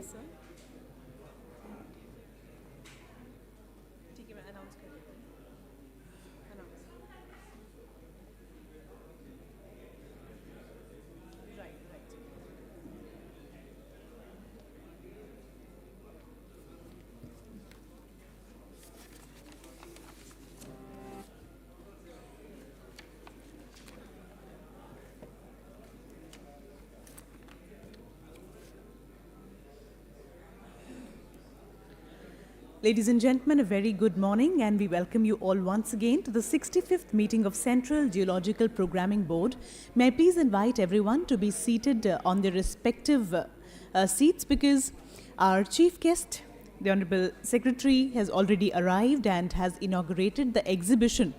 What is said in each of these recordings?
Yes, sir. ठीक है मैं अनाउंस कर देती हूँ announce right right Ladies and gentlemen, a very good morning, and we welcome you all once again to the 65th meeting of Central Geological Programming Board. May I please invite everyone to be seated on their respective seats, because our chief guest, the Honorable Secretary, has already arrived and has inaugurated the exhibition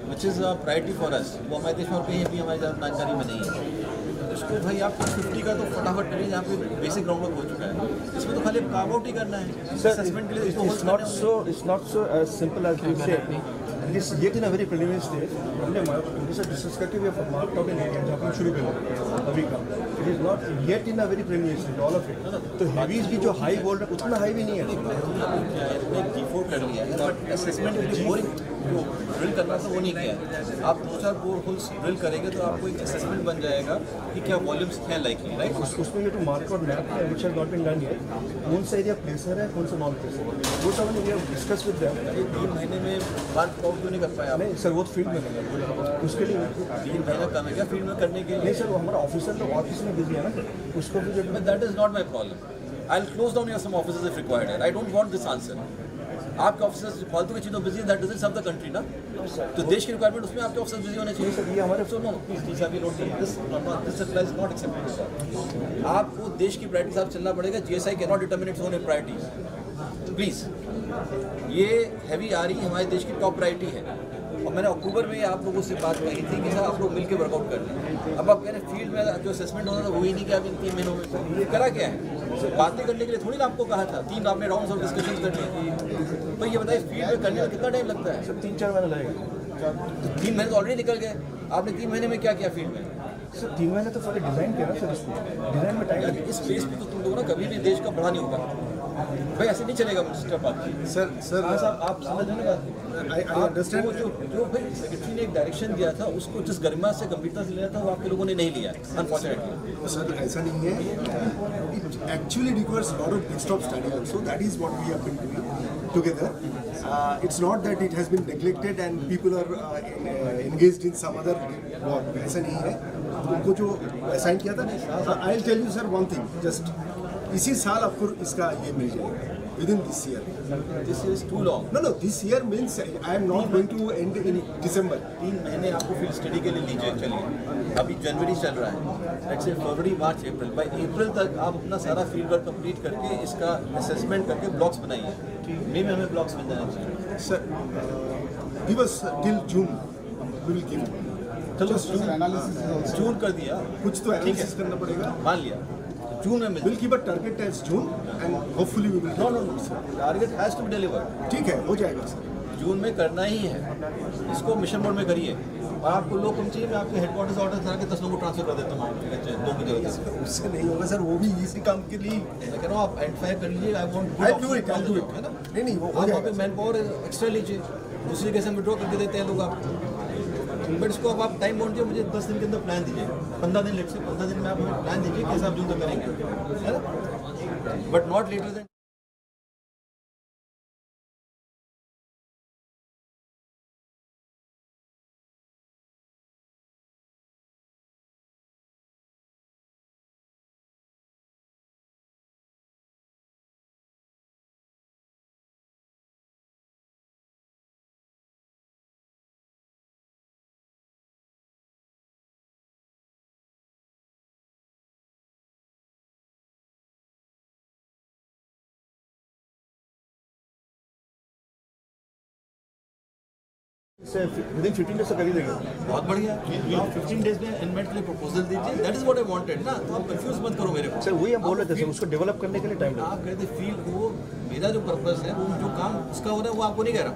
which is a priority for us, वो हमारे देश में और कहीं भी हमारी जानकारी में नहीं है। इसको भाई आप 50 का तो फटाफट करिए, जहाँ पे बेसिक ग्राउंड वर्क हो चुका है, इसमें तो खाली काम आउट ही करना है। असेसमेंट के लिए इसको It's not so. It's not so as simple as you say. It is yet in a very preliminary stage. हमने जैसे डिस्कस करके भी मार्क आउट इन एरिया जहाँ पर शुरू करेंगे अभी का. It is not yet in a very preliminary stage. All of it. तो heavies भी जो हाई बोल रहे हैं उतना हाई भी नहीं है. G4 कर लिया है, बट असेसमेंट के लिए बोरिंग जो ड्रिल करना था वो नहीं किया है। आप 2-4 होल्स ड्रिल करेंगे तो आपको एक असेसमेंट बन जाएगा कि क्या वॉल्यूम्स हैं लाइकली, राइट। उसमें ये तो मार्क आउट मैप है which has not been done yet, कौन सा एरिया प्लेसर है कौन सा नॉन प्लेसर है, वो सब we have discuss with them. 3 महीने में मार्क आउट क्यों नहीं कर पाया? नहीं सर, वो फील्ड में करना उसके लिए 3 महीना कम है क्या फील्ड में करने के लिए? नहीं सर, वो हमारा ऑफिसर तो ऑफिस में बिजी है ना, उसको भी जो that is not my problem. I will close down your some offices if required है। I don't want this answer. आपके ऑफिसर्स फालतू की चीज़ों busy, that doesn't serve the country ना। तो देश की रिक्वायरमेंट उसमें आपके ऑफिसर्स बिजी होने चाहिए। सर ये हमारे no please have you note this applies not accepted. आपको देश की प्रायोरिटी साथ चलना पड़ेगा। GSI can not determine its own priorities please. ये हैवी आ रही हमारे देश की टॉप प्रायोरिटी है, और मैंने अक्टूबर में आप लोगों से बात कही थी कि सर आप लोग मिलकर वर्कआउट कर लें। अब आप कह रहे हैं फील्ड में जो असेसमेंट होना था वो ही नहीं किया इन 3 महीनों में। ये करा क्या है? बातें करने के लिए थोड़ी ना आपको कहा था। 3 आपने राउंड्स ऑफ डिस्कशन कर लिए। तो ये बताइए फील्ड में करने में कितना टाइम लगता है? सर 3-4 महीने लगेगा। 3 महीने तो ऑलरेडी निकल गए। आपने 3 महीने में क्या किया फील्ड में? सर 3 महीने तो पूरे डिज़ाइन किया ना सर, इसको डिज़ाइन में टाइम यार इस बेस पे तो तुम लोग ना कभी भी देश का बड़ा नहीं होगा भाई, ऐसे नहीं चलेगा मिस्टर पार्टी। सर आप समझ रहे हैं? I understand. जो भाई सेक्रेटरी ने एक डायरेक्शन दिया था उसको जिस गरिमा से गंभीरता से लिया था वो आपके लोगों ने नहीं लिया, अनफॉर्चुनेटली। सर ऐसा नहीं है, it actually requires lot of desktop study also, that is what we have been doing together. It's not that it has been neglected and people are engaged in some other work, ऐसा नहीं है। उनको जो assign किया था, I will tell you sir one thing, just इसी साल आपको इसका ये मिल जाएगा within this year. This is too long. No, this year means I am not going to end in December. 3 महीने आपको फील्ड स्टडी के लिए लीजिए। चलिए अभी जनवरी चल रहा है, let's say February March April, by April तक आप अपना सारा फील्ड वर्क कंप्लीट करके इसका असेसमेंट करके ब्लॉक्स बनाइए। मई में हमें ब्लॉक्स बन जाना चाहिए। Sir, give us till June. We will give. चलो June जून कर दिया, कुछ तो एनालिसिस करना पड़ेगा। मान लिया जून में We'll keep a target as June and hopefully we will. No target has to be delivered. ठीक है, हो जाएगा सर। जून में करना ही है, इसको मिशन मोड में करिए। और आपको लोग कम चाहिए, मैं आपके हेडक्वार्टर्स ऑर्डर करा के 10 लोगों को ट्रांसफर कर देता हूँ 2 की जगह। उससे नहीं होगा सर, वो भी इसी काम के लिए। मैं कह रहा हूँ आप आइडेंटिफाई कर लीजिए। I want I'll do it, है ना। नहीं वो हो आप वहाँ पे जाएगा। मैन पावर एक्स्ट्रा लीजिए, दूसरी कैसे विड्रॉ करके देते हैं लोग आप। बट इसको अब आप टाइम बाउंड दिए, मुझे 10 दिन के अंदर प्लान दीजिए, 15 दिन लेट से 15 दिन में आप हमें प्लान दीजिए कैसे आप जून तक करेंगे, है ना, but not later than. Within 15 days से कर ही देंगे। बहुत बढ़िया। आप 15 डेज में इन्वेंट के लिए प्रपोजल दीजिए, that is what I wanted ना। तो आप कंफ्यूज मत करो मेरे को। सर वही हम बोल रहे थे सर, उसको डेवलप करने के लिए टाइम लगेगा। आप कहते फील्ड वो मेरा जो पर्पस है, वो जो काम उसका हो रहा है वो आपको नहीं कह रहा।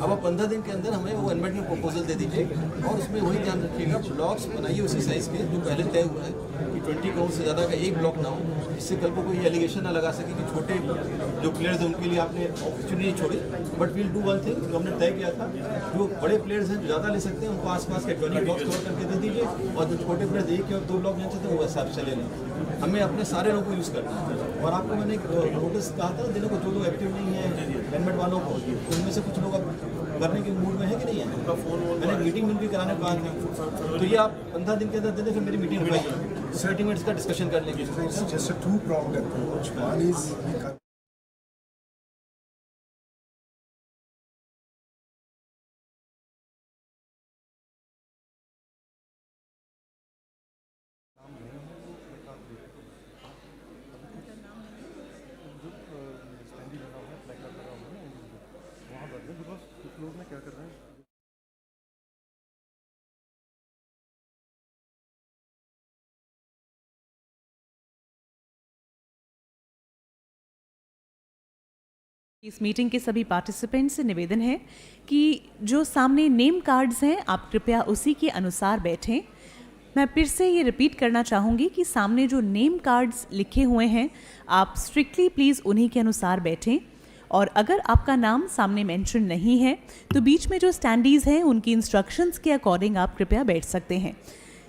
अब आप 15 दिन के अंदर हमें वो इन्वेंट में प्रपोजल दे दीजिए, और उसमें वही ध्यान रखिएगा ब्लॉक्स बनाइए उसी साइज के जो पहले तय हुआ है कि 20 करोड़ से ज़्यादा का एक ब्लॉक ना हो, इससे कल को कोई एलिगेशन ना लगा सके कि छोटे जो प्लेयर्स हैं उनके लिए आपने अपॉर्चुनिटी छोड़ी। But we'll do one thing, जो हमने तय किया था, जो बड़े प्लेयर्स हैं जो ज़्यादा ले सकते हैं उनको आसपास के 20 ब्लॉक्स कवर करके दे दीजिए, और जो छोटे प्लेयर्स 1 या 2 ब्लॉक लेना चाहते हैं वो वैसा आप चले लें। हमें अपने सारे लोगों को यूज़ करना है। और आपको मैंने एक नोटिस कहा था देने को, जो लोग एक्टिव नहीं है हेलमेट वालों को, उनमें से कुछ लोग अब करने के मूड में है कि नहीं है, उनका फोन मैंने मीटिंग भी कराने को कहा था। तो ये आप 15 दिन के अंदर दे दें, फिर मेरी मीटिंग बुलाइए, उस मीटिंग में इसका डिस्कशन कर लेंगे। It's just a two-pronged approach. One is इस मीटिंग के सभी पार्टिसिपेंट्स से निवेदन है कि जो सामने नेम कार्ड्स हैं आप कृपया उसी के अनुसार बैठें। मैं फिर से ये रिपीट करना चाहूँगी कि सामने जो नेम कार्ड्स लिखे हुए हैं आप स्ट्रिक्टली प्लीज़ उन्हीं के अनुसार बैठें, और अगर आपका नाम सामने मेंशन नहीं है तो बीच में जो स्टैंडीज़ हैं उनकी इंस्ट्रक्शंस के अकॉर्डिंग आप कृपया बैठ सकते हैं।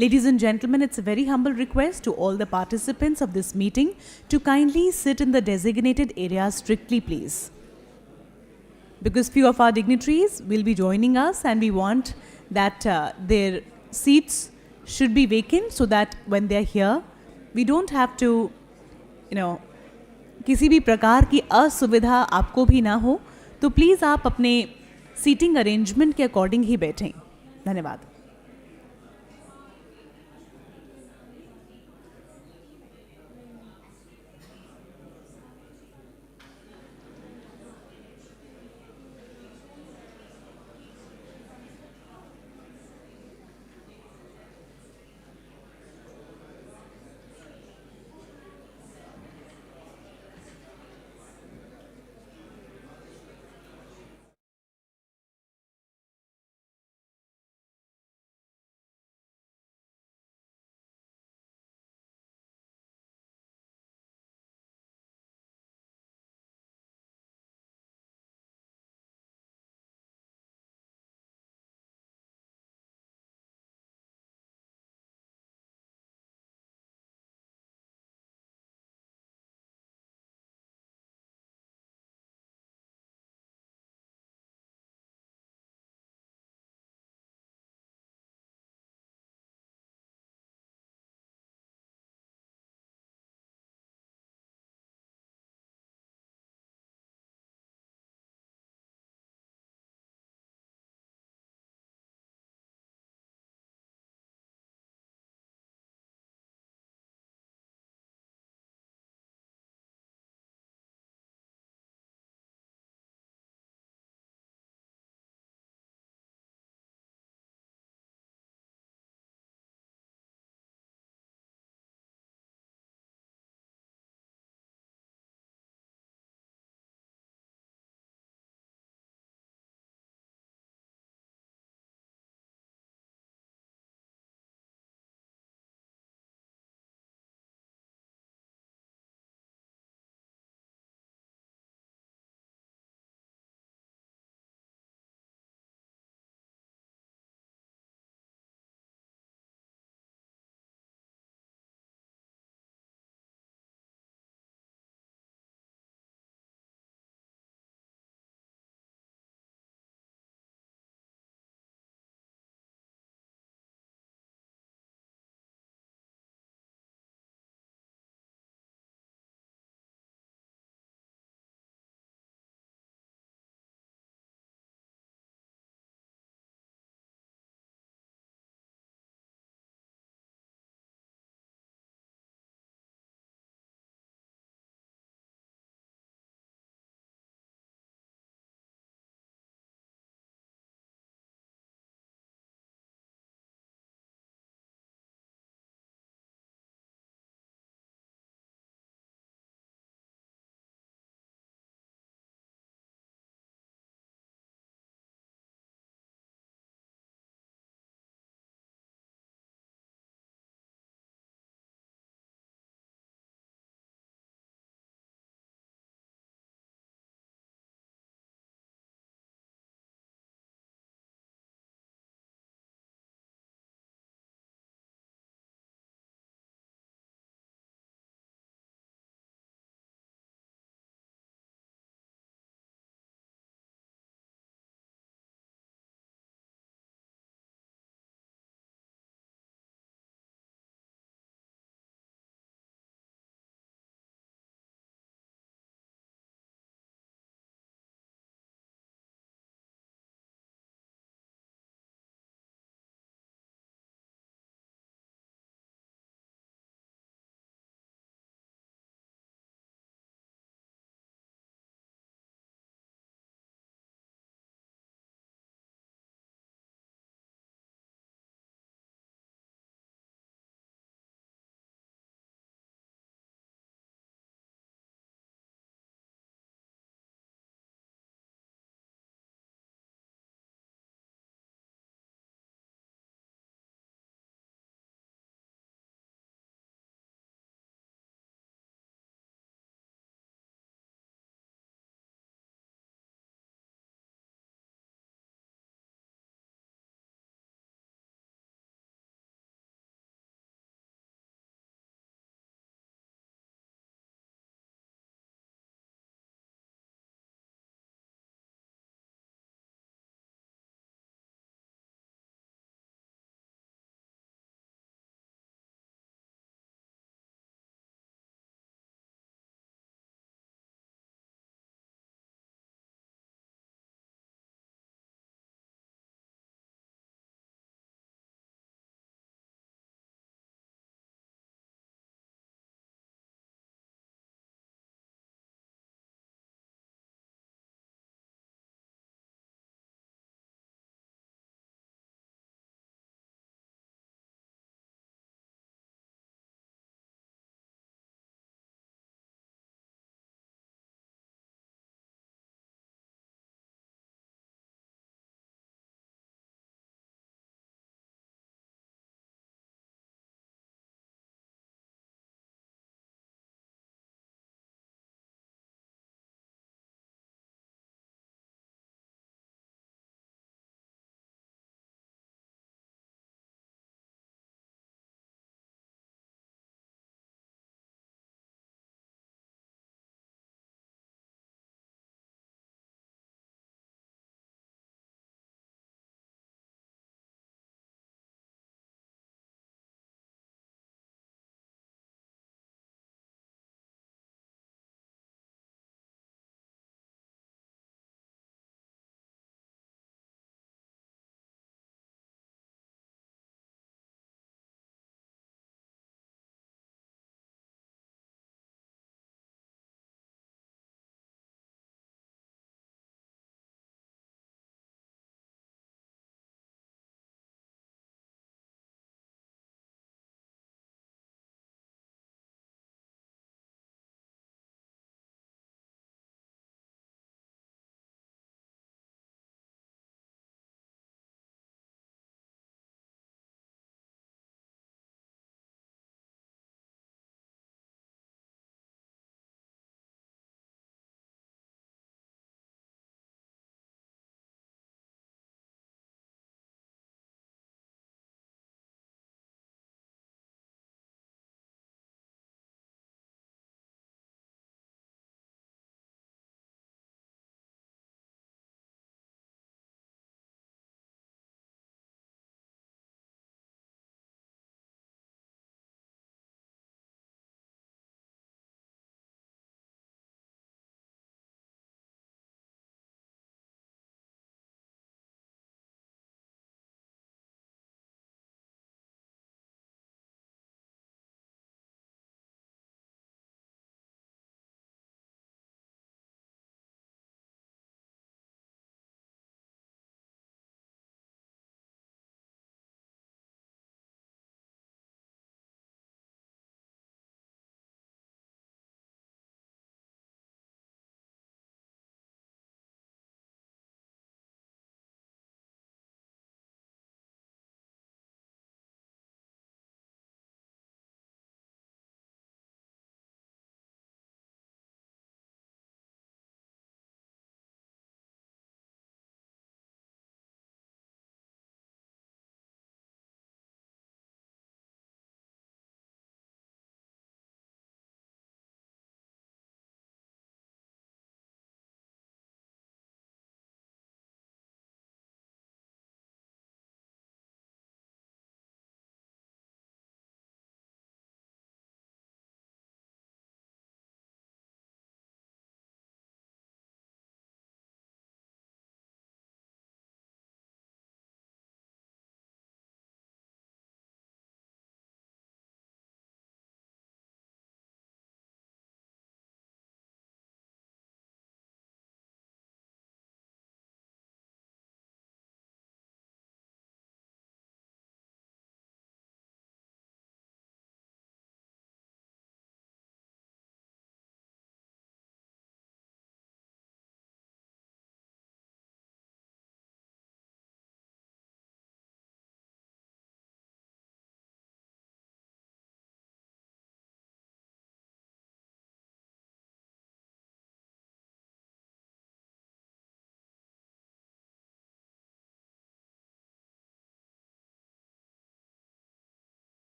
Ladies and gentlemen, it's a very humble request to all the participants of this meeting to kindly sit in the designated areas strictly, please. Because few of our dignitaries will be joining us and we want that their seats should be vacant so that when they are here, we don't have to, किसी भी प्रकार की असुविधा आपको भी ना हो, तो प्लीज़ आप अपने सीटिंग अरेंजमेंट के अकॉर्डिंग ही बैठें। धन्यवाद।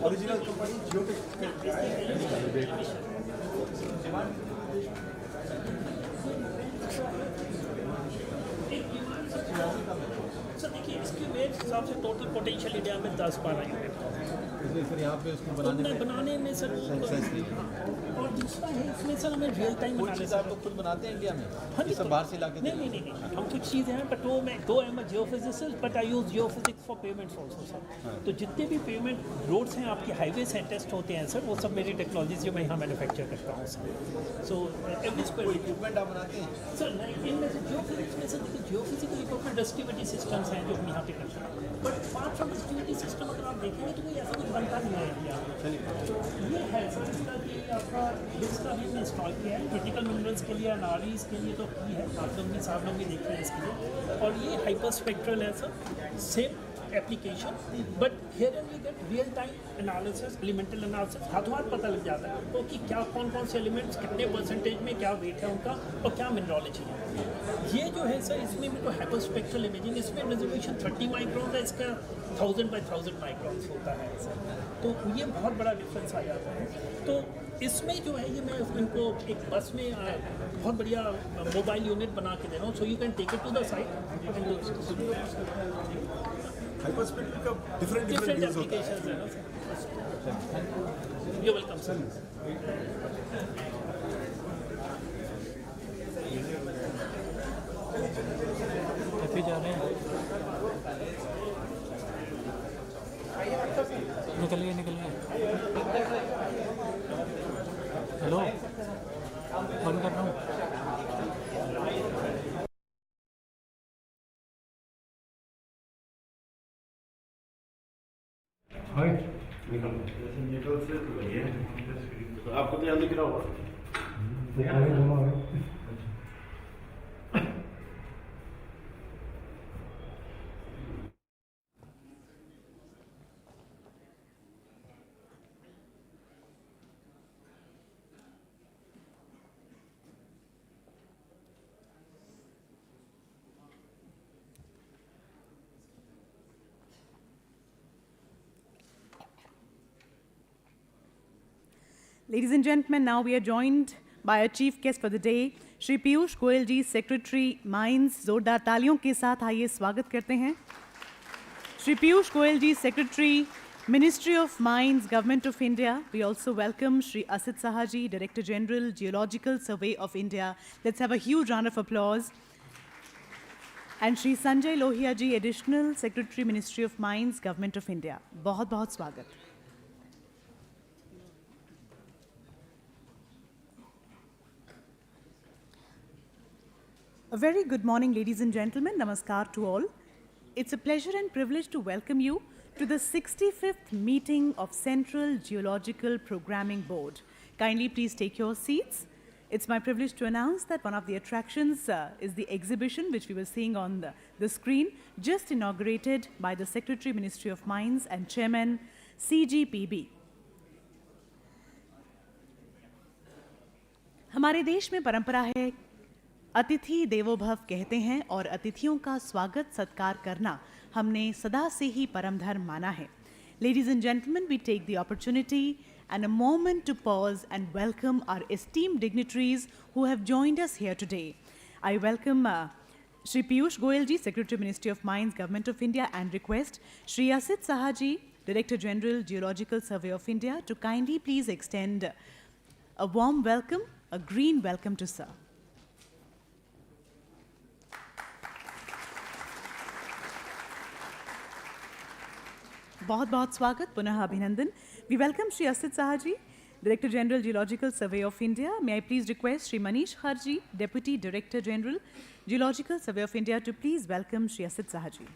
ओरिजिनल कंपनी सर देखिए इसके मेरे हिसाब से टोटल पोटेंशियल इंडिया में 10-12 यूनिट फिर यहाँ पे उसको बनाने में सर और दूसरा है इसमें सर हमें रियल टाइम एनालिसिस आप लोग खुद बनाते हैं इंडिया में? हाँ जी, सब बाहर से लाके नहीं हम कुछ चीज़ें हैं बट वो मैं दो am geophysicist but I use geophysics for payments also sir. तो जितने भी पेमेंट रोड्स हैं आपके हाईवेज हैं टेस्ट होते हैं सर, वो सब मेरी टेक्नोलॉजी जो मैं यहाँ मैन्युफैक्चर करता हूँ sir. So every square equipment आप बनाते हैं सर इनमें से जियोफिजिक्स में सर देखिए जियोफिजिकल इक्विपमेंट डिस्ट्रीब्यूटिव सिस्टम्स हैं जो हम यहाँ पे करते हैं, but apart from distributive system अगर आप देखेंगे तो कोई ऐसा कुछ बनता नहीं है इंडिया में। ये है सर इसका कि आपका जिसका भी हमने इंस्टॉल किया है क्रिटिकल मिनरल्स के लिए एनआरईज के लिए तो की है, आप लोग भी देख रहे हैं इसके लिए। और ये हाइपर स्पेक्ट्रल है sir, same application but here and we get real time analysis, elemental analysis, हाथों हाथ पता लग जाता है तो कि क्या कौन से एलिमेंट्स कितने परसेंटेज में क्या वेट है उनका और क्या मिनरोलॉजी है। ये जो है सर इसमें मेरे को हाइपर स्पेक्ट्रल इमेजिंग, इसमें रेजोल्यूशन 30 माइक्रोन का, इसका 1000 by 1000 माइक्रोन्स होता है सर, तो ये बहुत बड़ा डिफरेंस आ जाता है। तो इसमें जो है ये मैं इनको एक बस में बहुत बढ़िया मोबाइल यूनिट बना के दे रहा हूँ, so you can take it to the site. Hyper spectral का डिफरेंट एप्लीकेशंस है ना sir. You welcome sir. Cafe जा रहे हैं? निकलिए हेलो, फोन कर रहा हूँ। आपको तो यहाँ दिख रहा होगा। Ladies and gentlemen, now we are joined by our chief guest for the day, Shri Piyush Goyal ji, secretary mines. जोरदार तालियों के साथ आइए स्वागत करते हैं Shri Piyush Goyal ji, secretary Ministry of Mines, Government of India. We also welcome Shri Asit Sahaji, Director General, Geological Survey of India. Let's have a huge round of applause. And Shri Sanjay Lohia ji, Additional Secretary, Ministry of Mines, Government of India. बहुत बहुत स्वागत। A very good morning, ladies and gentlemen. Namaskar to all. It's a pleasure and privilege to welcome you to the 65th meeting of Central Geological Programming Board. Kindly please take your seats. It's my privilege to announce that one of the attractions is the exhibition which we were seeing on the screen, just inaugurated by the Secretary, Ministry of Mines and Chairman, CGPB. हमारे देश में परंपरा है, अतिथि देवो भव कहते हैं, और अतिथियों का स्वागत सत्कार करना हमने सदा से ही परम धर्म माना है। Ladies and gentlemen, we take the opportunity and a moment to pause and welcome our esteemed dignitaries who have joined us here today. I welcome Shri Piyush Goyal ji, Secretary, Ministry of Mines, Government of India, and request Shri Asit Sahaji, Director General, Geological Survey of India, to kindly please extend a warm welcome, a green welcome to sir. बहुत बहुत स्वागत, पुनः अभिनंदन। We welcome Shri Asit Sahaji, Director General, Geological Survey of India. May I please request Shri Manish Kharji, Deputy Director General, Geological Survey of India, to please welcome Shri Asit Sahaji.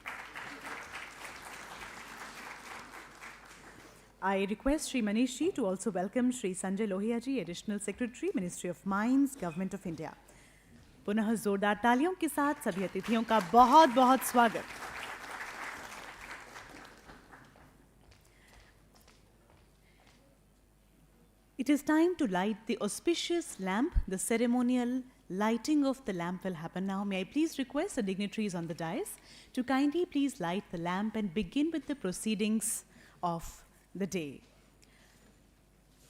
I request Shri Manish ji to also welcome Shri Sanjay Lohia ji, Additional Secretary, Ministry of Mines, Government of India. पुनः जोरदार तालियों के साथ सभी अतिथियों का बहुत बहुत स्वागत। It is time to light the auspicious lamp, the ceremonial lighting of the lamp will happen now. May I please request the dignitaries on the dais to kindly please light the lamp and begin with the proceedings of the day.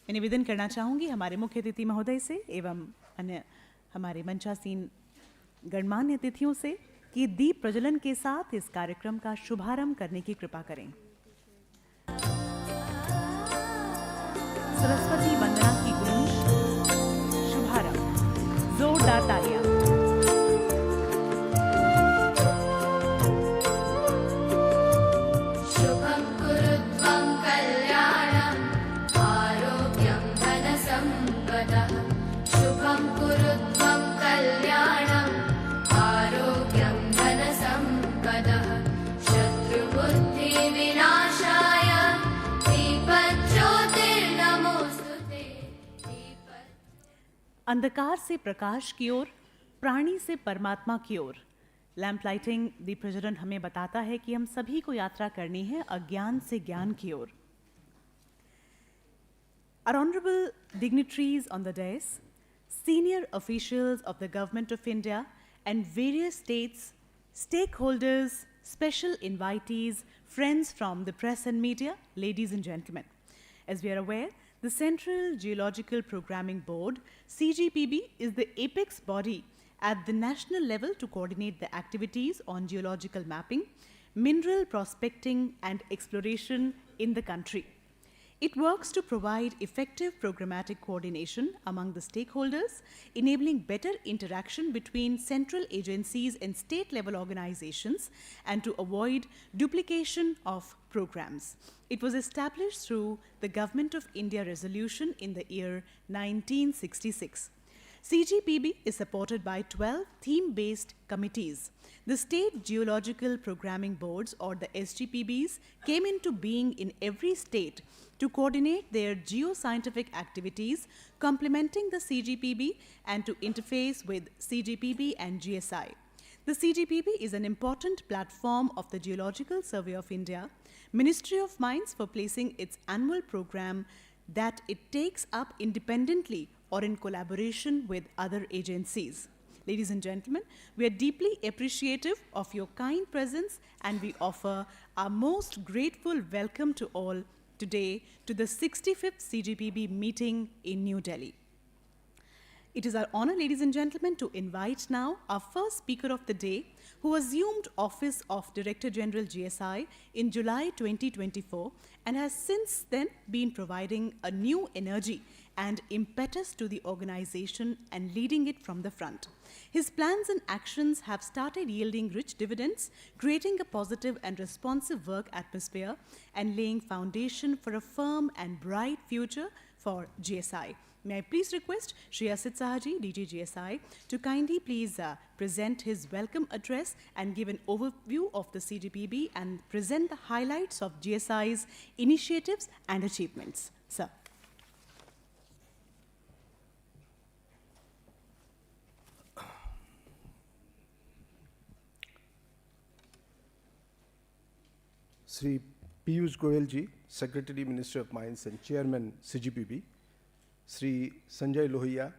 मैं निवेदन करना चाहूँगी हमारे मुख्य अतिथि महोदय से एवं अन्य हमारे मंचासीन गणमान्य अतिथियों से कि दीप प्रज्वलन के साथ इस कार्यक्रम का शुभारंभ करने की कृपा करें। सरस्वती वंदना की गूंज, शुभारंभ, जोरदार तालियां। शुभं कुरुत्वं कल्याणं आरोग्यं धनसम्पदः शुभं कुरुत्वं कल्याणं आरोग्यं धनसम्पदः शत्रुबुद्धिविनाशाय दीपज्योतिर्नमोस्तुते अंधकार से प्रकाश की ओर, प्राणी से परमात्मा की ओर। लैंप लाइटिंग दीप प्रज्वलन हमें बताता है कि हम सभी को यात्रा करनी है अज्ञान से ज्ञान की ओर। Our honorable dignitaries on the dais, senior officials of the Government of India and various states, stakeholders, special invitees, friends from the press and media, ladies and gentlemen. As we are aware, the Central Geological Programming Board, CGPB, is the apex body at the national level to coordinate the activities on geological mapping, mineral prospecting and exploration in the country. It works to provide effective programmatic coordination among the stakeholders, enabling better interaction between central agencies and state-level organizations, and to avoid duplication of programs. It was established through the Government of India resolution in the year 1966. CGPB is supported by 12 theme-based committees. The State Geological Programming Boards, or the SGPBs, came into being in every state to coordinate their geoscientific activities, complementing the CGPB and to interface with CGPB and GSI. The CGPB is an important platform of the Geological Survey of India, Ministry of Mines, for placing its annual program that it takes up independently or in collaboration with other agencies. Ladies and gentlemen, we are deeply appreciative of your kind presence, and we offer our most grateful welcome to all today to the 65th CGPB meeting in New Delhi. It is our honor, ladies and gentlemen, to invite now our first speaker of the day, who assumed office of Director General GSI in July 2024 and has since then been providing a new energy and impetus to the organization and leading it from the front. His plans and actions have started yielding rich dividends, creating a positive and responsive work atmosphere and laying foundation for a firm and bright future for GSI. May I please request Shri Asit Sahaji, DG GSI, to kindly please present his welcome address and give an overview of the CGPB and present the highlights of GSI's initiatives and achievements. Sir. Sri Piyush Goyal ji, Secretary, Ministry of Mines and Chairman, CGPB. Sri Sanjay Lohia,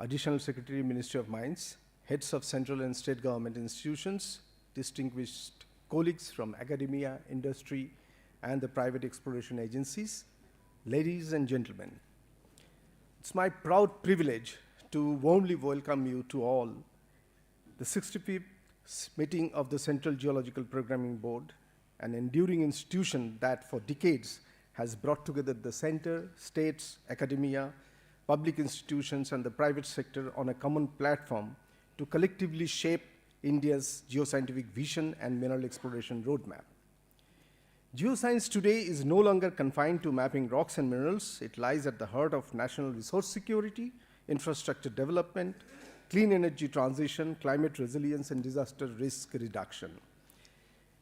Additional Secretary, Ministry of Mines, heads of central and state government institutions, distinguished colleagues from academia, industry, and the private exploration agencies, ladies and gentlemen. It's my proud privilege to warmly welcome you to all the 65th meeting of the Central Geological Programming Board, an enduring institution that for decades has brought together the center, states, academia, public institutions, and the private sector on a common platform to collectively shape India's geoscientific vision and mineral exploration roadmap. Geoscience today is no longer confined to mapping rocks and minerals. It lies at the heart of national resource security, infrastructure development, clean energy transition, climate resilience, and disaster risk reduction.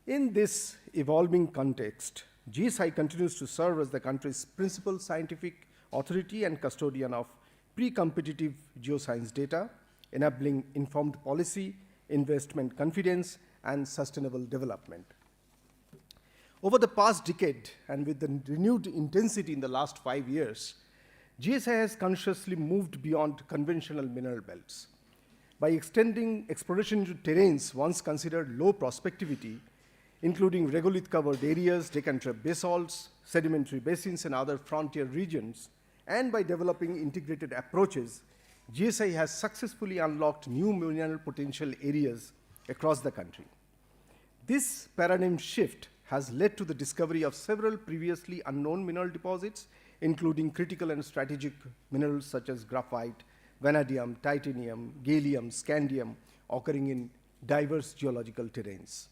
In this evolving context, GSI continues to serve as the country's principal scientific authority and custodian of pre-competitive geoscience data, enabling informed policy, investment confidence, and sustainable development. Over the past decade, and with the renewed intensity in the last 5 years, GSI has consciously moved beyond conventional mineral belts. by extending exploration into terrains once considered low prospectivity, including regolith-covered areas, Deccan Trap basalts, sedimentary basins, and other frontier regions, and by developing integrated approaches, GSI has successfully unlocked new mineral potential areas across the country. This paradigm shift has led to the discovery of several previously unknown mineral deposits, including critical and strategic minerals such as graphite, vanadium, titanium, gallium, scandium, occurring in diverse geological terrains.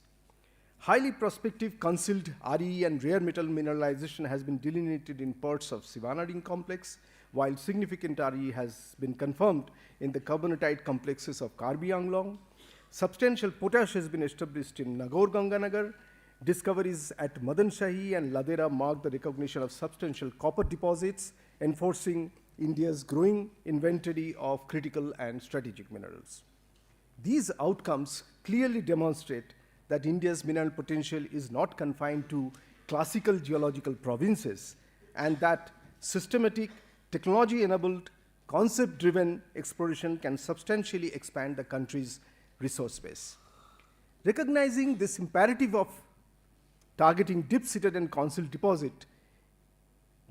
Highly prospective concealed RE and rare metal mineralization has been delineated in parts of Sivanading complex, while significant RE has been confirmed in the carbonatite complexes of Karbi Anglong. Substantial potash has been established in Nagaur Ganganagar. Discoveries at Madan Shahi and Ladera mark the recognition of substantial copper deposits, enforcing India's growing inventory of critical and strategic minerals. These outcomes clearly demonstrate that India's mineral potential is not confined to classical geological provinces, and that systematic, technology-enabled, concept-driven exploration can substantially expand the country's resource base. Recognizing this imperative of targeting deep-seated and concealed deposit,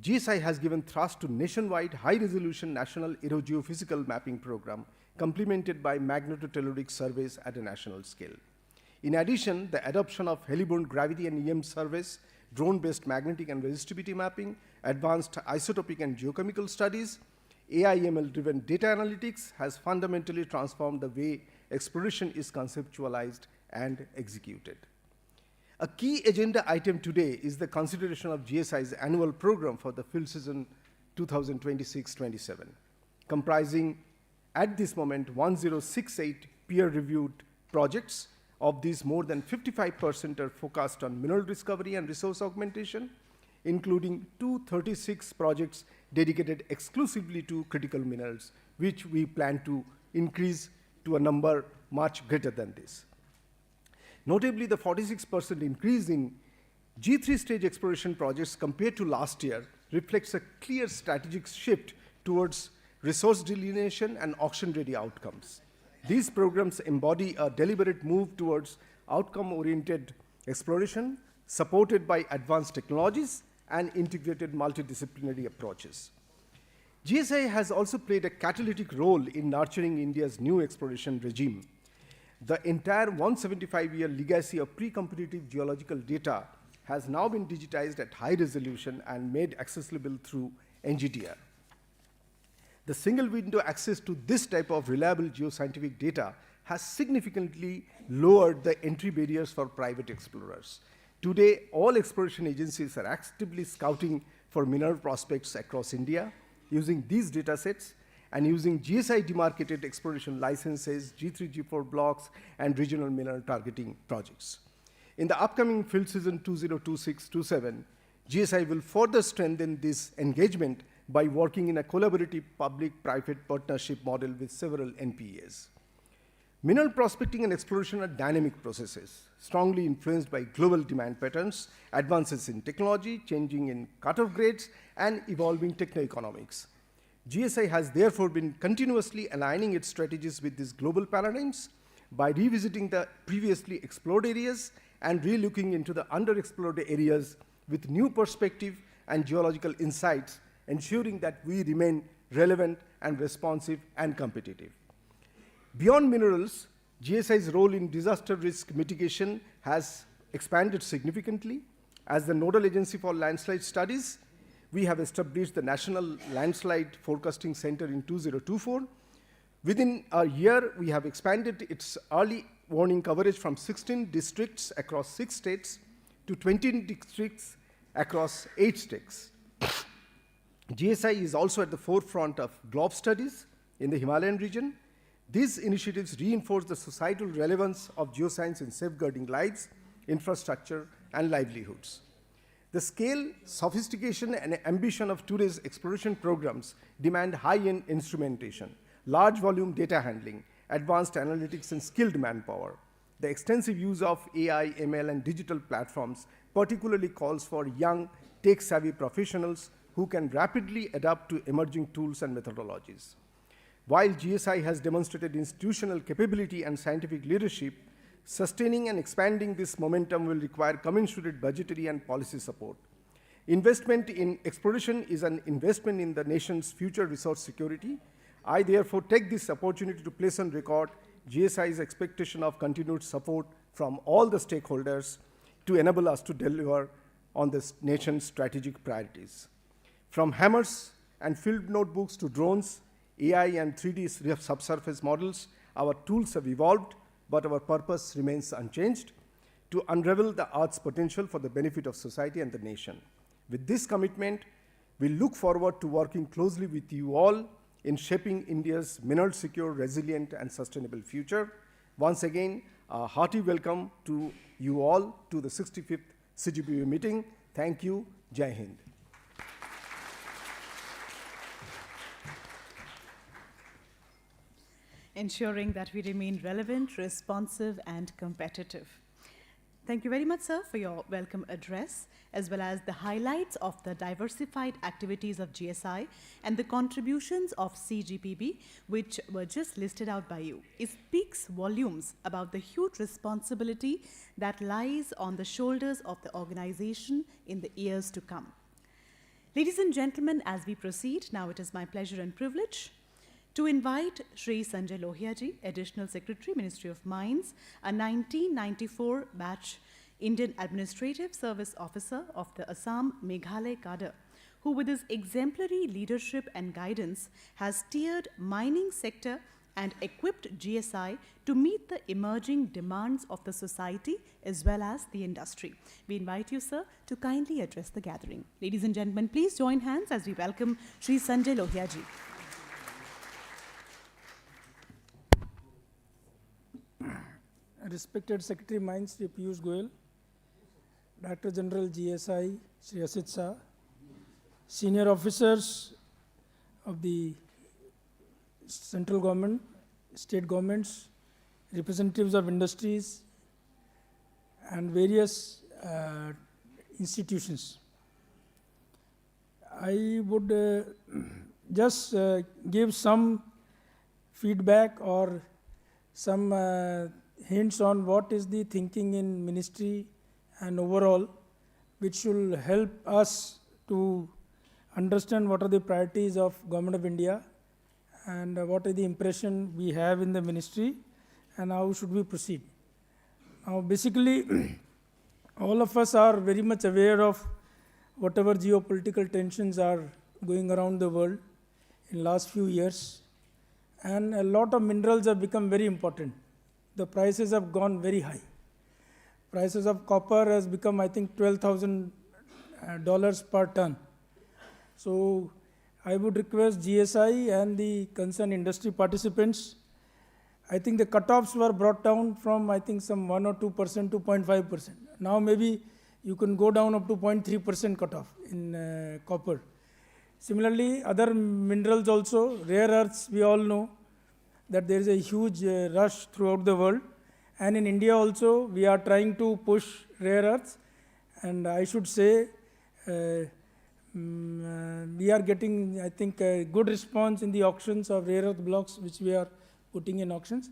GSI has given thrust to nationwide high-resolution national aerogeophysical mapping program, complemented by magnetotelluric surveys at a national scale. In addition, the adoption of heliborne gravity and EM surveys, drone-based magnetic and resistivity mapping, advanced isotopic and geochemical studies, AI/ML-driven data analytics has fundamentally transformed the way exploration is conceptualized and executed. A key agenda item today is the consideration of GSI's annual program for the field season 2026-27, comprising at this moment 1068 peer-reviewed projects. Of these, more than 55% are focused on mineral discovery and resource augmentation, including 236 projects dedicated exclusively to critical minerals, which we plan to increase to a number much greater than this. Notably, the 46% increase in G3 stage exploration projects compared to last year reflects a clear strategic shift towards resource delineation and auction-ready outcomes. These programs embody a deliberate move towards outcome-oriented exploration, supported by advanced technologies and integrated multidisciplinary approaches. GSI has also played a catalytic role in nurturing India's new exploration regime. The entire 175-year legacy of pre-competitive geological data has now been digitized at high resolution and made accessible through NGTR. The single window access to this type of reliable geoscientific data has significantly lowered the entry barriers for private explorers. Today, all exploration agencies are actively scouting for mineral prospects across India using these data sets and using GSI demarcated exploration licenses, G3, G4 blocks, and regional mineral targeting projects. In the upcoming field season 2026-27, GSI will further strengthen this engagement by working in a collaborative public-private partnership model with several NPAs. Mineral prospecting and exploration are dynamic processes, strongly influenced by global demand patterns, advances in technology, changing in cutoff grades, and evolving techno-economics. GSI has therefore been continuously aligning its strategies with these global paradigms by revisiting the previously explored areas and relooking into the underexplored areas with new perspective and geological insights, ensuring that we remain relevant and responsive and competitive. Beyond minerals, GSI's role in disaster risk mitigation has expanded significantly. As the nodal agency for landslide studies, we have established the National Landslide Forecasting Center in 2024. Within a year, we have expanded its early warning coverage from 16 districts across 6 states to 20 districts across 8 states. GSI is also at the forefront of GLOB studies in the Himalayan region. These initiatives reinforce the societal relevance of geoscience in safeguarding lives, infrastructure, and livelihoods. The scale, sophistication, and ambition of today's exploration programs demand high-end instrumentation, large volume data handling, advanced analytics, and skilled manpower. The extensive use of AI, ML, and digital platforms particularly calls for young, tech-savvy professionals who can rapidly adapt to emerging tools and methodologies. While GSI has demonstrated institutional capability and scientific leadership, sustaining and expanding this momentum will require commensurate budgetary and policy support. Investment in exploration is an investment in the nation's future resource security. I therefore take this opportunity to place on record GSI's expectation of continued support from all the stakeholders to enable us to deliver on this nation's strategic priorities. From hammers and field notebooks to drones, AI and 3D subsurface models, our tools have evolved, but our purpose remains unchanged: to unravel the Earth's potential for the benefit of society and the nation. With this commitment, we look forward to working closely with you all in shaping India's mineral secure, resilient, and sustainable future. Once again, a hearty welcome to you all to the 65th CGPB meeting. Thank you. Jai Hind. Ensuring that we remain relevant, responsive, and competitive. Thank you very much, sir, for your welcome address, as well as the highlights of the diversified activities of GSI and the contributions of CGPB, which were just listed out by you. It speaks volumes about the huge responsibility that lies on the shoulders of the organization in the years to come. Ladies and gentlemen, as we proceed, now it is my pleasure and privilege to invite Shri Sanjay Lohia ji, Additional Secretary, Ministry of Mines, a 1994 batch Indian Administrative Service Officer of the Assam Meghalaya cadre, who with his exemplary leadership and guidance has steered mining sector and equipped GSI to meet the emerging demands of the society as well as the industry. We invite you, sir, to kindly address the gathering. Ladies and gentlemen, please join hands as we welcome Shri Sanjay Lohia ji. Respected Secretary Mines, Shri Piyush Goyal, Director General GSI, Shri Asit Shah, senior officers of the central government, state governments, representatives of industries, and various institutions. I would just give some feedback or some hints on what is the thinking in ministry and overall, which will help us to understand what are the priorities of Government of India and what is the impression we have in the ministry and how should we proceed. Now basically all of us are very much aware of whatever geopolitical tensions are going around the world in last few years, and a lot of minerals have become very important. The prices have gone very high. Prices of copper has become, I think, $12,000 per ton. So I would request GSI and the concerned industry participants, I think the cutoffs were brought down from, I think, some 1 or 2% to 0.5%. Now maybe you can go down up to 0.3% cutoff in copper. Similarly, other minerals also, rare earths, we all know that there is a huge rush throughout the world, and in India also we are trying to push rare earths, and I should say we are getting, I think, a good response in the auctions of rare earth blocks which we are putting in auctions.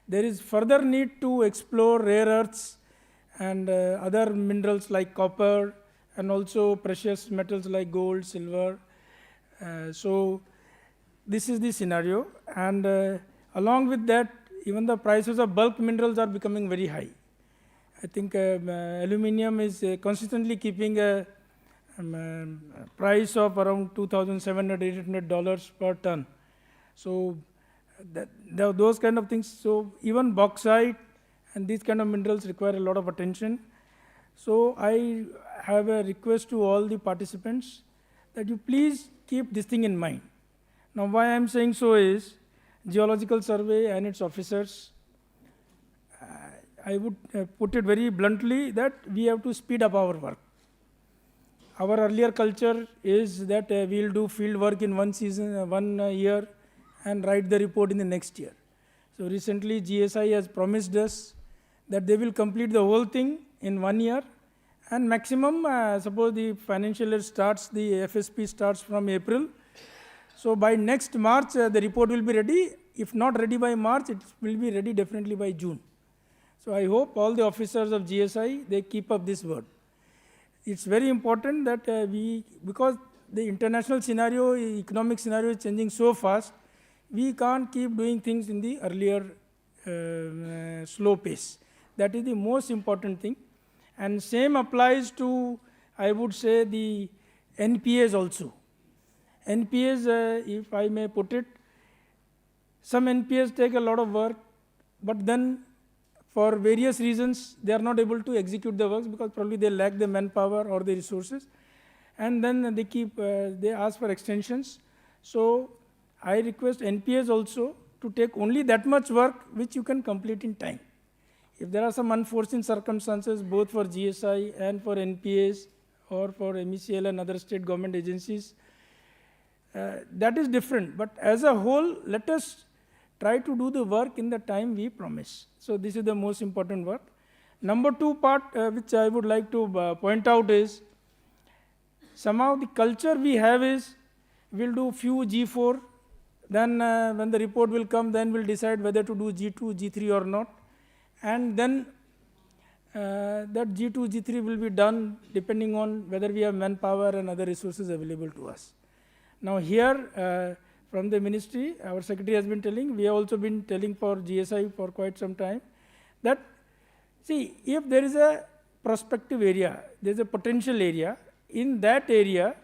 There is further need to explore rare earths and other minerals like copper and also precious metals like gold, silver. So this is the scenario, and along with that, even the prices of bulk minerals are becoming very high. I think aluminium is consistently keeping a price of around $2,700, $800 per ton. So those kind of things. So even bauxite and these kind of minerals require a lot of attention. So I have a request to all the participants that you please keep this thing in mind. Now why I am saying so is, Geological Survey and its officers, I would put it very bluntly that we have to speed up our work. Our earlier culture is that we will do field work in one season, 1 year, and write the report in the next year. So recently GSI has promised us that they will complete the whole thing in 1 year, and maximum, suppose the financial year starts, the FSP starts from April. So by next March, the report will be ready. If not ready by March, it will be ready definitely by June. So I hope all the officers of GSI, they keep up this word. It's very important that because the international scenario, economic scenario is changing so fast, we can't keep doing things in the earlier slow pace. That is the most important thing. And same applies to, I would say, the NPAs also. NPAs, if I may put it, some NPAs take a lot of work, but then for various reasons, they are not able to execute the works because probably they lack the manpower or the resources. And then they ask for extensions. So I request NPAs also to take only that much work which you can complete in time. If there are some unforeseen circumstances, both for GSI and for NPAs or for MECL and other state government agencies, that is different. But as a whole, let us try to do the work in the time we promise. So this is the most important work. Number 2 part, which I would like to point out is, somehow the culture we have is, we'll do few G4, then when the report will come, then we'll decide whether to do G2, G3 or not. And then that G2, G3 will be done depending on whether we have manpower and other resources available to us. Now here, from the ministry, our secretary has been telling, we have also been telling for GSI for quite some time, that see, if there is a prospective area, there is a potential area, in that area,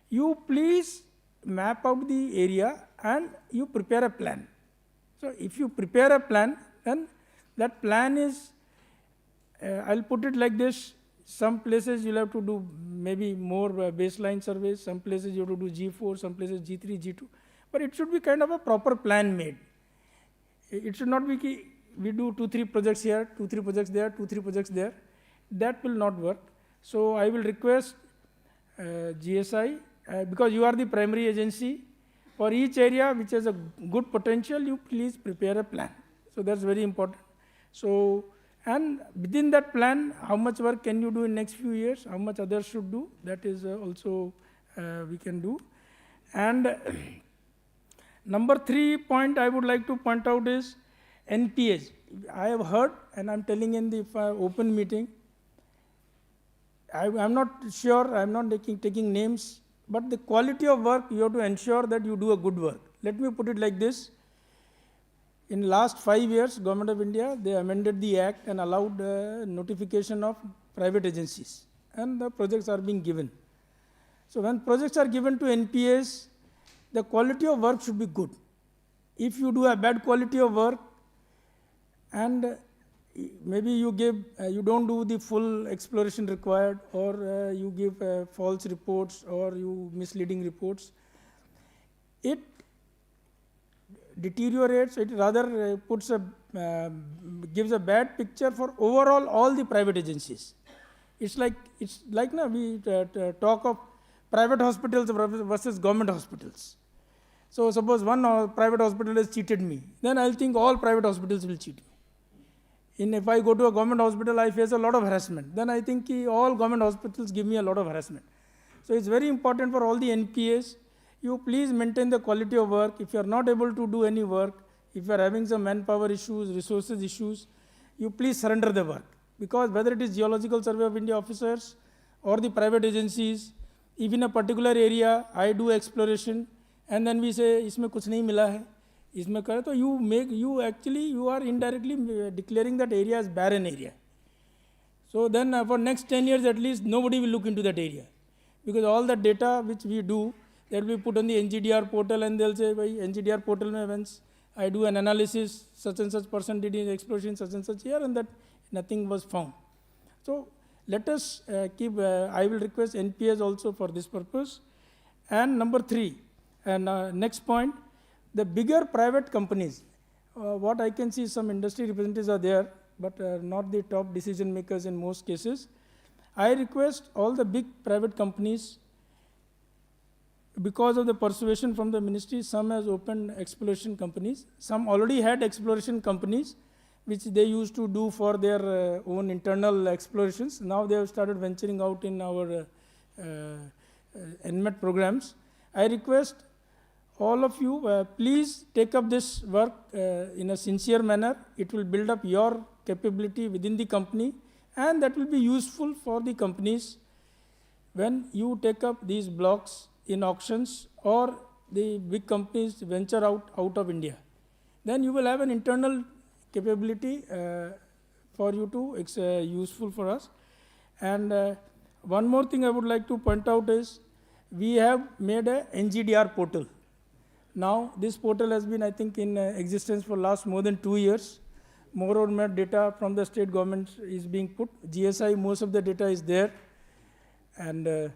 you please map out the area and you prepare a plan. So if you prepare a plan, then that plan is, I'll put it like this, some places you'll have to do maybe more baseline surveys, some places you have to do G4, some places G3, G2, but it should be kind of a proper plan made. It should not be, we do 2-3 projects here, 2-3 projects there, 2-3 projects there. That will not work. So I will request GSI, because you are the primary agency, for each area which has a good potential, you please prepare a plan. So that's very important. So, and within that plan, how much work can you do in next few years, how much others should do, that is also we can do. And number 3 point I would like to point out is NPAs. I have heard, and I'm telling in the open meeting, I'm not sure, I'm not taking names, but the quality of work, you have to ensure that you do a good work. Let me put it like this. In last 5 years, Government of India, they amended the act and allowed notification of private agencies, and the projects are being given. So when projects are given to NPAs, the quality of work should be good. If you do a bad quality of work, and maybe you don't do the full exploration required, or you give false reports, or you misleading reports, it deteriorates, it rather gives a bad picture for overall all the private agencies. It's like now we talk of private hospitals versus government hospitals. So suppose one private hospital has cheated me, then I'll think all private hospitals will cheat me. If I go to a government hospital, I face a lot of harassment, then I think all government hospitals give me a lot of harassment. So it's very important for all the NPAs, you please maintain the quality of work. If you are not able to do any work, if you are having some manpower issues, resources issues, you please surrender the work. Because whether it is Geological Survey of India officers or the private agencies, if in a particular area I do exploration and then we say, isme kuch nahi mila hai, isme kare, so you are indirectly declaring that area as barren area. So then for next 10 years at least, nobody will look into that area. Because all the data which we do, that will be put on the NGDR portal, and they'll say, NGDR portal mein once I do an analysis, such and such person did exploration such and such year, and that nothing was found. So let us keep, I will request NPAs also for this purpose. And number 3, and next point, the bigger private companies, what I can see, some industry representatives are there, but not the top decision makers in most cases. I request all the big private companies, because of the persuasion from the ministry, some has opened exploration companies. Some already had exploration companies, which they used to do for their own internal explorations. Now they have started venturing out in our NMET programs. I request all of you, please take up this work in a sincere manner. It will build up your capability within the company, and that will be useful for the companies when you take up these blocks in auctions or the big companies venture out of India. Then you will have an internal capability for you to, it's useful for us. And one more thing I would like to point out is, we have made a NGDR portal. Now this portal has been, I think, in existence for last more than 2 years. More or more data from the state government is being put. GSI, most of the data is there. And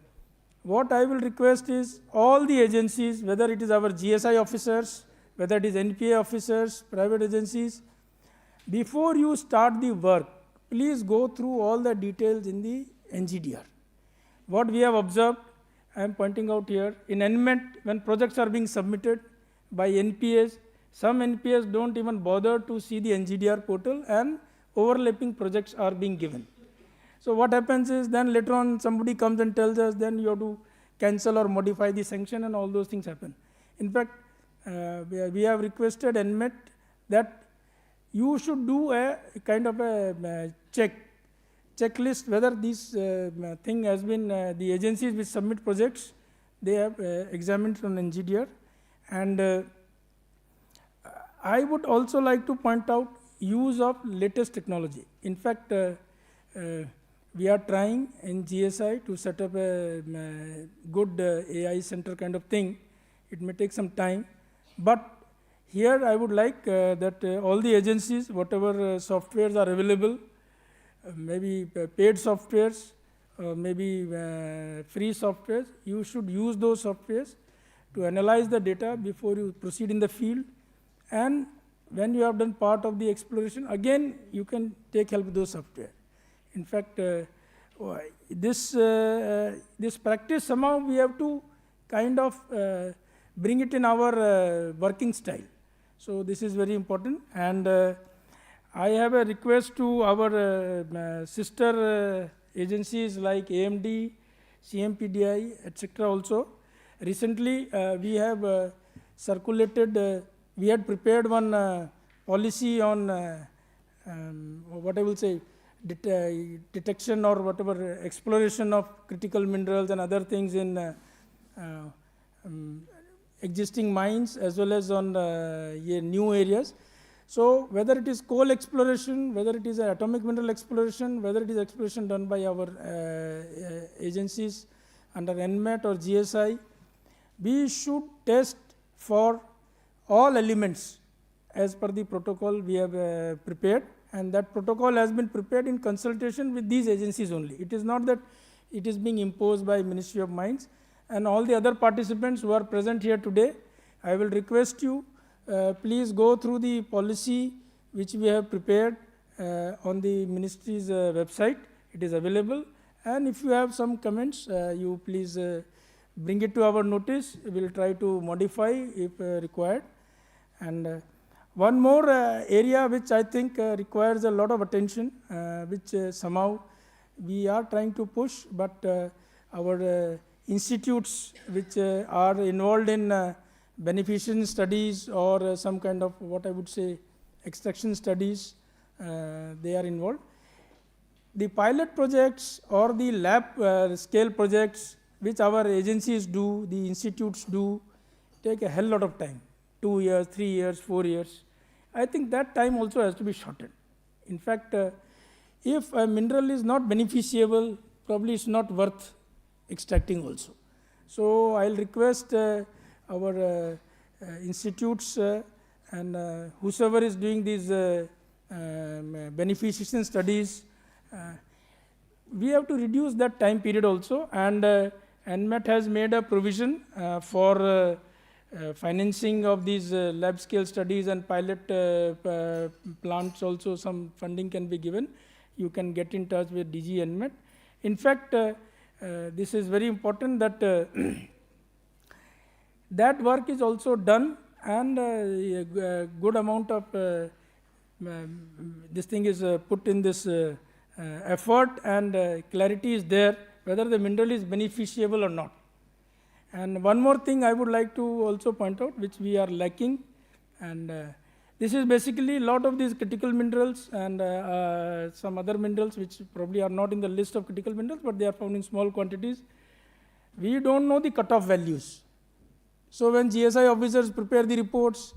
what I will request is, all the agencies, whether it is our GSI officers, whether it is NPA officers, private agencies, before you start the work, please go through all the details in the NGDR. What we have observed, I am pointing out here, in NMET, when projects are being submitted by NPAs, some NPAs don't even bother to see the NGDR portal, and overlapping projects are being given. So what happens is, then later on somebody comes and tells us, then you have to cancel or modify the sanction, and all those things happen. In fact, we have requested NMET that you should do a kind of a checklist whether this thing has been, the agencies which submit projects, they have examined on NGDR. And I would also like to point out use of latest technology. In fact, we are trying in GSI to set up a good AI center kind of thing. It may take some time, but here I would like that all the agencies, whatever softwares are available, maybe paid softwares, maybe free softwares, you should use those softwares to analyze the data before you proceed in the field. And when you have done part of the exploration, again you can take help with those software. In fact, this practice, somehow we have to kind of bring it in our working style. So this is very important. And I have a request to our sister agencies like AMD, CMPDI, etc. also. Recently, we have circulated, we had prepared one policy on what I will say, detection or whatever, exploration of critical minerals and other things in existing mines as well as on new areas. So whether it is coal exploration, whether it is atomic mineral exploration, whether it is exploration done by our agencies under NMET or GSI, we should test for all elements as per the protocol we have prepared, and that protocol has been prepared in consultation with these agencies only. It is not that it is being imposed by Ministry of Mines. And all the other participants who are present here today, I will request you, please go through the policy which we have prepared on the ministry's website. It is available. And if you have some comments, you please bring it to our notice. We will try to modify if required. And one more area which I think requires a lot of attention, which somehow we are trying to push, but our institutes which are involved in beneficence studies or some kind of, what I would say, extraction studies, they are involved. The pilot projects or the lab scale projects which our agencies do, the institutes do, take a hell lot of time, 2 years, 3 years, 4 years. I think that time also has to be shortened. In fact, if a mineral is not beneficiable, probably it's not worth extracting also. So I'll request our institutes and whosoever is doing these beneficence studies, we have to reduce that time period also. And NMET has made a provision for financing of these lab scale studies and pilot plants also. Some funding can be given. You can get in touch with DG NMET. In fact, this is very important that that work is also done, and a good amount of this thing is put in this effort, and clarity is there whether the mineral is beneficiable or not. And one more thing I would like to also point out, which we are lacking, and this is basically a lot of these critical minerals and some other minerals which probably are not in the list of critical minerals, but they are found in small quantities. We don't know the cutoff values. So when GSI officers prepare the reports,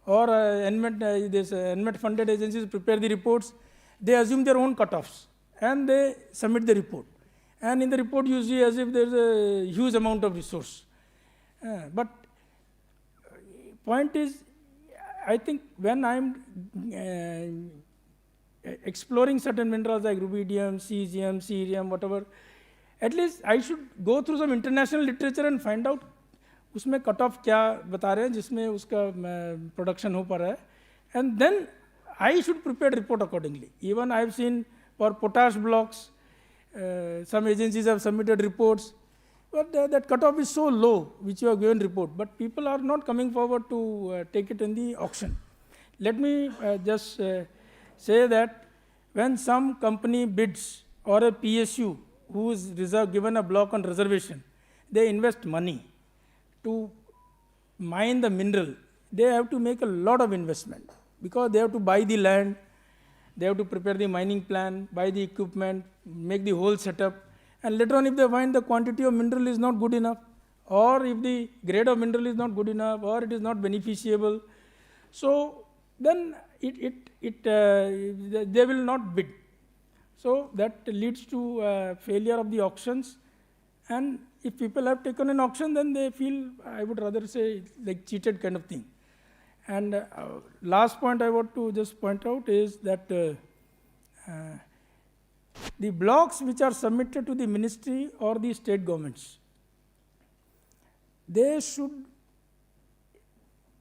or NMET funded agencies prepare the reports, they assume their own cutoffs and they submit the report. And in the report you see as if there is a huge amount of resource. But point is, I think when I am exploring certain minerals like rubidium, cesium, cerium, whatever, at least I should go through some international literature and find out उसमें cut off क्या बता रहे हैं जिसमें उसका production हो पा रहा है, and then I should prepare report accordingly. Even I have seen for potash blocks some agencies have submitted reports, but that cutoff is so low which you have given report, but people are not coming forward to take it in the auction. Let me just say that when some company bids or a PSU who is given a block on reservation, they invest money to mine the mineral. They have to make a lot of investment because they have to buy the land, they have to prepare the mining plan, buy the equipment, make the whole setup, and later on if they find the quantity of mineral is not good enough, or if the grade of mineral is not good enough, or it is not beneficiable, so then they will not bid. So that leads to failure of the auctions, and if people have taken an auction, then they feel, I would rather say, like cheated kind of thing. And last point I want to just point out is that the blocks which are submitted to the ministry or the state governments, they should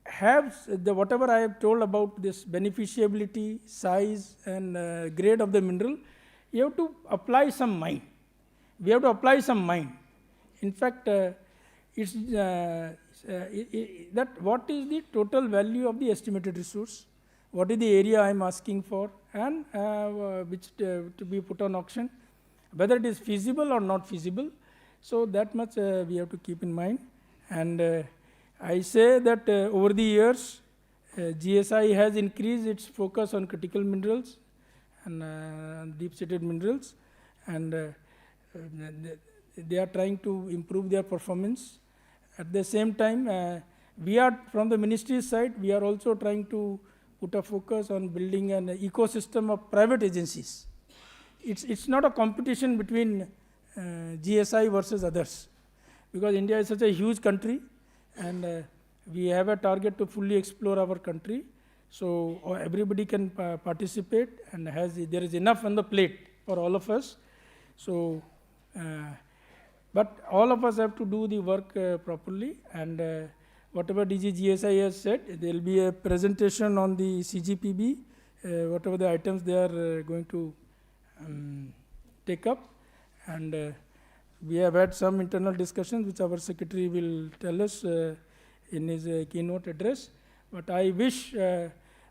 have whatever I have told about this beneficiability, size, and grade of the mineral. You have to apply some mind. We have to apply some mind. In fact, it's that what is the total value of the estimated resource, what is the area I am asking for, and which to be put on auction, whether it is feasible or not feasible. So that much we have to keep in mind. And I say that over the years, GSI has increased its focus on critical minerals and deep-seated minerals, and they are trying to improve their performance. At the same time, we are from the ministry's side, we are also trying to put a focus on building an ecosystem of private agencies. It's not a competition between GSI versus others, because India is such a huge country, and we have a target to fully explore our country. So everybody can participate, and there is enough on the plate for all of us. So, but all of us have to do the work properly, and whatever DGGSI has said, there will be a presentation on the CGPB, whatever the items they are going to take up, and we have had some internal discussions which our secretary will tell us in his keynote address. But I wish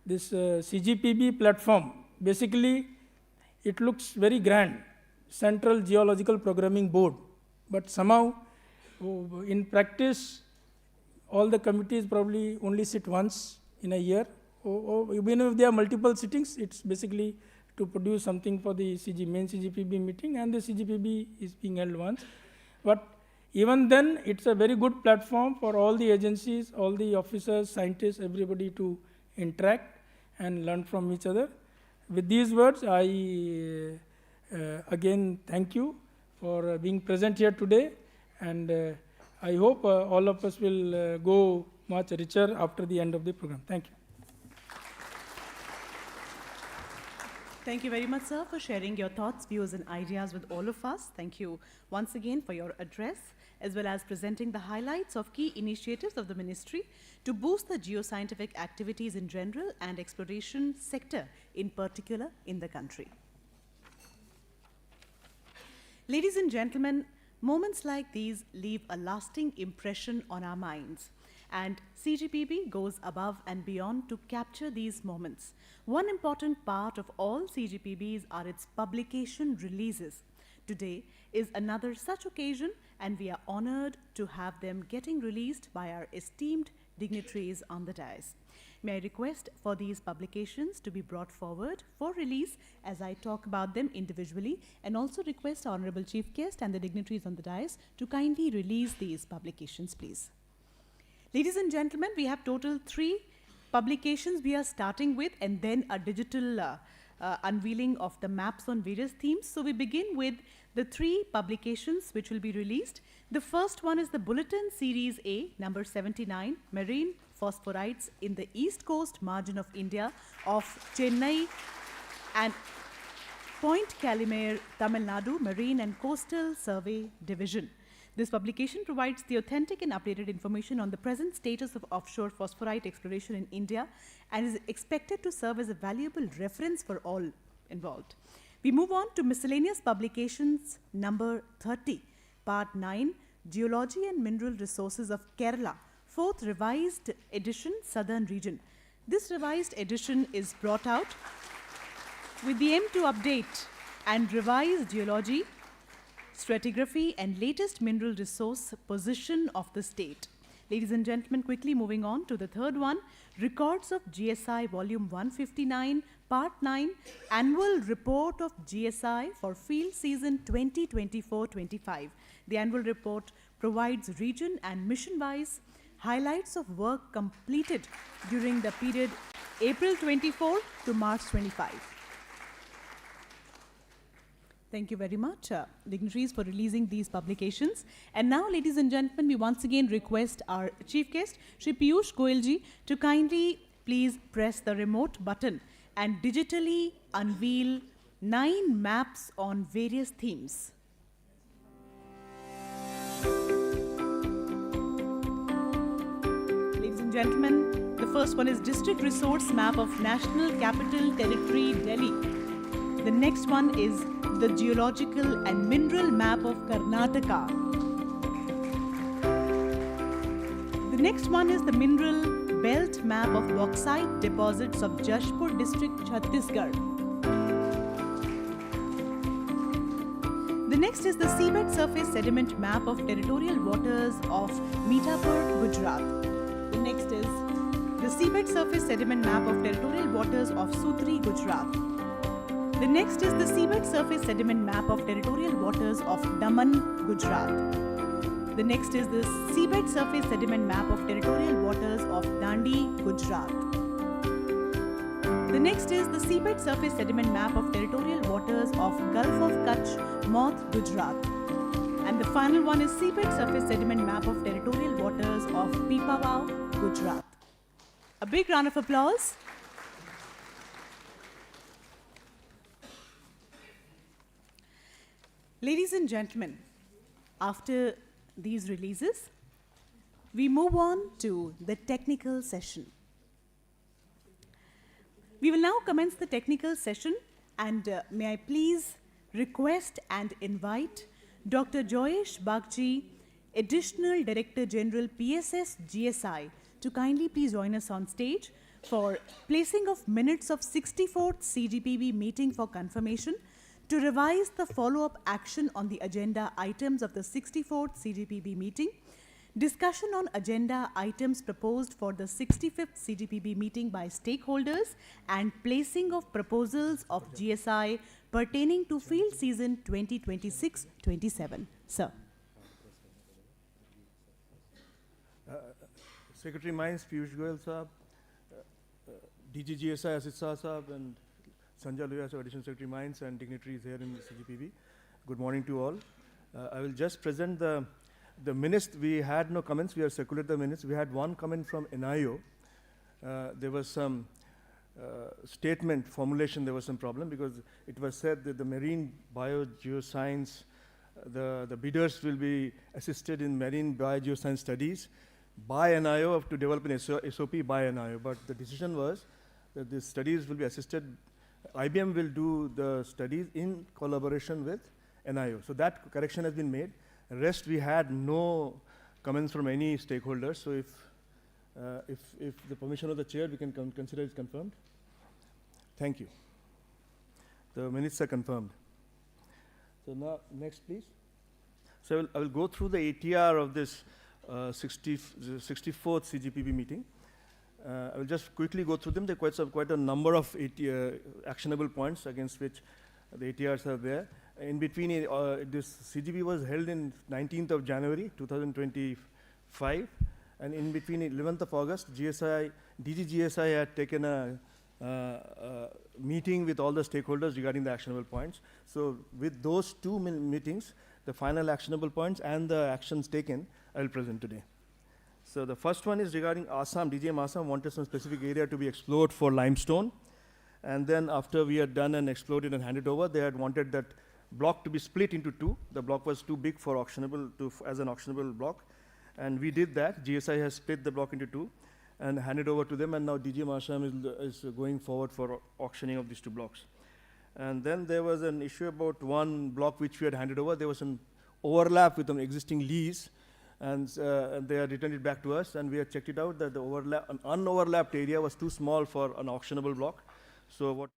this CGPB platform, basically it looks very grand, Central Geological Programming Board, but somehow in practice all the committees probably only sit once in a year, or even if there are multiple sittings, it's basically to produce something for the main CGPB meeting, and the CGPB is being held once. But even then, it's a very good platform for all the agencies, all the officers, scientists, everybody to interact and learn from each other. With these words, I again thank you for being present here today, and I hope all of us will go much richer after the end of the program. Thank you. Thank you very much, sir, for sharing your thoughts, views, and ideas with all of us. Thank you once again for your address, as well as presenting the highlights of key initiatives of the ministry to boost the geoscientific activities in general and exploration sector in particular in the country. Ladies and gentlemen, moments like these leave a lasting impression on our minds, and CGPB goes above and beyond to capture these moments. One important part of all CGPBs are its publication releases today is another such occasion, and we are honored to have them getting released by our esteemed dignitaries on the dais. May I request for these publications to be brought forward for release as I talk about them individually, and also request our Honorable Chief Guest and the dignitaries on the dais to kindly release these publications, please. Ladies and gentlemen, we have total 3 publications we are starting with, and then a digital unveiling of the maps on various themes. So we begin with the 3 publications which will be released. The first one is the Bulletin Series A, number 79, Marine Phosphorites in the East Coast Margin of India of Chennai and Point Calimere, Tamil Nadu Marine and Coastal Survey Division. This publication provides the authentic and updated information on the present status of offshore phosphorite exploration in India and is expected to serve as a valuable reference for all involved. We move on to miscellaneous publications number 30, part 9, Geology and Mineral Resources of Kerala, 4th revised edition, Southern Region. This revised edition is brought out with the aim to update and revise geology, stratigraphy and latest mineral resource position of the state. Ladies and gentlemen, quickly moving on to the third one, Records of GSI Volume 159, Part 9, Annual Report of GSI for Field Season 2024-25. The annual report provides region and mission-wise highlights of work completed during the period April 24 to March 25. Thank you very much, dignitaries, for releasing these publications. And now, ladies and gentlemen, we once again request our chief guest, Shri Piyush Goyalji, to kindly please press the remote button and digitally unveil 9 maps on various themes. Ladies and gentlemen, the first one is District Resource Map of National Capital Territory, Delhi. The next one is the Geological and Mineral Map of Karnataka. The next one is the Mineral Belt Map of Bauxite Deposits of Jashpur District, Chhattisgarh. The next is the Seabed Surface Sediment Map of Territorial Waters of Mithapur, Gujarat. The next is the Seabed Surface Sediment Map of Territorial Waters of Sutri, Gujarat. The next is the Seabed Surface Sediment Map of Territorial Waters of Daman, Gujarat. The next is the Seabed Surface Sediment Map of Territorial Waters of Dandi, Gujarat. The next is the Seabed Surface Sediment Map of Territorial Waters of Gulf of Kutch, Moth, Gujarat. And the final one is Seabed Surface Sediment Map of Territorial Waters of Pipavav, Gujarat. A big round of applause. Ladies and gentlemen, after these releases, we move on to the technical session. We will now commence the technical session, and may I please request and invite Dr. Joyesh Bagchi, Additional Director General PSS GSI, to kindly please join us on stage for placing of minutes of 64th CGPB meeting for confirmation, to revise the follow-up action on the agenda items of the 64th CGPB meeting, discussion on agenda items proposed for the 65th CGPB meeting by stakeholders, and placing of proposals of GSI pertaining to field season 2026-27. Sir. Secretary Mines, Piyush Goyal Saab, DG GSI Asit Shah Saab, and Sanjay Loya, Additional Secretary Mines, and dignitaries here in CGPB. Good morning to all. I will just present the minutes. We had no comments. We have circulated the minutes. We had one comment from NIO. There was some statement formulation. There was some problem because it was said that the marine biogeoscience, the bidders will be assisted in marine biogeoscience studies by NIO to develop an SOP by NIO. But the decision was that the studies will be assisted. IBM will do the studies in collaboration with NIO. So that correction has been made. Rest, we had no comments from any stakeholders. So if the permission of the chair, we can consider it confirmed. Thank you. The minutes are confirmed. So now, next please. So I will go through the ATR of this 64th CGPB meeting. I will just quickly go through them. There are quite a number of actionable points against which the ATRs are there. In between, this CGP was held in 19th of January 2025, and in between 11th of August, DGGSI had taken a meeting with all the stakeholders regarding the actionable points. So with those two meetings, the final actionable points and the actions taken, I will present today. So the first one is regarding Assam. DGM Assam wanted some specific area to be explored for limestone. And then after we had done and explored it and handed over, they had wanted that block to be split into two. The block was too big for auctionable as an auctionable block. And we did that. GSI has split the block into two and handed over to them. And now DGM Assam is going forward for auctioning of these two blocks. And then there was an issue about one block which we had handed over. There was an overlap with an existing lease. And they had returned it back to us. And we had checked it out that the an unoverlapped area was too small for an auctionable block. So what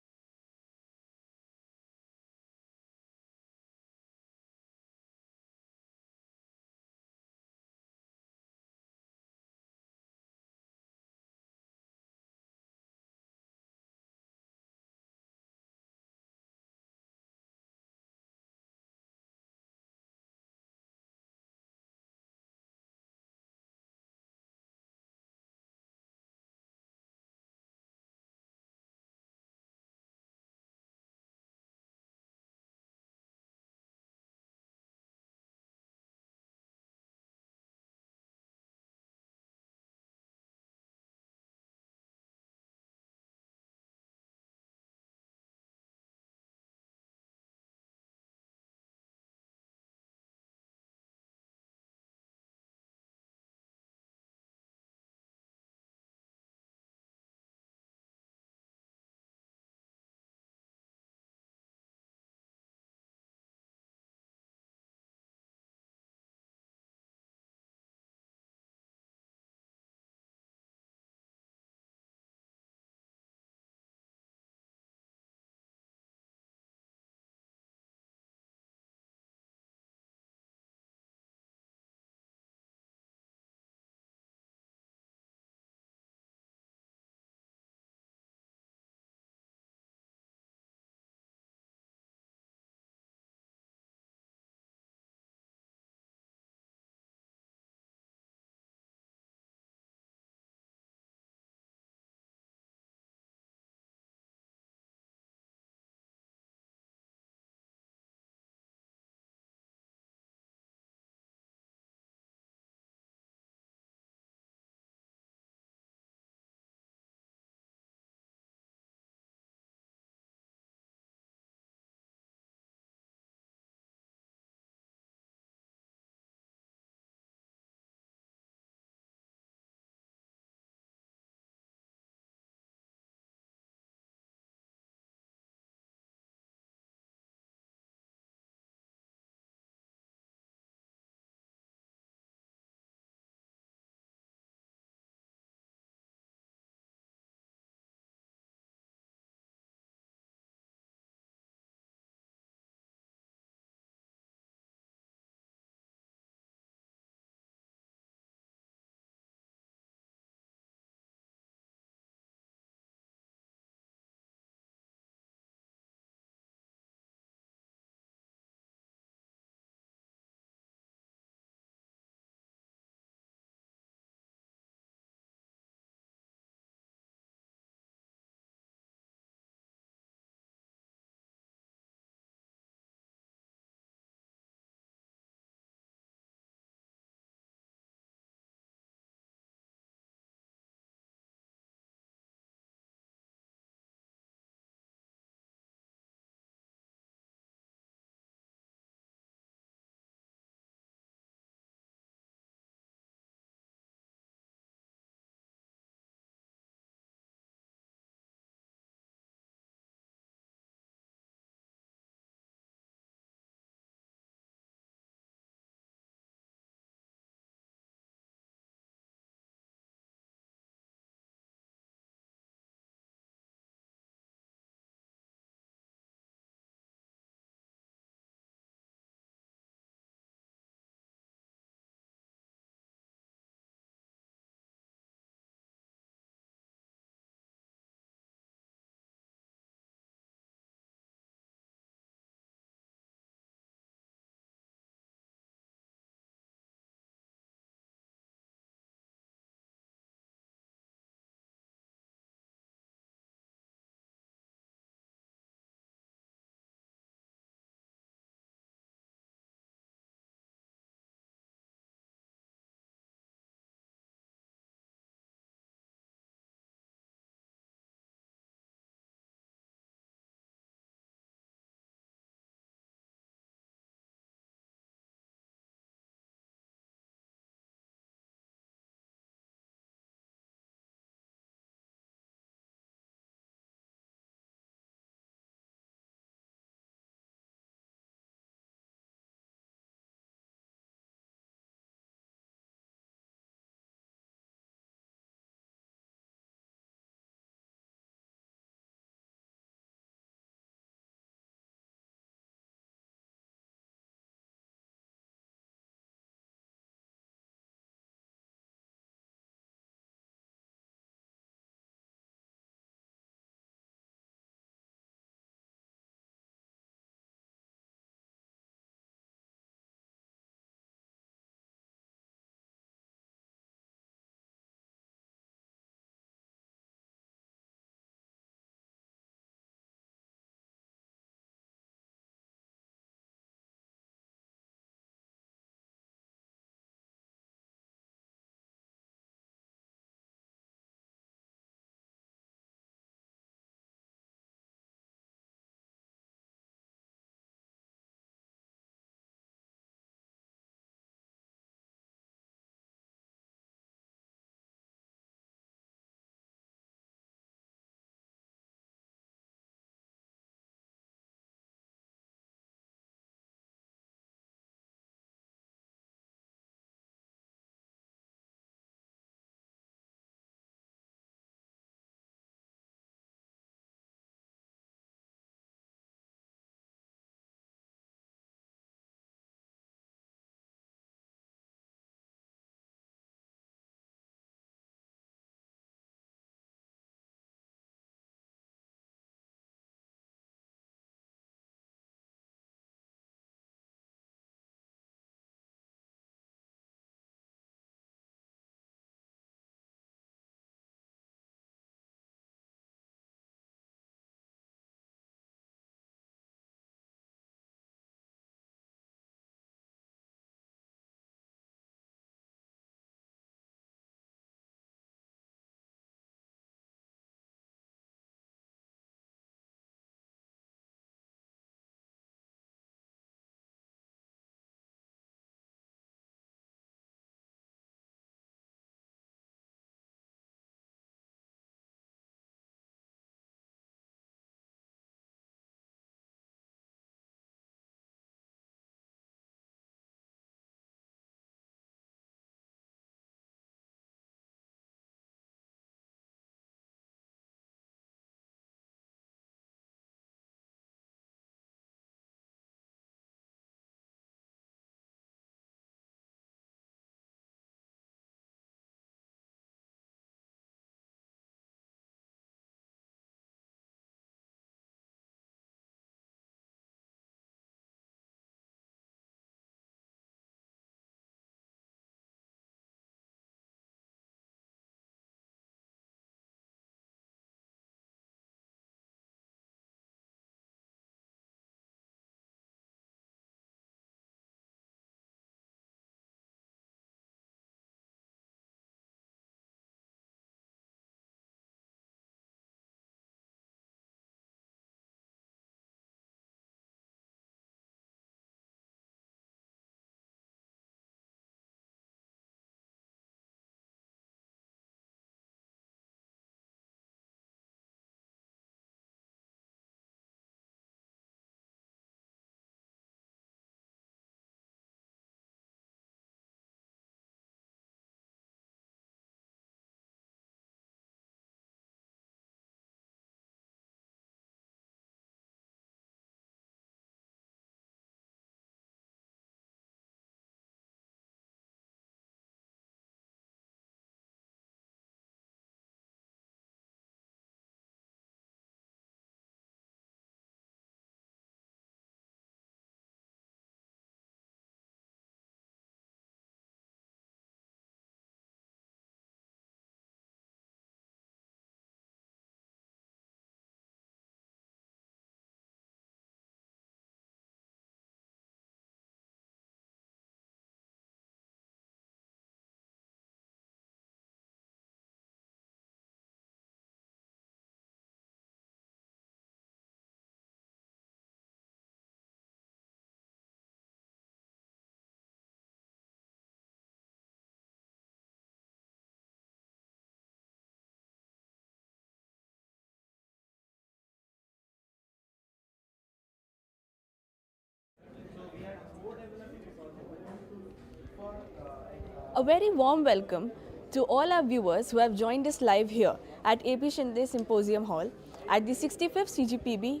A very warm welcome to all our viewers who have joined us live here at AP Shinde Symposium Hall at the 65th CGPB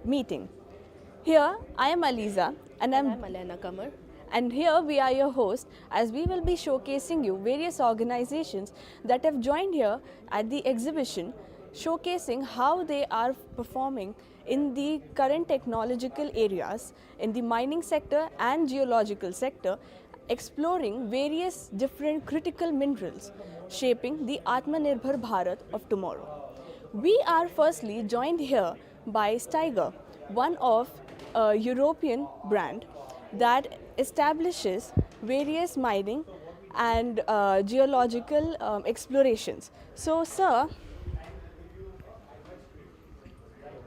meeting. Here I am Aliza and I'm Malena Kamar. and here we are your hosts as we will be showcasing you various organizations that have joined here at the exhibition, showcasing how they are performing in the current technological areas in the mining sector and geological sector, exploring various different critical minerals shaping the Atmanirbhar Bharat of tomorrow. We are firstly joined here by Steiger, one of a European brand that establishes various mining and geological explorations. So, sir,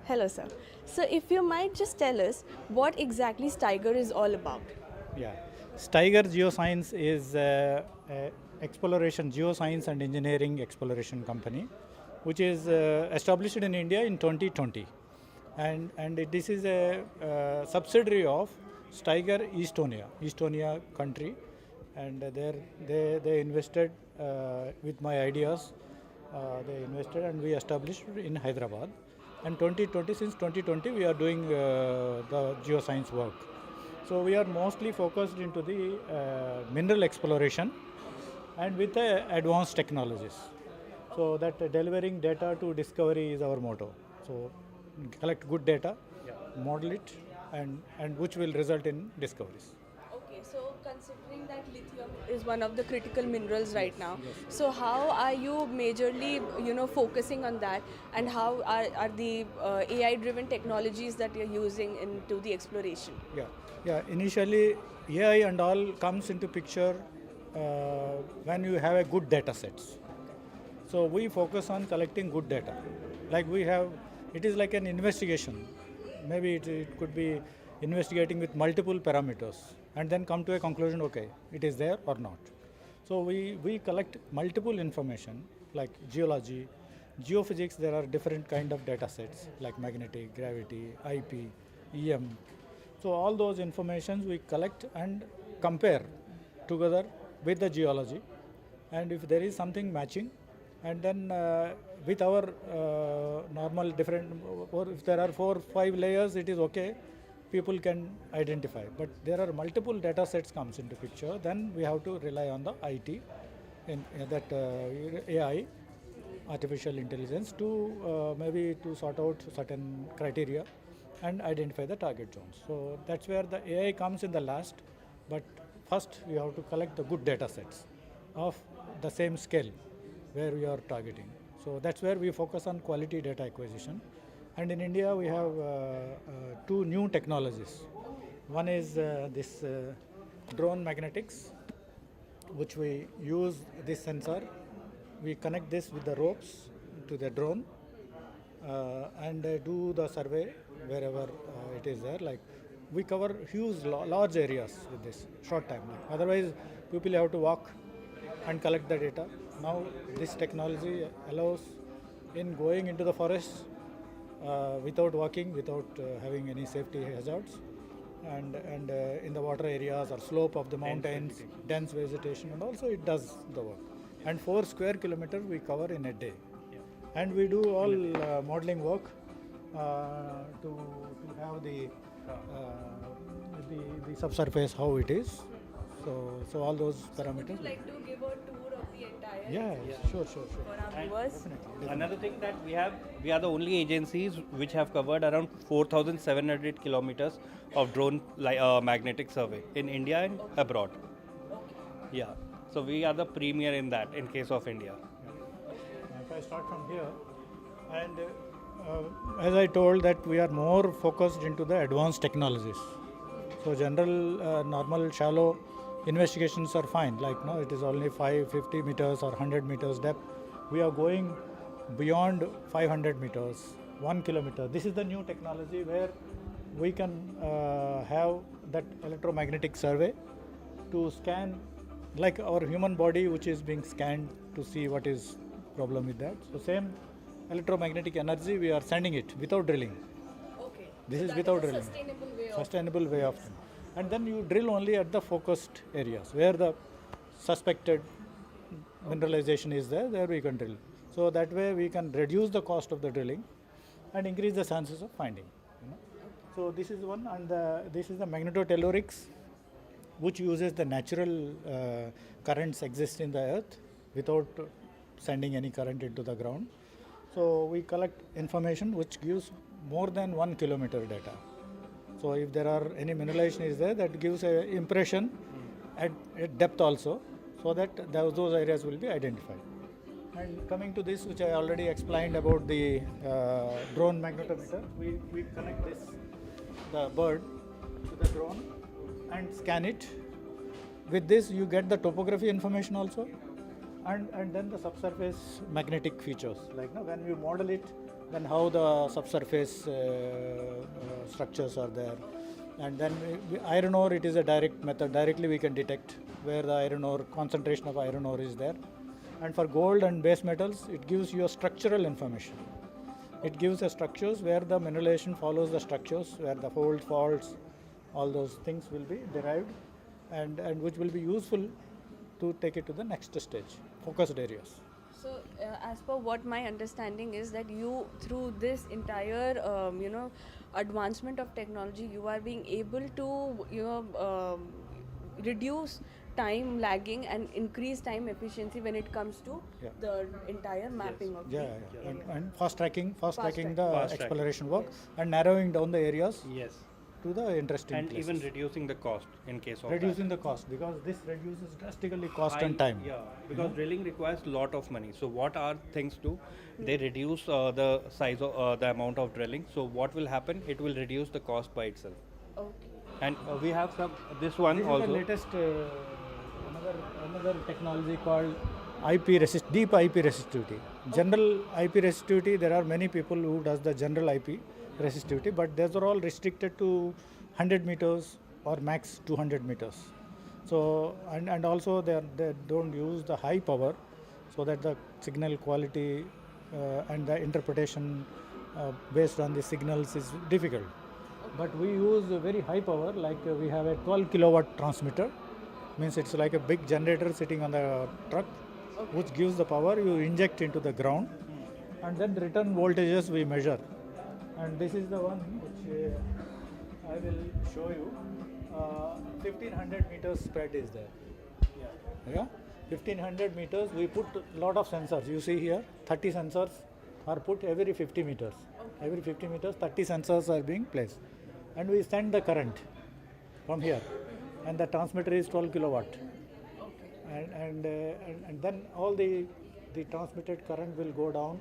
hello, sir. So, if you might just tell us what exactly Steiger is all about. Yeah, Steiger Geoscience is a exploration, geoscience and engineering exploration company, which is established in India in 2020, and this is a subsidiary of Steiger Estonia country, and there they invested with my ideas. They invested and we established in Hyderabad. And since 2020 we are doing the geoscience work. So we are mostly focused into the mineral exploration and with advanced technologies. So that delivering data to discovery is our motto. So collect good data, model it, and which will result in discoveries. Okay, so considering that lithium is one of the critical minerals right now, so how are you majorly, focusing on that, and how are the AI-driven technologies that you're using into the exploration? Yeah. Initially, AI and all comes into picture when you have a good data sets. So we focus on collecting good data. Like we have, it is like an investigation. Maybe it could be investigating with multiple parameters and then come to a conclusion, okay, it is there or not. So we collect multiple information like geology, geophysics. There are different kind of data sets like magnetic, gravity, IP, EM. So all those informations we collect and compare together with the geology, and if there is something matching, and then with our normal different, or if there are 4 or 5 layers, it is okay, people can identify. But there are multiple data sets comes into picture, then we have to rely on the IT, in that AI, artificial intelligence, to maybe to sort out certain criteria and identify the target zones. So that's where the AI comes in the last, but first we have to collect the good data sets of the same scale where we are targeting. So that's where we focus on quality data acquisition. And in India we have 2 new technologies. One is this drone magnetics, which we use this sensor. We connect this with the ropes to the drone and do the survey wherever it is there. Like we cover huge, large areas with this short time. Like otherwise, people have to walk and collect the data. Now this technology allows in going into the forest without walking, without having any safety hazards, and in the water areas or slope of the mountains, dense vegetation, and also it does the work. And 4 square kilometers we cover in a day. And we do all modeling work to have the subsurface how it is. So all those parameters. Would you like to give a tour of the entire? Yeah. Sure. For our viewers. Definitely. Another thing that we are the only agencies which have covered around 4,700 kilometers of drone magnetic survey in India and abroad. Yeah, so we are the premier in that in case of India. If I start from here, and as I told that we are more focused into the advanced technologies. So general, normal, shallow investigations are fine. Like no, it is only 50 meters or 100 meters depth. We are going beyond 500 meters, 1 kilometer. This is the new technology where we can have that electromagnetic survey to scan, like our human body, which is being scanned to see what is problem with that. So same electromagnetic energy we are sending it without drilling. Okay. This So is that without a drilling. Sustainable way of. Sustainable way of. And then you drill only at the focused areas where the suspected mineralization is there we can drill. So that way we can reduce the cost of the drilling and increase the chances of finding. So this is one, and this is the magnetotellurics, which uses the natural currents exist in the earth without sending any current into the ground. So we collect information which gives more than 1 kilometer data. So if there are any mineralization is there, that gives an impression at depth also, so that those areas will be identified. And coming to this, which I already explained about the drone magnetometer, we connect the bird to the drone and scan it. With this you get the topography information also, and then the subsurface magnetic features, like when you model it, then how the subsurface structures are there. And then iron ore, it is a direct method, directly we can detect where the iron ore, concentration of iron ore is there. And for gold and base metals, it gives you a structural information. It gives the structures where the mineralization follows the structures, where the folds, faults, all those things will be derived, and which will be useful to take it to the next stage, focused areas. So, as per what my understanding is that you, through this entire, advancement of technology, you are being able to, reduce time lagging and increase time efficiency when it comes to the entire mapping of And fast tracking the Fast exploration work, and narrowing down the areas Yes. to the interesting And places. even reducing the cost in case of Reducing the cost, because this reduces drastically cost that. and time. Yeah, because drilling requires lot of money. So what our things do? They reduce the size of the amount of drilling. So what will happen? It will reduce the cost by itself. Okay. And we have this one This also. is the latest another technology called deep IP resistivity. General IP resistivity, there are many people who does the general IP resistivity, but those are all restricted to 100 meters or max 200 meters. So and also they don't use the high power, so that the signal quality and the interpretation based on the signals is difficult. But we use a very high power, like we have a 12 kilowatt transmitter, means it's like a big generator sitting on the truck, which gives the power you inject into the ground, and then the return voltages we measure. And this is the one which I will show you. 1500 meters spread is there. Yeah, 1500 meters. We put a lot of sensors. You see here, 30 sensors are put every 50 meters. Every 50 meters, 30 sensors are being placed, and we send the current from here, and the transmitter is 12 kilowatt. And then all the transmitted current will go down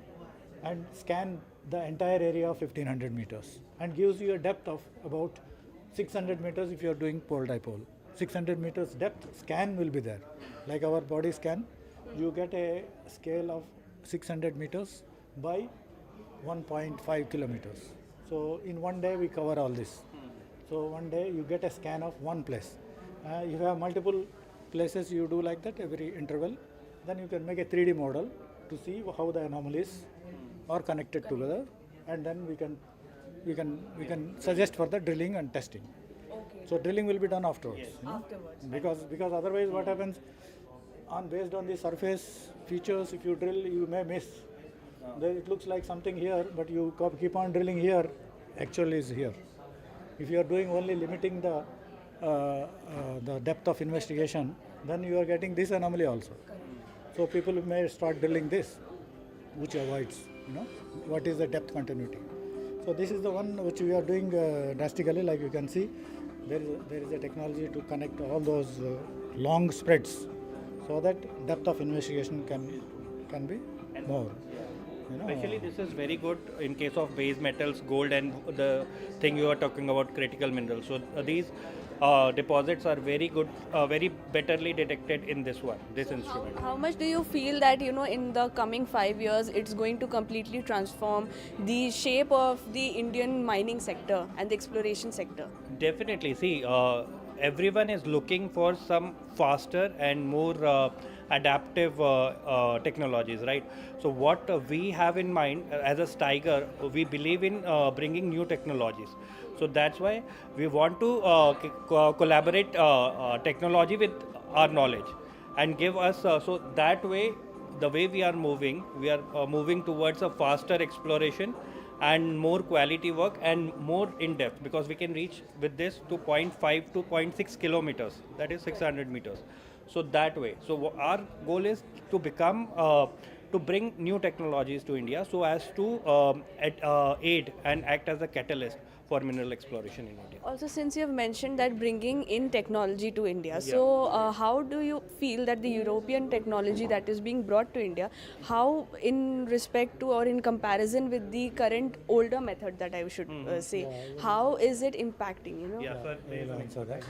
and scan the entire area of 1500 meters, and gives you a depth of about 600 meters if you are doing pole dipole. 600 meters depth scan will be there, like our body scan. You get a scale of 600 meters by 1.5 kilometers. So in one day we cover all this. So one day you get a scan of one place. If you have multiple places you do like that every interval, then you can make a 3D model to see how the anomalies are connected together, and then we can suggest for the drilling and testing. Okay. So drilling will be done afterwards. Yes. You know? Afterwards. Because otherwise what happens, based on the surface features, if you drill you may miss. It looks like something here, but you keep on drilling here, actually is here. If you are doing only limiting the depth of investigation, then you are getting this anomaly also. So people may start drilling this, which avoids, what is the depth continuity. So this is the one which we are doing drastically. Like you can see, there is a technology to connect all those long spreads, so that depth of investigation can be more. Especially this is very good in case of base metals, gold, and the thing you are talking about, critical minerals. So these deposits are very good, very betterly detected in this instrument. How much do you feel that in the coming 5 years it's going to completely transform the shape of the Indian mining sector and the exploration sector? Definitely. See, everyone is looking for some faster and more adaptive technologies, right? So what we have in mind as a Steiger, we believe in bringing new technologies. So that's why we want to collaborate technology with our knowledge. and give us so that way the way we are moving towards a faster exploration and more quality work and more in depth, because we can reach with this to 0.5 to 0.6 kilometers, that is 600 meters. So that way, so our goal is to become to bring new technologies to India so as to aid and act as a catalyst for mineral exploration in India. Also, since you have mentioned that bringing in technology to India, so how do you feel that the European technology that is being brought to India, how in respect to or in comparison with the current older method that I should say, how is it impacting, you know? Yeah, sir. I will answer that.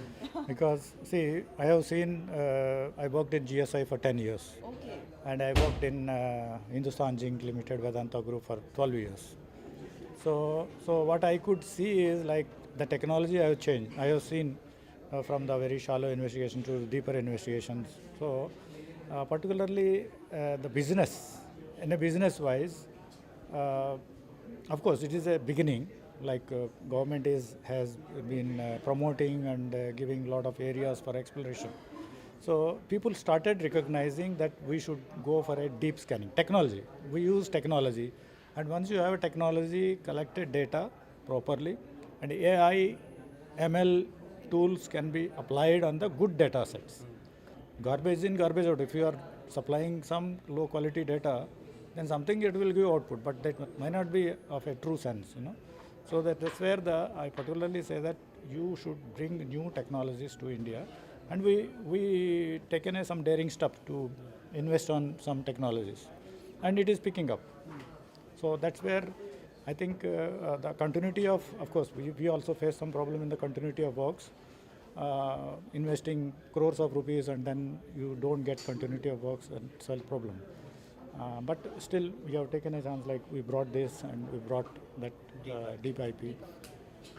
Because, see, I have seen, I worked in GSI for 10 years. Okay. And I worked in Hindustan Zinc Limited, Vedanta Group for 12 years. So what I could see is like the technology I have changed. I have seen from the very shallow investigation to deeper investigations. So particularly the business, in a business wise, of course it is a beginning. Like government has been promoting and giving a lot of areas for exploration. So people started recognizing that we should go for a deep scanning technology. We use technology, and once you have a technology, collected data properly, and AI, ML tools can be applied on the good data sets. Garbage in, garbage out. If you are supplying some low quality data, then something it will give output, but that might not be of a true sense, you know. So that's where I particularly say that you should bring new technologies to India, and we taken some daring step to invest on some technologies, and it is picking up. So that's where I think the continuity of course, we also face some problem in the continuity of works. Investing crores of rupees and then you don't get continuity of works, and it's a problem. But still, we have taken a chance, like we brought this and we brought that deep IP.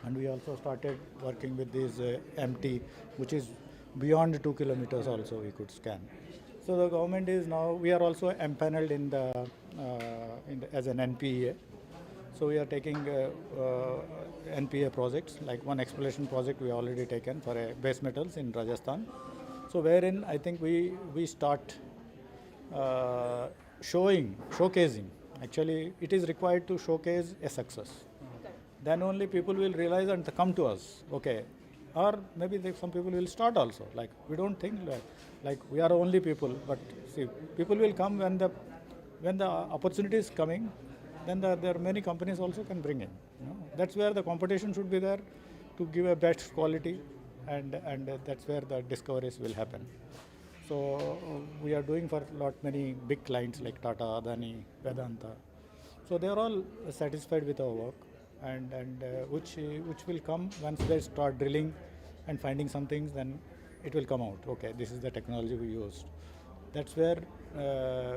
And we also started working with this MT, which is beyond 2 kilometers also we could scan. So the government is now, we are also empaneled in the as an NPA. So we are taking NPA projects, like one exploration project we already taken for base metals in Rajasthan. So wherein I think we start showcasing. Actually, it is required to showcase a success. Then only people will realize and come to us. Okay, or maybe some people will start also. Like we don't think like we are only people, but see, people will come when the opportunity is coming. Then there are many companies also can bring in. You know? That's where the competition should be there to give a best quality, and that's where the discoveries will happen. So we are doing for many big clients like Tata, Adani, Vedanta. So they are all satisfied with our work, and which will come once they start drilling and finding some things. Then it will come out. Okay, this is the technology we used. That's where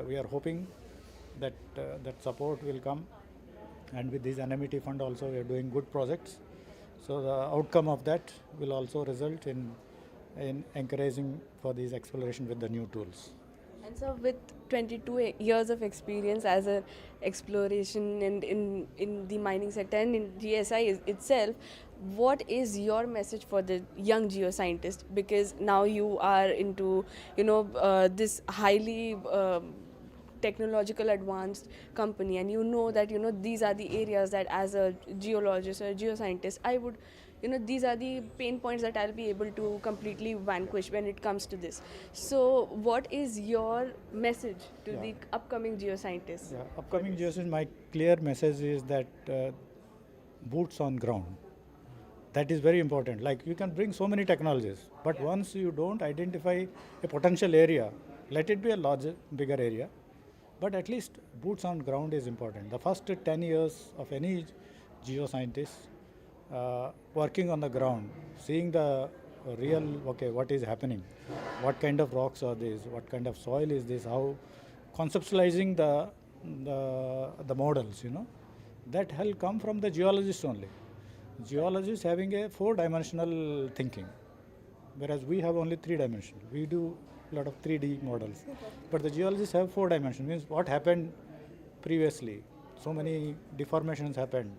we are hoping that that support will come, and with this NMET fund also we are doing good projects. So the outcome of that will also result in encouraging for these exploration with the new tools. And so with 22 years of experience as an exploration in the mining sector and in GSI itself, what is your message for the young geoscientist? Because now you are into, this highly technological advanced company, and you know that these are the areas that as a geologist or a geoscientist I would these are the pain points that I'll be able to completely vanquish when it comes to this. So what is your message to the upcoming geoscientists? Upcoming geoscientists, my clear message is that boots on ground. That is very important. Like you can bring so many technologies, but once you don't identify a potential area, let it be a bigger area, but at least boots on ground is important. The first 10 years of any geoscientist working on the ground, seeing the real, what is happening, what kind of rocks are these, what kind of soil is this, how conceptualizing the models, that will come from the geologist only. Geologists having a 4-dimensional thinking, whereas we have only 3-dimensional. We do a lot of 3D models, but the geologists have 4-dimensional, means what happened previously. So many deformations happened,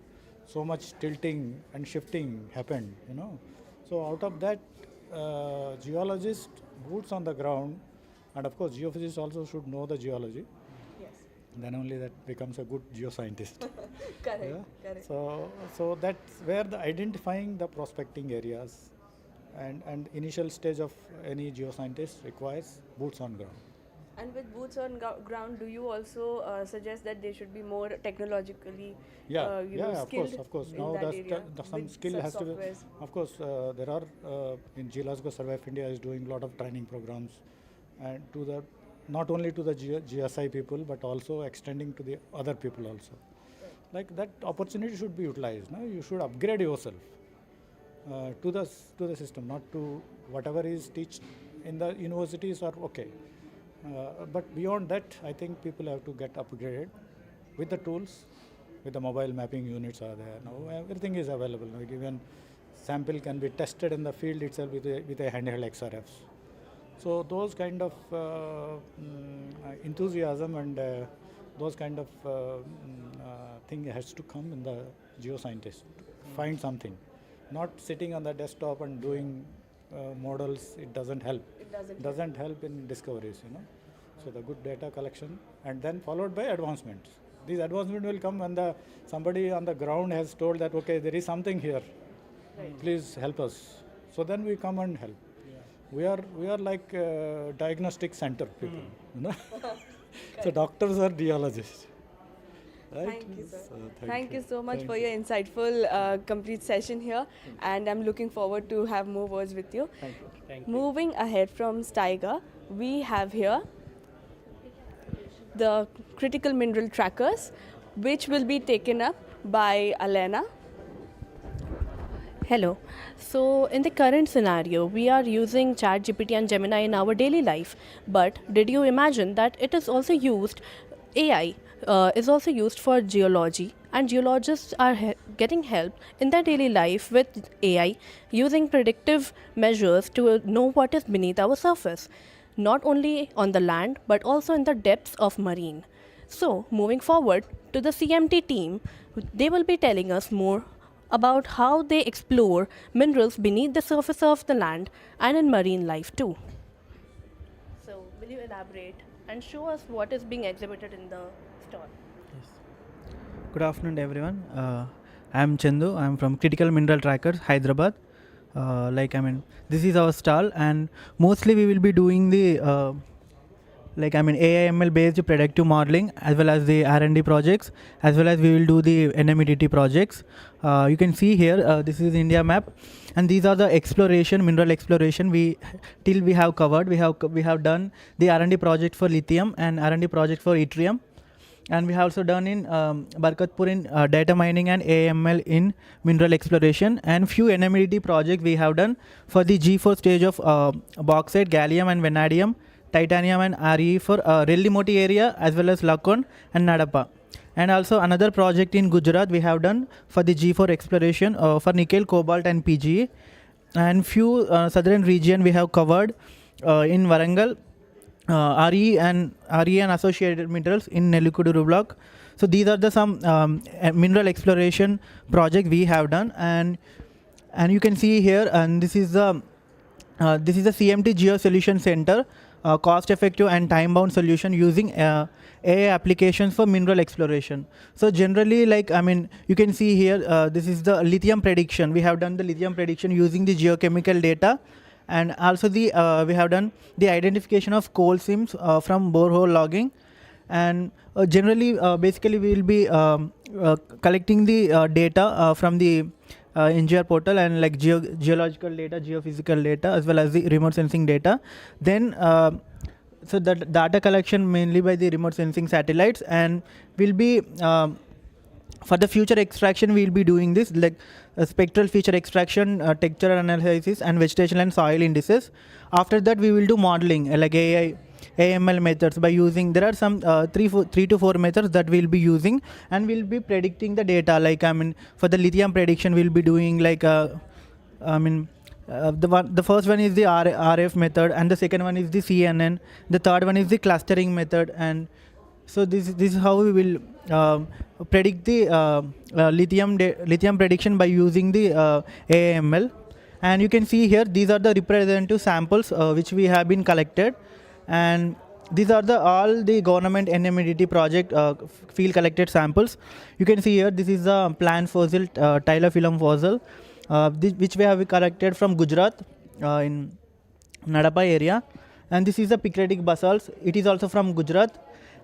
so much tilting and shifting happened, So out of that, geologist boots on the ground And of course, geophysicists also should know the geology. Then only that becomes a good geoscientist. Correct. So that's where the identifying the prospecting areas and initial stage of any geoscientist requires boots on ground. And with boots on ground, do you also suggest that they should be more technologically skilled Of course. in Now that area some with skill such has to be. softwares? Of course, there are in Geological Survey of India is doing a lot of training programs, and to the not only to the GSI people but also extending to the other people also. Like that opportunity should be utilized. No? You should upgrade yourself to the system, not to whatever is taught in the universities are okay. But beyond that, I think people have to get upgraded with the tools, with the mobile mapping units are there. Now everything is available. Like even sample can be tested in the field itself with a handheld XRFs. So those kind of enthusiasm and those kind of thing has to come in the geoscientist. Find something, not sitting on the desktop and doing models. It doesn't help. Doesn't help in discoveries, So the good data collection and then followed by advancements. These advancements will come when somebody on the ground has told that, okay, there is something here. Please help us. So then we come and help. We are like diagnostic center people, So doctors are geologists. Right? Thank you, sir. So Thank you so much for your insightful complete session here, and I'm looking forward to have more words with you. Thank you. Moving ahead from Steiger, we have here the critical mineral trackers, which will be taken up by Alena. Hello. So in the current scenario, we are using ChatGPT and Gemini in our daily life. But did you imagine that it is also used, AI is also used for geology, and geologists are getting help in their daily life with AI using predictive measures to know what is beneath our surface, not only on the land but also in the depths of marine. So moving forward to the CMT team, they will be telling us more about how they explore minerals beneath the surface of the land and in marine life too. So will you elaborate and show us what is being exhibited in the stall? Good afternoon, everyone. I am Chandu. I am from Critical Mineral Trackers, Hyderabad. This is our stall, and mostly we will be doing the AI/ML based predictive modeling, as well as the R&D projects, as well as we will do the NMEDT projects. You can see here, this is India map, and these are the mineral exploration. We have covered. We have done the R&D project for lithium and R&D project for yttrium, and we have also done in Barkatpur in data mining and AI/ML in mineral exploration, and few NMEDT projects we have done for the G4 stage of bauxite, gallium and vanadium, titanium and RE for Rellimoti area, as well as Lakon and Nadapa. And also another project in Gujarat we have done for the G4 exploration for nickel, cobalt and PGE. And few southern region we have covered in Warangal, RE and associated minerals in Nellikuduru block. So these are the some mineral exploration project we have done, and you can see here, and this is the CMT Geo Solution Center. Cost-effective and time-bound solution using AI applications for mineral exploration. So generally, you can see here, this is the lithium prediction. We have done the lithium prediction using the geochemical data, and also we have done the identification of coal seams from borehole logging. And generally, basically, we will be collecting the data from the NGR portal, and like geological data, geophysical data, as well as the remote sensing data. Then so the data collection mainly by the remote sensing satellites, and will be for the future extraction we will be doing this, like spectral feature extraction, texture analysis and vegetation and soil indices. After that we will do modeling like AI/ML methods by using, there are some 3 to 4 methods that we'll be using, and we'll be predicting the data. For the lithium prediction we'll be doing the first one is the RF method, and the second one is the CNN, the third one is the clustering method. And so this is how we will predict the lithium prediction by using the AI/ML. And you can see here, these are the representative samples which we have been collected. and these are all the government NMDT project field collected samples. You can see here, this is the plant fossil, tyler film fossil, which we have collected from Gujarat in Nadapa area, and this is the picretic basalts. It is also from Gujarat,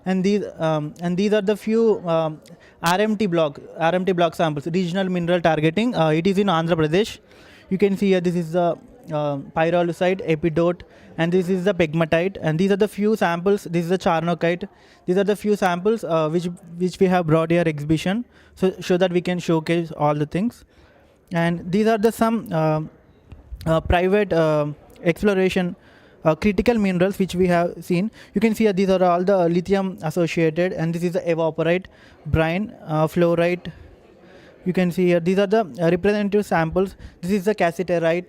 and these are the few RMT block samples, regional mineral targeting. It is in Andhra Pradesh. You can see here, this is the pyrolusite, epidote, and this is the pegmatite, and these are the few samples. This is the charnokite. These are the few samples which we have brought here exhibition, so that we can showcase all the things. And these are the some private exploration critical minerals which we have seen. You can see that these are all the lithium associated, and this is the evaporite, brine, fluorite. You can see here, these are the representative samples. This is the cassiterite.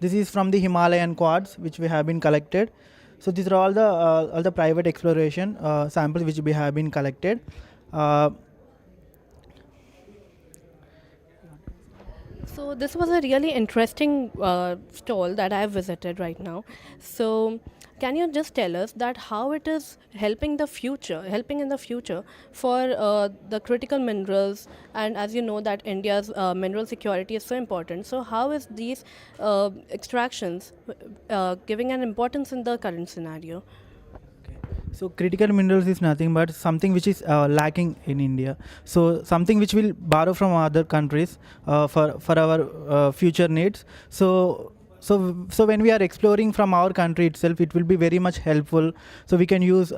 This is from the Himalayan quartz which we have been collected. So these are all the private exploration samples which we have been collected. So this was a really interesting stall that I have visited right now. So can you just tell us that how it is helping in the future for the critical minerals, and as you know that India's mineral security is so important. So how is these extractions giving an importance in the current scenario? So critical minerals is nothing but something which is lacking in India. So something which will borrow from other countries for our future needs. So when we are exploring from our country itself, it will be very much helpful. So we can use,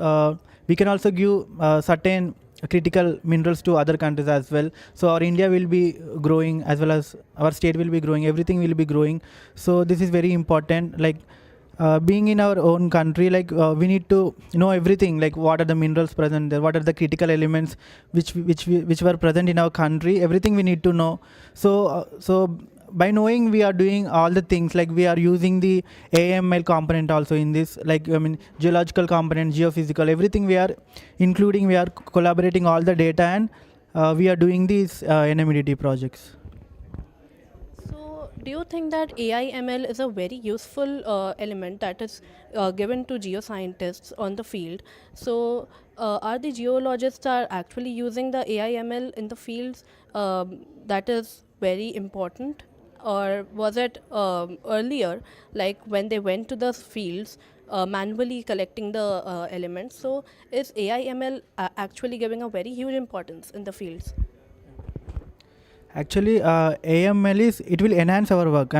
we can also give certain critical minerals to other countries as well. So our India will be growing, as well as our state will be growing. Everything will be growing. So this is very important. Like, being in our own country, like we need to know everything, like what are the minerals present there, what are the critical elements which were present in our country. Everything we need to know. So by knowing, we are doing all the things, like we are using the AML component also in this, like geological component, geophysical, everything we are including. We are collaborating all the data, and we are doing these NMDT projects. Do you think that AI ML is a very useful element that is given to geoscientists on the field? So are the geologists are actually using the AI ML in the fields that is very important? Or was it earlier, like when they went to the fields, manually collecting the elements? So is AI ML actually giving a very huge importance in the fields? Actually, AML it will enhance our work.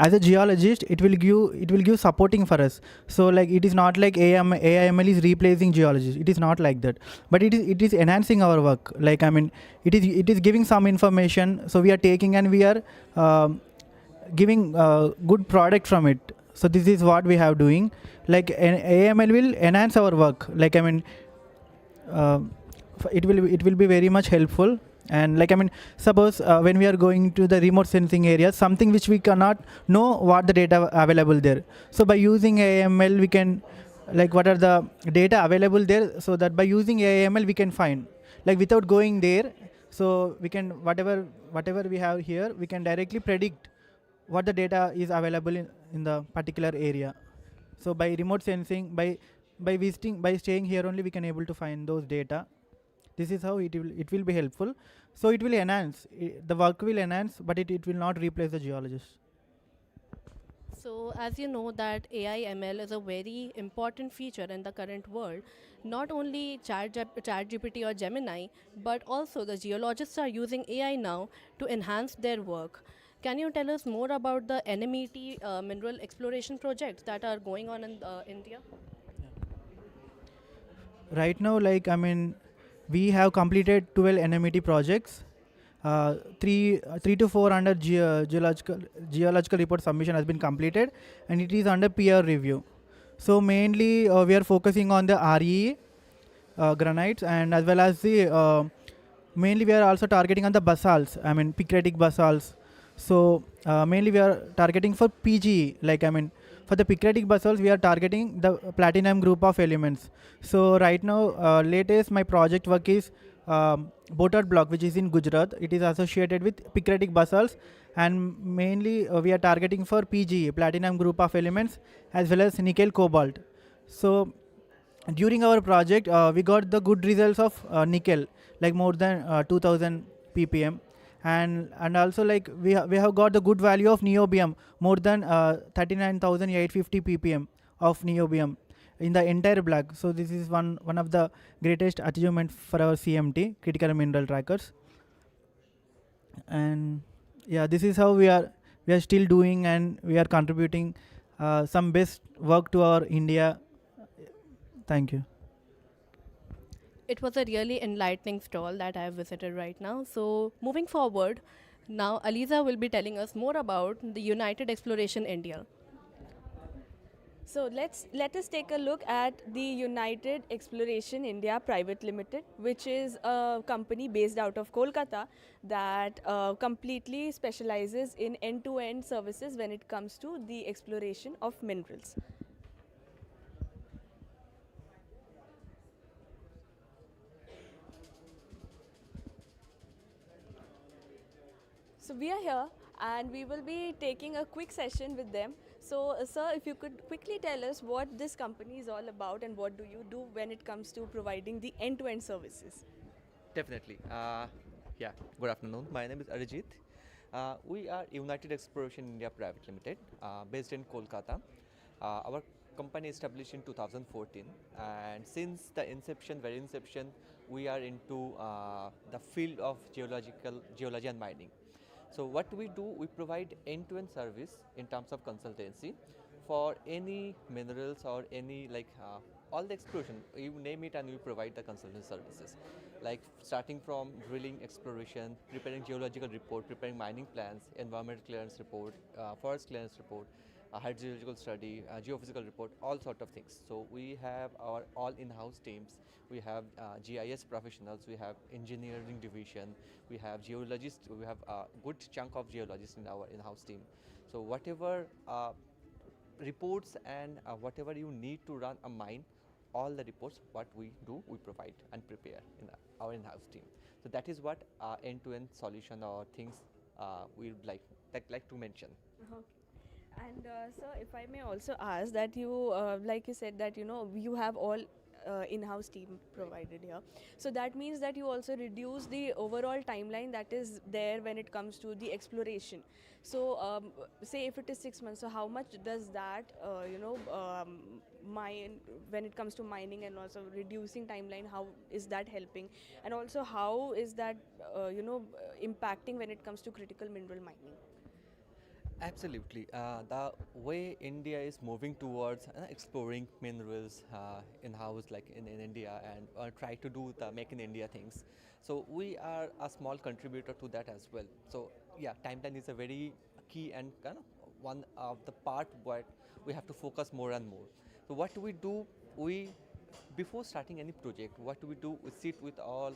As a geologist, it will give supporting for us. So like, it is not like AIML is replacing geologists. It is not like that. But it is enhancing our work. Like, it is giving some information. So we are taking, and we are giving good product from it. So this is what we have doing. Like, AML will enhance our work. Like, it will be very much helpful. And like, suppose when we are going to the remote sensing areas, something which we cannot know what the data available there. So by using AML, we can, like, what are the data available there, so that by using AML we can find, like, without going there. So we can, whatever we have here, we can directly predict what the data is available in the particular area. So by remote sensing, by visiting, by staying here only, we can able to find those data. This is how it will be helpful. So it will enhance, the work will enhance, but it will not replace the geologist. So as you know that AI ML is a very important feature in the current world, not only ChatGPT or Gemini, but also the geologists are using AI now to enhance their work. Can you tell us more about the NMET mineral exploration projects that are going on in India? Right now, like, we have completed 12 NMET projects. 3 to 4 under geological report submission has been completed, and it is under peer review. So mainly we are focusing on the RE granites, and as well as the mainly we are also targeting on the basalts, picretic basalts. So mainly we are targeting for PGE, like, for the picretic basalts, we are targeting the platinum group of elements. So right now, latest my project work is Botad block, which is in Gujarat. It is associated with picretic basalts, and mainly we are targeting for PGE, platinum group of elements, as well as nickel cobalt. So during our project, we got the good results of nickel, like more than 2000 ppm, and also like we have got the good value of niobium, more than 39,850 ppm of niobium in the entire block. So this is one of the greatest achievement for our CMT, critical mineral trackers. And yeah, this is how we are still doing, and we are contributing some best work to our India. Thank you. It was a really enlightening stall that I have visited right now. So, moving forward, now Aliza will be telling us more about the United Exploration India. So let us take a look at the United Exploration India Private Limited, which is a company based out of Kolkata that completely specializes in end-to-end services when it comes to the exploration of minerals. So we are here and we will be taking a quick session with them. So sir, if you could quickly tell us what this company is all about and what do you do when it comes to providing the end-to-end services? Definitely. Yeah, good afternoon. My name is Arijit. We are United Exploration India Private Limited, based in Kolkata. Our company established in 2014, and since the very inception, we are into the field of geology and mining. So what we do, we provide end-to-end service in terms of consultancy for any minerals or any all the exploration, you name it, and we provide the consultancy services. Like starting from drilling, exploration, preparing geological report, preparing mining plans, environmental clearance report, forest clearance report, hydrogeological study, geophysical report, all sort of things. So we have our all in-house teams. We have GIS professionals, we have engineering division, we have geologists, we have a good chunk of geologists in our in-house team. So whatever reports and whatever you need to run a mine, all the reports what we do, we provide and prepare in our in-house team. So that is what end-to-end solution or things we would like to mention. Okay. And sir, if I may also ask that you, like you said that you have all in-house team provided here. So that means that you also reduce the overall timeline that is there when it comes to the exploration. So say if it is 6 months, so how much does that mine when it comes to mining and also reducing timeline? How is that helping? And also how is that impacting when it comes to critical mineral mining? Absolutely. The way India is moving towards exploring minerals in-house, like in India, and try to do the Make in India things. So we are a small contributor to that as well. So yeah, timeline is a very key and kind of one of the part where we have to focus more and more. So what we do, before starting any project, what we do, we sit with all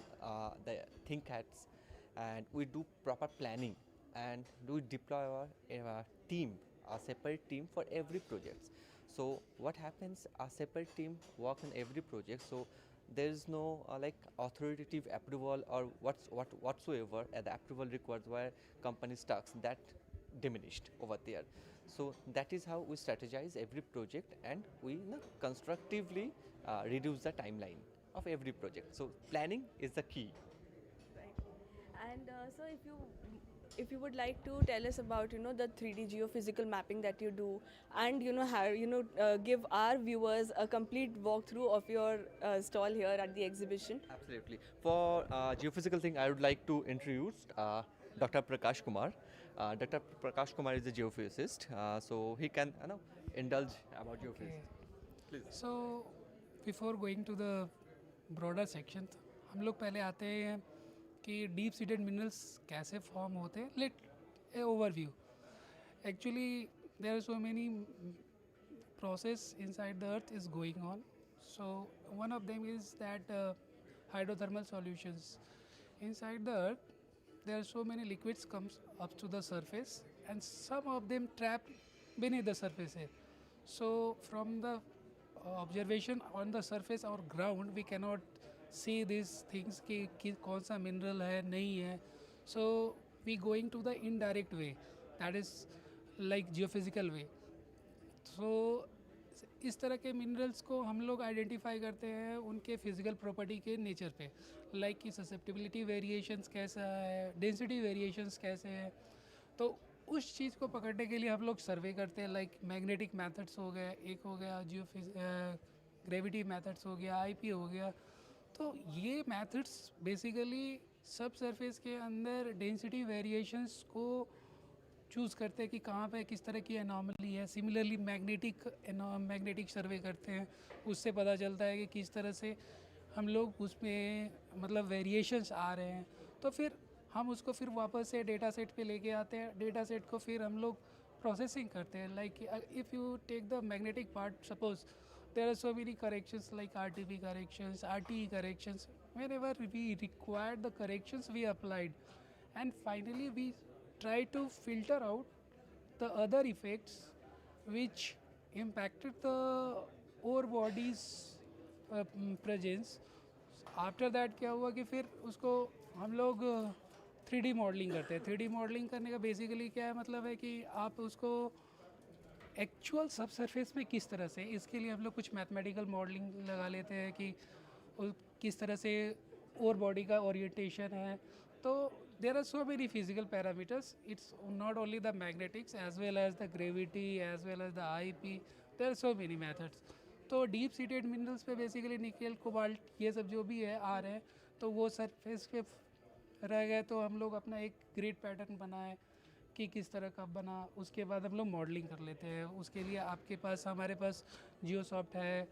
the think hats, and we do proper planning, and we deploy our team, a separate team for every project. So what happens, a separate team work on every project, so there is no authoritative approval or whatsoever the approval required where company stocks that diminished over there. So that is how we strategize every project, and we constructively reduce the timeline of every project. So planning is the key. Right. And so if you would like to tell us about the 3D geophysical mapping that you do, and how give our viewers a complete walkthrough of your stall here at the exhibition. Absolutely. For geophysical thing, I would like to introduce Dr. Prakash Kumar. Dr. Prakash Kumar is a geophysicist, so he can indulge about geophysics. Please. So before going to the broader section, हम लोग पहले आते हैं कि deep seeded minerals कैसे form होते हैं. Let a overview. Actually, there are so many process inside the earth is going on. So one of them is that hydrothermal solutions. Inside the earth, there are so many liquids comes up to the surface, and some of them trapped beneath the surface here. So from the observation on the surface or ground, we cannot see these things कि कौन सा mineral है नहीं है. So we going to the indirect way, that is like geophysical way. So इस तरह के minerals को हम लोग आइडेंटिफाई करते हैं उनके फिजिकल प्रॉपर्टी के नेचर पे, लाइक कि ससेप्टिबिलिटी वेरिएशंस कैसा है, डेंसिटी वेरिएशंस कैसे हैं. तो उस चीज़ को पकड़ने के लिए हम लोग सर्वे करते हैं, लाइक मैग्नेटिक मेथड्स हो गया, एक हो गया ग्रेविटी मेथड्स हो गया, आईपी हो गया. तो ये मेथड्स बेसिकली सब सरफेस के अंदर डेंसिटी वेरिएशंस को चूज़ करते हैं कि कहाँ पे किस तरह की एनॉमली है. सिमिलरली मैग्नेटिक सर्वे करते हैं, उससे पता चलता है कि किस तरह से हम लोग उसमें मतलब वेरिएशंस आ रहे हैं. तो फिर हम उसको फिर वापस से डेटा सेट पे लेके आते हैं. डेटा सेट को फिर हम लोग प्रोसेसिंग करते हैं. Like if you take the magnetic part, suppose there are so many corrections like RTP corrections, RTE corrections. Whenever we required the corrections, we applied, and finally we try to filter out the other effects which impacted the ore body's presence. After that क्या हुआ कि फिर उसको हम लोग 3D modelling करते हैं. 3D modelling करने का बेसिकली क्या है मतलब है कि आप उसको एक्चुअल सब सरफेस में किस तरह से, इसके लिए हम लोग कुछ मैथमेटिकल मॉडलिंग लगा लेते हैं कि किस तरह से ओर बॉडी का ओरिएंटेशन है. तो there are so many physical parameters. It's not only the magnetics as well as the gravity as well as the IP. There are so many methods. तो डीप सीटेड मिनरल्स पे basically nickel, cobalt, ये सब जो भी है आ रहे हैं, तो वो सरफेस पे रह गए. तो हम लोग अपना एक ग्रिड पैटर्न बनाए कि किस तरह का बना. उसके बाद हम लोग मॉडलिंग कर लेते हैं. उसके लिए आपके पास, हमारे पास जियोसॉफ्ट है,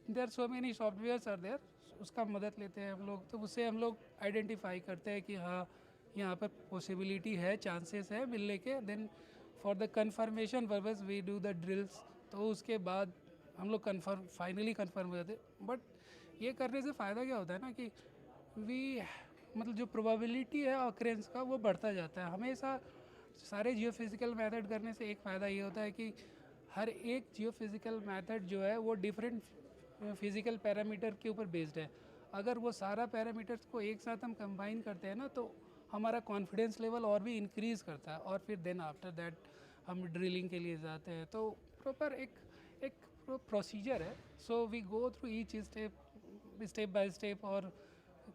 there are so many softwares are there, उसका मदद लेते हैं हम लोग. तो उससे हम लोग आइडेंटिफाई करते हैं कि हाँ यहाँ पर पॉसिबिलिटी है, चांसेस है मिलने के. Then for the confirmation purpose we do the drills. तो उसके बाद हम लोग फाइनली कन्फर्म हो जाते हैं. बट ये करने से फ़ायदा क्या होता है ना कि मतलब जो प्रोबेबिलिटी है ऑकरेंस का वो बढ़ता जाता है. हमेशा सारे जियोफिज़िकल मेथड करने से एक फ़ायदा ये होता है कि हर एक जियोफिज़िकल मेथड जो है वो डिफरेंट फिज़िकल पैरामीटर के ऊपर बेस्ड है. अगर वो सारा पैरामीटर्स को एक साथ हम कंबाइन करते हैं ना, तो हमारा कॉन्फिडेंस लेवल और भी इंक्रीज़ करता है. और फिर देन आफ्टर दैट हम ड्रिलिंग के लिए जाते हैं. तो प्रॉपर एक प्रोसीजर है. So we go through each step by step, और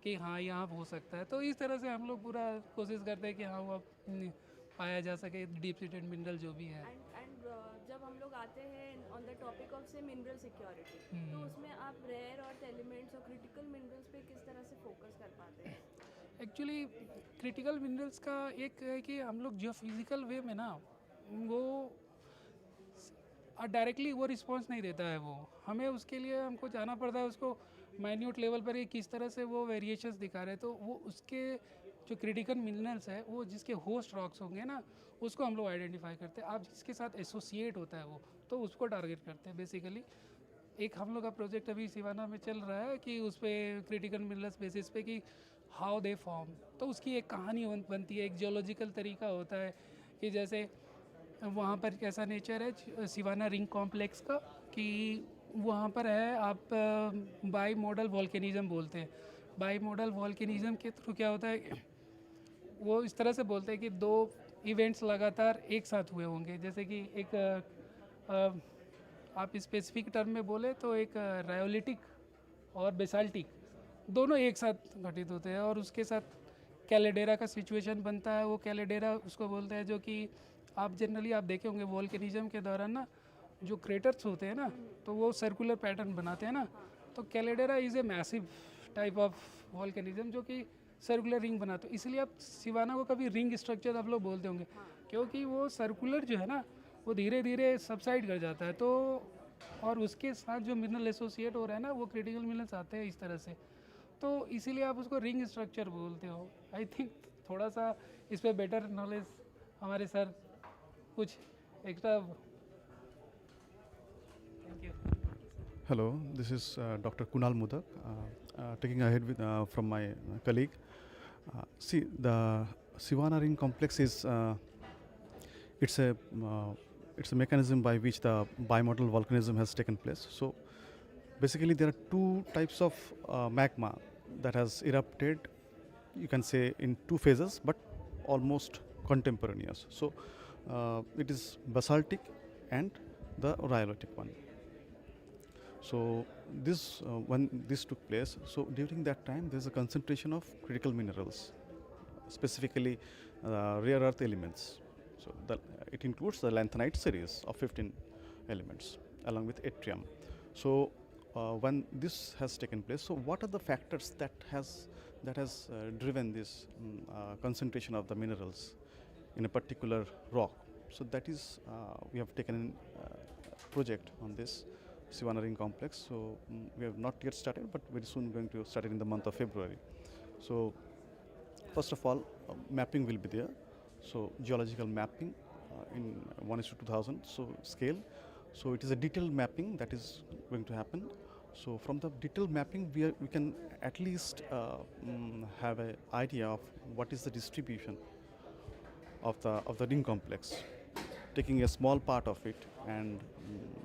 कि हाँ यहाँ हो सकता है. तो इस तरह से हम लोग पूरा कोशिश करते हैं कि हाँ वो पाया जा सके डीप सीटेड मिनरल जो भी है. एंड जब हम लोग आते हैं ऑन द टॉपिक ऑफ से मिनरल सिक्योरिटी, तो उसमें आप रेयर अर्थ एलिमेंट्स और क्रिटिकल मिनरल्स पे किस तरह से फोकस कर पाते हैं? एक्चुअली क्रिटिकल मिनरल्स का एक है कि हम लोग जो फिजिकल वे में ना, वो डायरेक्टली वो रिस्पॉन्स नहीं देता है. वो हमें उसके लिए हमको जाना पड़ता है उसको माइन्यूट लेवल पर कि किस तरह से वो वेरिएशंस दिखा रहे हैं. तो वो उसके जो क्रिटिकल मिनरल्स है, वो जिसके होस्ट रॉक्स होंगे ना, उसको हम लोग आइडेंटिफाई करते हैं. आप जिसके साथ एसोसिएट होता है वो, तो उसको टारगेट करते हैं बेसिकली. एक हम लोग का प्रोजेक्ट अभी सिवाना में चल रहा है कि उस पर क्रिटिकल मिनरल्स बेसिस पे कि हाउ दे फॉर्म. तो उसकी एक कहानी बनती है. एक जियोलॉजिकल तरीका होता है कि जैसे वहाँ पर कैसा नेचर है सिवाना रिंग कॉम्प्लेक्स का, कि वहाँ पर है आप बाई मॉडल वॉल्केनिज्म बोलते हैं. बाई मॉडल वॉल्केनिज्म के थ्रू क्या होता है, वो इस तरह से बोलते हैं कि दो इवेंट्स लगातार एक साथ हुए होंगे. जैसे कि एक आप स्पेसिफिक टर्म में बोले तो एक रायोलिटिक और बेसाल्टिक दोनों एक साथ घटित होते हैं, और उसके साथ कैलेडेरा का सिचुएशन बनता है. वो कैलेडेरा उसको बोलते हैं, जो कि आप जनरली आप देखे होंगे वॉल्केनिज्म के दौरान ना, जो क्रेटर्स होते हैं ना, तो वो सर्कुलर पैटर्न बनाते हैं ना. तो caldera is a massive type of volcanism जो कि सर्कुलर रिंग बनाते. तो इसलिए आप सिवाना को कभी रिंग स्ट्रक्चर आप लोग बोलते होंगे, क्योंकि वो सर्कुलर जो है ना, वो धीरे धीरे सबसाइड कर जाता है. तो और उसके साथ जो मिनरल एसोसिएट हो रहा है ना, वो क्रिटिकल मिनरल्स आते हैं इस तरह से. तो इसीलिए आप उसको रिंग स्ट्रक्चर बोलते हो. आई थिंक थोड़ा सा इस पर बेटर नॉलेज हमारे सर कुछ extra. Thank you. Hello, this is Dr. Kunal Mudak, taking ahead with, from my colleague. See, the Sivana ring complex is it's a mechanism by which the bimodal volcanism has taken place. So, basically, there are two types of magma that has erupted. You can say in two phases, but almost contemporaneous. So it is basaltic and the rhyolitic one. So this when this took place, so during that time there is a concentration of critical minerals, specifically rare earth elements. So it includes the lanthanide series of 15 elements along with yttrium. So when this has taken place, so what are the factors that has driven this concentration of the minerals in a particular rock? So that is we have taken a project on this Sivana Ring complex. So we have not yet started, but very soon going to start it in the month of February. So first of all, mapping will be there. So geological mapping in 1:2000 so scale. So it is a detailed mapping that is going to happen. So from the detailed mapping, we can at least have an idea of what is the distribution of the ring complex. Taking a small part of it and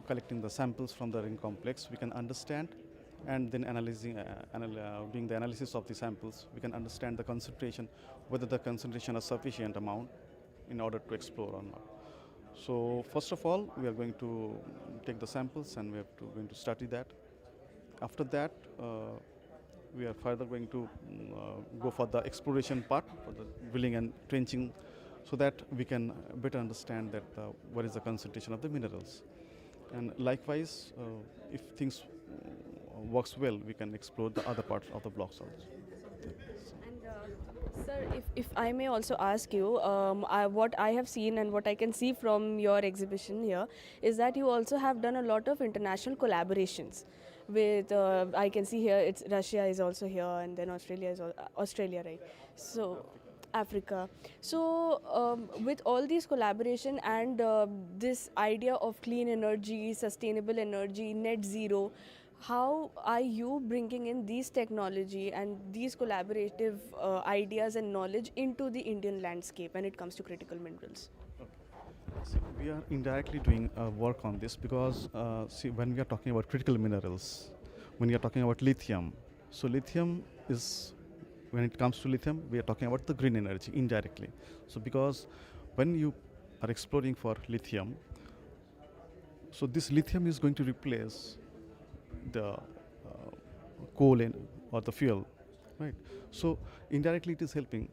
collecting the samples from the ring complex, we can understand, and then doing the analysis of the samples, we can understand the concentration, whether the concentration is sufficient amount in order to explore or not. So first of all, we are going to take the samples and we are going to study that. After that, we are further going to go for the exploration part, for the drilling and trenching, so that we can better understand that what is the concentration of the minerals. And likewise, if things works well, we can explore the other parts of the blocks also. And sir, if I may also ask you, what I have seen and what I can see from your exhibition here is that you also have done a lot of international collaborations with, I can see here, it's Russia is also here, and then Australia is Australia, right? So Africa. So with all these collaboration and this idea of clean energy, sustainable energy, net zero, how are you bringing in these technology and these collaborative ideas and knowledge into the Indian landscape when it comes to critical minerals? So we are indirectly doing work on this because see, when we are talking about critical minerals, when we are talking about lithium, so lithium is, when it comes to lithium, we are talking about the green energy indirectly. So because when you are exploring for lithium, so this lithium is going to replace the coal or the fuel, right? So indirectly it is helping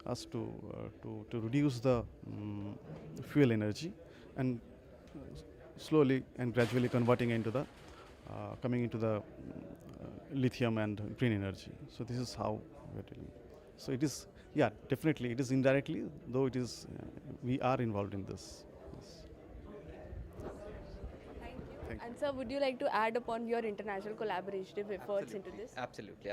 us to reduce the fuel energy and slowly and gradually converting into the coming into the lithium and green energy. So this is how we are dealing. So it is, yeah, definitely it is indirectly, though it is we are involved in this. Yes. Thank you. And sir, would you like to add upon your international collaborative efforts into this? Absolutely.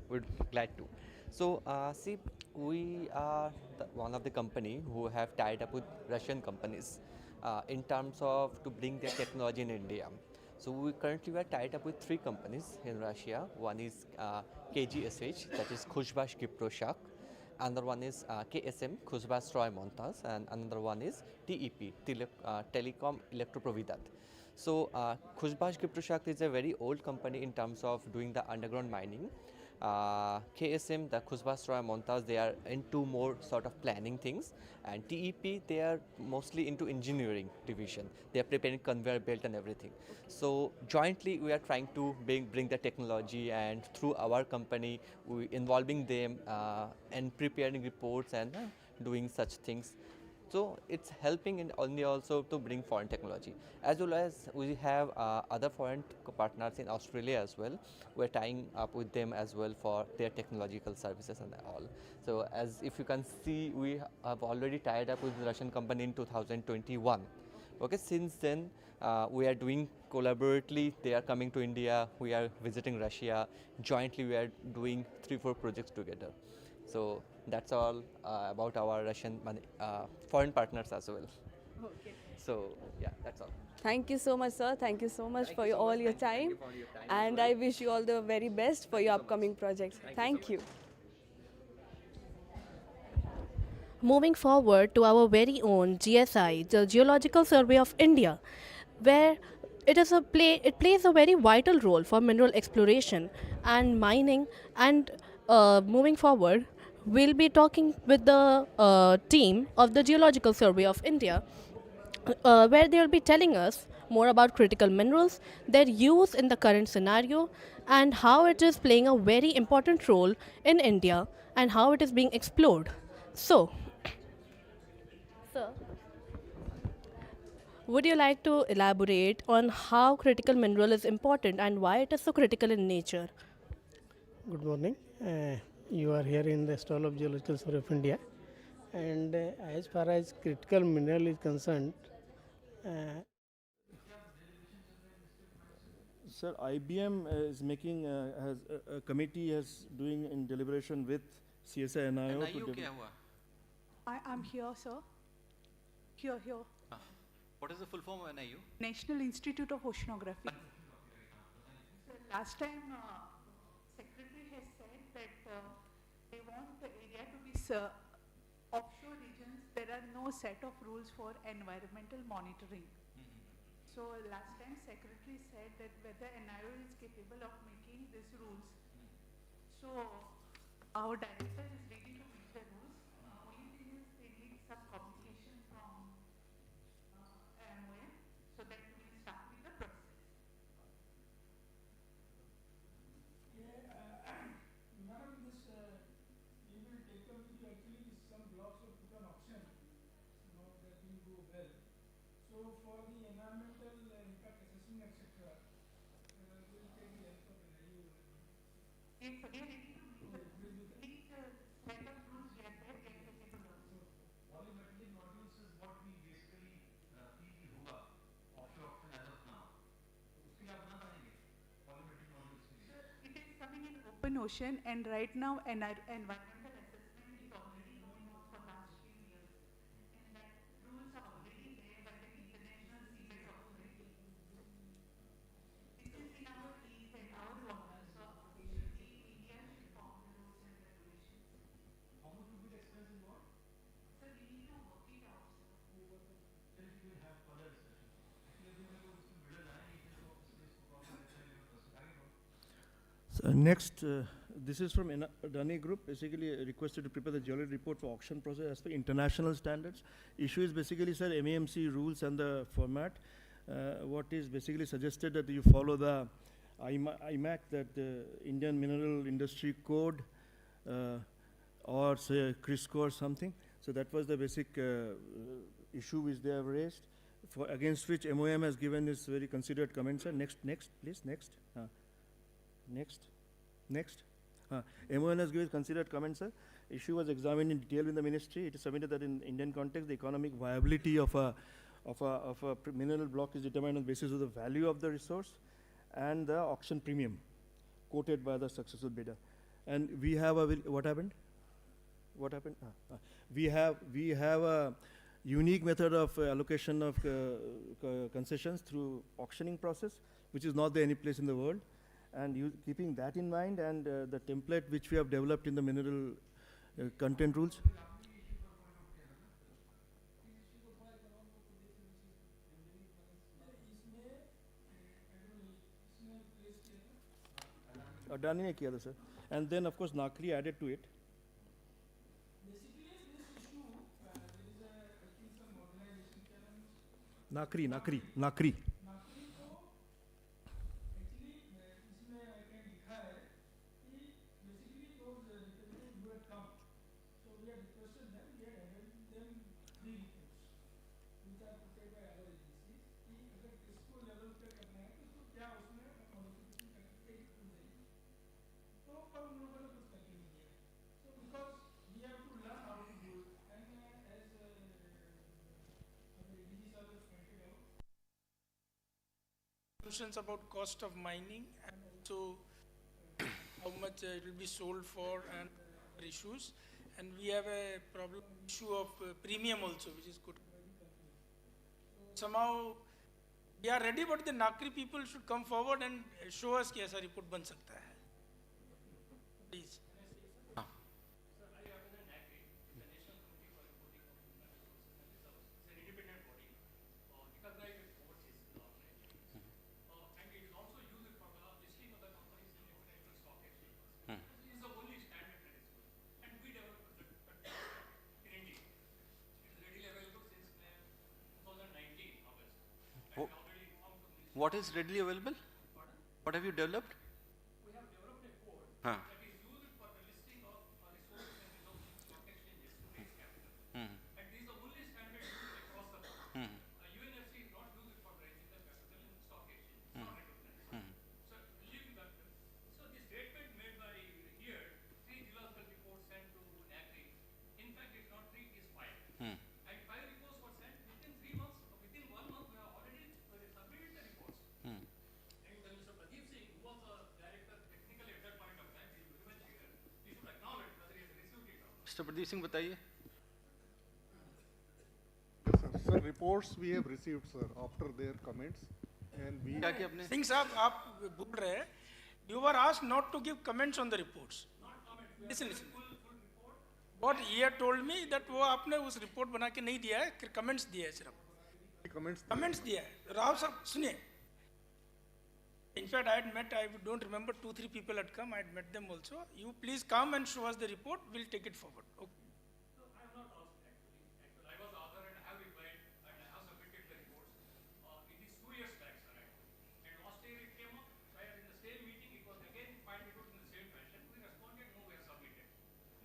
Would glad to. So see, we are one of the company who have tied up with Russian companies in terms of to bring their technology in India. So we currently are tied up with 3 companies in Russia. One is KGSH, that is Khushbash Giproshak. Another one is KSM, Khuzbastroy Montas, and another one is TEP, Telecom Electroprovidat. So Khushbash Giproshak is a very old company in terms of doing the underground mining. KSM, the Khuzbastroy Montas, they are into more sort of planning things, and TEP, they are mostly into engineering division. They are preparing conveyor belt and everything. So jointly we are trying to bring the technology, and through our company we involving them and preparing reports and doing such things. So it's helping in only also to bring foreign technology, as well as we have other foreign partners in Australia as well. We're tying up with them as well for their technological services and all. So as if you can see, we have already tied up with the Russian company in 2021. Okay, since then we are doing collaboratively. They are coming to India, we are visiting Russia. Jointly we are doing 3-4 projects together. So that's all about our Russian foreign partners as well. Okay. So yeah, that's all. Thank you so much, sir. Thank you so much for all your time. And I wish you all the very best for your upcoming projects. Thank you. Moving forward to our very own GSI, the Geological Survey of India, where it plays a very vital role for mineral exploration and mining. And moving forward, we'll be talking with the team of the Geological Survey of India, where they'll be telling us more about critical minerals, their use in the current scenario, and how it is playing a very important role in India and how it is being explored. So, sir, would you like to elaborate on how critical mineral is important and why it is so critical in nature? Good morning. You are here in the stall of Geological Survey of India, and as far as critical mineral is concerned, Sir, IBM is making has a committee is doing in deliberation with CSI NIO to develop. I'm here, sir. Here. What is the full form of NIU? National Institute of Oceanography. So last time, Secretary has said that they want the area to be offshore regions. There are no set of rules for environmental monitoring. So last time, Secretary said that whether NIO is capable of making these rules. So our director is ready to make the rules. Only thing is they need some communication from MOM so that we will start with the process. Madam, this we will take up with you. Actually, some blocks were put on auction. Now that will go well. So for the environmental impact assessment, etc., we will take the help of NIU. Yes, we are ready to meet the set of rules we are there. Polymetric modules is what we basically feel कि होगा offshore auction as of now. उसके लिए आप बना पाएंगे polymetric modules के लिए. Sir, it is coming in open ocean, and right now environmental assessment is already going on for last few years, and that rules are already there by the International Seabed Authority. This is in our seas and our waters, so obviously India should follow the rules and regulations. How much would be the expense involved? Sir, we need to work it out, sir. Then we will have further discussion. Actually अभी मेरे को इसमें middle आया नहीं है तो इसको problem है आगे बढ़ो. So next, this is from Adani Group, basically requested to prepare the geology report for auction process as per international standards. Issue is basically, sir, MEMC rules and the format. What is basically suggested that you follow the IMAC, that Indian Mineral Industry Code, or say CRISCO or something. So that was the basic issue which they have raised, for against which MOM has given this very considered comment, sir. Next, please, next. Next. MON has given considered comment, sir. Issue was examined in detail in the ministry. It is submitted that in Indian context, the economic viability of a mineral block is determined on the basis of the value of the resource and the auction premium quoted by the successful bidder. And we have a what happened? We have a unique method of allocation of concessions through auctioning process, which is not there any place in the world. And keeping that in mind, and the template which we have developed in the mineral content rules. Adani ने किया था sir, and then of course Nakri added to it. Nakri. Questions about cost of mining and also how much it will be sold for and issues, and we have a problem issue of premium also, which is good. Somehow we are ready, but the Nakri people should come forward and show us कि ऐसा report बन सकता है. Please. what is readily available? What have you developed? We have developed a code Huh. that is used for the listing of resources and reserves in stock exchanges to raise capital. And this is the only standard used across the board. UNFC is not used for raising the capital in stock exchange. It's not recognized. So leaving that, so the statement made by here, 3 geological reports sent to NAGRI, in fact it's not 3, it is 5. And 5 reports were sent within 3 months, within 1 month we have already submitted the reports. And Mr. Pradeep Singh, who was the director technical at that point of time, he is very much here. He should acknowledge whether he has received it or not. Mr. Pradeep Singh, बताइए. Sir, reports we have received, sir, after their comments, and we. क्या किया आपने? Singh साहब आप बोल रहे हैं, you were asked not to give comments on the reports. Listen. What he had told me that वो आपने उस report बना के नहीं दिया है, comments दिया है सिर्फ. Comments दिया है. राव साहब सुनिए. In fact, I had met, I don't remember, 2-3 people had come, I had met them also. You please come and show us the report, we'll take it forward. Okay. So I have not asked actually. I was the author and I have replied and I have submitted the reports. It is 2 years back, sir. And last year it came up, where in the same meeting it was again filed report in the same fashion. We responded, no, we have submitted.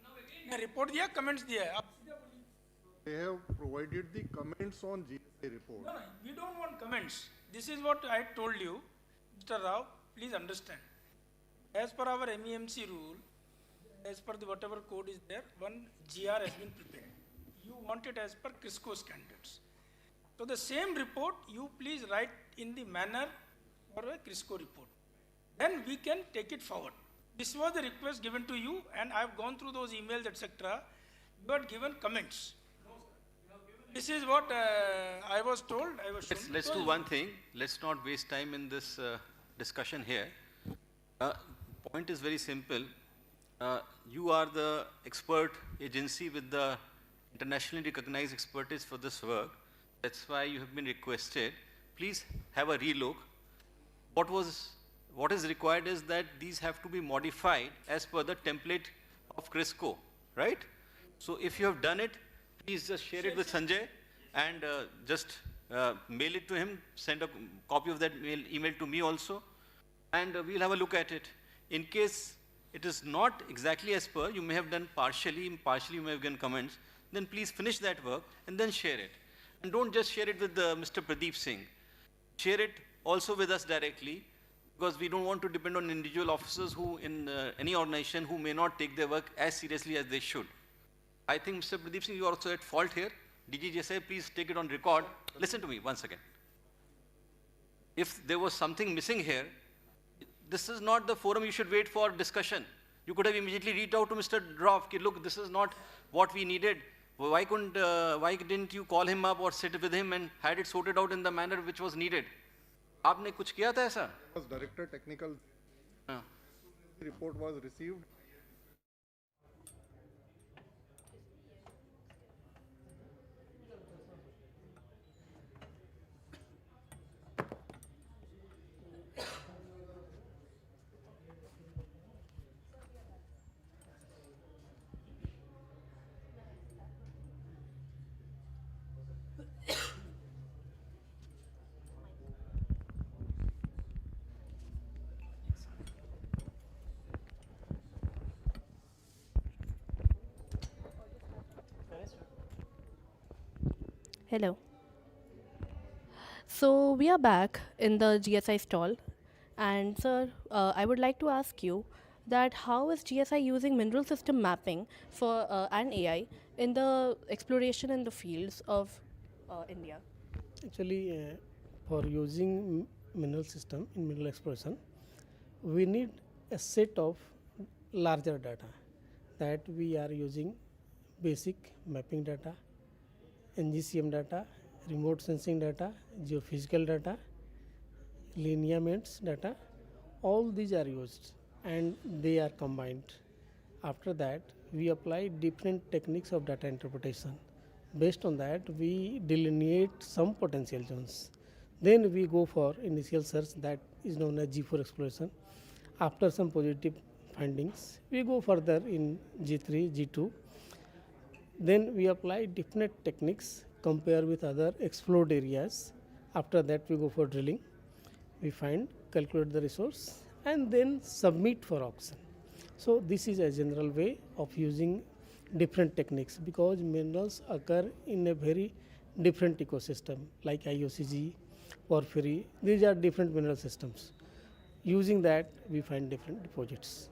Now again. Report दिया, comments दिया है. आप They have provided the comments on GSA report. No, we don't want comments. This is what I told you. Mr. Rao, please understand. As per our MEMC rule, as per the whatever code is there, one GR has been prepared. You want it as per CRISCO standards. So the same report, you please write in the manner for a CRISCO report. Then we can take it forward. This was the request given to you, and I have gone through those emails, etc. You had given comments. This is what I was told. I was shown. Let's do one thing. Let's not waste time in this discussion here. Point is very simple. You are the expert agency with the internationally recognized expertise for this work. That's why you have been requested. Please have a relook. What is required is that these have to be modified as per the template of CRISCO, right? So if you have done it, please just share it with Sanjay and just mail it to him, send a copy of that email to me also, and we'll have a look at it. In case it is not exactly as per, you may have done partially you may have given comments, then please finish that work and then share it. And don't just share it with Mr. Pradeep Singh. Share it also with us directly, because we don't want to depend on individual officers who in any organization who may not take their work as seriously as they should. I think, Mr. Pradeep Singh, you are also at fault here. DGJSA, please take it on record. Listen to me once again. If there was something missing here, this is not the forum you should wait for discussion. You could have immediately reached out to Mr. Droff, look, this is not what we needed. Why didn't you call him up or sit with him and had it sorted out in the manner which was needed? आपने कुछ किया था ऐसा? Was director technical. The report was received. Hello. So we are back in the GSI stall, and sir, I would like to ask you that how is GSI using mineral system mapping for and AI in the exploration in the fields of India? Actually, for using mineral system in mineral exploration, we need a set of larger data that we are using basic mapping data, NGCM data, remote sensing data, geophysical data, lineaments data. All these are used and they are combined. After that, we apply different techniques of data interpretation. Based on that, we delineate some potential zones. Then we go for initial search, that is known as G4 exploration. After some positive findings, we go further in G3, G2. Then we apply different techniques, compare with other explored areas. After that, we go for drilling. we find, calculate the resource, and then submit for auction. So this is a general way of using different techniques, because minerals occur in a very different ecosystem like IOCG, porphyry. These are different mineral systems. Using that, we find different deposits.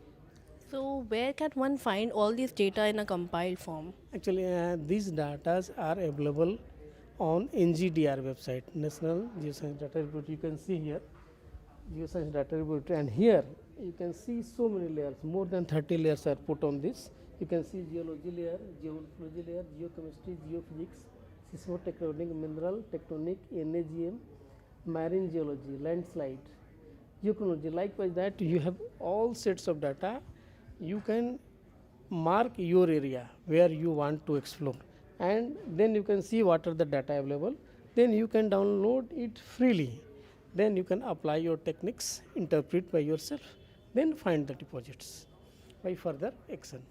So where can one find all these data in a compiled form? Actually, these data are available on NGDR website, National Geoscience Data Repository. You can see here, Geoscience Data Repository, and here you can see so many layers, more than 30 layers are put on this. You can see geology layer, geomorphology layer, geochemistry, geophysics, seismotectonic, mineral, tectonic, NAGM, marine geology, landslide, geochronology. Likewise that you have all sets of data. You can mark your area where you want to explore, and then you can see what are the data available. Then you can download it freely. Then you can apply your techniques, interpret by yourself, then find the deposits by further action.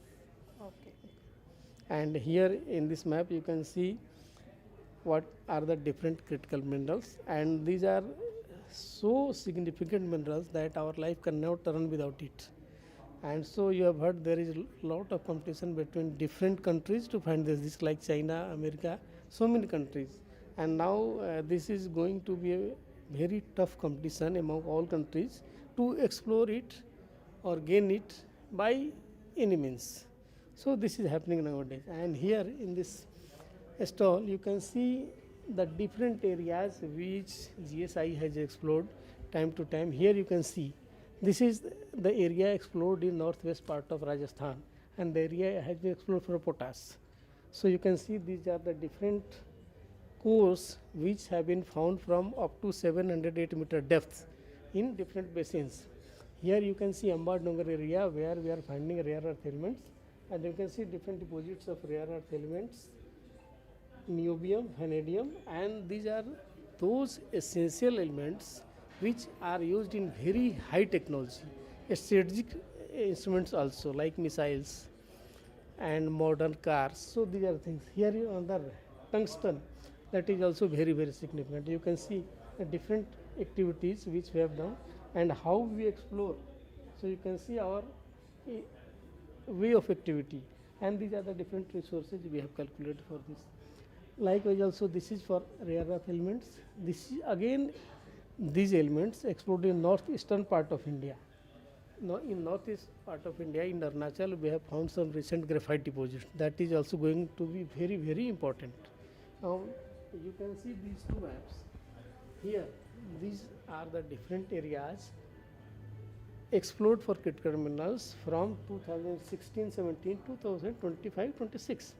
Okay. And here in this map you can see what are the different critical minerals, and these are so significant minerals that our life cannot run without it. And so you have heard there is a lot of competition between different countries to find this like China, America, so many countries. And now this is going to be a very tough competition among all countries to explore it or gain it by any means. So this is happening nowadays. And here in this stall you can see the different areas which GSI has explored time to time. Here you can see this is the area explored in northwest part of Rajasthan, and the area has been explored for potash. So you can see these are the different cores which have been found from up to 708 meter depth in different basins. Here you can see Ambadnagar area where we are finding rare earth elements, and you can see different deposits of rare earth elements, niobium, vanadium, and these are those essential elements which are used in very high technology, strategic instruments also like missiles and modern cars. So these are things. Here on the tungsten, that is also very, very significant. You can see the different activities which we have done and how we explore. So you can see our way of activity, and these are the different resources we have calculated for this. Likewise also this is for rare earth elements. This is again these elements explored in northeastern part of India. Now in northeast part of India, in Arunachal, we have found some recent graphite deposits. That is also going to be very, very important. Now you can see these two maps here. These are the different areas explored for critical minerals from 2016-17 to 2025-26,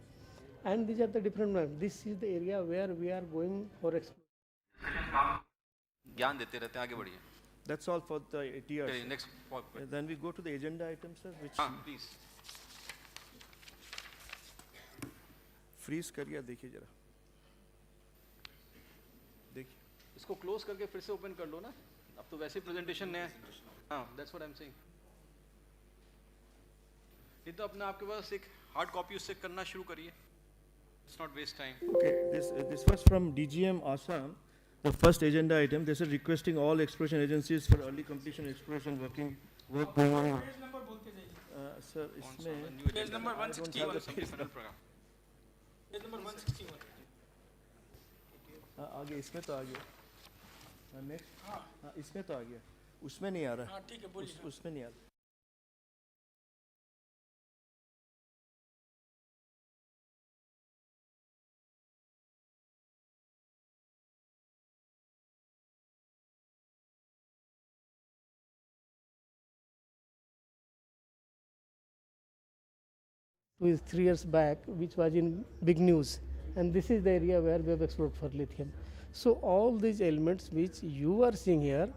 and these are the different maps. This is the area where we are going for exploration. ज्ञान देते रहते हैं, आगे बढ़िए. That's all for the ATRs. Okay, next point. Then we go to the agenda items, sir, which Please. freeze करिए, देखिए जरा. देखिए. इसको क्लोज करके फिर से ओपन कर लो ना. अब तो वैसे प्रेजेंटेशन है. हाँ, that's what I'm saying. ये तो अपने आपके पास एक हार्ड कॉपी उससे करना शुरू करिए. Let's not waste time. Okay, this was from DGM Assam. The first agenda item, they said requesting all exploration agencies for early completion exploration work going on. Sir, इसमें page number 161 page number 161 आ गया, इसमें तो आ गया. Next इसमें तो आ गया, उसमें नहीं आ रहा. हाँ ठीक है, बोलिए. उसमें नहीं आ रहा. With 3 years back, which was in big news, and this is the area where we have explored for lithium. So all these elements which you are seeing here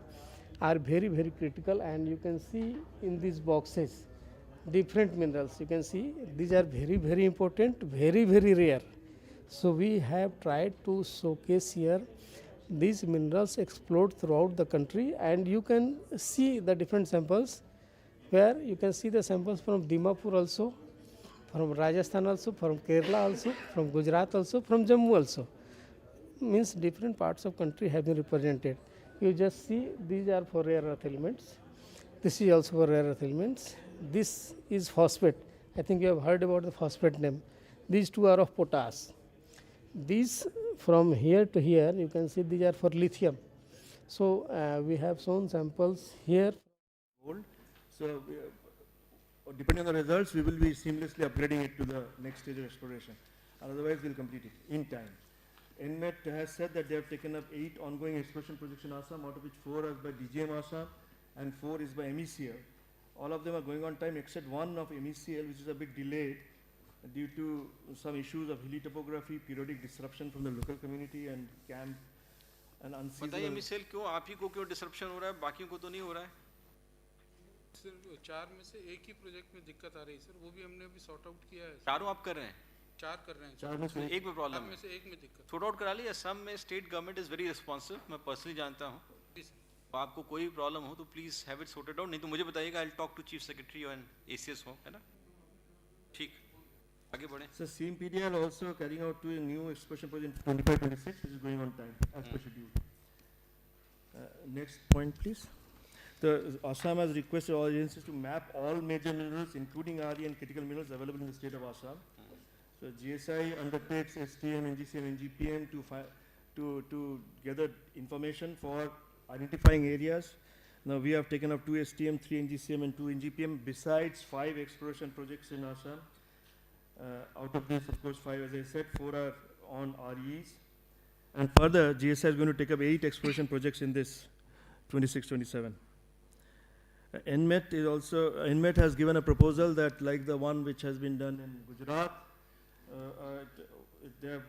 are very, very critical, and you can see in these boxes different minerals. You can see these are very, very important, very, very rare. So we have tried to showcase here these minerals explored throughout the country, and you can see the different samples where you can see the samples from Dimapur also, from Rajasthan also, from Kerala also, from Gujarat also, from Jammu also. Means different parts of country have been represented. You just see these are for rare earth elements. This is also for rare earth elements. This is phosphate. I think you have heard about the phosphate name. These two are of potash. These from here to here, you can see these are for lithium. So we have shown samples here. Gold. So depending on the results, we will be seamlessly upgrading it to the next stage of exploration. And otherwise, we'll complete it in time. NMET has said that they have taken up 8 ongoing exploration projects in Assam, out of which 4 are by DGM Assam and 4 is by MECL. All of them are going on time except one of MECL, which is a bit delayed due to some issues of hilly topography, periodic disruption from the local community and camp and unseasonal. बताइए micelle क्यों आप ही को क्यों disruption हो रहा है, बाकियों को तो नहीं हो रहा है? सर 4 में से एक ही प्रोजेक्ट में दिक्कत आ रही है सर, वो भी हमने अभी सॉर्ट आउट किया है। चारों आप कर रहे हैं? 4 कर रहे हैं। 4 में से एक में प्रॉब्लम है। में से एक में दिक्कत। सॉर्ट आउट करा लिया। असम में state government is very responsive, मैं पर्सनली जानता हूँ। तो आपको कोई प्रॉब्लम हो तो please have it sorted out, नहीं तो मुझे बताइएगा, I will talk to chief secretary and ACS हो, है ना? ठीक, आगे बढ़े। So CMPDL also carrying out 2 new exploration projects 25-26, which is going on time as per schedule. Next point, please. The Assam has requested all agencies to map all major minerals, including RE and critical minerals available in the state of Assam. So GSI undertakes STM, NGCM, NGPM to gather information for identifying areas. Now we have taken up 2 STM, 3 NGCM and 2 NGPM besides 5 exploration projects in Assam. Out of this, of course, 5, as I said, 4 are on REs. And further, GSI is going to take up 8 exploration projects in this 26-27. NMET has given a proposal that, like the one which has been done in Gujarat, they have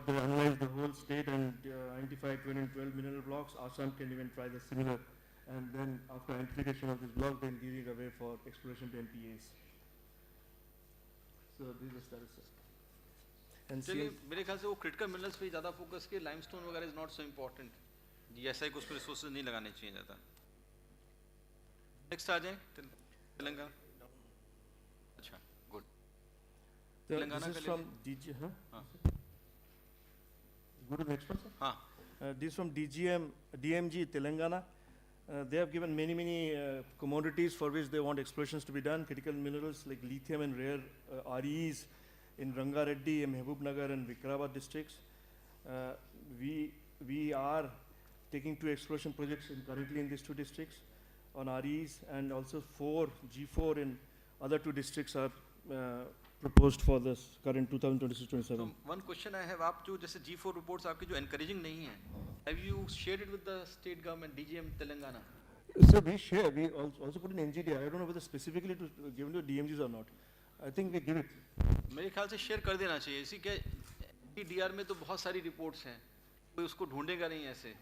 analyzed the whole state and identified 20 and 12 mineral blocks. Assam can even try the similar, and then after identification of this block, they'll give it away for exploration to MPAs. So this is the status. And चलिए, मेरे ख्याल से वो critical minerals पे ज़्यादा focus किए, limestone वगैरह is not so important, GSI को उस पर रिसोर्सेज नहीं लगाने चाहिए ज़्यादा। नेक्स्ट आ जाए तेलंगाना। अच्छा, good. Telangana this is from DG, huh? Go to the next one, sir. This is from DMG Telangana. They have given many commodities for which they want explorations to be done, critical minerals like lithium and rare REs in Rangareddy, Mehboob and Vikarabad districts. We are taking 2 exploration projects currently in these 2 districts on REs, and also 4 G4 in other 2 districts are proposed for this current 2026-27. So one question I have, आप जो जैसे G4 reports आपकी जो encouraging नहीं है, have you shared it with the state government, DGM Telangana? So we share, we also put in NGDR. I don't know whether specifically to give to DMGs or not. I think we give it. मेरे ख्याल से share कर देना चाहिए, इसी के DDR में तो बहुत सारी रिपोर्ट्स हैं, कोई उसको ढूंढेगा नहीं ऐसे।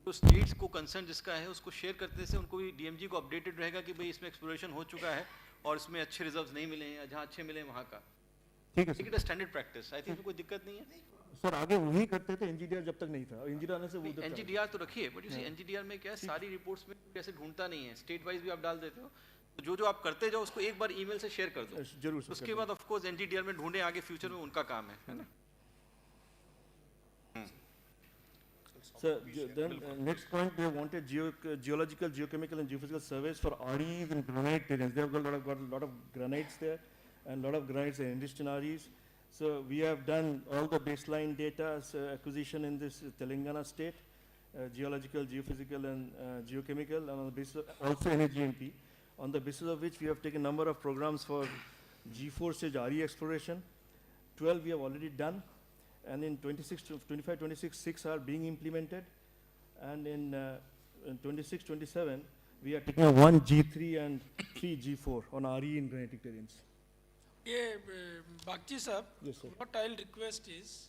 तो स्टेट्स को कंसर्न जिसका है उसको शेयर करने से उनको भी डीएमजी को अपडेटेड रहेगा कि भाई इसमें एक्सप्लोरेशन हो चुका है और इसमें अच्छे रिजल्ट्स नहीं मिले हैं, जहाँ अच्छे मिले वहाँ का। ठीक है sir, standard practice, I think कोई दिक्कत नहीं है। सर आगे वही करते थे, एनजीडीआर जब तक नहीं था, एनजीडीआर आने से वो एनजीडीआर तो रखिए, बट इसी एनजीडीआर में क्या है, सारी रिपोर्ट्स में कैसे ढूंढता नहीं है, स्टेट वाइज भी आप डाल देते हो, तो जो आप करते जाओ उसको एक बार ईमेल से शेयर कर दो जरूर, उसके बाद ऑफ कोर्स एनजीडीआर में ढूंढे आगे फ्यूचर में, उनका काम है ना। So then next point, they wanted geological, geochemical and geophysical surveys for REs and granite terrains. They have got a lot of granites there, and a lot of granites and enriched in REs. So we have done all the baseline data acquisition in this Telangana state, geological, geophysical and geochemical, and on the basis of also NHGMP, on the basis of which we have taken a number of programs for G4 stage RE exploration. 12 we have already done. And in 25-26, 6 are being implemented, and in 26-27, we are taking 1 G3 and 3 G4 on RE in granitic terrains. Yeah, Bagchi sir, yes, sir. What I'll request is,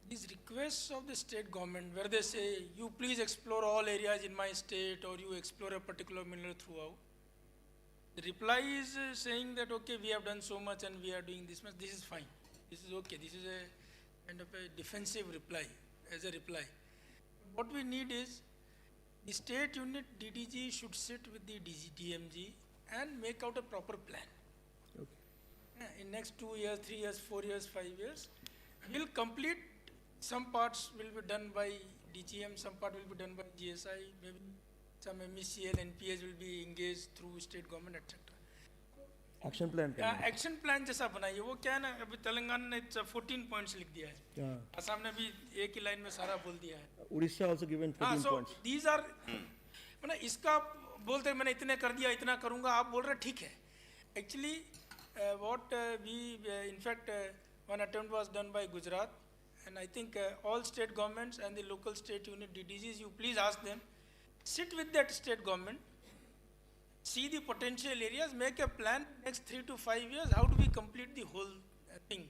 these requests of the state government, where they say, you please explore all areas in my state, or you explore a particular mineral throughout. The reply is saying that, okay, we have done so much and we are doing this much, this is fine, this is okay, this is a kind of a defensive reply, as a reply. What we need is, the state unit DDG should sit with the DMG and make out a proper plan. Okay. In next 2 years, 3 years, 4 years, 5 years, we'll complete, some parts will be done by DGM, some part will be done by GSI, maybe some MECL, NPS will be engaged through state government, etc. Action plan action plan जैसा बनाइए, वो क्या है ना, अभी तेलंगाना ने 14 points लिख दिया है, असम ने भी एक ही लाइन में सारा बोल दिया है, Orissa also given 14 points. These are मतलब इसका बोलते हैं मैंने इतने कर दिया, इतना करूंगा, आप बोल रहे ठीक है. Actually what we in fact one attempt was done by Gujarat, and I think all state governments and the local state unit DDGs, you please ask them, sit with that state government, see the potential areas, make a plan next 3 to 5 years, how do we complete the whole thing,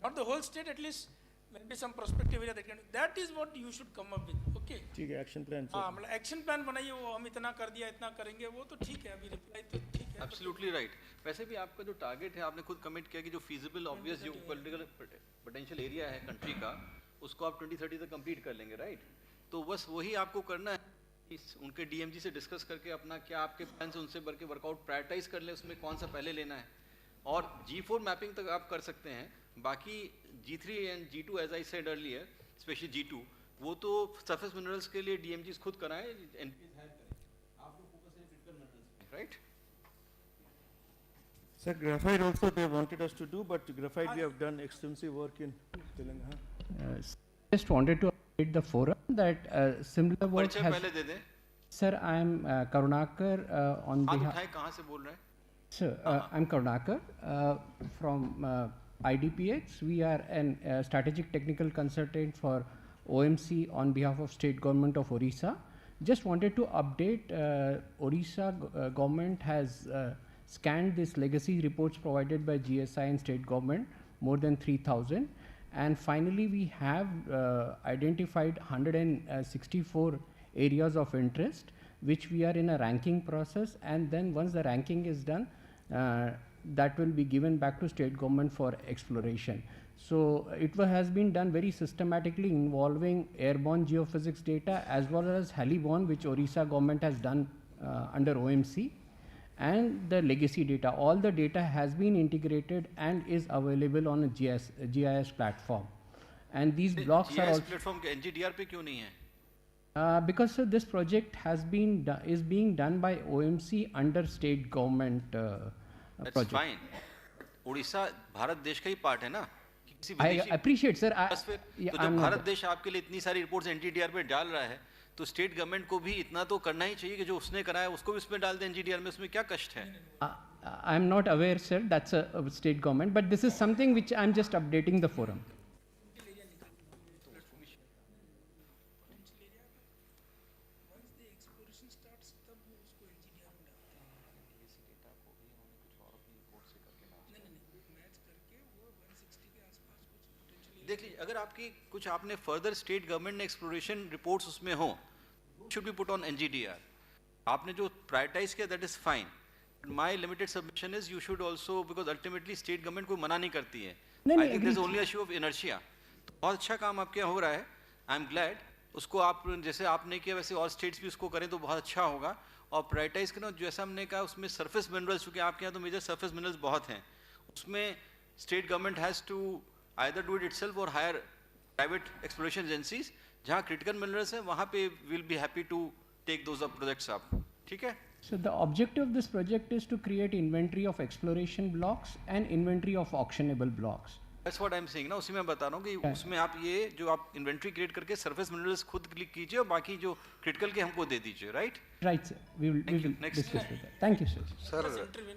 not the whole state, at least maybe some prospective area that is what you should come up with. Okay, ठीक है, action plan. हाँ, मतलब action plan बनाइए, वो हम इतना कर दिया, इतना करेंगे, वो तो ठीक है, अभी रिप्लाई तो ठीक है. Absolutely right. वैसे भी आपका जो टारगेट है, आपने खुद कमिट किया कि जो फीजिबल ऑब्वियस जो पॉलिटिकल पोटेंशियल एरिया है कंट्री का, उसको आप 2030 तक कंप्लीट कर लेंगे, राइट? तो बस वही आपको करना है, उनके डीएमजी से डिस्कस करके अपना क्या आपके प्लान से उनसे बढ़ के वर्कआउट प्रायोरिटाइज कर ले, उसमें कौन सा पहले लेना है, और G4 मैपिंग तक आप कर सकते हैं. बाकी G3 and G2 as I said earlier, specially G2, वो तो सरफेस मिनरल्स के लिए डीएमजीज खुद कराएं, एनपीएस हायर करें, आपको फोकस है critical minerals, right? Sir, graphite also they wanted us to do, but graphite we have done extensive work in Telangana. Just wanted to update the forum that similar work has. पहले दे दें. Sir, I am Karunakar on हाथ behalf. उठाए, कहाँ से बोल रहे हैं? Sir, I'm Karunakar from IDPX. We are a strategic technical consultant for OMC on behalf of State Government of Orissa. Just wanted to update, Orissa government has scanned these legacy reports provided by GSI and State Government, more than 3,000. And finally, we have identified 164 areas of interest, which we are in a ranking process. And then once the ranking is done, that will be given back to state government for exploration. So it has been done very systematically, involving airborne geophysics data as well as heliborne, which Orissa government has done under OMC, and the legacy data. All the data has been integrated and is available on a GIS platform. And these blocks are also platform के NGDR पे क्यों नहीं है? Because sir, this project has been is being done by OMC under state government That's project. fine. Orissa Bharat देश का ही part है ना? किसी I विदेशी appreciate sir. बस फिर तो जब भारत देश आपके लिए इतनी सारी रिपोर्ट्स NGDR पे डाल रहा है, तो स्टेट गवर्नमेंट को भी इतना तो करना ही चाहिए कि जो उसने कराया उसको भी उसमें डाल दें NGDR में. उसमें क्या कष्ट है? I am not aware, sir. That's a state government, but this is something which I am just updating the forum. देख लीजिए, अगर आपकी कुछ आपने फर्दर स्टेट गवर्नमेंट ने एक्सप्लोरेशन रिपोर्ट्स उसमें हो, should be put on NGDR. आपने जो प्रायोरिटाइज किया that is fine. My limited submission is you should also, because ultimately state government कोई मना नहीं करती है. I think this only issue of inertia. तो बहुत अच्छा काम आपके यहाँ हो रहा है. आई एम ग्लैड. उसको आप जैसे आपने किया वैसे और स्टेट्स भी उसको करें तो बहुत अच्छा होगा. और प्रायोरिटाइज करना, जैसा हमने कहा, उसमें सरफेस मिनरल्स, चूँकि आपके यहाँ तो मेजर सरफेस मिनरल्स बहुत हैं, उसमें state government has to either do it itself or hire private exploration agencies. जहाँ critical minerals हैं, वहाँ पे we'll be happy to take those up projects up. ठीक है? So the objective of this project is to create inventory of exploration blocks and inventory of auctionable blocks. That's what I'm saying ना. उसी में बता रहा हूँ कि उसमें आप ये जो आप inventory create करके surface minerals खुद क्लिक कीजिए और बाकी जो critical के हमको दे दीजिए, right? Right, sir. We will discuss with that. Thank you, sir. Sir,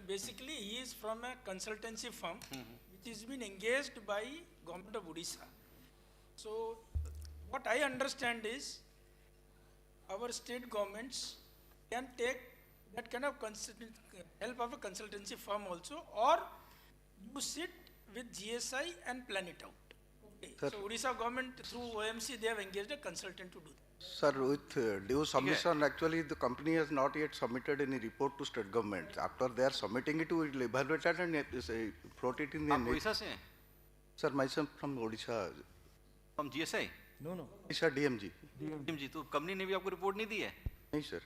basically he is from a consultancy firm which is been engaged by government of Odisha. So what I understand is our state governments can take that kind of help of a consultancy firm also, or you sit with GSI and plan it out. Okay. So Odisha government through OMC they have engaged a consultant to do that. Sir, with due submission, actually the company has not yet submitted any report to state government. After they are submitting it, we will evaluate it and float it in the. आप Odisha से हैं? Sir, myself from Odisha. From GSI? No. Odisha DMG. DMG. तो company ने भी आपको report नहीं दी है? नहीं sir.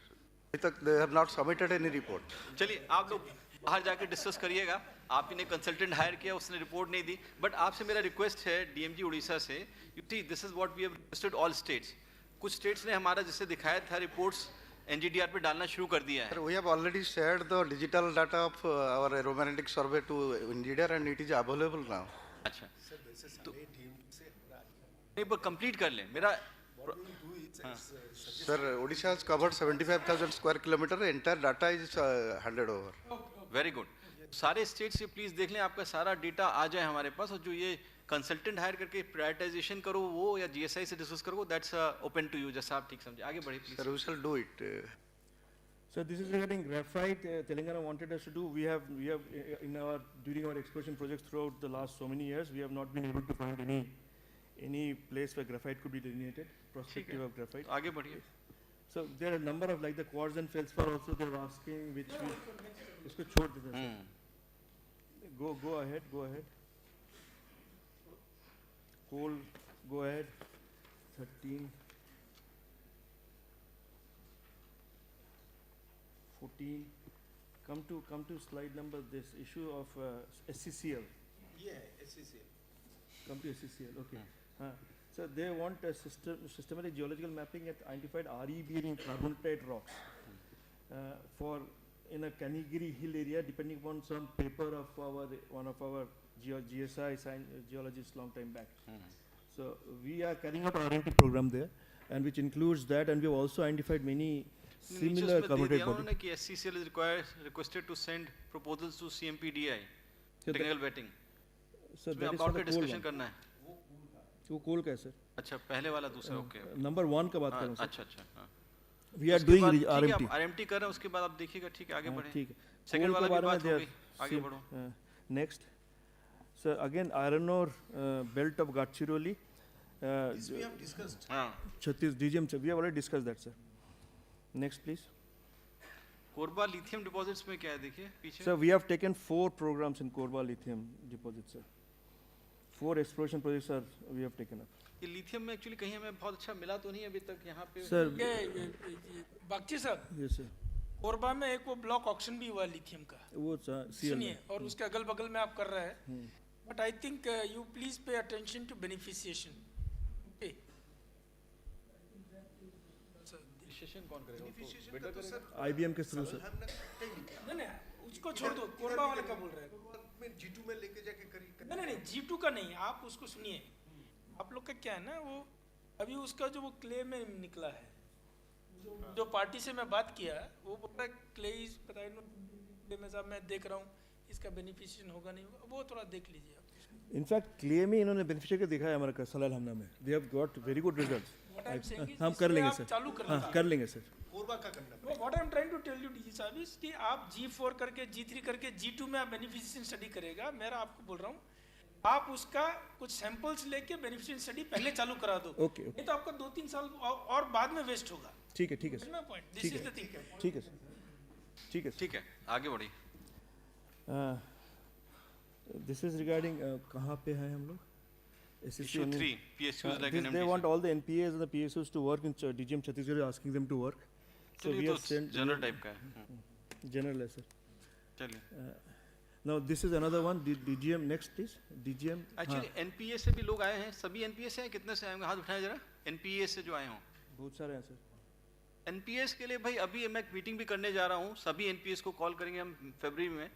अभी तक they have not submitted any report. चलिए आप लोग बाहर जाके डिस्कस करिएगा. आपने कंसल्टेंट हायर किया, उसने रिपोर्ट नहीं दी. बट आपसे मेरा रिक्वेस्ट है DMG उड़ीसा से, you see this is what we have requested all states. कुछ स्टेट्स ने हमारा जैसे दिखाया था रिपोर्ट्स NGDR पे डालना शुरू कर दिया है. We have already shared the digital data of our aeromagnetic survey to NGDR and it is available now. अच्छा. तो एक बार कंप्लीट कर लें. मेरा Sir, Odisha has covered 75,000 square kilometer. Entire data is handed over. Very good. सारे states से please देख लें, आपका सारा डेटा आ जाए हमारे पास, और जो ये कंसल्टेंट हायर करके प्रायोरिटाइजेशन करो वो या GSI से डिस्कस करो, दैट्स ओपन टू यू. जैसा आप ठीक समझे. आगे बढ़िए please. Sir, we shall do it. So this is regarding graphite. Telangana wanted us to do. We have during our exploration projects throughout the last so many years, we have not been able to find any place where graphite could be delineated, prospective of graphite. आगे बढ़िए. So there are a number of, like the quartz and feldspar also they are asking, which we इसको छोड़ देते हैं. Go ahead. Coal, go ahead. 13, 14. Come to slide number, this issue of SCCL. Yeah, SCCL. Come to SCCL. Okay. So they want a systematic geological mapping at identified RE bearing carbonatite rocks for in a Kanigiri hill area, depending upon some paper of one of our GSI geologists long time back. So we are carrying out R&D program there, and which includes that, and we have also identified many similar carbonatite bodies. कि SCCL is requested to send proposals to CMPDI, So technical vetting. So इसमें that is about for का the coal discussion one. करना है. वो कोल का है sir. अच्छा, पहले वाला दूसरा. ओके. नंबर 1 का बात कर रहा हूँ सर. अच्छा. We are doing RMT. RMT कर रहे हैं, उसके बाद आप देखिएगा. ठीक है, आगे बढ़े. ठीक है. सेकंड वाला भी बात हो गई. आगे बढ़ो. Next. So again, iron ore belt of Gadchiroli. This we have discussed. Chhattis DGM. We have already discussed that, sir. Next, please. Korba lithium deposits में क्या है देखिए पीछे. Sir, we have taken 4 programs in Korba lithium deposits, sir. 4 exploration projects we have taken up. ये lithium में actually कहीं हमें बहुत अच्छा मिला तो नहीं अभी तक यहाँ पे. Sir. बागची साहब. Yes, sir. कोरबा में एक वो ब्लॉक ऑक्शन भी हुआ लिथियम का. वो सुनिए, और उसके अगल बगल में आप कर रहे हैं. But I think you please pay attention to beneficiation. Okay. Beneficiation कौन करेगा? IBM के थ्रू सर. नहीं, उसको छोड़ दो. कोरबा वाले का बोल रहे हैं. G2 में लेके जाके करी. नहीं, G2 का नहीं. आप उसको सुनिए. आप लोग का क्या है ना, वो अभी उसका जो वो क्ले में निकला है, जो पार्टी से मैं बात किया, वो बोल रहा है क्ले इज पता नहीं में साहब मैं देख रहा हूँ इसका बेनिफिशिएशन होगा नहीं होगा, वो थोड़ा देख लीजिए आप. इनफैक्ट क्ले में इन्होंने बेनिफिशियरी का दिखाया हमारा सलाल हमना में. They have got very good results. हम कर लेंगे सर. कर लेंगे सर. कोरबा का करना. What I am trying to tell you DG साहब इज कि आप G4 करके G3 करके G2 में आप बेनिफिशिएशन स्टडी करेगा. मेरा आपको बोल रहा हूँ, आप उसका कुछ सैंपल्स लेके बेनिफिशिएशन स्टडी पहले चालू करा दो. ओके. नहीं तो आपका 2-3 साल और बाद में वेस्ट होगा. ठीक है सर. ठीक है. आगे बढ़िए. This is regarding कहाँ पे हैं हम लोग? Issue 3 PSUs like they want all the NPAs and the PSUs to work in DGM Chhattisgarh, asking them to work. So we have sent general type का है. General है sir. चलिए. Now this is another one. DGM next please. DGM. Actually NPA से भी लोग आए हैं. सभी NPA से हैं? कितने से आए होंगे? हाथ उठाएं जरा. NPA से जो आए हों. बहुत सारे हैं सर. NPS के लिए भाई अभी मैं मीटिंग भी करने जा रहा हूँ. सभी NPS को कॉल करेंगे हम फरवरी में.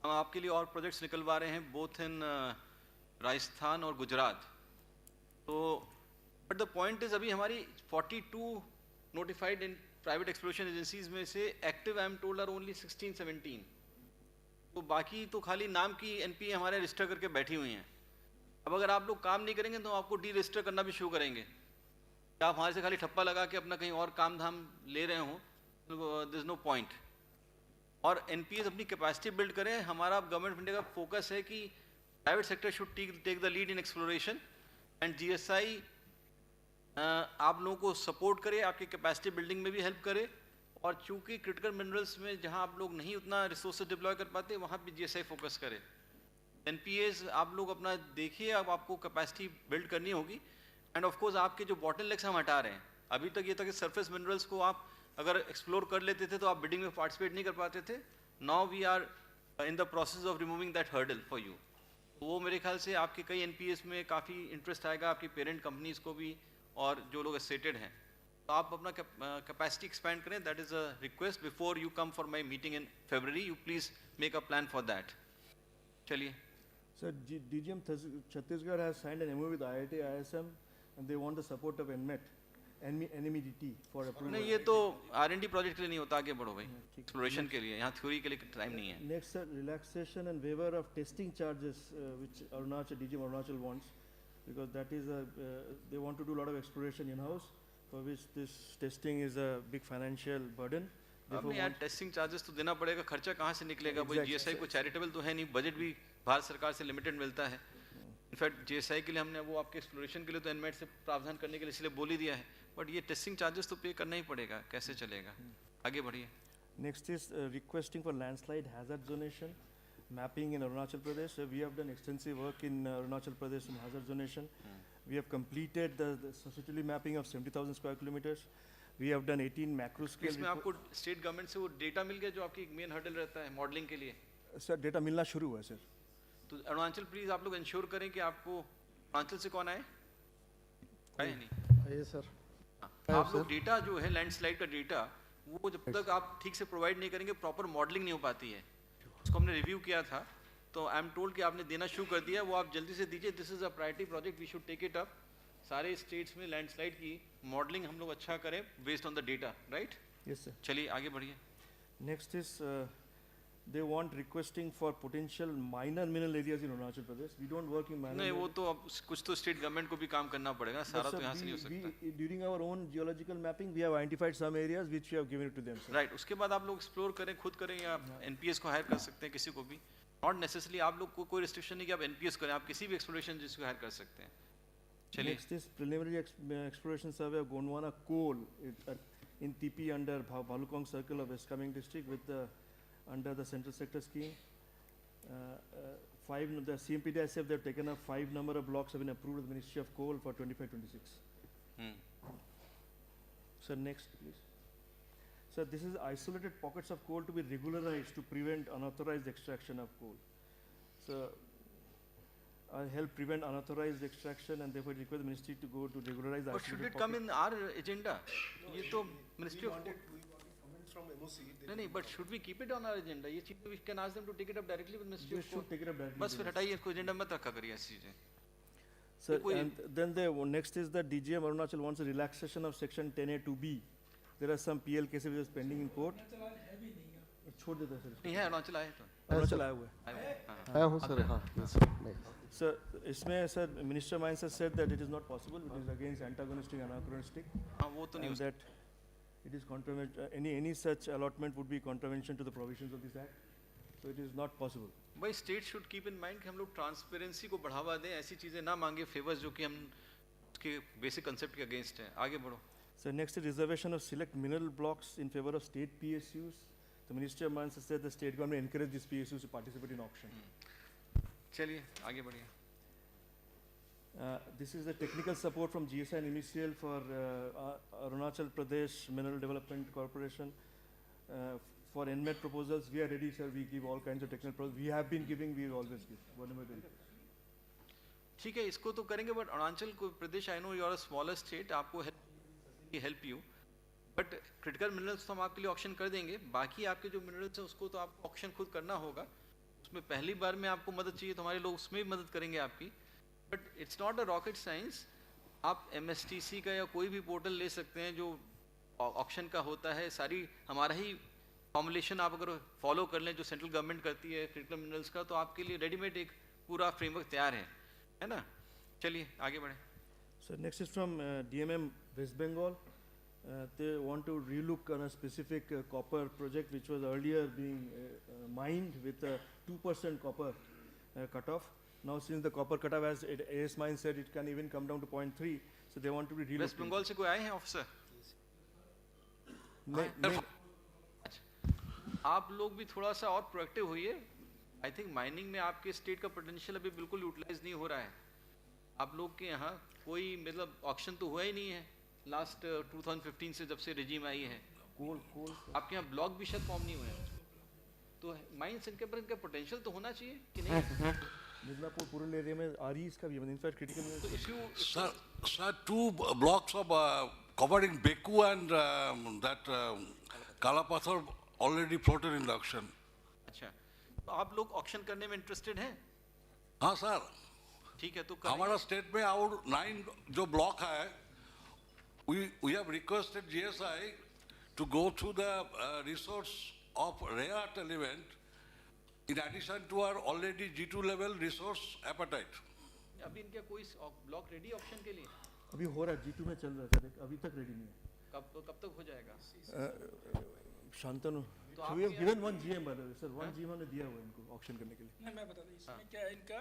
हम आपके लिए और प्रोजेक्ट्स निकलवा रहे हैं बोथ इन राजस्थान और गुजरात. तो बट द पॉइंट इज अभी हमारी 42 notified in private exploration agencies में से active I am told are only 16-17. तो बाकी तो खाली नाम की NPA हमारे रजिस्टर करके बैठी हुई हैं. अब अगर आप लोग काम नहीं करेंगे तो आपको डी रजिस्टर करना भी शुरू करेंगे. आप हमारे से खाली ठप्पा लगा के अपना कहीं और काम धाम ले रहे हो, देयर इज नो पॉइंट. और NPS अपनी कैपेसिटी बिल्ड करें. हमारा गवर्नमेंट ऑफ इंडिया का फोकस है कि private sector should take the lead in exploration and GSI आप लोगों को सपोर्ट करे, आपकी कैपेसिटी बिल्डिंग में भी हेल्प करे. और चूंकि क्रिटिकल मिनरल्स में जहां आप लोग नहीं उतना रिसोर्सेज डिप्लॉय कर पाते, वहां पे GSI फोकस करे. NPAs आप लोग अपना देखिए, अब आपको कैपेसिटी बिल्ड करनी होगी. एंड ऑफ कोर्स आपके जो बॉटलनेक्स हम हटा रहे हैं. अभी तक ये था कि सरफेस मिनरल्स को आप अगर एक्सप्लोर कर लेते थे तो आप बिडिंग में पार्टिसिपेट नहीं कर पाते थे. Now we are in the process of removing that hurdle for you. वो मेरे ख्याल से आपके कई NPS में काफ़ी इंटरेस्ट आएगा, आपकी पेरेंट कंपनीज को भी और जो लोग एसेटेड हैं. तो आप अपना कैपेसिटी एक्सपैंड करें. That is a request. Before you come for my meeting in February, you please make a plan for that. चलिए. Sir, DGM Chhattisgarh has signed an MOU with IIT ISM and they want the support of NMEDT for approval. नहीं, ये तो R&D project के लिए नहीं होता. आगे बढ़ो भाई. एक्सप्लोरेशन के लिए, यहाँ थ्योरी के लिए टाइम नहीं है. Next, sir, relaxation and waiver of testing charges, which DGM Arunachal wants, because that is they want to do a lot of exploration in-house, for which this testing is a big financial burden. अब यार testing charges तो देना पड़ेगा. खर्चा कहाँ से निकलेगा भाई? GSI को चैरिटेबल तो है नहीं, बजट भी भारत सरकार से लिमिटेड मिलता है. इनफैक्ट GSI के लिए हमने वो आपके एक्सप्लोरेशन के लिए तो एनमेट से प्रावधान करने के लिए इसलिए बोल ही दिया है. बट ये टेस्टिंग चार्जेस तो पे करना ही पड़ेगा. कैसे चलेगा? आगे बढ़िए. Next is requesting for landslide hazard zonation, mapping in Arunachal Pradesh. We have done extensive work in Arunachal Pradesh in hazard zonation. We have completed the statutory mapping of 70,000 square kilometers. We have done 18 macro scale. इसमें आपको state government से वो data मिल गया जो आपकी main hurdle रहता है modelling के लिए? सर डेटा मिलना शुरू हुआ है सर. तो अरुणाचल प्लीज आप लोग इंश्योर करें कि आपको अरुणाचल से कौन आए? आए नहीं? ये सर. आप लोग डेटा जो है लैंडस्लाइड का डेटा, वो जब तक आप ठीक से प्रोवाइड नहीं करेंगे प्रॉपर मॉडलिंग नहीं हो पाती है. उसको हमने रिव्यू किया था, तो आई एम टोल्ड कि आपने देना शुरू कर दिया. वो आप जल्दी से दीजिए. This is a priority project, we should take it up. सारे स्टेट्स में लैंडस्लाइड की मॉडलिंग हम लोग अच्छा करें based on the data. Right? Yes sir. चलिए आगे बढ़िए. Next is they want requesting for potential minor mineral areas in Arunachal Pradesh. We don't work in minor. नहीं, वो तो अब कुछ तो स्टेट गवर्नमेंट को भी काम करना पड़ेगा. सारा तो यहाँ से नहीं हो सकता. During our own geological mapping, we have identified some areas which we have given it to them. Right. उसके बाद आप लोग एक्सप्लोर करें, खुद करें, या NPS को हायर कर सकते हैं किसी को भी. नॉट नेसेसरली आप लोग को कोई रिस्ट्रिक्शन नहीं कि आप NPS करें. आप किसी भी एक्सप्लोरेशन जिसको हायर कर सकते हैं. चलिए. Next is preliminary exploration survey of Gondwana coal in TP under Bhalukong Circle of West Kameng district with under the central sector scheme. The CMPDSF, they have taken up 5 number of blocks have been approved with the Ministry of Coal for 25-26. Sir, next please. Sir, this is isolated pockets of coal to be regularized to prevent unauthorized extraction of coal. So, help prevent unauthorized extraction and therefore request the ministry to go to regularize. But should it come in our agenda? ये तो Ministry of from MOC. नहीं, but should we keep it on our agenda? ये चीज़ we can ask them to take it up directly with Ministry of Coal. Should take it up directly. बस फिर हटाइए इसको, agenda मत रखा करिए ऐसी चीजें. Sir, and then the next is the DGM Arunachal wants a relaxation of section 10A2B. There are some PL cases which are pending in court. छोड़ देता सर. नहीं है, अरुणाचल आए तो. अरुणाचल आया हुआ है. आया हूँ सर. हाँ. Sir, इसमें sir Minister Mines has said that it is not possible. It is against antagonistic and anachronistic. हाँ, वो तो नहीं हो सकता. It is any such allotment would be contravention to the provisions of this act. So it is not possible. भाई state should keep in mind कि हम लोग ट्रांसपेरेंसी को बढ़ावा दें, ऐसी चीजें ना मांगे फेवर्स जो कि हम उसके बेसिक कंसेप्ट के अगेंस्ट हैं. आगे बढ़ो. So next is reservation of select mineral blocks in favor of state PSUs. The Ministry of Mines has said the state government encourage these PSUs to participate in auction. चलिए आगे बढ़िए. This is the technical support from GSI and MECL for Arunachal Pradesh Mineral Development Corporation. For NMET proposals, we are ready, sir. We give all kinds of technical proposals. We have been giving, we always give. Whatever they ठीक है, इसको तो करेंगे. But Arunachal Pradesh, I know you are a smaller state, आपको help you. But critical minerals तो हम आपके लिए ऑप्शन कर देंगे. बाकी आपके जो मिनरल्स हैं उसको तो आपको ऑप्शन खुद करना होगा. उसमें पहली बार में आपको मदद चाहिए तो हमारे लोग उसमें भी मदद करेंगे आपकी. But it's not a rocket science. आप MSTC का या कोई भी पोर्टल ले सकते हैं जो ऑप्शन का होता है. सारी हमारा ही फॉर्मुलेशन आप अगर फॉलो कर लें जो सेंट्रल गवर्नमेंट करती है क्रिटिकल मिनरल्स का, तो आपके लिए रेडीमेड एक पूरा फ्रेमवर्क तैयार है ना. चलिए आगे बढ़ें. So next is from DMM West Bengal. They want to relook on a specific copper project which was earlier being mined with a 2% copper cutoff. Now since the copper cutoff, as AS Mines said, it can even come down to 0.3. So they want to be relooked. West Bengal से कोई आए हैं officer? नहीं. आप लोग भी थोड़ा सा और प्रोएक्टिव होइए. आई थिंक माइनिंग में आपके स्टेट का पोटेंशियल अभी बिल्कुल यूटिलाइज नहीं हो रहा है. आप लोग के यहाँ कोई मतलब ऑक्शन तो हुआ ही नहीं है लास्ट 2015 से जब से रिजीम आई है. आपके यहाँ ब्लॉक भी शायद फॉर्म नहीं हुए हैं. तो माइंस इनके पर इनका पोटेंशियल तो होना चाहिए कि नहीं? मिदनापुर पूरे एरिया में REs का भी in fact critical. Sir, 2 blocks of covering Beku and that Kalapathar already floated in the auction. अच्छा, तो आप लोग ऑक्शन करने में इंटरेस्टेड हैं? हाँ सर, ठीक है, तो हमारा स्टेट में और 9 जो ब्लॉक है, we have requested GSI to go through the resource of rare earth element in addition to our already G2 level resource appetite. अभी इनका कोई ब्लॉक रेडी ऑप्शन के लिए? अभी हो रहा है, G2 में चल रहा है सर, अभी तक रेडी नहीं है। कब तक हो जाएगा? Shantanu, so we have given 1 GM by the way, sir, 1 GM हमने दिया हुआ है इनको ऑक्शन करने के लिए। नहीं, मैं बता दूं इसमें क्या है इनका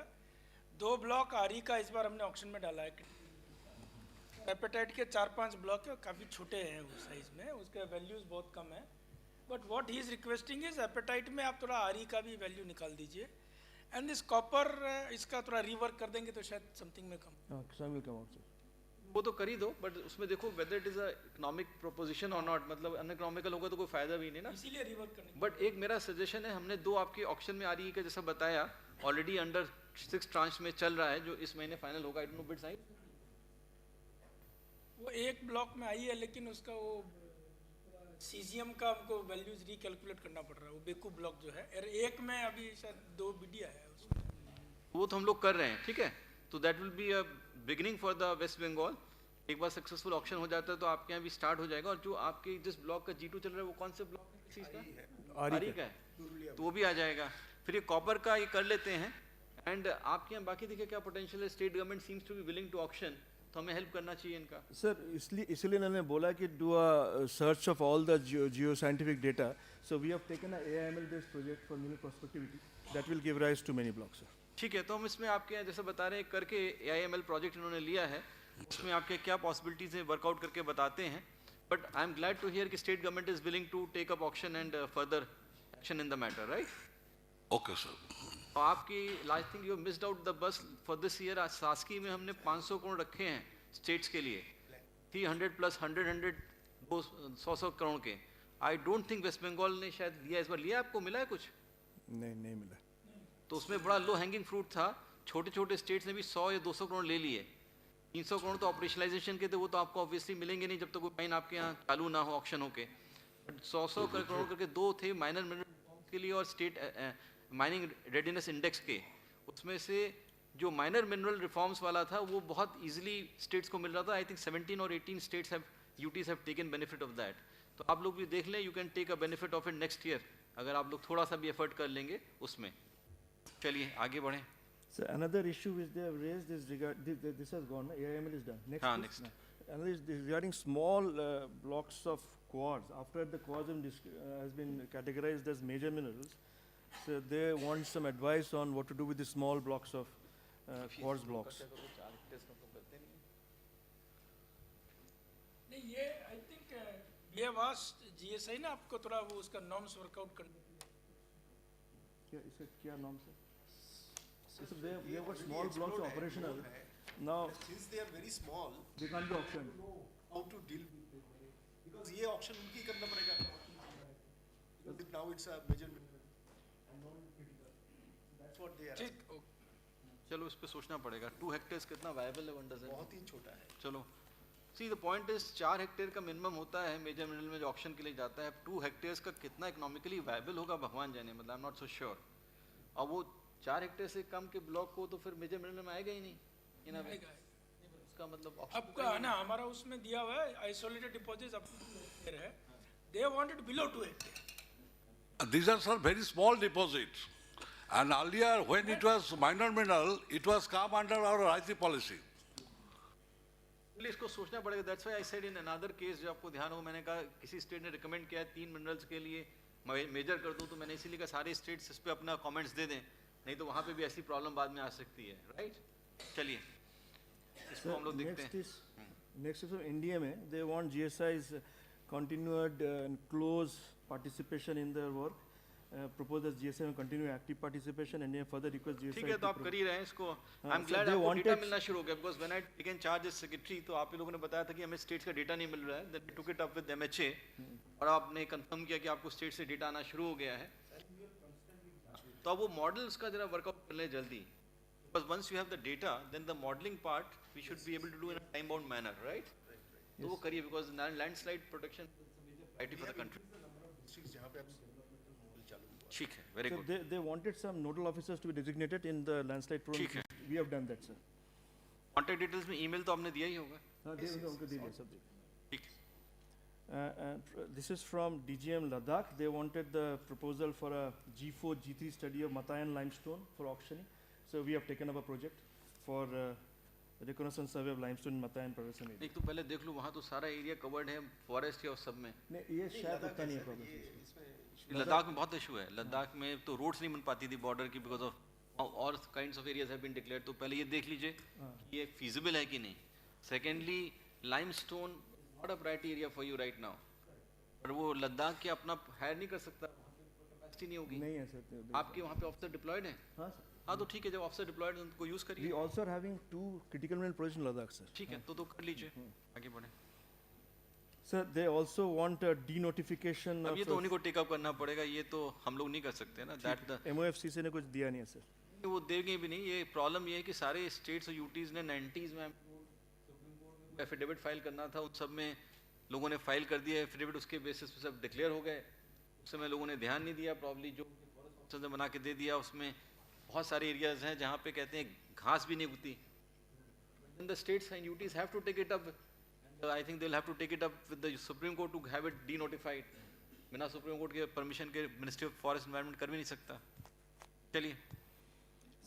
2 ब्लॉक आरी का इस बार हमने ऑक्शन में डाला है। एपेटाइट के 4-5 ब्लॉक है, काफ़ी छोटे हैं उस साइज में, उसके वैल्यूज बहुत कम है। But what he is requesting is appetite में आप थोड़ा आरी का भी वैल्यू निकाल दीजिए एंड दिस कॉपर इसका थोड़ा रिवर्क कर देंगे तो शायद समथिंग में कम। some will come out, sir. वो तो कर ही दो, बट उसमें देखो whether it is a economic proposition और नॉट, मतलब अनइकोनॉमिकल होगा तो कोई फायदा भी नहीं ना, इसीलिए रिवर्क करने। बट एक मेरा सजेशन है, हमने 2 आपके ऑक्शन में आ रही है का जैसा बताया, ऑलरेडी अंडर 6 ट्रांच में चल रहा है जो इस महीने फाइनल होगा। आई डोंट नो बिड्स आई, वो एक ब्लॉक में आई है लेकिन उसका वो सीजीएम का हमको वैल्यूज रिकैलकुलेट करना पड़ रहा है, वो बेकू ब्लॉक जो है, और एक में अभी शायद 2 बिडिया है उसमें। वो तो हम लोग कर रहे हैं, ठीक है, तो that will be a beginning for the West Bengal. एक बार सक्सेसफुल ऑक्शन हो जाता है तो आपके यहाँ भी स्टार्ट हो जाएगा। और जो आपके जिस ब्लॉक का G2 चल रहा है वो कौन से ब्लॉक है? आरी का है, तो वो भी आ जाएगा। फिर ये कॉपर का ये कर लेते हैं। एंड आपके यहाँ बाकी देखिए क्या पोटेंशियल है, state government seems to be willing to auction, तो हमें हेल्प करना चाहिए इनका। सर इसलिए मैंने बोला कि do a search of all the geoscientific data. So we have taken a AIML based project for mineral prospectivity that will give rise to many blocks, sir. ठीक है, तो हम इसमें आपके यहाँ जैसे बता रहे हैं करके AIML प्रोजेक्ट इन्होंने लिया है, उसमें आपके क्या पॉसिबिलिटीज हैं वर्कआउट करके बताते हैं। But I am glad to hear कि state government is willing to take up auction and further action in the matter, right? Okay sir. तो आपकी I think you missed out the bus for this year. आज शासकीय में हमने 500 करोड़ रखे हैं states के लिए, 300 प्लस 100 100 करोड़ के। I don't think West Bengal ने शायद लिया, इस बार लिया, आपको मिला है कुछ? नहीं मिला। तो उसमें बड़ा लो हैंगिंग फ्रूट था, छोटे छोटे स्टेट्स ने भी 100 या 200 करोड़ ले लिए। 300 करोड़ तो ऑपरेशनलाइजेशन के थे, वो तो आपको ऑब्वियसली मिलेंगे नहीं जब तक कोई माइन आपके यहाँ चालू ना हो ऑक्शन होके। 100 करोड़ करके 2 थे माइनर मिनरल के लिए और स्टेट माइनिंग रेडीनेस इंडेक्स के। उसमें से जो माइनर मिनरल रिफॉर्म्स वाला था वो बहुत इजीली स्टेट्स को मिल रहा था। आई थिंक 17 और 18 states have UTs have taken benefit of that. तो आप लोग भी देख लें, you can take a benefit of it next year अगर आप लोग थोड़ा सा भी एफर्ट कर लेंगे उसमें। चलिए आगे बढ़ें। So another issue which they have raised is this has gone, AIML is done. Next. Another is regarding small blocks of quartz. After the quartz has been categorized as major minerals, so they want some advice on what to do with the small blocks of quartz blocks. नहीं, ये I think ये vast GSI ना आपको थोड़ा वो उसका norms workout कर। क्या इसका क्या नॉर्म्स है? So we have got small blocks operational. Now, since they are very small, they can't be auctioned. How to deal with it? Because ये auction उनकी करना पड़ेगा. Because now it's a major and non-critical. That's what they are. ठीक, चलो इस पे सोचना पड़ेगा। 2 हेक्टेयर्स कितना वायबल है वंडर से? बहुत ही छोटा है। चलो see the point is 4 hectare का मिनिमम होता है मेजर मिनरल में जो ऑक्शन के लिए जाता है। 2 हेक्टेयर्स का कितना इकोनॉमिकली वायबल होगा भगवान जाने, मतलब I am not so sure. और वो 4 हेक्टेयर से कम के ब्लॉक को तो फिर मेजर मिनरल में आएगा ही नहीं। इन उसका मतलब आपका है ना, हमारा उसमें दिया हुआ है आइसोलेटेड डिपॉजिट्स अप है, they wanted below 2 hectare. These are sir very small deposits, and earlier when it was minor mineral, it was come under our IC policy. इसको सोचना पड़ेगा। That's why I said in another case, जो आपको ध्यान हो, मैंने कहा किसी स्टेट ने रिकमेंड किया है 3 मिनरल्स के लिए मेजर कर दूं, तो मैंने इसीलिए कहा सारे स्टेट्स इस पे अपना कमेंट्स दे दें, नहीं तो वहाँ पे भी ऐसी प्रॉब्लम बाद में आ सकती है, राइट? चलिए इसको हम लोग देखते हैं। नेक्स्ट इज इंडिया में they want GSI's continued and close participation in their work. Propose that GSI will continue active participation and further request GSI. ठीक है, तो आप कर ही रहे हैं इसको। आई एम ग्लैड आपको डेटा मिलना शुरू हो गया, because when I taken charge as secretary तो आप लोगों ने बताया था कि हमें स्टेट्स का डेटा नहीं मिल रहा है। Then we took it up with MHA और आपने कंफर्म किया कि आपको स्टेट से डेटा आना शुरू हो गया है। तो अब वो मॉडल्स का जरा वर्कआउट कर लें जल्दी, because once you have the data then the modelling part we should be able to do in a time bound manner, right? तो वो करिए, because landslide protection priority for the country. ठीक है, very So good. they wanted some nodal officers to be designated in the landslide prone. ठीक है। We have done that, sir. Contact details में email तो आपने दिया ही होगा। हाँ, उनको दे दिया सब। ठीक है। This is from DGM Ladakh. They wanted the proposal for a G4, G3 study of Matayan limestone for auctioning. So we have taken up a project for reconnaissance survey of limestone in Matayan Progression area. एक तो पहले देख लो, वहाँ तो सारा area covered है forest या सब में। नहीं, ये शायद उतना नहीं है प्रॉब्लम। लद्दाख में बहुत इशू है। लद्दाख में तो रोड्स नहीं बन पाती थी बॉर्डर की, बिकॉज ऑफ और kinds of areas have been declared. तो पहले ये देख लीजिए कि ये फीजिबल है कि नहीं। Secondly, limestone not a priority area for you right now, और वो लद्दाख के अपना हायर नहीं कर सकता, कैपेसिटी नहीं होगी। नहीं है सर। आपके वहाँ पे ऑफिसर डिप्लॉयड है? हाँ सर। हाँ तो ठीक है, जब ऑफिसर डिप्लॉयड है उनको यूज करिए। We also are having 2 critical mineral projects in Ladakh, sir. ठीक है, तो कर लीजिए, आगे बढ़े। Sir, they also want a denotification अब of ये तो उन्हीं को टेक अप करना पड़ेगा, ये तो हम लोग नहीं कर सकते ना। दैट द MOFCC ने कुछ दिया नहीं है सर। वो देंगे भी नहीं। ये प्रॉब्लम ये है कि सारे स्टेट्स और यूटीज ने 90s में एफिडेविट फाइल करना था, उन सब में लोगों ने फाइल कर दिया एफिडेविट, उसके बेसिस पे सब डिक्लेयर हो गए। उस समय लोगों ने ध्यान नहीं दिया, प्रॉब्ली जो फॉरेस्ट बना के दे दिया। उसमें बहुत सारे एरियाज हैं जहाँ पे कहते हैं घास भी नहीं उगती। The states and UTs have to take it up. I think they'll have to take it up with the Supreme Court to have it denotified. बिना सुप्रीम कोर्ट के परमिशन के मिनिस्ट्री ऑफ फॉरेस्ट एनवायरनमेंट कर भी नहीं सकता। चलिए।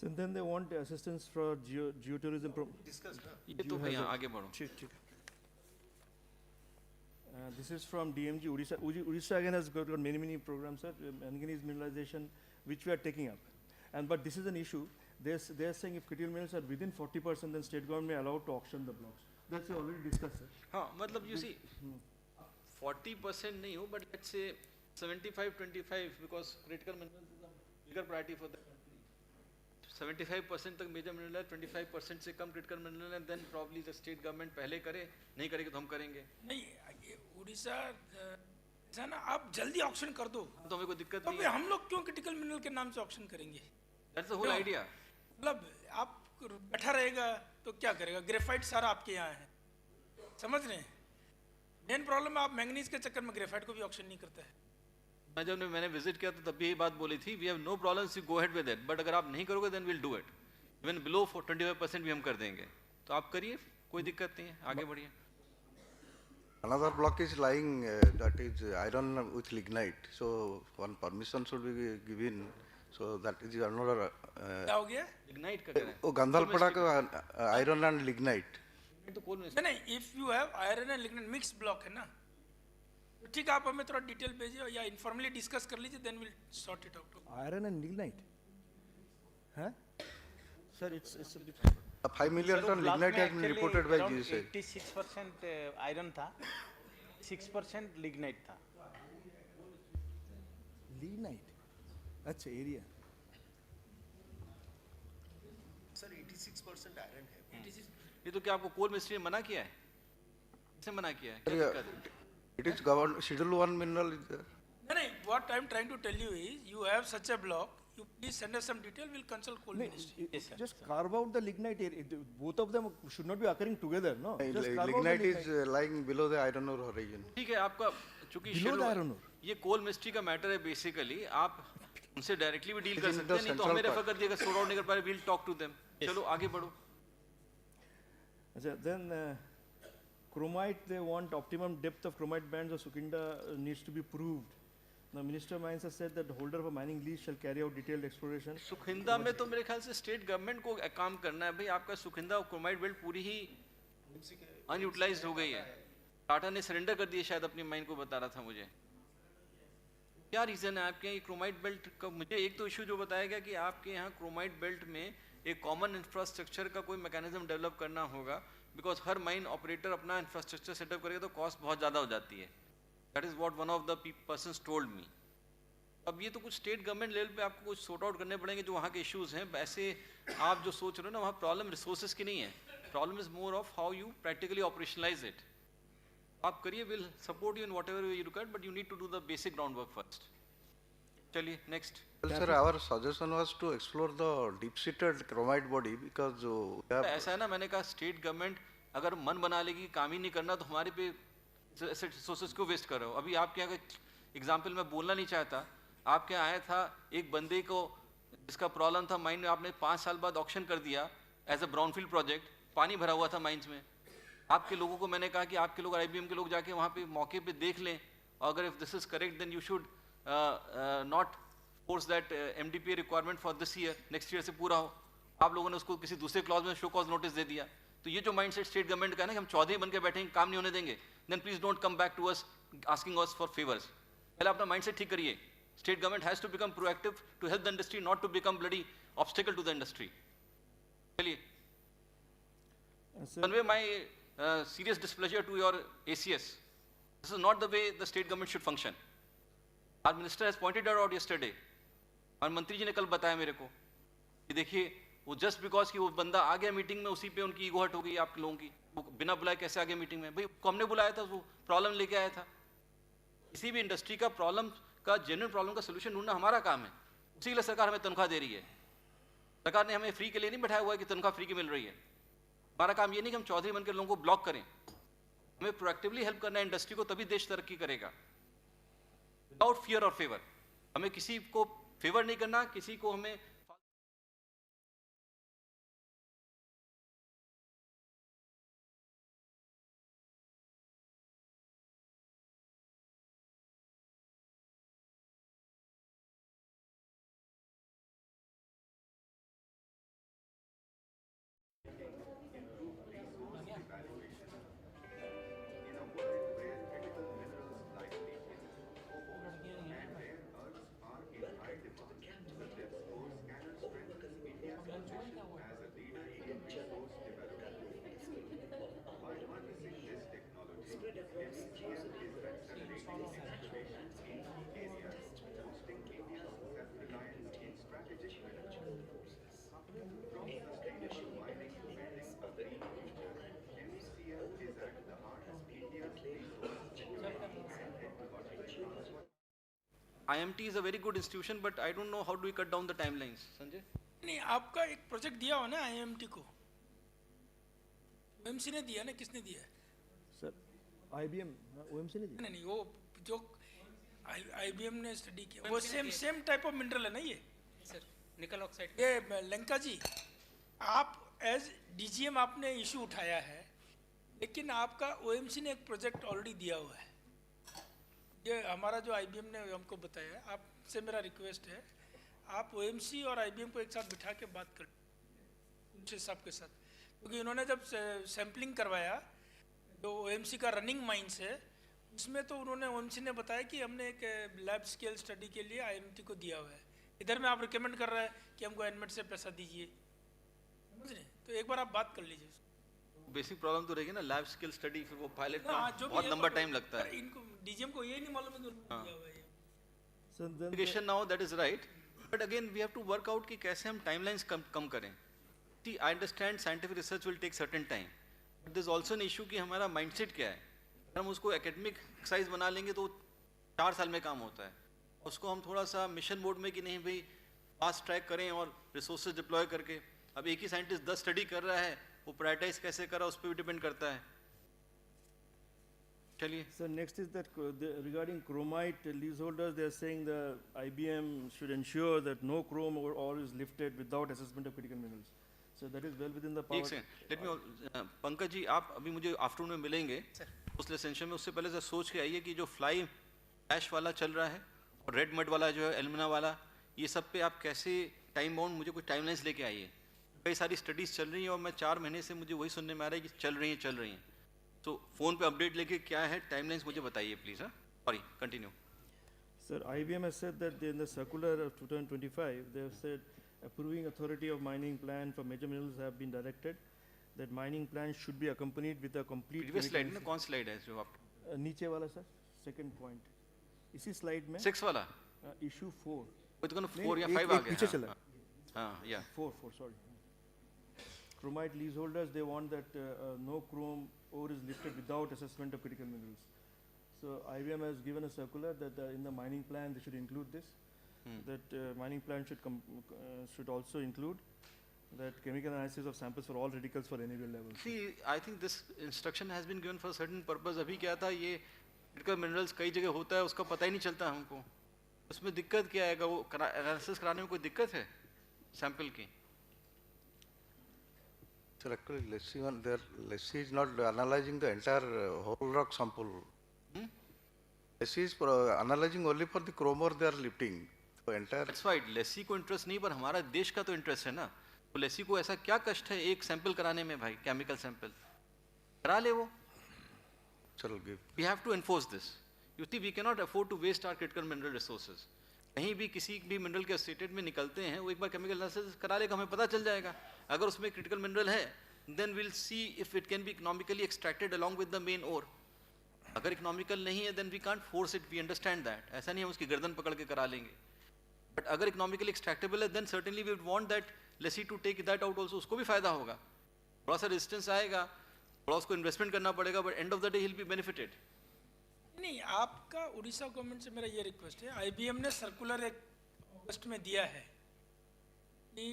So then they want assistance for geotourism. Discuss ना। ये तो भैया आगे बढ़ो। ठीक। This is from DMG Odisha. Odisha again has got many programs, sir. Manganese mineralization, which we are taking up. But this is an issue. They are saying if critical minerals are within 40%, then state government may allow to auction the blocks. That's already discussed, sir. हाँ, मतलब you see, 40% नहीं हो, but let's say 75-25, because critical minerals is a bigger priority for the country. 75% तक major mineral है, 25% से कम critical mineral है, then probably the state government पहले करे, नहीं करेगी तो हम करेंगे। नहीं, उड़ीसा ऐसा ना, आप जल्दी ऑक्शन कर दो तो हमें कोई दिक्कत तो नहीं फिर हम लोग क्यों क्रिटिकल मिनरल के नाम से ऑक्शन करेंगे? That's the whole idea. मतलब आप बैठा रहेगा तो क्या करेगा? ग्रेफाइट सारा आपके यहाँ है, समझ रहे हैं? मेन प्रॉब्लम आप मैंगनीज के चक्कर में ग्रेफाइट को भी ऑक्शन नहीं करता है। जब मैंने विजिट किया तो तब भी यही बात बोली थी, we have no problems, you go ahead with it, but अगर आप नहीं करोगे then will do it. Even below 25% भी हम कर देंगे, तो आप करिए, कोई दिक्कत नहीं है, आगे बढ़िए। Another block is lying, that is iron with lignite. So one permission should be given. So that is another. क्या हो गया? Lignite का क्या है? Oh, Gandhalpada का iron and lignite. तो कौन में? नहीं, if you have iron and lignite mixed block है ना, तो ठीक है, आप हमें थोड़ा डिटेल भेजिए या इनफॉर्मली डिस्कस कर लीजिए, then we'll sort it out. Iron and lignite, huh? Sir, it's a bit. 5 million ton lignite has been reported by GSA. 86% iron था, 6% lignite था। Lignite, अच्छा एरिया। सर 86% आयरन है। ये तो क्या आपको कोल मिनिस्ट्री ने मना किया है? किसने मना किया है? It is governed, Schedule 1 mineral is there. नहीं, what I'm trying to tell you is, you have such a block, you please send us some detail, we'll consult coal ministry. Just carve out the lignite area. Both of them should not be occurring together, no? Just carve out the Lignite is lying below the iron ore horizon. ठीक है, आपका चूंकि Below the iron ore. ये कोल ministry का matter है basically, आप उनसे directly भी डील It कर is in सकते the हैं, नहीं तो central हमें रेफर part. कर दिएगा, सॉर्ट आउट नहीं कर पा रहे, we'll talk to them. चलो आगे बढ़ो। Then chromite, they want optimum depth of chromite bands of Sukinda needs to be proved. Now, Minister of Mines has said that the holder of a mining lease shall carry out detailed exploration. सुखिंदा में तो मेरे ख्याल से state government को काम करना है भाई। आपका सुखिंदा क्रोमाइट बेल्ट पूरी ही अनयूटिलाइज्ड हो गई है। टाटा ने सरेंडर कर दिया शायद अपनी माइन को, बता रहा था मुझे। क्या रीजन है आपके यहाँ क्रोमाइट बेल्ट का? मुझे एक तो इशू जो बताया गया कि आपके यहाँ क्रोमाइट बेल्ट में एक कॉमन इंफ्रास्ट्रक्चर का कोई मैकेनिज्म डेवलप करना होगा, बिकॉज हर माइन ऑपरेटर अपना इंफ्रास्ट्रक्चर सेटअप करेगा तो कॉस्ट बहुत ज़्यादा हो जाती है। That is what one of the persons told me. अब ये तो कुछ स्टेट गवर्नमेंट लेवल पे आपको कुछ सॉर्ट आउट करने पड़ेंगे जो वहाँ के इश्यूज हैं। वैसे आप जो सोच रहे हो ना, वहाँ प्रॉब्लम रिसोर्सेज की नहीं है, problem is more of how you practically operationalise it. आप करिए, will support you in whatever way you require, but you need to do the basic ground work first. चलिए next. Well, sir, our suggestion was to explore the deep-seated chromite body because ऐसा है ना, मैंने कहा state government अगर मन बना लेगी काम ही नहीं करना तो हमारे पे रिसोर्सेज को वेस्ट कर रहे हो। अभी आपके यहाँ का एग्जाम्पल मैं बोलना नहीं चाहता, आपके यहाँ आया था एक बंदे को जिसका प्रॉब्लम था माइन में, आपने 5 साल बाद ऑक्शन कर दिया एज अ ब्राउनफील्ड प्रोजेक्ट, पानी भरा हुआ था माइंस में। आपके लोगों को मैंने कहा कि आपके लोग IBM के लोग जाके वहाँ पे मौके पे देख लें, और अगर if this is correct then you should not force that MDPA requirement for this year, next year से पूरा हो। आप लोगों ने उसको किसी दूसरे क्लॉज में शो कॉज नोटिस दे दिया। तो ये जो माइंडसेट स्टेट गवर्नमेंट का है ना कि हम चौधरी बन के बैठेंगे, काम नहीं होने देंगे, then please don't come back to us asking us for favours. पहले अपना माइंडसेट ठीक करिए। State government has to become proactive to help the industry, not to become bloody obstacle to the industry. Chaliye. Convey my serious displeasure to your ACS. This is not the way the state government should function. Our minister has pointed that out yesterday. और मंत्री जी ने कल बताया मेरे को कि देखिए वो just because कि वो बंदा आ गया मीटिंग में, उसी पे उनकी ईगो हट हो गई आप लोगों की। वो बिना बुलाए कैसे आ गया मीटिंग में? भाई को हमने बुलाया था, वो प्रॉब्लम लेके आया था। किसी भी इंडस्ट्री का प्रॉब्लम का जेन्युइन प्रॉब्लम का सोल्यूशन ढूंढना हमारा काम है। उसी के लिए सरकार हमें तनख्वाह दे रही है। सरकार ने हमें फ्री के लिए नहीं बैठाया हुआ है कि तनख्वाह फ्री की मिल रही है। हमारा काम ये नहीं कि हम चौधरी बनकर लोगों को ब्लॉक करें, हमें प्रोएक्टिवली हेल्प करना है इंडस्ट्री को, तभी देश तरक्की करेगा विदाउट फियर और फेवर। हमें किसी को फेवर नहीं करना, किसी को हमें IMT is a very good institution, but I don't know how do we cut down the timelines. Sanjay? नहीं, आपका एक प्रोजेक्ट दिया हो ना IMT को, OMC ने दिया ना, किसने दिया है? सर IBM OMC ने दिया? नहीं, वो जो IBM ने स्टडी किया वो सेम टाइप ऑफ मिनरल है ना ये सर, निकल ऑक्साइड। ये लंका जी, आप एज DGM आपने इशू उठाया है, लेकिन आपका OMC ने एक प्रोजेक्ट ऑलरेडी दिया हुआ है। ये हमारा जो IBM ने हमको बताया है, आपसे मेरा रिक्वेस्ट है आप OMC और IBM को एक साथ बिठा के बात कर उनसे साहब के साथ, क्योंकि उन्होंने जब सैम्पलिंग करवाया जो OMC का रनिंग माइंस है, उसमें तो उन्होंने OMC ने बताया कि हमने एक लैब स्केल स्टडी के लिए IMT को दिया हुआ है। इधर में आप रिकमेंड कर रहे हैं कि हमको एनमेट से पैसा दीजिए, समझ रहे? तो एक बार आप बात कर लीजिए। बेसिक प्रॉब्लम तो रहेगी ना, लैब स्किल स्टडी, फिर वो पायलट हाँ, बहुत लंबा टाइम लगता है। इनको DGM को ये नहीं मालूम है कि उन्होंने दिया हुआ है। Education now, that is right, but again we have to work out कि कैसे हम timelines कम करें। See, I understand scientific research will take certain time, but there is also an issue कि हमारा mindset क्या है। अगर हम उसको academic exercise बना लेंगे तो 4 साल में काम होता है, उसको हम थोड़ा सा मिशन मोड में कि नहीं भाई फास्ट ट्रैक करें और रिसोर्सेज डिप्लॉय करके। अब एक ही साइंटिस्ट 10 स्टडी कर रहा है, वो प्रायोरिटाइज कैसे कर रहा है उस पर भी डिपेंड करता है। चलिए sir, next is that regarding chromite leaseholders, they are saying the IBM should ensure that no chrome ore is lifted without assessment of critical minerals. So that is well within the power. एक second, let me, Pankaj ji आप अभी मुझे afternoon में मिलेंगे उस session में, उससे पहले से सोच के आइए कि जो फ्लाई ऐश वाला चल रहा है और रेड मड वाला जो है एल्यूमिना वाला, ये सब पे आप कैसे टाइम बाउंड मुझे कुछ टाइमलाइंस लेके आइए। कई सारी स्टडीज़ चल रही हैं और मैं 4 महीने से मुझे वही सुनने में आ रहा है कि चल रही हैं। तो फ़ोन पे अपडेट लेके क्या है टाइमलाइंस मुझे बताइए प्लीज़। हाँ, sorry, continue. Sir, IBM has said that in the circular of 2025, they have said approving authority of mining plan for major minerals have been directed that mining plan should be accompanied with a complete. Previous slide में कौन slide है जो आप? नीचे वाला sir, second point, इसी slide में 6 वाला इशू 4 वो तो 4 या 5 आ गया। पीछे चला। हाँ, या 4 sorry. Chromite leaseholders, they want that no chrome ore is lifted without assessment of critical minerals. So IBM has given a circular that in the mining plan they should include this. That mining plan should also include that chemical analysis of samples for all radicals for any levels. See, I think this instruction has been given for a certain purpose. अभी क्या था, ये critical minerals कई जगह होता है, उसका पता ही नहीं चलता हमको. उसमें दिक्कत क्या है? वो एनालिसिस कराने में कोई दिक्कत है सैंपल की? Sir, actually, LESI is not analyzing the entire whole rock sample. LESI is analyzing only for the chrome ore they are lifting. So entire. That's right. LESI को इंटरेस्ट नहीं, पर हमारा देश का तो इंटरेस्ट है ना. तो LESI को ऐसा क्या कष्ट है एक सैंपल कराने में भाई, केमिकल सैंपल करा ले वो. चलो give. We have to enforce this. You see, we cannot afford to waste our critical mineral resources. कहीं भी किसी भी मिनरल के स्टेटेड में निकलते हैं, वो एक बार केमिकल एनालिसिस करा लेगा, हमें पता चल जाएगा. अगर उसमें क्रिटिकल मिनरल है, then we'll see if it can be economically extracted along with the main ore. अगर इकोनॉमिकल नहीं है, then we can't force it. We understand that. ऐसा नहीं हम उसकी गर्दन पकड़ के करा लेंगे. But अगर इकोनॉमिकली एक्सट्रैक्टेबल है, then certainly we would want that LESI to take that out also. उसको भी फायदा होगा. थोड़ा सा रेजिस्टेंस आएगा, थोड़ा उसको इन्वेस्टमेंट करना पड़ेगा, but end of the day he'll be benefited. नहीं, आपका उड़ीसा गवर्नमेंट से मेरा ये रिक्वेस्ट है, IBM ने सर्कुलर एक अगस्त में दिया है कि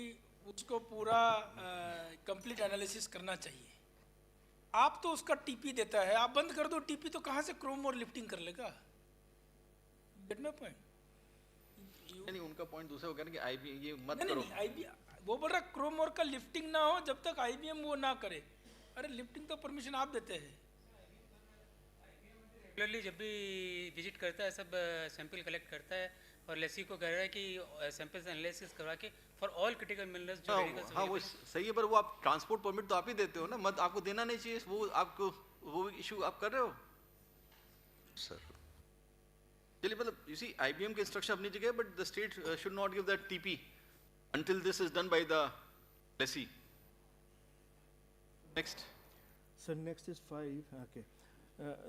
उसको पूरा कंप्लीट एनालिसिस करना चाहिए. आप तो उसका टीपी देता है, आप बंद कर दो टीपी, तो कहाँ से क्रोम और लिफ्टिंग कर लेगा? Gate my point? नहीं, उनका पॉइंट दूसरा हो गया ना कि IBM ये मत करो. नहीं, IBM वो बोल रहा क्रोम और का लिफ्टिंग ना हो जब तक IBM वो ना करे. अरे लिफ्टिंग तो परमिशन आप देते हैं. रेगुलरली जब भी विजिट करता है, सब सैंपल कलेक्ट करता है और LESI को कह रहा है कि सैंपल्स एनालिसिस करवा के फॉर ऑल क्रिटिकल मिनरल्स जो रेडिकल्स. हाँ, वो सही है, पर वो आप ट्रांसपोर्ट परमिट तो आप ही देते हो ना, मत आपको देना नहीं चाहिए. वो आपको वो इशू आप कर रहे हो सर. चलिए, मतलब you see, IBM के इंस्ट्रक्शन अपनी जगह, but the state should not give that TP until this is done by the LESI. Next. So next is 5. Okay.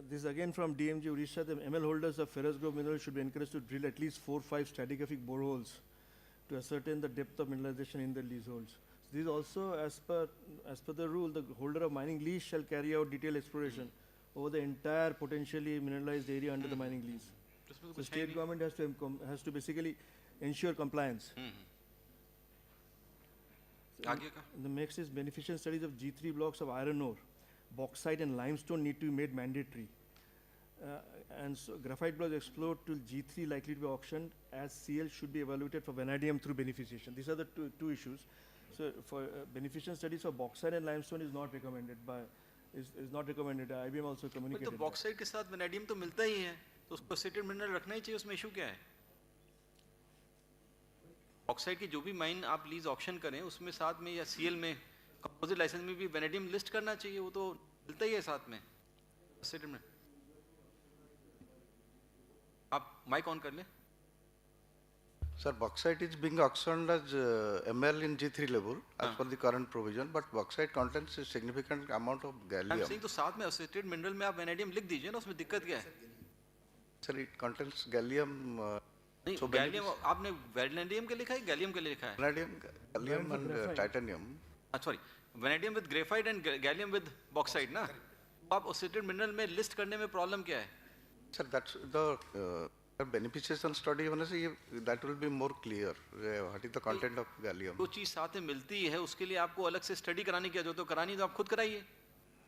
This is again from DMG Odisha. The ML holders of ferrous grove minerals should be encouraged to drill at least 4-5 stratigraphic boreholes to ascertain the depth of mineralization in the leaseholds. So this also, as per the rule, the holder of mining lease shall carry out detailed exploration over the entire potentially mineralized area under the mining lease. The state government has to basically ensure compliance. The next is beneficent studies of G3 blocks of iron ore, bauxite and limestone need to be made mandatory. And so graphite blocks explored till G3 likely to be auctioned as CL should be evaluated for vanadium through beneficiation. These are the two issues. So for beneficent studies for bauxite and limestone is not recommended by, is not recommended. IBM also communicated. तो bauxite के साथ vanadium तो मिलता ही है, तो उसको settled mineral रखना ही चाहिए. उसमें इशू क्या है? बॉक्साइट की जो भी माइन आप लीज ऑक्शन करें, उसमें साथ में या CL में कंपोजिट लाइसेंस में भी वेनेडियम लिस्ट करना चाहिए. वो तो मिलता ही है साथ में सेटेड में. आप माइक ऑन कर लें. Sir, bauxite is being auctioned as ML in G3 level as per the current provision, but bauxite contains a significant amount of gallium. I'm saying तो साथ में एसोसिएटेड मिनरल में आप वेनेडियम लिख दीजिए ना, उसमें दिक्कत क्या है? Sir, it contains gallium. नहीं, so गैलियम आपने वेनेडियम के लिखा है, गैलियम के लिखा है? Vanadium, gallium and titanium. Sorry, vanadium with graphite and gallium with bauxite ना. आप एसोसिएटेड मिनरल में लिस्ट करने में प्रॉब्लम क्या है? Sir, that's the beneficiation study होने से ये that will be more clear. What is the content of gallium? जो चीज़ साथ में मिलती है उसके लिए आपको अलग से स्टडी कराने की जरूरत है. करानी तो आप खुद कराइए.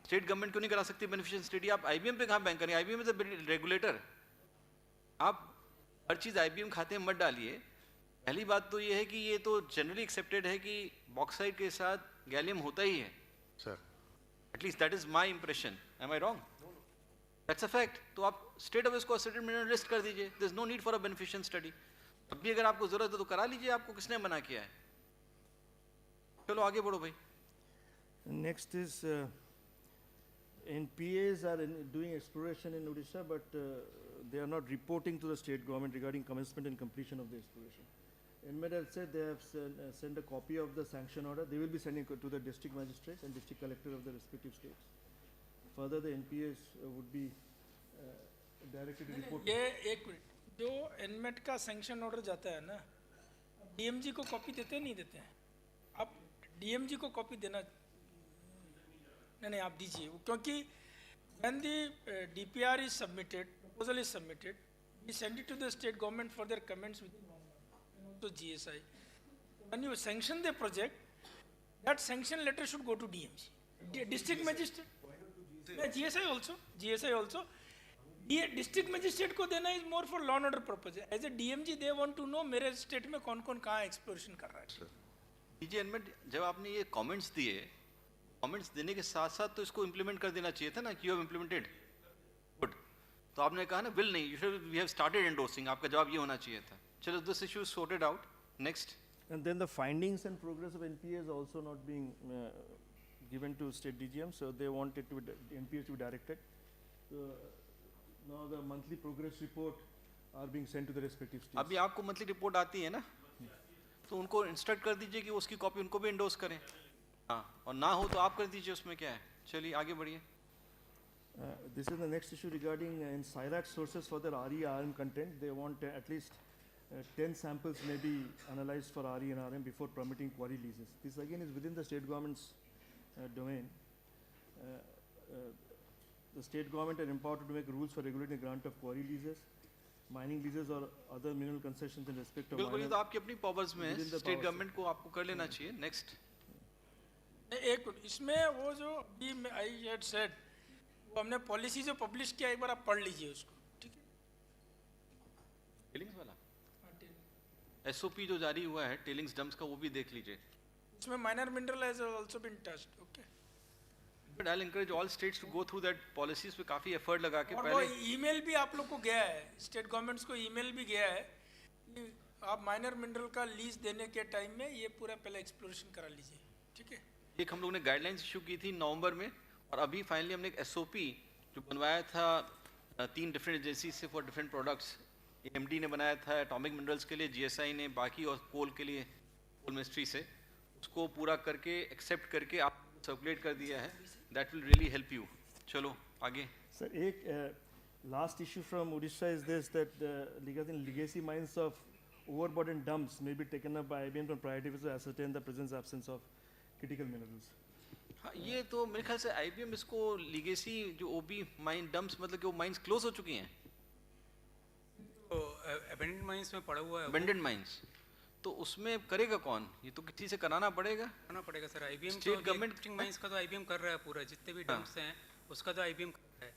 स्टेट गवर्नमेंट क्यों नहीं करा सकती बेनिफिशियल स्टडी? आप IBM पे कहाँ बैंक करेंगे? IBM is a regulator. आप हर चीज़ IBM खाते में मत डालिए. पहली बात तो ये है कि ये तो जनरली एक्सेप्टेड है कि बॉक्साइट के साथ गैलियम होता ही है. Sir. At least that is my impression. Am I wrong? That's a fact. तो आप स्टेट ऑफ इसको एसिडेड मिनरल लिस्ट कर दीजिए. There is no need for a beneficent study. अब भी अगर आपको जरूरत है तो करा लीजिए. आपको किसने मना किया है? चलो आगे बढ़ो भाई. Next is NPAs are doing exploration in Odisha, but they are not reporting to the state government regarding commencement and completion of the exploration. NMED has said they have sent a copy of the sanction order. They will be sending to the district magistrates and district collector of the respective states. Further, the NPAs would be directed to report. ये एक minute, जो NMED का sanction order जाता है ना, DMG को copy देते नहीं देते हैं? आप DMG को कॉपी देना नहीं, आप दीजिए, क्योंकि when the DPR is submitted, proposal is submitted, we send it to the state government for their comments with to GSI. When you sanction the project, that sanction letter should go to DMG, district magistrate. GSI also. District magistrate को देना is more for law and order purpose. As a DMG, they want to know मेरे state में कौन-कौन कहाँ exploration कर रहा है. DG NMAT जब आपने ये कमेंट्स दिए, कमेंट्स देने के साथ साथ तो इसको इम्प्लीमेंट कर देना चाहिए था ना कि यू हैव इम्प्लीमेंटेड. गुड. तो आपने कहा ना विल नहीं, you should we have started endorsing. आपका जवाब ये होना चाहिए था. चलो this issue is sorted out. Next. And then the findings and progress of NPA is also not being given to state DGM, so they want it to NPA to be directed. So now the monthly progress report are being sent to the respective states. अभी आपको monthly report आती है ना, तो उनको instruct कर दीजिए कि उसकी कॉपी उनको भी एंडोर्स करें. हाँ, और ना हो तो आप कर दीजिए, उसमें क्या है. चलिए आगे बढ़िए. This is the next issue regarding in CIRAC sources for their RE RM content. They want at least 10 samples may be analyzed for RE and RM before permitting quarry leases. This again is within the state government's domain. The state government are empowered to make rules for regulating the grant of quarry leases, mining leases or other mineral concessions in respect of. बिल्कुल, ये तो आपकी अपनी powers में है. State government को आपको कर लेना चाहिए. नेक्स्ट. एक इसमें वो जो भी आई हैड सेड, वो हमने पॉलिसी जो पब्लिश किया, एक बार आप पढ़ लीजिए उसको. ठीक है. टेलिंग्स वाला एसओपी जो जारी हुआ है टेलिंग्स डंप्स का, वो भी देख लीजिए. उसमें minor mineral has also been touched. Okay. But I will encourage all states to go through that policies पे काफी एफर्ट लगा के. और पहले वो ईमेल भी आप लोग को गया है, स्टेट गवर्नमेंट्स को ईमेल भी गया है कि आप माइनर मिनरल का लीज देने के टाइम में ये पूरा पहले एक्सप्लोरेशन करा लीजिए. ठीक है. एक हम लोग ने गाइडलाइंस इशू की थी नवंबर में, और अभी फाइनली हमने एक एसओपी जो बनवाया था 3 डिफरेंट एजेंसी से फॉर डिफरेंट प्रोडक्ट्स. एमडी ने बनाया था एटॉमिक मिनरल्स के लिए, जीएसआई ने बाकी, और कोल के लिए कोल मिनिस्ट्री से. उसको पूरा करके एक्सेप्ट करके आप सर्कुलेट कर दिया है. That will really help you. चलो आगे. Sir, एक last issue from Odisha is this, that regarding legacy mines of overburden dumps may be taken up by IBM from priority to ascertain the presence absence of critical minerals. हाँ, ये तो मेरे ख्याल से IBM इसको legacy जो ओबी mine dumps, मतलब कि वो माइंस क्लोज हो चुकी हैं. तो अबेंडेंट माइंस में पड़ा हुआ है. अबेंडेंट माइंस तो उसमें करेगा कौन? ये तो किसी से कराना पड़ेगा. Sir. IBM state government mines का तो आईबीएम कर रहा है पूरा, जितने भी डंप्स हैं उसका तो आईबीएम कर रहा है.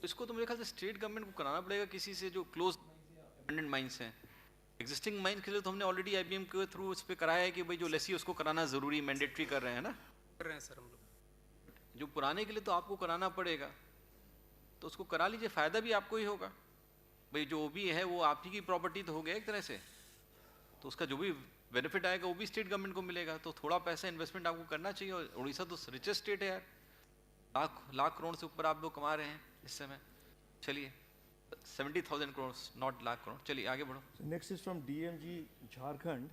इसको तो मेरे ख्याल से स्टेट गवर्नमेंट को कराना पड़ेगा किसी से जो क्लोज अबेंडेंट माइंस हैं. एग्जिस्टिंग माइन के लिए तो हमने ऑलरेडी आईबीएम के थ्रू उस पर कराया है कि भाई जो लेसी उसको कराना जरूरी मैंडेटरी कर रहे हैं ना. कर रहे हैं सर हम लोग. जो पुराने के लिए तो आपको कराना पड़ेगा, तो उसको करा लीजिए. फायदा भी आपको ही होगा. भाई जो भी है वो आप ही की प्रॉपर्टी तो हो गया एक तरह से, तो उसका जो भी बेनिफिट आएगा वो भी स्टेट गवर्नमेंट को मिलेगा. तो थोड़ा पैसा इन्वेस्टमेंट आपको करना चाहिए. और उड़ीसा तो रिचेस्ट स्टेट है यार, लाख करोड़ से ऊपर आप लोग कमा रहे हैं इस समय. चलिए 70,000 करोड़, नॉट लाख करोड़. चलिए आगे बढ़ो. Next is from DMG Jharkhand.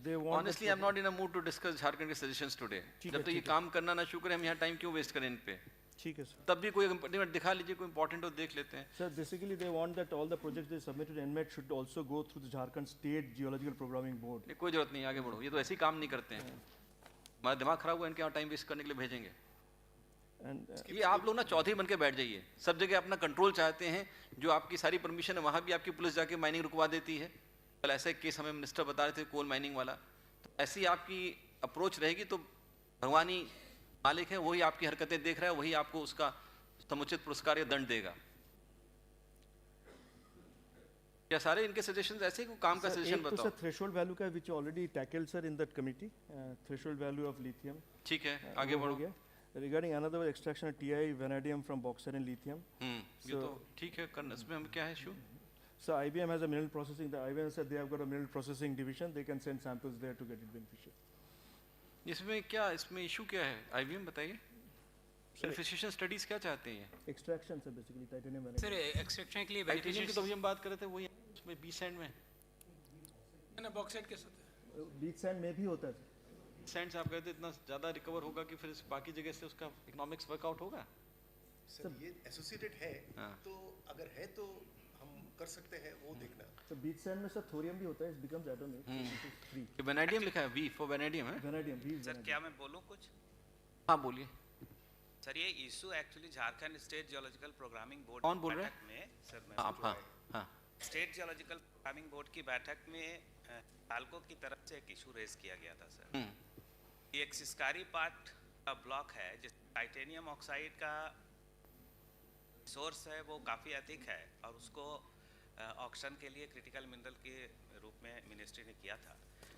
They want. Honestly, I'm not in a mood to discuss Jharkhand के suggestions today. जब तक ये काम करना ना शुरू करें, हम यहाँ टाइम क्यों वेस्ट करें इन पे. ठीक है सर. तब भी कोई दिखा लीजिए, कोई इंपॉर्टेंट हो देख लेते हैं. Sir, basically they want that all the projects they submitted to NMET should also go through the Jharkhand State Geological Programming Board. कोई जरूरत नहीं, आगे बढ़ो. ये तो ऐसे ही काम नहीं करते हैं. हमारा दिमाग खराब हुआ, इनके यहाँ टाइम वेस्ट करने के लिए भेजेंगे. ये आप लोग ना चौधरी बन के बैठ जाइए. सब जगह अपना कंट्रोल चाहते हैं. जो आपकी सारी परमिशन है वहाँ भी आपकी पुलिस जाके माइनिंग रुकवा देती है. कल ऐसा एक केस हमें मिनिस्टर बता रहे थे, कोल माइनिंग वाला. तो ऐसी आपकी अप्रोच रहेगी तो भगवान ही मालिक है, वही आपकी हरकतें देख रहा है, वही आपको उसका समुचित पुरस्कार या दंड देगा. क्या सारे इनके सजेशंस ऐसे ही काम का सजेशन बताओ. सर थ्रेशोल्ड वैल्यू का which already tackled sir in that committee, threshold value of lithium. ठीक है, आगे बढ़ो. Regarding another extraction of TI vanadium from bauxite and lithium. ये तो ठीक है करना. इसमें हम क्या है issue? So IBM has a mineral processing. The IBM said they have got a mineral processing division. They can send samples there to get it beneficial. इसमें क्या, इसमें इशू क्या है? IBM बताइए. बेनिफिशिएशन स्टडीज क्या चाहते हैं? Extraction sir basically titanium vanadium. Sir extraction के लिए टाइटेनियम की तो हम बात कर रहे थे, वही उसमें बीच सैंड में ना बॉक्साइट के साथ. बीच सैंड में भी होता है. सैंड से आप कहते इतना ज़्यादा रिकवर होगा कि फिर बाकी जगह से उसका इकोनॉमिक्स वर्कआउट होगा. सर ये एसोसिएटेड है, तो अगर है तो हम कर सकते हैं, वो देखना. तो बीच सैंड में सर थोरियम भी होता है, it becomes atomic. ये वेनेडियम लिखा है, V फॉर वेनेडियम है. Vanadium V. सर क्या मैं बोलूं कुछ? हाँ बोलिए. सर ये issue actually Jharkhand state geological programming board कौन बोल रहे बैठक में, सर मैं हाँ स्टेट जियोलॉजिकल प्रोग्रामिंग बोर्ड की बैठक में तालको की तरफ से एक इशू रेज किया गया था सर. ये एक सिस्कारी पार्ट का ब्लॉक है, जिस टाइटेनियम ऑक्साइड का सोर्स है वो काफ़ी अधिक है और उसको ऑक्शन के लिए क्रिटिकल मिनरल के रूप में मिनिस्ट्री ने किया था।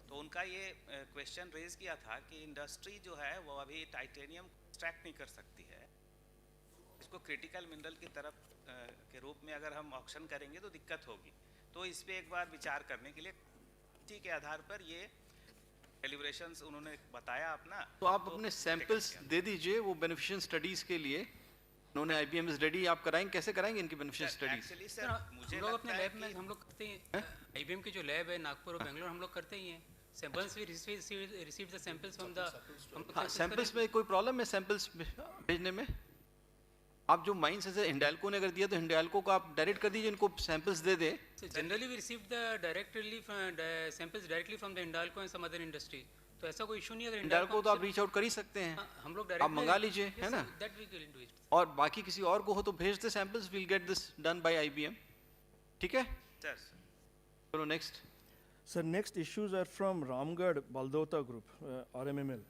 तो उनका ये क्वेश्चन रेज किया था कि इंडस्ट्री जो है वो अभी टाइटेनियम एक्सट्रैक्ट नहीं कर सकती है, इसको क्रिटिकल मिनरल की तरफ के रूप में अगर हम ऑक्शन करेंगे तो दिक्कत होगी। तो इस पे एक बार विचार करने के लिए इसी के आधार पर ये कैलिब्रेशंस उन्होंने बताया अपना। तो आप अपने सैंपल्स दे दीजिए वो बेनिफिशियल स्टडीज के लिए। उन्होंने IBM रेडी, आप कराएंगे, कैसे कराएंगे इनकी बेनिफिशियल स्टडीज? एक्चुअली सर हम लोग अपने लैब में हम लोग करते हैं, IBM की जो लैब है नागपुर और बेंगलोर, हम लोग करते ही हैं। Samples we receive the samples from the. हाँ, सैंपल्स में कोई प्रॉब्लम है सैंपल्स भेजने में? आप जो माइंस ऐसे हिंडाल्को ने अगर दिया तो हिंडाल्को को आप डायरेक्ट कर दीजिए, इनको सैंपल्स दे दे। Generally we receive the directly samples directly from the Hindalco and some other industry, तो ऐसा कोई इशू नहीं है। अगर हिंडाल्को तो आप रीच आउट कर ही सकते हैं, हम लोग आप मंगा लीजिए, है ना? That we can do it. और बाकी किसी और को हो तो भेज दे samples, we'll get this done by IBM, ठीक है? सर चलो next. Sir, next issues are from Ramgarh Baldota Group, RMML.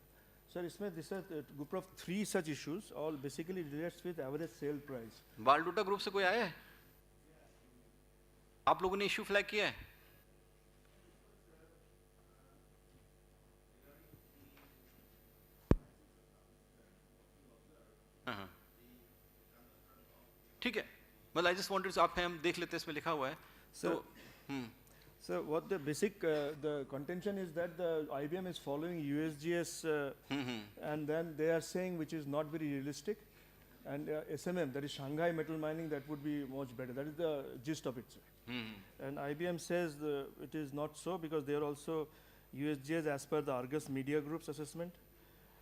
Sir, इसमें this is a group of 3 such issues, all basically relates with average sale price. Baldota group से कोई आया है? आप लोगों ने इशू फ्लैग किया है? हाँ, ठीक है, मतलब आई जस्ट वांटेड, आप हैं, हम देख लेते हैं, इसमें लिखा हुआ है। So, so what the basic the contention is that the IBM is following USGS and then they are saying which is not very realistic, and SMM, that is Shanghai Metal Mining, that would be much better. That is the gist of it, sir. And IBM says it is not so because they are also USGS as per the Argus Media Group's assessment,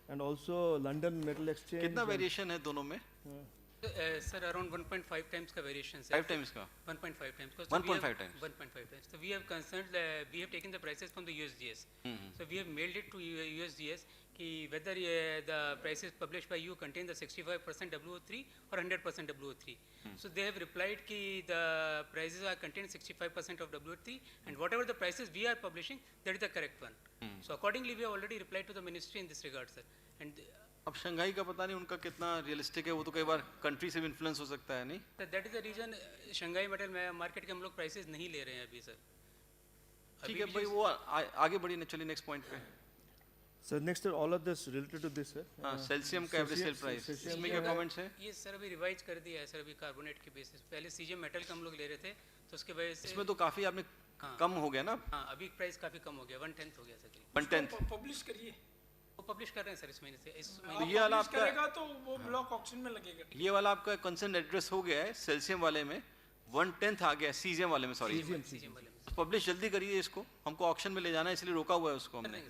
and also London Metal Exchange. कितना variation है दोनों में? Sir around 1.5 times का variation है। 5 times का? 1.5 times का। 1.5 times? 1.5 times. So we have concerned, we have taken the prices from the USGS. So we have mailed it to USGS कि whether the prices published by you contain the 65% WO3 or 100% WO3. So they have replied कि the prices are contain 65% of WO3 and whatever the prices we are publishing, that is the correct one. So accordingly we have already replied to the ministry in this regard, sir. And अब Shanghai का पता नहीं उनका कितना realistic है, वो तो कई बार कंट्री से भी इन्फ्लुएंस हो सकता है, नहीं? That is the reason Shanghai metal market के हम लोग प्राइसेस नहीं ले रहे हैं अभी, सर। ठीक है भाई, वो आगे बढ़िए, चलिए नेक्स्ट पॉइंट पे। Sir next all of this related to this, sir. हाँ, सेल्सियम का एवरेज सेल प्राइस, इसमें क्या कमेंट्स है? ये सर अभी रिवाइज कर दिया है सर, अभी कार्बोनेट के बेसिस। पहले CGM मेटल का हम लोग ले रहे थे, तो उसके वजह से इसमें तो काफी आपने कम हो गया ना? हाँ, अभी प्राइस काफी कम हो गया, 1/10 हो गया सर। 1/10 पब्लिश करिए, वो पब्लिश कर रहे हैं सर इस महीने से। इस ये वाला आपका करेगा तो वो ब्लॉक ऑक्शन में लगेगा। ये वाला आपका कंसर्न एड्रेस हो गया है, सेल्सियम वाले में 1/10 आ गया, CGM वाले में, सॉरी CGM वाले में। पब्लिश जल्दी करिए इसको, हमको ऑक्शन में ले जाना है, इसलिए रोका हुआ है उसको हमने।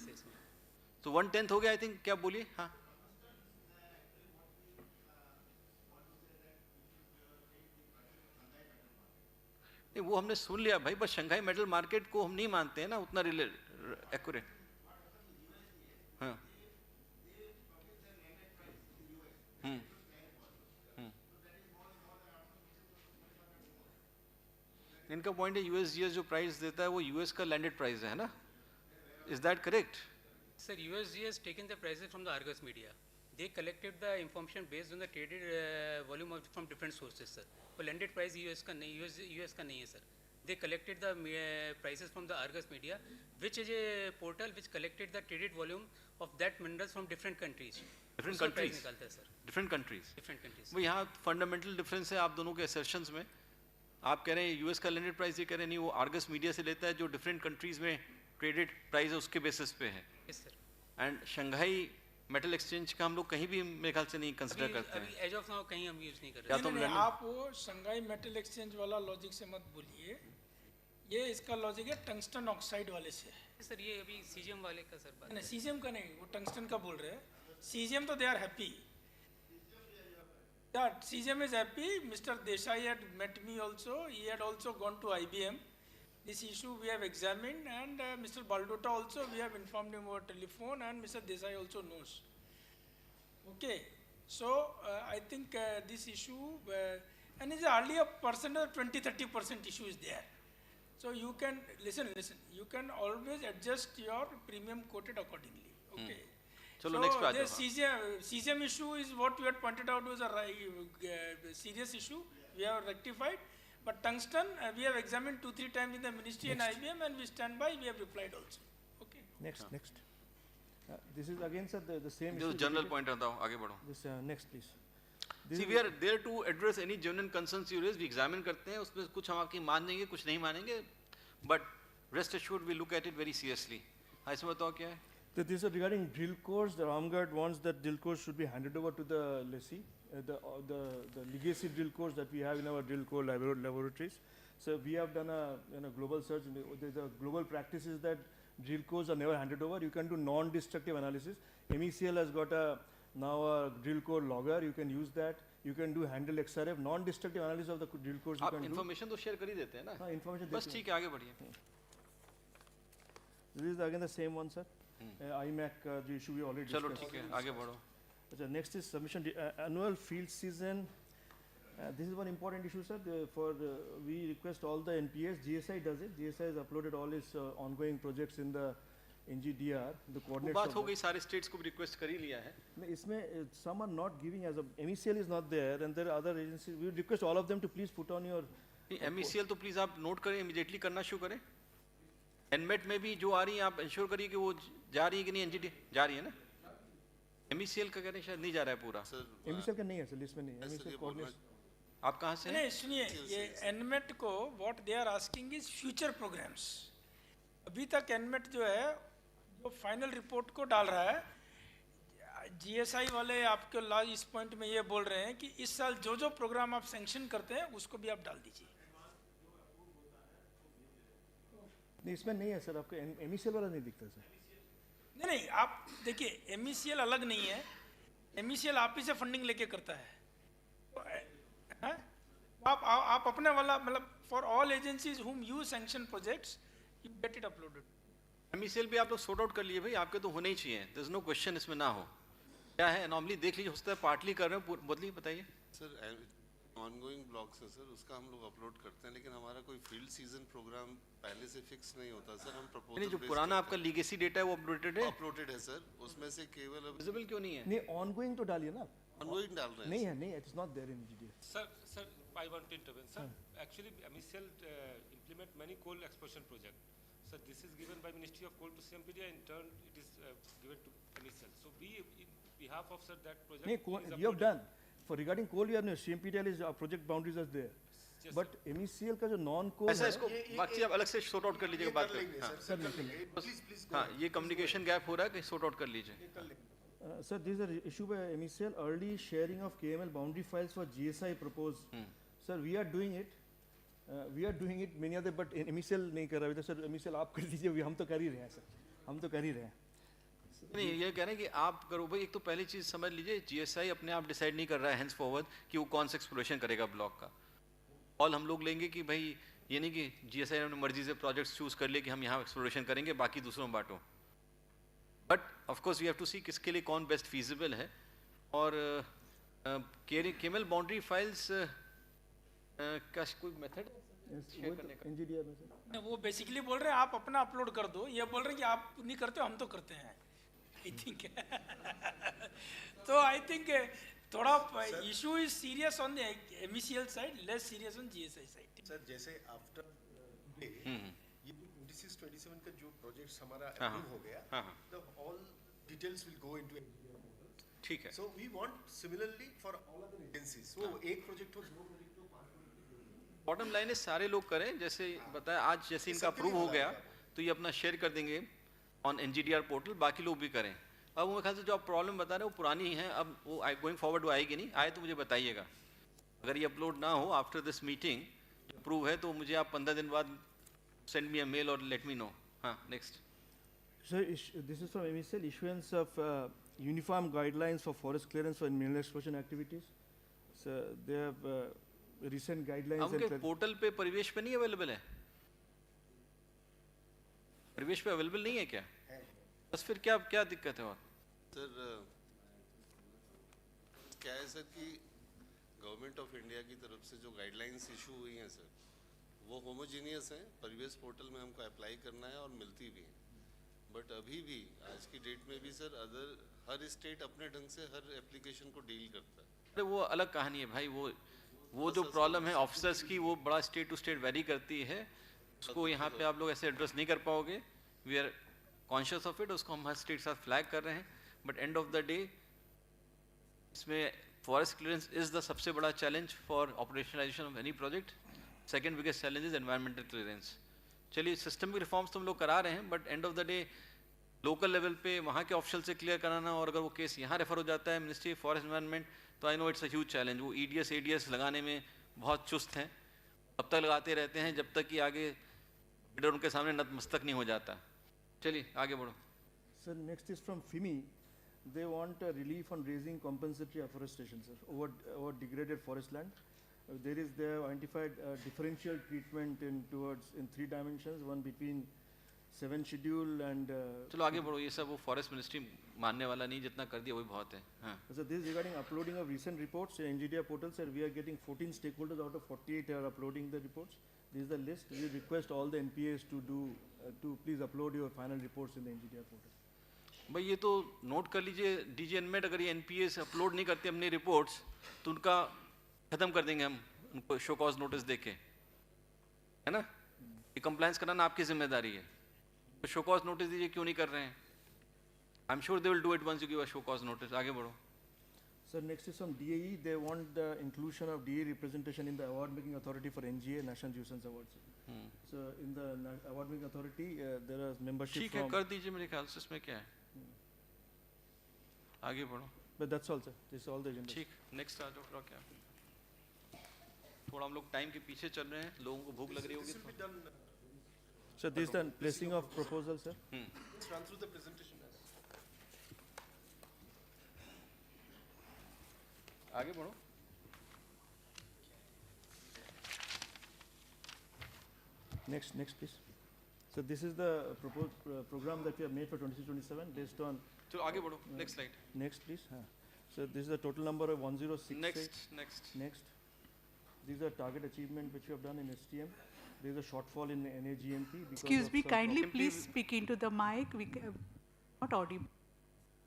तो 1/10 हो गया आई थिंक, क्या बोलिए? हाँ, नहीं वो हमने सुन लिया भाई, बस शंघाई मेटल मार्केट को हम नहीं मानते हैं ना उतना एक्यूरेट। हाँ, इनका पॉइंट है USGS जो प्राइस देता है वो US का लैंडेड प्राइस है ना? Is that correct? Sir, USGS taken the prices from the Argus media. They collected the information based on the traded volume from different sources, sir. वो landed price US का नहीं है, sir. They collected the prices from the Argus media, which is a portal which collected the traded volume of that minerals from different countries. Different countries? निकालता है, sir. Different countries? Different countries. वो यहाँ fundamental difference है आप दोनों के assertions में। आप कह रहे हैं US का लैंडेड प्राइस, ये कह रहे हैं नहीं वो आर्गस मीडिया से लेता है जो डिफरेंट कंट्रीज में ट्रेडेड प्राइस है उसके बेसिस पे है। Yes, sir. And Shanghai metal exchange का हम लोग कहीं भी मेरे ख्याल से नहीं कंसिडर करते हैं। एज ऑफ नाउ कहीं हम यूज नहीं कर या तो रहे। आप वो शंघाई मेटल एक्सचेंज वाला लॉजिक से मत बोलिए, ये इसका लॉजिक है टंगस्टन ऑक्साइड वाले से। सर ये अभी CGM वाले का सर बात नहीं, CGM का नहीं, वो टंगस्टन का बोल रहे हैं। CGM तो they are happy, CGM is happy. Mr. Desai had met me also, he had also gone to IBM. This issue we have examined, and Mr. Baldota also, we have informed him over telephone, and Mr. Desai also knows. Okay, so I think this issue, and it's hardly a percent or 20-30% issue is there. So you can, listen, you can always adjust your premium quoted accordingly, okay. चलो next पे आ the जाओ। CGM issue is what we had pointed out was a serious issue. We have rectified. But tungsten, we have examined 2-3 times in the ministry and IBM, and we stand by. We have replied also. Okay. Next. This is again, sir, the same जो issue. General point आता हूँ, आगे बढ़ो। This next, please. See, we are there to address any genuine concerns you raise. We examine करते हैं, उसमें कुछ हम आपकी मानेंगे, कुछ नहीं मानेंगे, but rest assured we look at it very seriously. हाँ, इसमें बताओ क्या है? This is regarding drill cores. The Ramgarh wants that drill cores should be handed over to the lessee. The legacy drill cores that we have in our drill core laboratories. So we have done a global search. The global practice is that drill cores are never handed over. You can do non-destructive analysis. MECL has got now a drill core logger. You can use that. You can do handle XRF. Non-destructive analysis of the drill cores. आप information तो share कर ही देते हैं ना? हाँ, information बस ठीक है, आगे बढ़िए। This is again the same one, sir. IMAC the issue we already discussed. चलो ठीक है, आगे बढ़ो। Next is submission annual field season. This is one important issue, sir. We request all the NPS. GSI does it. GSI has uploaded all its ongoing projects in the NGDR. The coordinates. बात हो गई, सारे states को भी request कर ही लिया है। इसमें some are not giving as a MECL is not there, and there are other agencies. We request all of them to please put on your. MECL तो please आप note करें, immediately करना शुरू करें। NMET में भी जो आ रही है आप ensure करिए कि वो जा रही है कि नहीं, NGD जा रही है ना? MECL का कह रहे हैं शायद नहीं जा रहा है पूरा। MECL का नहीं है सर, लिस्ट में नहीं है। MECL coordinates. आप कहाँ से? नहीं सुनिए, ये NMET को what they are asking is future programs. अभी तक NMET जो है वो फाइनल रिपोर्ट को डाल रहा है। GSI वाले आपके लास्ट इस पॉइंट में ये बोल रहे हैं कि इस साल जो प्रोग्राम आप सैंक्शन करते हैं उसको भी आप डाल दीजिए। नहीं, इसमें नहीं है सर, आपको MECL वाला नहीं दिखता सर। नहीं, आप देखिए MECL अलग नहीं है। MECL आप ही से फंडिंग लेके करता है। आप अपने वाला मतलब for all agencies whom you sanction projects you get it uploaded. MECL भी आप लोग sort out कर लिए भाई, आपके तो होने ही चाहिए। There is no question इसमें ना हो। क्या है anomaly देख लीजिए, हो सकता है पार्टली कर रहे हो, बदलिए बताइए। सर ऑनगोइंग ब्लॉक्स है सर, उसका हम लोग अपलोड करते हैं, लेकिन हमारा कोई फील्ड सीजन प्रोग्राम पहले से फिक्स नहीं होता सर। हम प्रपोजल नहीं, जो पुराना आपका लीगेसी डेटा है वो अपलोडेड है? अपलोडेड है सर, उसमें से केवल विजिबल क्यों नहीं है? नहीं, ऑनगोइंग तो डालिए ना। ऑनगोइंग डाल रहे हैं। नहीं है, नहीं, it is not there in GDA। Sir, I want to intervene. Sir, actually, MECL implement many coal exploration projects. So this is given by Ministry of Coal to CMPD, and in turn it is given to MECL. So we, in behalf of sir that project, नहीं, you have done. For regarding coal, you have CMPDL is project boundaries are there. But MECL का जो non कोल ऐसा इसको बाकी आप अलग से sort out कर लीजिएगा बात करें। सर हाँ, ये कम्युनिकेशन गैप हो रहा है कि सॉर्ट आउट कर लीजिए। Sir, this is an issue by MECL. Early sharing of KML boundary files for GSI proposed. Sir, we are doing it. Many other, but MECL नहीं कर रहा है। सर MECL आप कर दीजिए, हम तो कर ही रहे हैं सर, हम तो कर ही रहे हैं। नहीं, ये कह रहे हैं कि आप करो भाई। एक तो पहली चीज समझ लीजिए, GSI अपने आप डिसाइड नहीं कर रहा है हेंस फॉरवर्ड कि वो कौन सा एक्सप्लोरेशन करेगा ब्लॉक का। ऑल हम लोग लेंगे कि भाई ये नहीं कि GSI ने अपनी मर्जी से प्रोजेक्ट्स चूज कर लिए कि हम यहाँ एक्सप्लोरेशन करेंगे, बाकी दूसरों में बांटो। But of course we have to see किसके लिए कौन बेस्ट फीजिबल है। और केमल बाउंड्री फाइल्स का कोई मेथड शेयर करने का? वो बेसिकली बोल रहे हैं आप अपना अपलोड कर दो, ये बोल रहे हैं कि आप नहीं करते हम तो करते हैं। आई थिंक तो आई थिंक थोड़ा issue is serious on the MECL side, less serious on GSI side. Sir जैसे आफ्टर ये 26-27 का जो प्रोजेक्ट्स हमारा अप्रूव हो गया, the all details will go into ठीक है। So we want similarly for all other agencies, वो एक प्रोजेक्ट हो, दो प्रोजेक्ट हो, पांच प्रोजेक्ट। बॉटम लाइन है सारे लोग करें, जैसे बताया आज जैसे इनका अप्रूव हो गया तो ये अपना शेयर कर देंगे ऑन NGDR पोर्टल, बाकी लोग भी करें। अब मेरे ख्याल से जो आप प्रॉब्लम बता रहे हैं वो पुरानी है, अब वो गोइंग फॉरवर्ड वो आएगी नहीं, आए तो मुझे बताइएगा। अगर ये अपलोड ना हो आफ्टर दिस मीटिंग अप्रूव है तो मुझे आप 15 दिन बाद सेंड मी अ मेल और लेट मी नो। हाँ, next. So this is from MECL, issuance of uniform guidelines for forest clearance for mineral exploration activities. So they have recent guidelines. उनके portal पे परिवेश पे नहीं अवेलेबल है? परिवेश पे अवेलेबल नहीं है क्या? बस फिर क्या दिक्कत है? और सर क्या है सर कि गवर्नमेंट ऑफ इंडिया की तरफ से जो गाइडलाइंस इशू हुई हैं सर, वो होमोजीनियस हैं। परिवेश पोर्टल में हमको अप्लाई करना है और मिलती भी हैं। बट अभी भी आज की डेट में भी सर हर स्टेट अपने ढंग से हर एप्लीकेशन को डील करता है। अरे वो अलग कहानी है भाई, वो जो प्रॉब्लम है ऑफिसर्स की वो बड़ा स्टेट टू स्टेट वेरी करती है, उसको यहाँ पे आप लोग ऐसे एड्रेस नहीं कर पाओगे। We are conscious of it, उसको हम हर स्टेट के साथ फ्लैग कर रहे हैं, but end of the day इसमें फॉरेस्ट क्लियरेंस इज द सबसे बड़ा challenge for operationalisation of any project. Second biggest challenge is environmental clearance. चलिए सिस्टमिक रिफॉर्म्स तो हम लोग करा रहे हैं, but end of the day local level पे वहाँ के ऑफिशियल से क्लियर कराना, और अगर वो केस यहाँ रेफर हो जाता है मिनिस्ट्री ऑफ फॉरेस्ट एनवायरनमेंट, तो I know it's a huge challenge. वो EDS ADS लगाने में बहुत चुस्त हैं, अब तक लगाते रहते हैं जब तक कि आगे बिडर उनके सामने नतमस्तक नहीं हो जाता। चलिए आगे बढ़ो। Sir, next is from FIMI. They want a relief on raising compensatory afforestation, sir, over degraded forest land. They have identified differential treatment in 3 dimensions, one between 7 schedule and. चलो आगे बढ़ो, ये सब वो फॉरेस्ट मिनिस्ट्री मानने वाला नहीं, जितना कर दिया वही बहुत है। हाँ। So this is regarding uploading of recent reports. NGDA portal, sir, we are getting 14 stakeholders out of 48 are uploading the reports. This is the list. We request all the NPAs to please upload your final reports in the NGDA portal. भाई ये तो note कर लीजिए, DG Enmet अगर ये NPA से upload नहीं करते अपनी रिपोर्ट्स तो उनका खत्म कर देंगे हम, उनको शो कॉज नोटिस देके, है ना। ये कंप्लायंस कराना आपकी जिम्मेदारी है, तो शो कॉज नोटिस दीजिए, क्यों नहीं कर रहे हैं। I am sure they will do it once you give a show cause notice. आगे बढ़ो। Sir, next is from DAE. They want the inclusion of DAE representation in the award-making authority for NGA National Nuisance Awards. So in the award-making authority, there are membership. ठीक है, कर दीजिए, मेरे ख्याल से इसमें क्या है। आगे बढ़ो। But that's all, sir. This is all the agenda. ठीक, नेक्स्ट आ जाओ। क्या थोड़ा हम लोग टाइम के पीछे चल रहे हैं, लोगों को भूख लग रही होगी तो। So this is the placing of proposal, sir. Let's run through the presentation. आगे बढ़ो। Next, please. So this is the proposed program that we have made for 26-27 based on. चलो आगे बढ़ो, next slide. Next, please. So this is the total number of 1066. Next. These are target achievement which we have done in STM. There is a shortfall in NAGMP. Excuse me, kindly please speak into the mic. We not audible.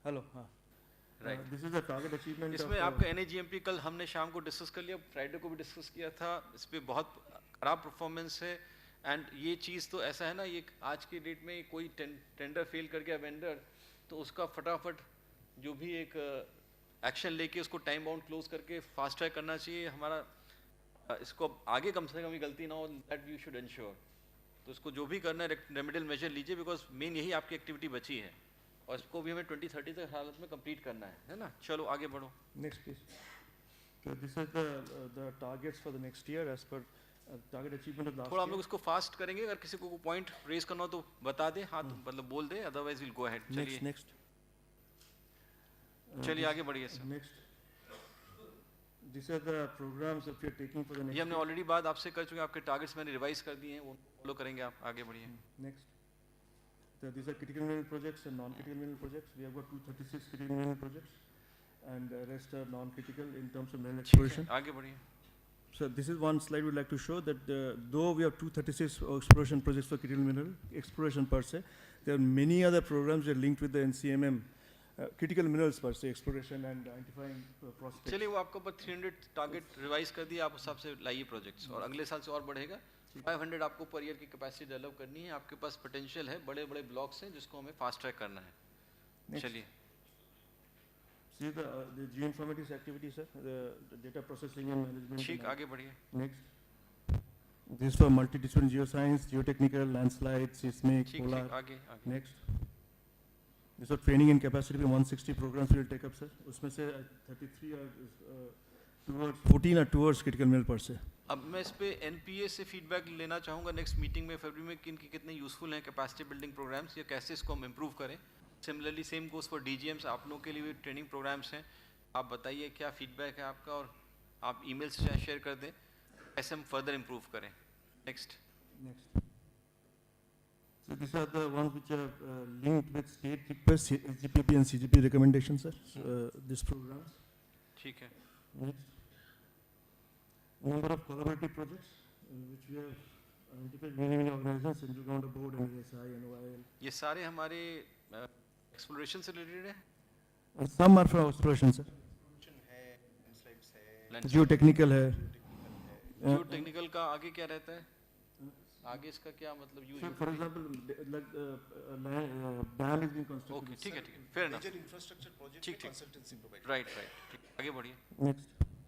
Hello. Right. This is the target achievement. इसमें आपका NAGMP कल हमने शाम को discuss कर लिया, Friday को भी डिस्कस किया था। इस पे बहुत खराब परफॉर्मेंस है, एंड ये चीज़ तो ऐसा है ना, ये आज की डेट में कोई टेंडर फेल कर गया वेंडर, तो उसका फटाफट जो भी एक एक्शन लेके उसको टाइम बाउंड क्लोज करके फास्ट ट्रैक करना चाहिए। हमारा इसको आगे कम से कम ये गलती ना हो, दैट वी शुड इंश्योर। तो इसको जो भी करना है रेमेडियल मेजर लीजिए, बिकॉज मेन यही आपकी एक्टिविटी बची है, और इसको भी हमें 2030 तक हालत में कंप्लीट करना है ना। चलो आगे बढ़ो। Next, please. So this is the targets for the next year as per target achievement of last year. थोड़ा हम लोग इसको फास्ट करेंगे, अगर किसी को पॉइंट रेज करना हो तो बता दे, हाँ तो मतलब बोल दे, अदरवाइज विल गो अहेड। चलिए नेक्स्ट चलिए आगे बढ़िए sir. Next, these are the programs that we are taking for the next ये हमने ऑलरेडी बात आपसे कर चुके हैं, आपके टारगेट्स मैंने रिवाइज कर दिए हैं, वो फॉलो करेंगे आप। आगे बढ़िए। Next. So these are critical mineral projects and non-critical mineral projects. We have got 236 critical mineral projects, and rest are non-critical in terms of mineral exploration. आगे बढ़िए। So this is one slide we'd like to show that though we have 236 exploration projects for critical mineral exploration per se, there are many other programs that are linked with the NCMM critical minerals per se, exploration and identifying prospects. चलिए वो आपको पर 300 target revise कर दिया, आप उस हिसाब से लाइए प्रोजेक्ट्स, और अगले साल से और बढ़ेगा। 500 आपको पर ईयर की कैपेसिटी डेवलप करनी है, आपके पास पोटेंशियल है, बड़े बड़े ब्लॉक्स हैं जिसको हमें फास्ट ट्रैक करना है। चलिए। See the geoinformatics activity, sir, the data processing and management. ठीक, आगे बढ़िए। Next. This for multidisciplinary geoscience, geotechnical, landslide, seismic, polar. आगे। Next. This for training and capacity, 160 programs we will take up, sir. उसमें से 33 are towards 14 are towards critical mineral per se. अब मैं इस पे NPA से फीडबैक लेना चाहूँगा नेक्स्ट मीटिंग में फरवरी में, कितने यूजफुल हैं कैपेसिटी बिल्डिंग प्रोग्राम्स, या कैसे इसको हम इम्प्रूव करें। Similarly same goes for DGMs, आप लोगों के लिए भी ट्रेनिंग प्रोग्राम्स हैं। आप बताइए क्या फीडबैक है आपका, और आप ईमेल से शेयर कर दें, ऐसे हम फर्दर इम्प्रूव करें। Next. So these are the ones which are linked with state requests, CGPB and CGP recommendations, sir. These programs. ठीक है। Next. Number of collaborative projects which we have different engineering organizations, Central Government Board and ESI and OIL. ये सारे हमारे exploration से related है? Some are from exploration, sir. Geotechnical है. Geotechnical का आगे क्या रहता है? आगे इसका क्या मतलब use? For example, like dam is being constructed. Okay, ठीक है, fair enough. Major infrastructure project ठीक, consultancy provider. Right. आगे बढ़िए. Next,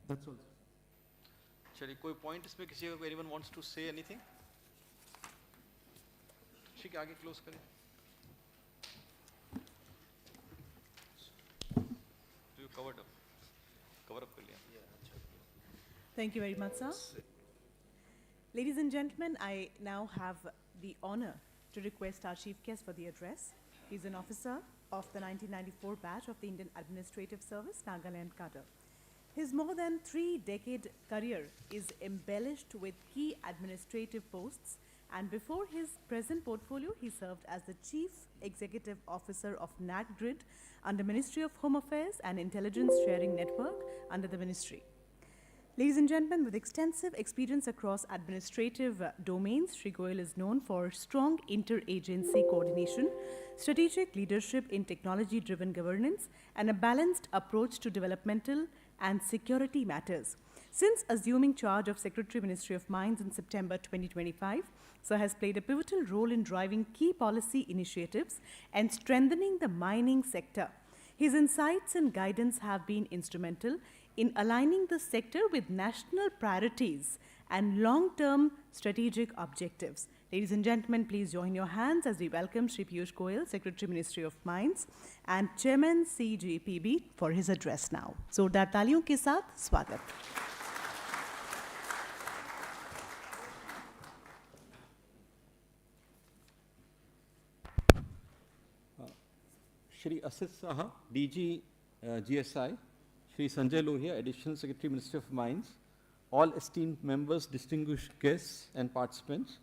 that's all. चलिए, कोई point इसमें किसी का anyone wants to say anything? ठीक है, आगे close करें. You covered up. Cover up कर लिया. Thank you very much, sir. Ladies and gentlemen, I now have the honor to request our chief guest for the address. He's an officer of the 1994 batch of the Indian Administrative Service, Nagaland Cadre. His more than 3-decade career is embellished with key administrative posts, and before his present portfolio, he served as the Chief Executive Officer of NACGRID under Ministry of Home Affairs and Intelligence Sharing Network under the ministry. Ladies and gentlemen, with extensive experience across administrative domains, Shri Goyal is known for strong interagency coordination, strategic leadership in technology-driven governance, and a balanced approach to developmental and security matters. Since assuming charge of Secretary Ministry of Mines in September 2025, Sir has played a pivotal role in driving key policy initiatives and strengthening the mining sector. His insights and guidance have been instrumental in aligning the sector with national priorities and long-term strategic objectives. Ladies and gentlemen, please join your hands as we welcome Shri Piyush Goyal, Secretary Ministry of Mines and Chairman CGPB for his address now. जोरदार तालियों के साथ स्वागत. Shri Asit Saha, DG GSI, Shri Sanjay Lohia, Additional Secretary, Ministry of Mines, all esteemed members, distinguished guests and participants.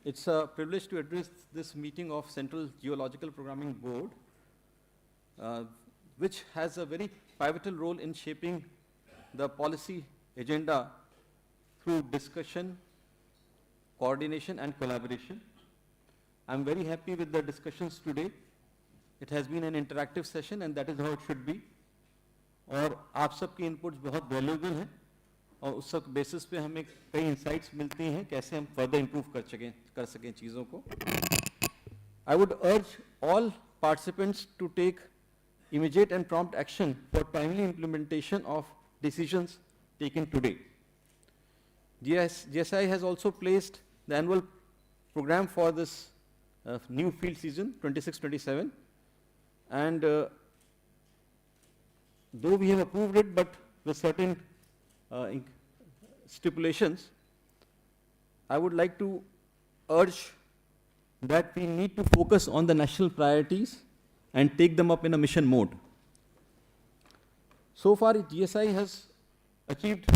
It's a privilege to address this meeting of Central Geological Programming Board, which has a very pivotal role in shaping the policy agenda through discussion, coordination and collaboration. I'm very happy with the discussions today. It has been an interactive session and that is how it should be. और आप सबके inputs बहुत valuable हैं और उस सब basis पे हमें कई इंसाइट्स मिलती हैं कैसे हम फर्दर इम्प्रूव कर सकें चीज़ों को. I would urge all participants to take immediate and prompt action for timely implementation of decisions taken today. GSI has also placed the annual program for this new field season 26-27, and though we have approved it, but with certain stipulations, I would like to urge that we need to focus on the national priorities and take them up in a mission mode. So far, GSI has achieved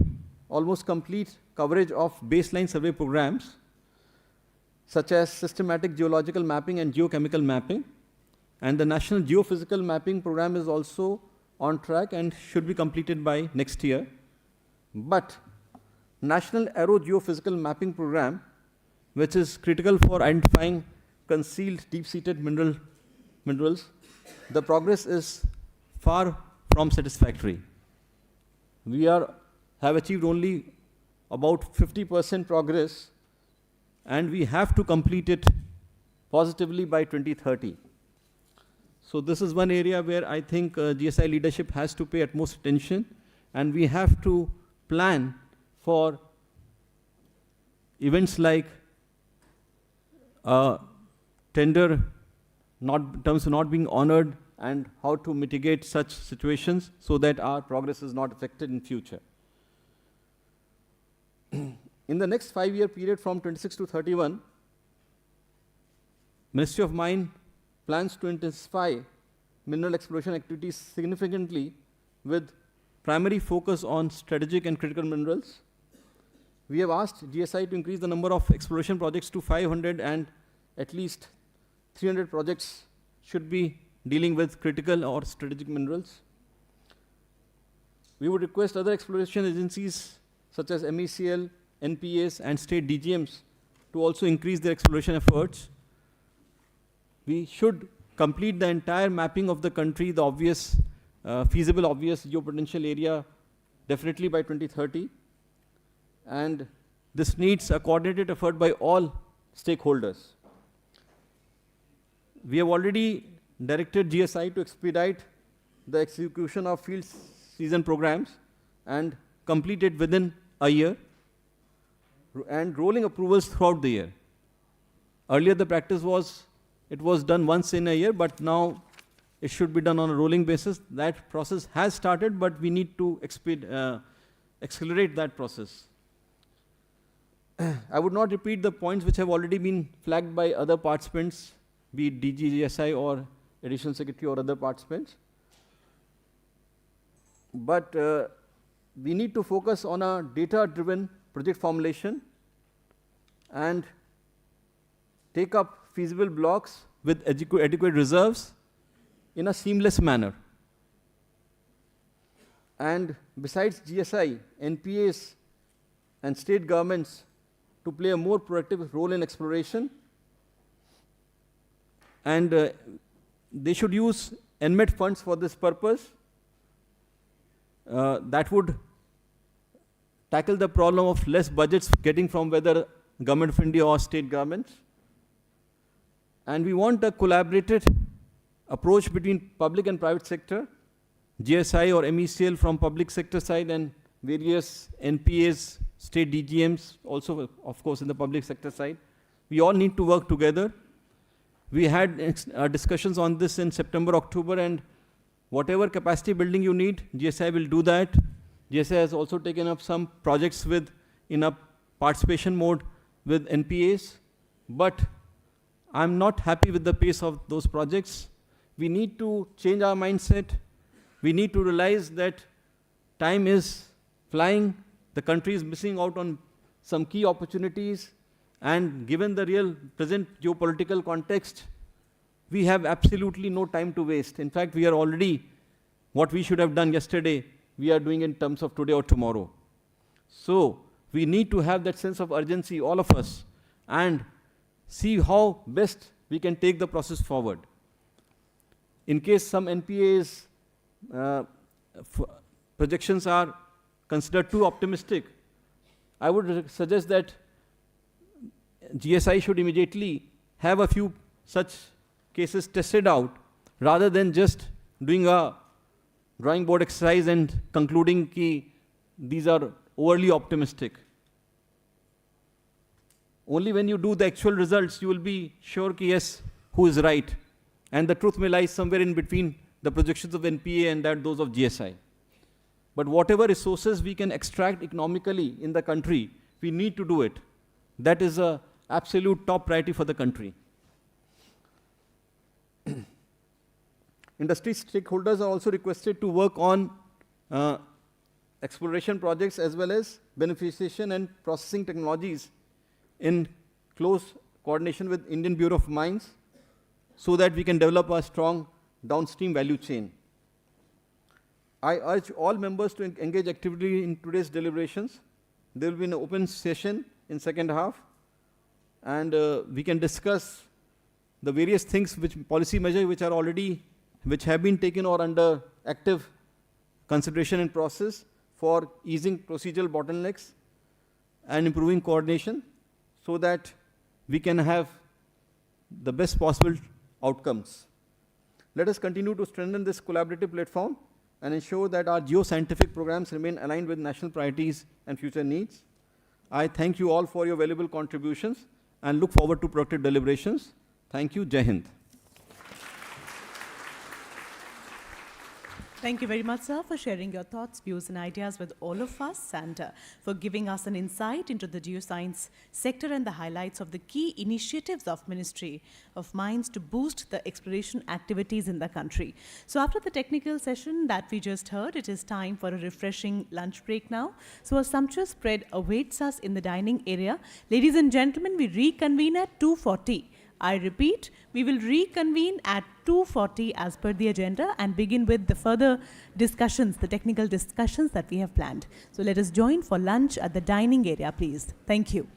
almost complete coverage of baseline survey programs, such as systematic geological mapping and geochemical mapping, and the National Geophysical Mapping Program is also on track and should be completed by next year. But National Aerogeophysical Mapping Program, which is critical for identifying concealed deep-seated minerals, the progress is far from satisfactory. We have achieved only about 50% progress, and we have to complete it positively by 2030. So this is one area where I think GSI leadership has to pay utmost attention, and we have to plan for events like tender terms not being honored and how to mitigate such situations so that our progress is not affected in future. In the next 5-year period from 26 to 31, Ministry of Mines plans to intensify mineral exploration activities significantly with primary focus on strategic and critical minerals. We have asked GSI to increase the number of exploration projects to 500, and at least 300 projects should be dealing with critical or strategic minerals. We would request other exploration agencies such as MECL, NPAs and state DGMs to also increase their exploration efforts. We should complete the entire mapping of the country, the obvious, feasible obvious geopotential area, definitely by 2030. And this needs a coordinated effort by all stakeholders. We have already directed GSI to expedite the execution of field season programs and complete it within a year, and rolling approvals throughout the year. Earlier the practice was, it was done once in a year, but now it should be done on a rolling basis. That process has started, but we need to accelerate that process. I would not repeat the points which have already been flagged by other participants, be it DGGSI or Additional Secretary or other participants. But we need to focus on a data-driven project formulation and take up feasible blocks with adequate reserves in a seamless manner. And besides GSI, NPAs and state governments to play a more proactive role in exploration, and they should use NMET funds for this purpose. That would tackle the problem of less budgets getting from whether Government of India or state governments. And we want a collaborated approach between public and private sector, GSI or MECL from public sector side and various NPAs, state DGMs, also of course in the public sector side. We all need to work together. We had discussions on this in September, October, and whatever capacity building you need, GSI will do that. GSI has also taken up some projects in a participation mode with NPAs, but I'm not happy with the pace of those projects. We need to change our mindset. We need to realize that time is flying. The country is missing out on some key opportunities. And given the real present geopolitical context, we have absolutely no time to waste. In fact, we are already, what we should have done yesterday, we are doing in terms of today or tomorrow. So we need to have that sense of urgency, all of us, and see how best we can take the process forward. In case some NPAs projections are considered too optimistic, I would suggest that GSI should immediately have a few such cases tested out rather than just doing a drawing board exercise and concluding that these are overly optimistic. Only when you do the actual results, you will be sure that yes, who is right. And the truth may lie somewhere in between the projections of NPA and those of GSI. But whatever resources we can extract economically in the country, we need to do it. That is a absolute top priority for the country. Industry stakeholders are also requested to work on exploration projects as well as beneficiation and processing technologies in close coordination with Indian Bureau of Mines so that we can develop a strong downstream value chain. I urge all members to engage actively in today's deliberations. There will be an open session in second half, and we can discuss the various things, policy measures which have been taken or under active consideration and process for easing procedural bottlenecks and improving coordination so that we can have the best possible outcomes. Let us continue to strengthen this collaborative platform and ensure that our geoscientific programs remain aligned with national priorities and future needs. I thank you all for your valuable contributions and look forward to productive deliberations. Thank you. Jai Hind. Thank you very much, sir, for sharing your thoughts, views, and ideas with all of us, and for giving us an insight into the geoscience sector and the highlights of the key initiatives of Ministry of Mines to boost the exploration activities in the country. So after the technical session that we just heard, it is time for a refreshing lunch break now. So a sumptuous spread awaits us in the dining area. Ladies and gentlemen, we reconvene at 2:40. I repeat, we will reconvene at 2:40 as per the agenda and begin with the further discussions, the technical discussions that we have planned. So let us join for lunch at the dining area, please. Thank you.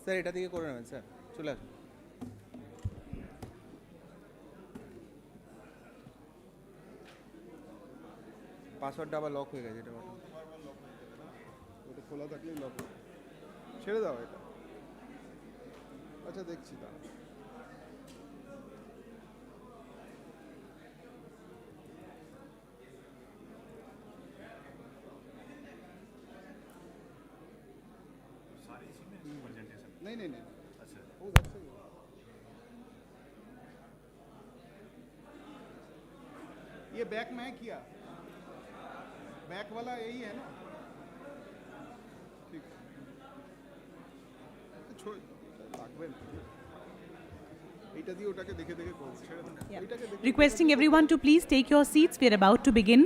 Sir এটা থেকে করে নেবেন sir, চলে আসুন। পাসওয়ার্ডটা আবার lock হয়ে গেছে, এটা ওটা খোলা থাকলেই লক হবে। ছেড়ে দাও এটা। আচ্ছা দেখছি দাঁড়া। नहीं नहीं नहीं अच्छा उधर से ये बैक में है किया बैक वाला यही है ना ठीक छोड़ লাগবে না এইটা দিয়ে ওটাকে দেখে দেখে করব ছেড়ে দাও এইটাকে দেখে Requesting everyone to please take your seats. We are about to begin.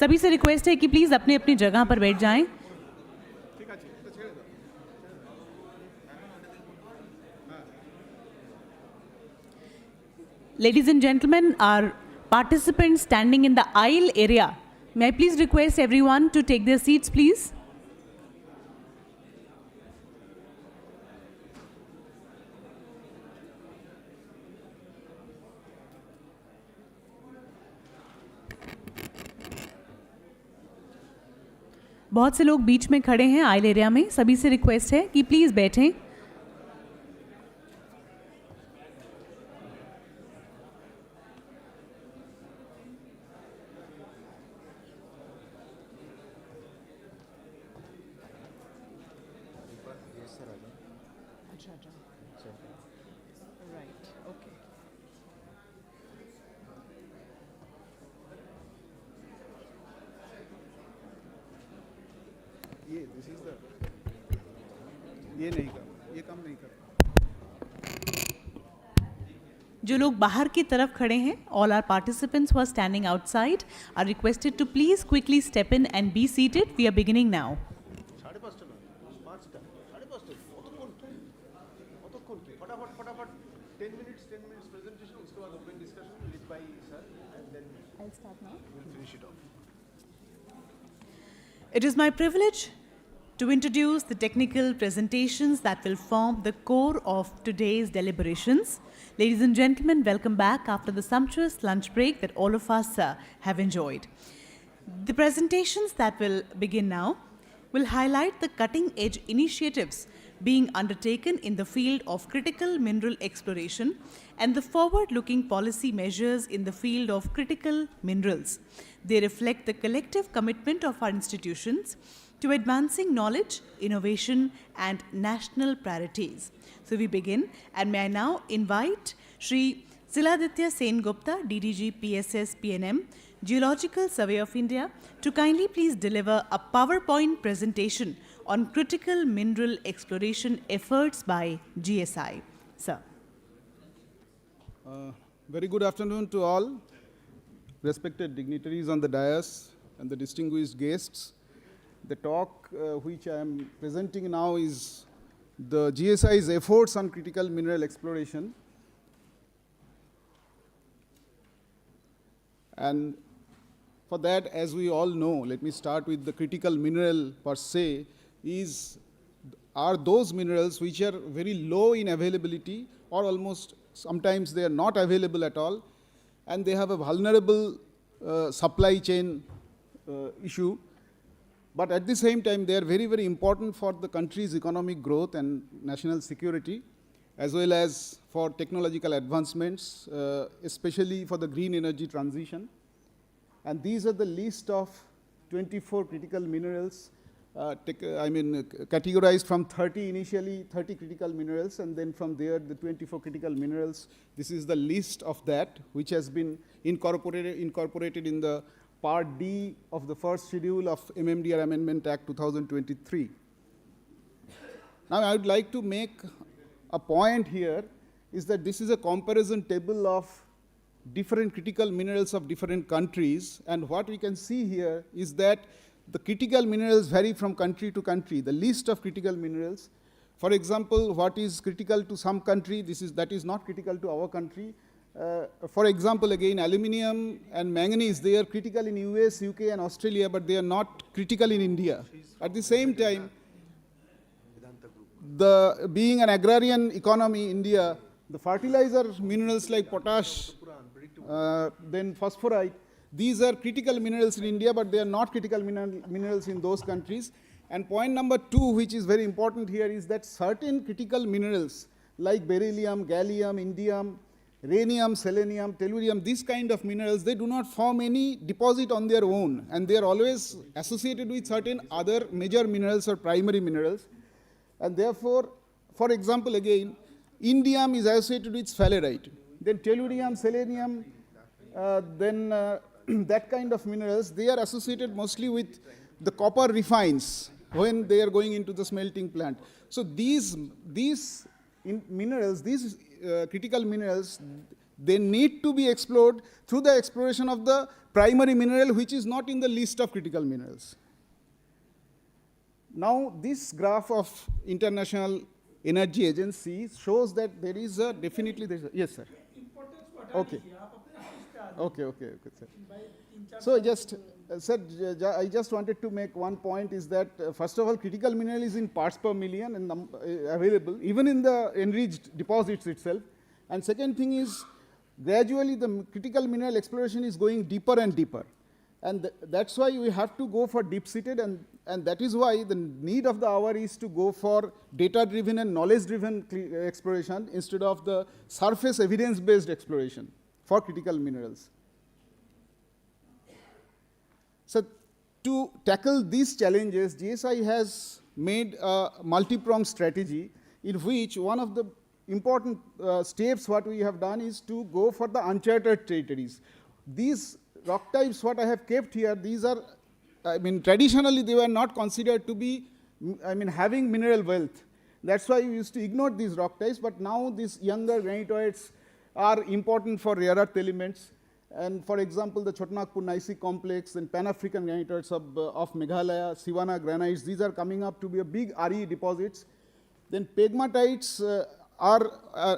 सभी से रिक्वेस्ट है कि प्लीज अपनी अपनी जगह पर बैठ जाएं. ঠিক আছে এটা ছেড়ে দাও Ladies and gentlemen, our participants standing in the aisle area, may I please request everyone to take their seats, please? बहुत से लोग बीच में खड़े हैं आइल एरिया में, सभी से रिक्वेस्ट है कि प्लीज बैठें. Right. Okay. ये दिस इज द ये नहीं कर ये काम नहीं कर जो लोग बाहर की तरफ खड़े हैं, all our participants who are standing outside are requested to please quickly step in and be seated. We are beginning now. 5:30 না 5টা 5:30 কতক্ষণ কি फटाफट 10 minutes presentation उसके बाद open discussion lead by sir and then I'll start now. we'll finish it off. It is my privilege to introduce the technical presentations that will form the core of today's deliberations. Ladies and gentlemen, welcome back after the sumptuous lunch break that all of us have enjoyed. The presentations that will begin now will highlight the cutting-edge initiatives being undertaken in the field of critical mineral exploration and the forward-looking policy measures in the field of critical minerals. They reflect the collective commitment of our institutions to advancing knowledge, innovation, and national priorities. So we begin, and may I now invite Shri Siladitya Sen Gupta, DDG PSS PNM, Geological Survey of India, to kindly please deliver a PowerPoint presentation on critical mineral exploration efforts by GSI. Sir. Very good afternoon to all respected dignitaries on the dais and the distinguished guests. The talk which I am presenting now is the GSI's efforts on critical mineral exploration. And for that, as we all know, let me start with the critical mineral per se, are those minerals which are very low in availability or almost sometimes they are not available at all, and they have a vulnerable supply chain issue. But at the same time, they are very, very important for the country's economic growth and national security, as well as for technological advancements, especially for the green energy transition. And these are the list of 24 critical minerals, categorized from 30 initially, 30 critical minerals, and then from there, the 24 critical minerals. This is the list of that, which has been incorporated in the Part D of the first schedule of MMDR Amendment Act 2023. Now, I would like to make a point here, is that this is a comparison table of different critical minerals of different countries, and what we can see here is that the critical minerals vary from country to country. The list of critical minerals, for example, what is critical to some country, that is not critical to our country. For example, again, aluminium and manganese, they are critical in US, UK, and Australia, but they are not critical in India. At the same time, being an agrarian economy, India, the fertilizer minerals like potash, then phosphorite, these are critical minerals in India, but they are not critical minerals in those countries. And point number 2, which is very important here, is that certain critical minerals like beryllium, gallium, indium, rhenium, selenium, tellurium, these kind of minerals, they do not form any deposit on their own, and they are always associated with certain other major minerals or primary minerals. And therefore, for example, again, indium is associated with sphalerite. Then tellurium, selenium, that kind of minerals, they are associated mostly with the copper refines when they are going into the smelting plant. So these minerals, these critical minerals, they need to be explored through the exploration of the primary mineral, which is not in the list of critical minerals. Now, this graph of International Energy Agency shows that there is a yes, sir. Okay. Okay, sir. So sir, I just wanted to make one point is that, first of all, critical mineral is in parts per million and available, even in the enriched deposits itself. And second thing is, gradually the critical mineral exploration is going deeper and deeper. And that's why we have to go for deep-seated, and that is why the need of the hour is to go for data-driven and knowledge-driven exploration instead of the surface evidence-based exploration for critical minerals. So to tackle these challenges, GSI has made a multi-pronged strategy in which one of the important steps what we have done is to go for the uncharted territories. These rock types what I have kept here, these are, traditionally they were not considered to be, having mineral wealth. That's why we used to ignore these rock types, but now these younger granitoids are important for rare earth elements. And for example, the Chotnagpur Gneissic complex and Pan-African granitoids of Meghalaya, Sivana granites, these are coming up to be a big RE deposits. Then pegmatites are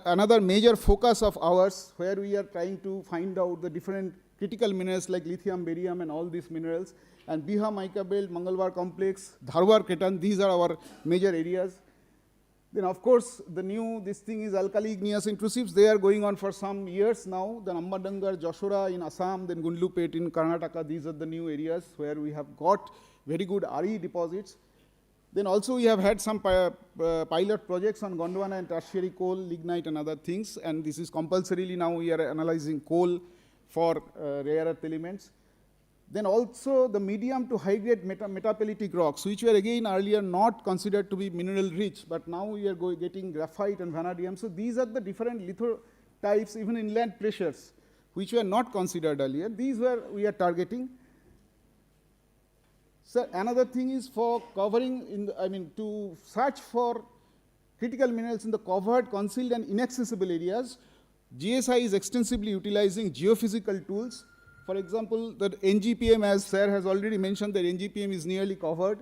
another major focus of ours, where we are trying to find out the different critical minerals like lithium, barium, and all these minerals. And Biha mica belt, Mangalwar complex, Dharwar Ketan, these are our major areas. Then of course, this thing is alkali igneous intrusives. They are going on for some years now. Then Ambadangar, Joshora in Assam, then Gundlupet in Karnataka, these are the new areas where we have got very good RE deposits. Then also we have had some pilot projects on Gondwana and tertiary coal, lignite and other things. And this is compulsorily now we are analyzing coal for rare earth elements. Then also the medium to high grade metapelitic rocks, which were again earlier not considered to be mineral rich, but now we are getting graphite and vanadium. So these are the different lithotypes, even inland pressures, which were not considered earlier. These we are targeting. So another thing is for covering, to search for critical minerals in the covered, concealed and inaccessible areas. GSI is extensively utilizing geophysical tools. For example, the NGPM, as Sir has already mentioned, that NGPM is nearly covered.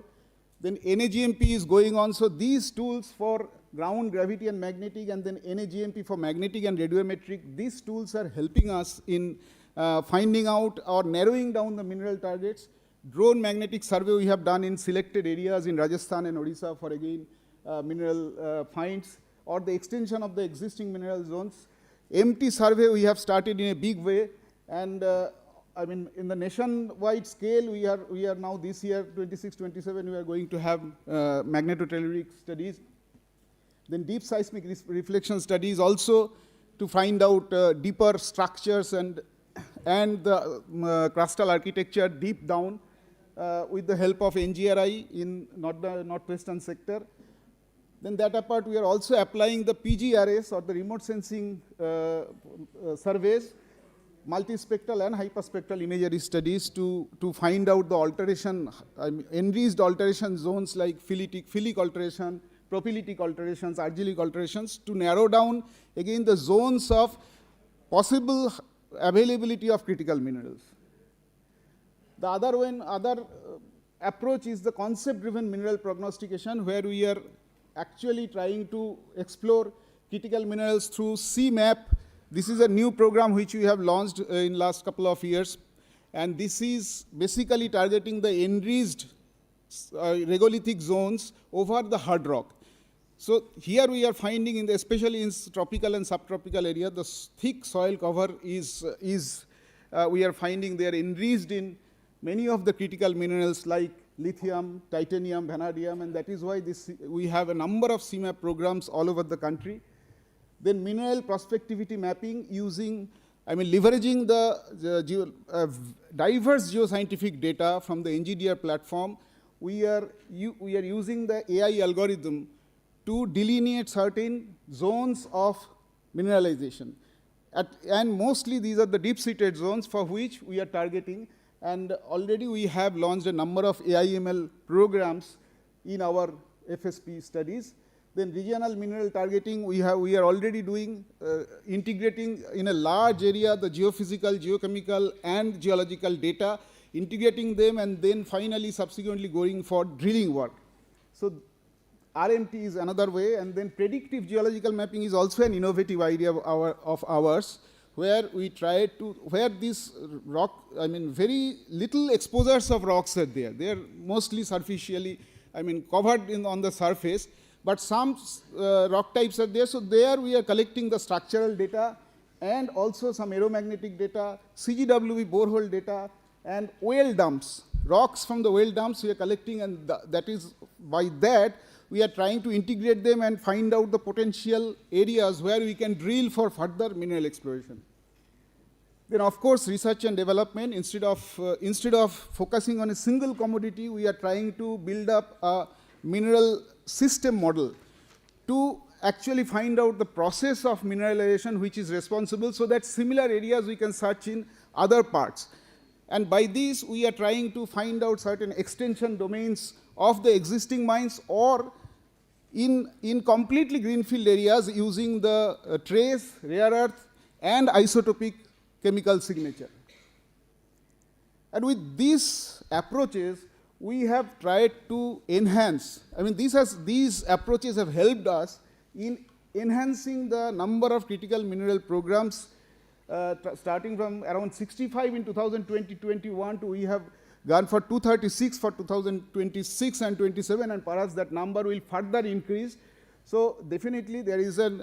Then NAGMP is going on. So these tools for ground, gravity and magnetic, and then NAGMP for magnetic and radiometric, these tools are helping us in finding out or narrowing down the mineral targets. Drone magnetic survey we have done in selected areas in Rajasthan and Odisha for again mineral finds, or the extension of the existing mineral zones. MT survey we have started in a big way, and in the nationwide scale, we are now this year, 26-27, we are going to have magnetotelluric studies. Then deep seismic reflection studies also to find out deeper structures and the crustal architecture deep down with the help of NGRI in the northwestern sector. Then that apart, we are also applying the PGRS or the remote sensing surveys, multispectral and hyperspectral imagery studies to find out the alteration, enriched alteration zones like philic alteration, propylitic alterations, argillic alterations, to narrow down again the zones of possible availability of critical minerals. The other approach is the concept-driven mineral prognostication, where we are actually trying to explore critical minerals through CMAP. This is a new program which we have launched in last couple of years, and this is basically targeting the enriched regolithic zones over the hard rock. So here we are finding, especially in tropical and subtropical area, the thick soil cover we are finding they are enriched in many of the critical minerals like lithium, titanium, vanadium, and that is why we have a number of CMAP programs all over the country. Then mineral prospectivity mapping leveraging the diverse geoscientific data from the NGDR platform. We are using the AI algorithm to delineate certain zones of mineralization. And mostly these are the deep-seated zones for which we are targeting, and already we have launched a number of AI/ML programs in our FSP studies. Then regional mineral targeting, we are already doing, integrating in a large area the geophysical, geochemical, and geological data, integrating them, and then finally subsequently going for drilling work. So RMT is another way, and then predictive geological mapping is also an innovative idea of ours, where we try to, where this rock, very little exposures of rocks are there. They are mostly superficially, covered on the surface, but some rock types are there. So there we are collecting the structural data and also some aeromagnetic data, CGWB borehole data, and oil dumps. Rocks from the oil dumps we are collecting, and that is by that we are trying to integrate them and find out the potential areas where we can drill for further mineral exploration. Then, of course, research and development. Instead of focusing on a single commodity, we are trying to build up a mineral system model to actually find out the process of mineralization which is responsible, so that similar areas we can search in other parts. And by this, we are trying to find out certain extension domains of the existing mines, or in completely greenfield areas using the trace, rare earth, and isotopic chemical signature. And with these approaches, we have tried to enhance, these approaches have helped us in enhancing the number of critical mineral programs, starting from around 65 in 2020-21 to we have gone for 236 for 2026 and 27, and perhaps that number will further increase. So definitely there is an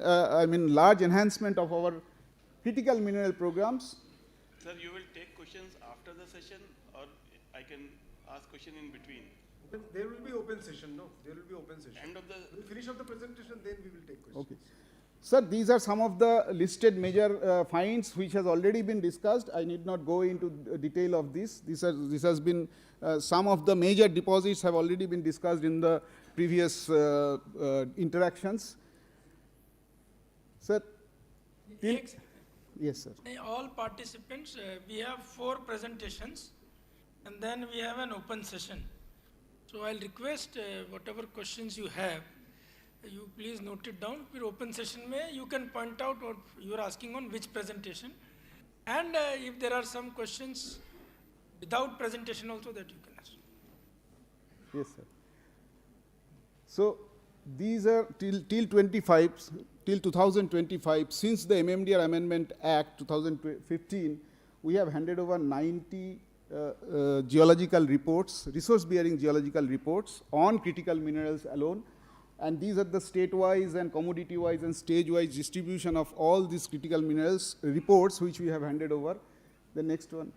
large enhancement of our critical mineral programs. Sir, you will take questions after the session, or I can ask question in between? There will be open session, no? There will be open session. End of the finish of the presentation, then we will take questions. Okay. Sir, these are some of the listed major finds which has already been discussed. I need not go into detail of this. This has been, some of the major deposits have already been discussed in the previous interactions. Sir? Yes, sir. All participants, we have 4 presentations, and then we have an open session. So I'll request whatever questions you have, you please note it down. For open session, you can point out what you are asking on which presentation, and if there are some questions without presentation also, that you can ask. Yes, sir. So these are till 2025, since the MMDR Amendment Act 2015, we have handed over 90 geological reports, resource-bearing geological reports on critical minerals alone. And these are the state-wise and commodity-wise and stage-wise distribution of all these critical minerals reports which we have handed over. The next one.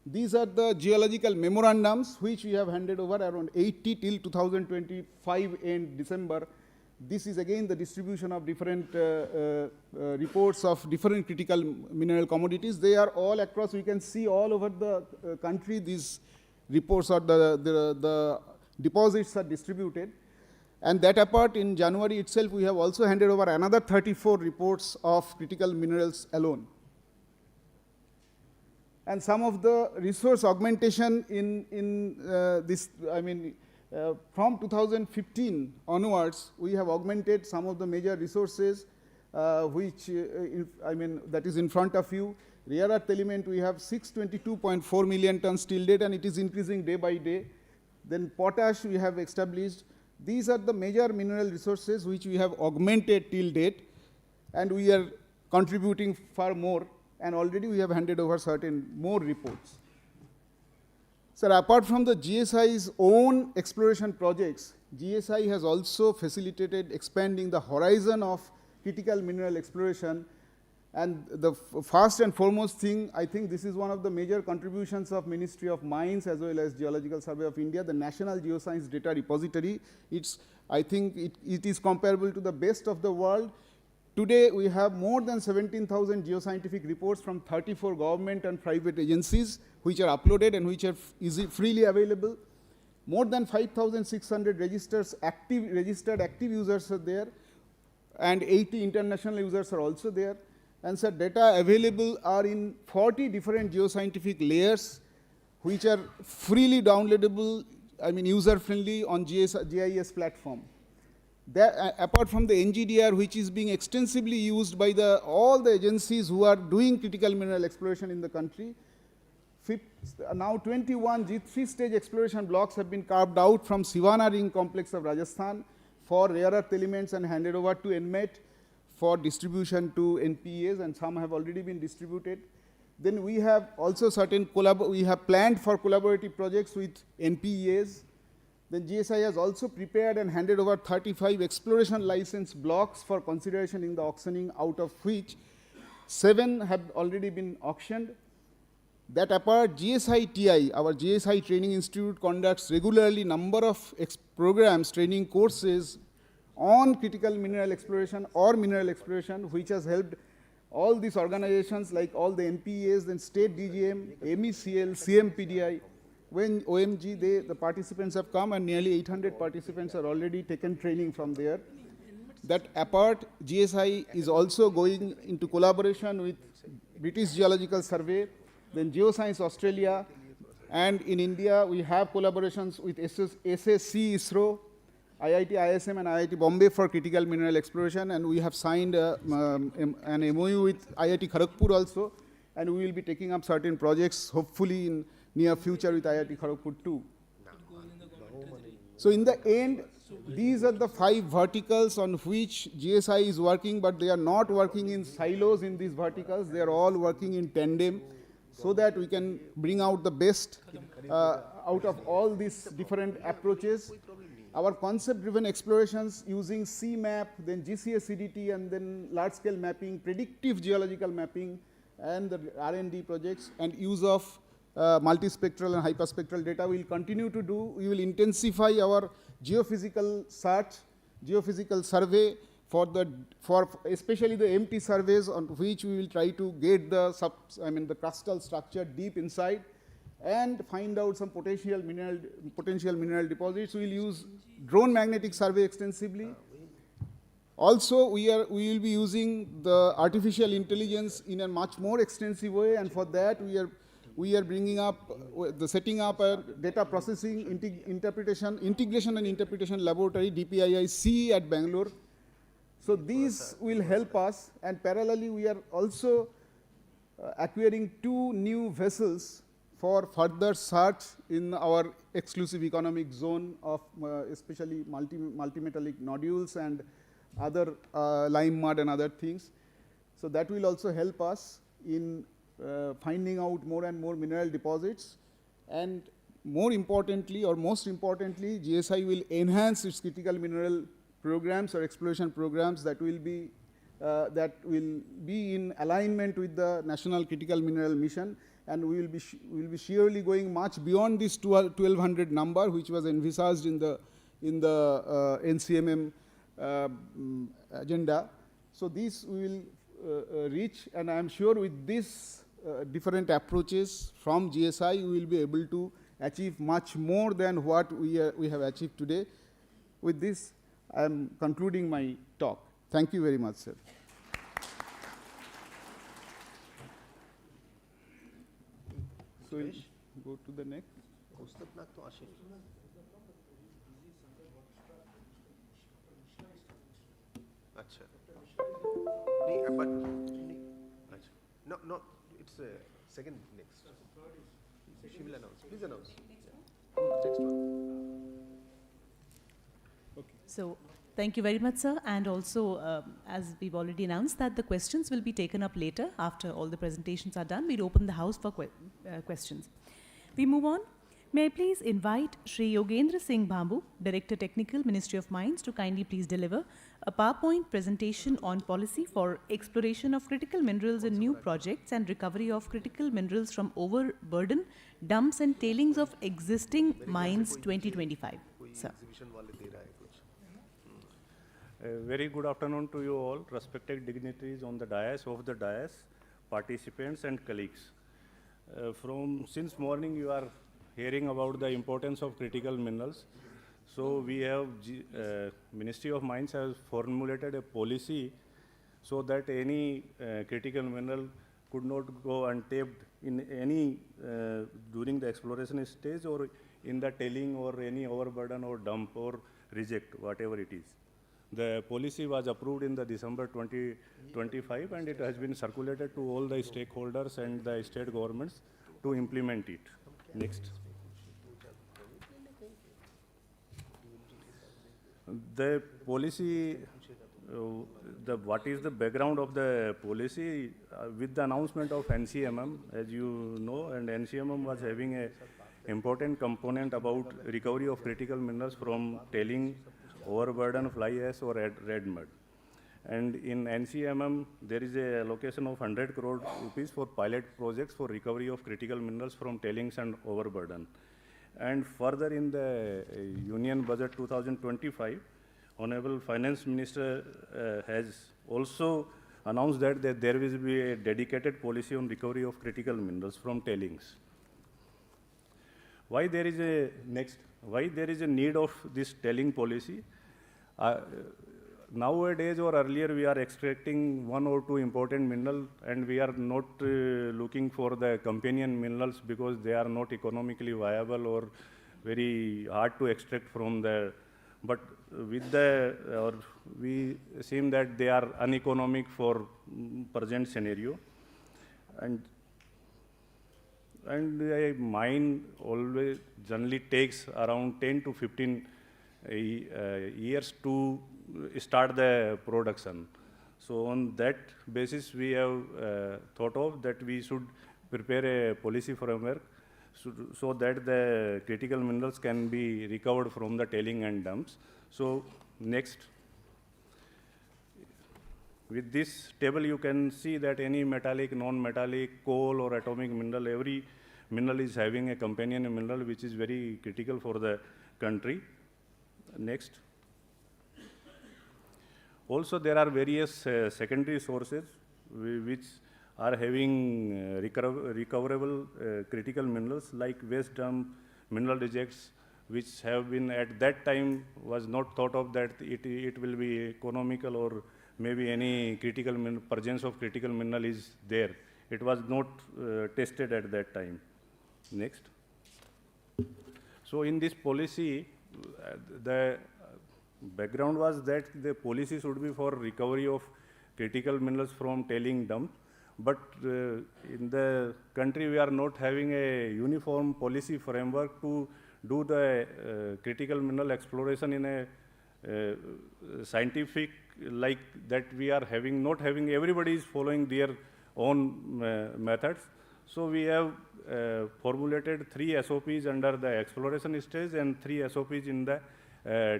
These are the geological memorandums which we have handed over, around 80 till 2025 end December. This is again the distribution of different reports of different critical mineral commodities. They are all across, we can see all over the country, these reports are the deposits are distributed. And that apart, in January itself, we have also handed over another 34 reports of critical minerals alone. And some of the resource augmentation from 2015 onwards, we have augmented some of the major resources, that is in front of you. Rare earth element, we have 622.4 million tons till date, and it is increasing day by day. Then potash we have established. These are the major mineral resources which we have augmented till date, and we are contributing far more, and already we have handed over certain more reports. Sir, apart from the GSI's own exploration projects, GSI has also facilitated expanding the horizon of critical mineral exploration. And the first and foremost thing, I think this is one of the major contributions of Ministry of Mines as well as Geological Survey of India, the National Geoscience Data Repository. I think it is comparable to the best of the world. Today, we have more than 17,000 geoscientific reports from 34 government and private agencies, which are uploaded and which are freely available. More than 5,600 registered active users are there, and 80 international users are also there. And so data available are in 40 different geoscientific layers, which are freely downloadable, user-friendly on GIS platform. That, apart from the NGDR, which is being extensively used by all the agencies who are doing critical mineral exploration in the country, now 21 3-stage exploration blocks have been carved out from Sivana Ring complex of Rajasthan for rare earth elements and handed over to NMET for distribution to NPEs, and some have already been distributed. Then we have also we have planned for collaborative projects with NPEs. Then GSI has also prepared and handed over 35 exploration license blocks for consideration in the auctioning, out of which 7 have already been auctioned. That apart, GSI TI, our GSI Training Institute, conducts regularly number of programs, training courses on critical mineral exploration or mineral exploration, which has helped all these organizations like all the NPEs, then state DGM, MECL, CMPDI. When OMG, the participants have come, and nearly 800 participants are already taken training from there. That apart, GSI is also going into collaboration with British Geological Survey, then Geoscience Australia, and in India we have collaborations with SSC, ISRO, IIT ISM and IIT Bombay for critical mineral exploration, and we have signed an MOU with IIT Kharagpur also, and we will be taking up certain projects hopefully in near future with IIT Kharagpur too. So in the end, these are the 5 verticals on which GSI is working, but they are not working in silos in these verticals. They are all working in tandem so that we can bring out the best out of all these different approaches. Our concept-driven explorations using CMAP, then GCS CDT, and then large-scale mapping, predictive geological mapping, and the R&D projects, and use of multispectral and hyperspectral data will continue to do. We will intensify our geophysical search, geophysical survey for especially the empty surveys, on which we will try to get the crustal structure deep inside and find out some potential mineral deposits. We will use drone magnetic survey extensively. Also, we will be using the artificial intelligence in a much more extensive way, and for that we are bringing up setting up a data processing integration and interpretation laboratory, DPIIC at Bangalore. So these will help us, and parallelly we are also acquiring 2 new vessels for further search in our exclusive economic zone of especially multimetallic nodules and other lime mud and other things. So that will also help us in finding out more and more mineral deposits. And more importantly, or most importantly, GSI will enhance its critical mineral programs or exploration programs that will be in alignment with the National Critical Mineral Mission, and we will be surely going much beyond this 1200 number, which was envisaged in the NCMM agenda. So this we will reach, and I am sure with this different approaches from GSI, we will be able to achieve much more than what we have achieved today. With this, I am concluding my talk. Thank you very much, sir. So we'll go to the next. No, it's second next. She will announce. Please announce. Okay. So thank you very much, sir. And also, as we've already announced, that the questions will be taken up later after all the presentations are done. We'll open the house for questions. We move on May I please invite Shri Yogendra Singh Bhambu, Director Technical, Ministry of Mines, to kindly please deliver a PowerPoint presentation on policy for exploration of critical minerals in new projects and recovery of critical minerals from overburden, dumps and tailings of existing mines 2025. Sir. A very good afternoon to you all, respected dignitaries on the dais, participants and colleagues. Since morning you are hearing about the importance of critical minerals. So we have, Ministry of Mines has formulated a policy so that any critical mineral could not go untapped in any, during the exploration stage or in the tailing or any overburden or dump or reject, whatever it is. The policy was approved in the December 2025 and it has been circulated to all the stakeholders and the state governments to implement it. Next. The policy, what is the background of the policy? With the announcement of NCMM, as you know, and NCMM was having a important component about recovery of critical minerals from tailing, overburden, fly ash or red mud. And in NCMM, there is a allocation of 100 crore rupees for pilot projects for recovery of critical minerals from tailings and overburden. And further in the Union Budget 2025, Honorable Finance Minister has also announced that there will be a dedicated policy on recovery of critical minerals from tailings. Why there is a need of this tailing policy? Nowadays or earlier we are extracting one or two important minerals and we are not looking for the companion minerals because they are not economically viable or very hard to extract from the, but with the, or we seem that they are uneconomic for present scenario. And a mine always generally takes around 10 to 15 years to start the production. So on that basis, we have thought of that we should prepare a policy framework so that the critical minerals can be recovered from the tailing and dumps. So next, with this table you can see that any metallic, non-metallic, coal or atomic mineral, every mineral is having a companion mineral which is very critical for the country. Next. Also, there are various secondary sources which are having recoverable critical minerals like waste dump, mineral rejects, which have been at that time was not thought of that it will be economical or maybe any critical presence of critical mineral is there. It was not tested at that time. Next. So in this policy, the background was that the policy should be for recovery of critical minerals from tailing dump, but in the country we are not having a uniform policy framework to do the critical mineral exploration in a scientific like that we are having, not having, everybody is following their own methods. So we have formulated 3 SOPs under the exploration stage and 3 SOPs in the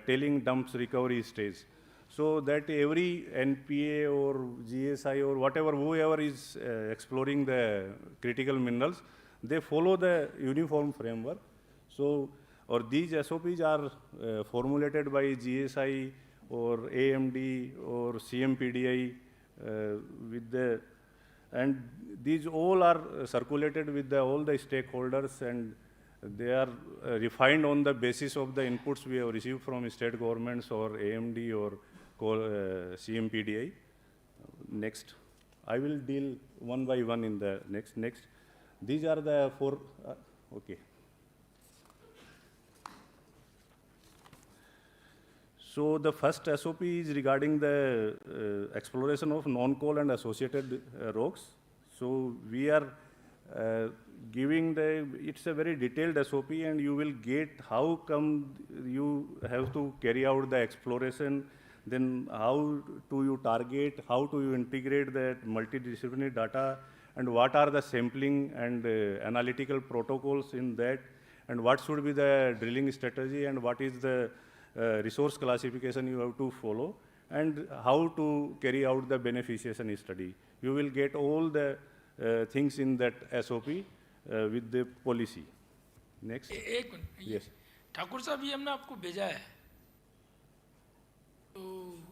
tailing dumps recovery stage. So that every NPA or GSI or whatever, whoever is exploring the critical minerals, they follow the uniform framework. So, or these SOPs are formulated by GSI or AMD or CMPDI with the, and these all are circulated with all the stakeholders and they are refined on the basis of the inputs we have received from state governments or AMD or CMPDI. Next. I will deal one by one in the next. These are the 4, okay. So the first SOP is regarding the exploration of non-coal and associated rocks. So we are giving it's a very detailed SOP and you will get how come you have to carry out the exploration, then how do you target, how do you integrate that multidisciplinary data, and what are the sampling and analytical protocols in that, and what should be the drilling strategy, and what is the resource classification you have to follow, and how to carry out the beneficiation study. You will get all the things in that SOP with the policy. Next. एक minute, Yes. Thakur साहब ये हमने आपको भेजा है तो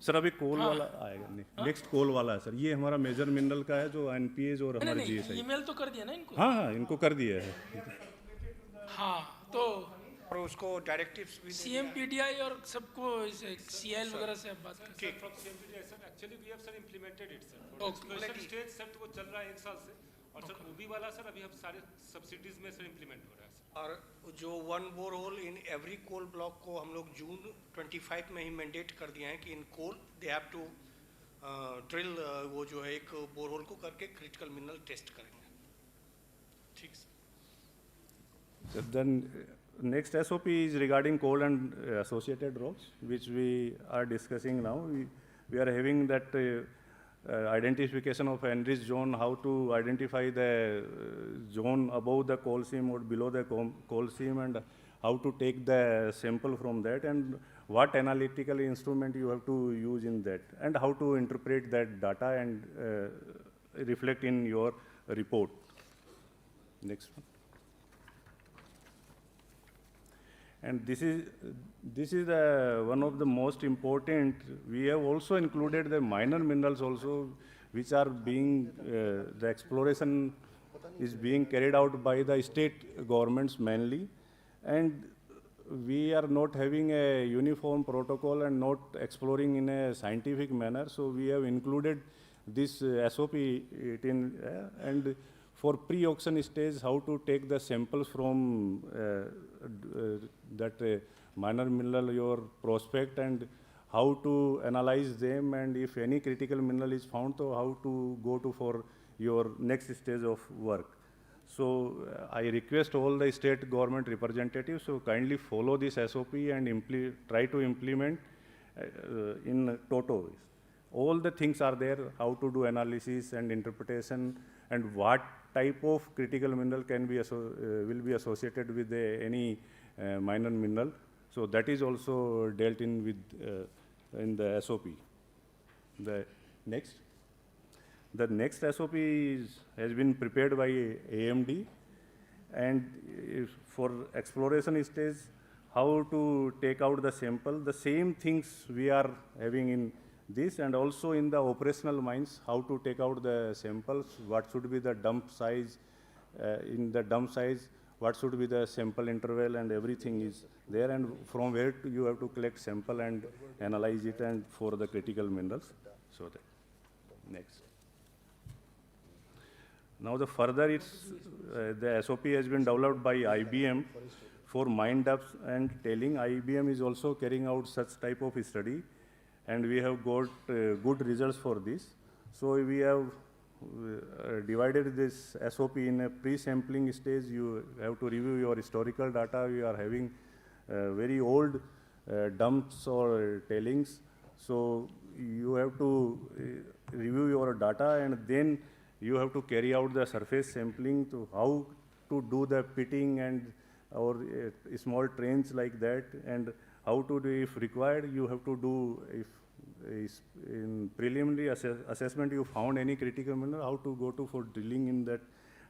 sir अभी कोल वाला आएगा, नेक्स्ट कोल वाला है सर, ये हमारा मेजर मिनरल का है जो एनपीएज और हमारे जीएसआई। ईमेल तो कर दिया ना इनको? हाँ हाँ, इनको कर दिया है। हाँ तो और उसको डायरेक्टिव्स भी CMPDI और सबको CL वगैरह से आप बात करें। From CMPDI sir, actually we have sir implemented it sir. For exploration stage sir तो वो चल रहा है 1 साल से, और सर OB वाला सर अभी हम सारे सब्सिडीज में सर इम्प्लीमेंट हो रहा है सर। और जो 1 bore hole in every coal block को हम लोग जून 25 में ही मैंडेट कर दिया है कि इन कोल दे हैव टू ड्रिल, वो जो है एक बोर होल को करके क्रिटिकल मिनरल टेस्ट करेंगे। ठीक So then next SOP is regarding coal and associated rocks, which we are discussing now. We are having that identification of enriched zone, how to identify the zone above the coal seam or below the coal seam, and how to take the sample from that, and what analytical instrument you have to use in that, and how to interpret that data and reflect in your report. Next one. And this is one of the most important. We have also included the minor minerals also, which are being, the exploration is being carried out by the state governments mainly. And we are not having a uniform protocol and not exploring in a scientific manner. So we have included this SOP and for pre-auction stage, how to take the samples from that minor mineral, your prospect, and how to analyze them, and if any critical mineral is found, so how to go to for your next stage of work. So I request all the state government representatives to kindly follow this SOP and try to implement in toto. All the things are there, how to do analysis and interpretation, and what type of critical mineral can be will be associated with any minor mineral. So that is also dealt in with in the SOP. The next SOP has been prepared by AMD, and for exploration stage, how to take out the sample. The same things we are having in this, and also in the operational mines, how to take out the samples, what should be the dump size, in the dump size, what should be the sample interval, and everything is there, and from where you have to collect sample and analyze it, and for the critical minerals. So that next. Now the further it's the SOP has been developed by IBM for mine depths and tailing. IBM is also carrying out such type of study, and we have got good results for this. So we have divided this SOP in a pre-sampling stage. You have to review your historical data. We are having very old dumps or tailings. So you have to review your data, and then you have to carry out the surface sampling to how to do the pitting and or small trains like that, and how to do, if required, you have to do, if in preliminary assessment you found any critical mineral, how to go to for drilling in that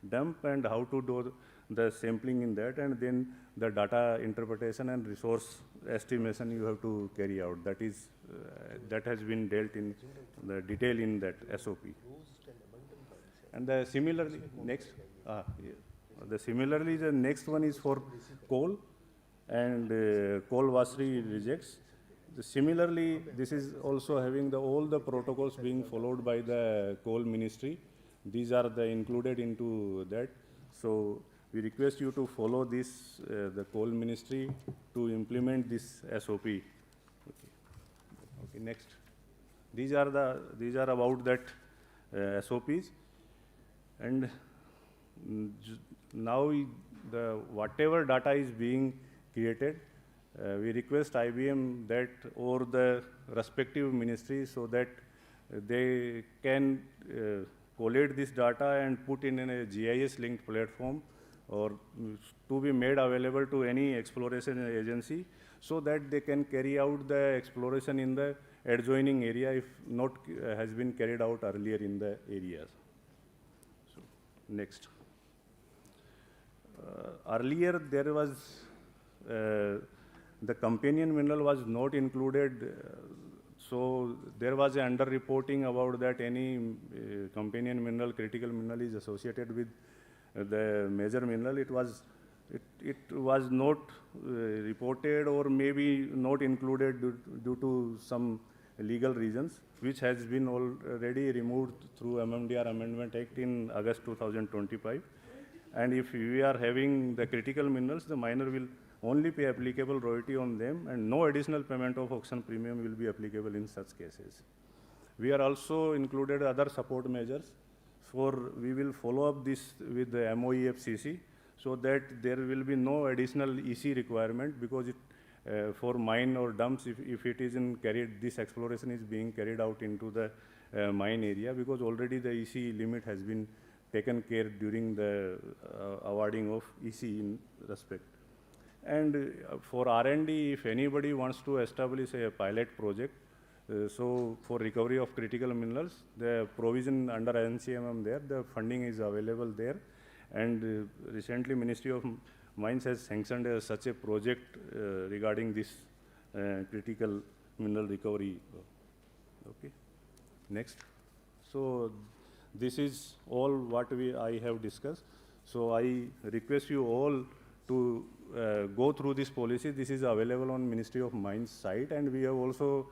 dump, and how to do the sampling in that, and then the data interpretation and resource estimation you have to carry out. That is, that has been dealt in the detail in that SOP. And the similarly, next, the next one is for coal and coal washery rejects. Similarly, this is also having all the protocols being followed by the coal ministry. These are included into that. So we request you to follow this, the coal ministry, to implement this SOP. Okay, next. These are about that SOPs. And now the whatever data is being created, we request IBM that or the respective ministries so that they can collate this data and put in a GIS linked platform or to be made available to any exploration agency so that they can carry out the exploration in the adjoining area if not has been carried out earlier in the areas. So, next. Earlier there was the companion mineral was not included, so there was a under-reporting about that any companion mineral, critical mineral is associated with the major mineral. It was not reported or maybe not included due to some legal reasons, which has been already removed through MMDR Amendment Act in August 2025. And if we are having the critical minerals, the miner will only pay applicable royalty on them, and no additional payment of auction premium will be applicable in such cases. We are also included other support measures we will follow up this with the MOEFCC so that there will be no additional EC requirement, because for mine or dumps, if it isn't carried, this exploration is being carried out into the mine area, because already the EC limit has been taken care during the awarding of EC in respect. And for R&D, if anybody wants to establish a pilot project, so for recovery of critical minerals, the provision under NCMM there, the funding is available there. And recently Ministry of Mines has sanctioned such a project regarding this critical mineral recovery. Okay, next. So this is all what I have discussed. So I request you all to go through this policy. This is available on Ministry of Mines site, and we have also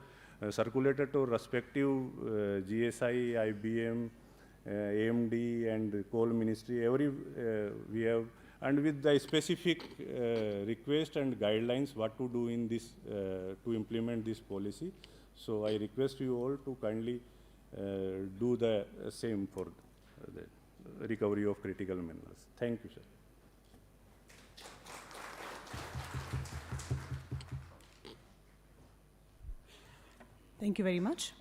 circulated to respective GSI, IBM, AMD, and Coal Ministry. We have, and with the specific request and guidelines what to do in this to implement this policy. So I request you all to kindly do the same for the recovery of critical minerals. Thank you, sir. Thank you very much.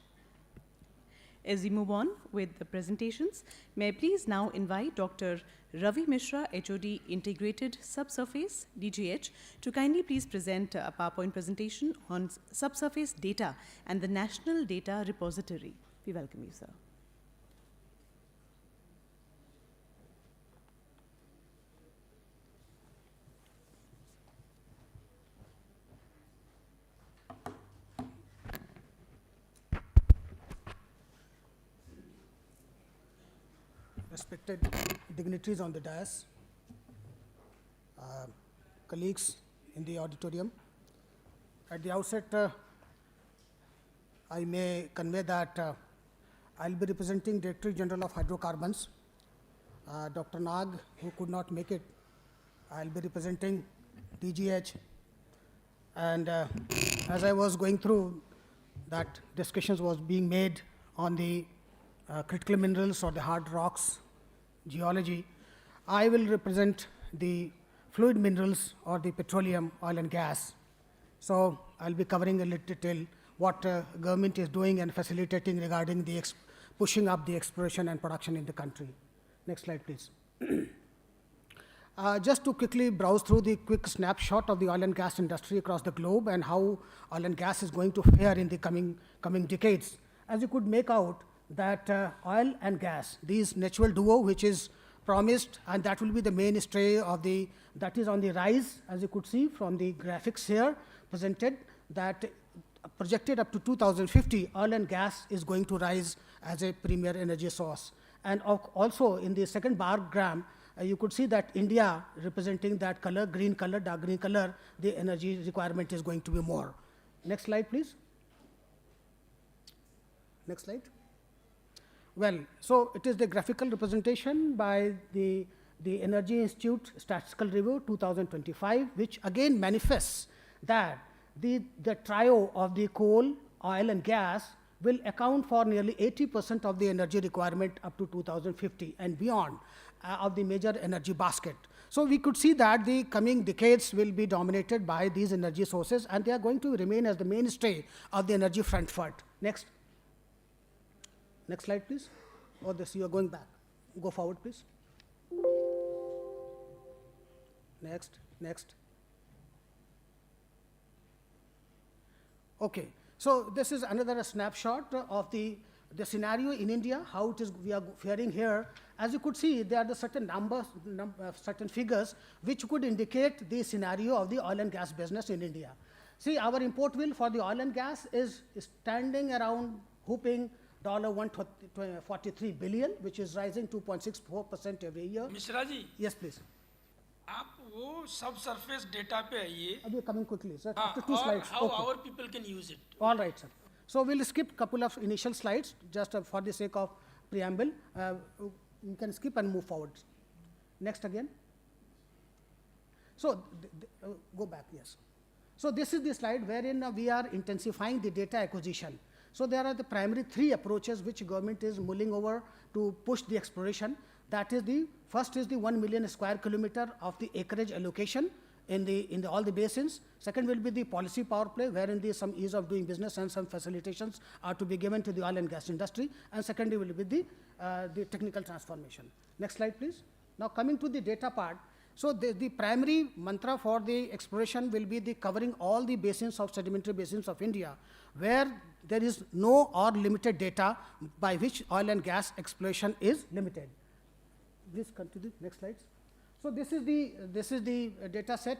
As we move on with the presentations, may I please now invite Dr. Ravi Mishra, HOD Integrated Subsurface, DGH, to kindly please present a PowerPoint presentation on subsurface data and the National Data Repository. We welcome you, sir. Respected dignitaries on the dais, colleagues in the auditorium. At the outset, I may convey that I'll be representing Director General of Hydrocarbons. Dr. Nag, who could not make it, I'll be representing DGH. And as I was going through that, discussions was being made on the critical minerals or the hard rocks, geology. I will represent the fluid minerals or the petroleum, oil and gas. So I'll be covering a little detail what government is doing and facilitating regarding the pushing up the exploration and production in the country. Next slide, please. Just to quickly browse through the quick snapshot of the oil and gas industry across the globe and how oil and gas is going to fare in the coming decades. As you could make out, that oil and gas, these natural duo which is promised, and that will be the mainstay of that is on the rise, as you could see from the graphics here presented, that projected up to 2050, oil and gas is going to rise as a premier energy source. And also in the second bar gram, you could see that India representing that color, green color, dark green color, the energy requirement is going to be more. Next slide, please. Next slide. Well, so it is the graphical representation by the Energy Institute Statistical Review 2025, which again manifests that the trio of the coal, oil and gas will account for nearly 80% of the energy requirement up to 2050 and beyond of the major energy basket. So we could see that the coming decades will be dominated by these energy sources, and they are going to remain as the mainstay of the energy front foot. Next. Next slide, please. Or this, you are going back. Go forward, please. Next. Okay, so this is another snapshot of the scenario in India, how it is we are faring here. As you could see, there are the certain numbers, certain figures which could indicate the scenario of the oil and gas business in India. See, our import bill for the oil and gas is standing around whooping $143 billion, which is rising 2.64% every year. Mishra ji, Yes, please. आप वो subsurface data पे आइए. I'll be coming quickly, sir. हाँ, After 2 और slides. how Okay. our people can use it. All right, sir. So we'll skip couple of initial slides just for the sake of preamble. You can skip and move forward. Next again. So go back, yes. So this is the slide wherein we are intensifying the data acquisition. So there are the primary 3 approaches which government is mulling over to push the exploration. That is the first is the 1 million square kilometer of the acreage allocation in all the basins. Second will be the policy power play, wherein some ease of doing business and some facilitations are to be given to the oil and gas industry. And secondly will be the technical transformation. Next slide, please. Now coming to the data part. So the primary mantra for the exploration will be the covering all the basins of sedimentary basins of India, where there is no or limited data by which oil and gas exploration is limited. Please continue. Next slides. So this is the data set,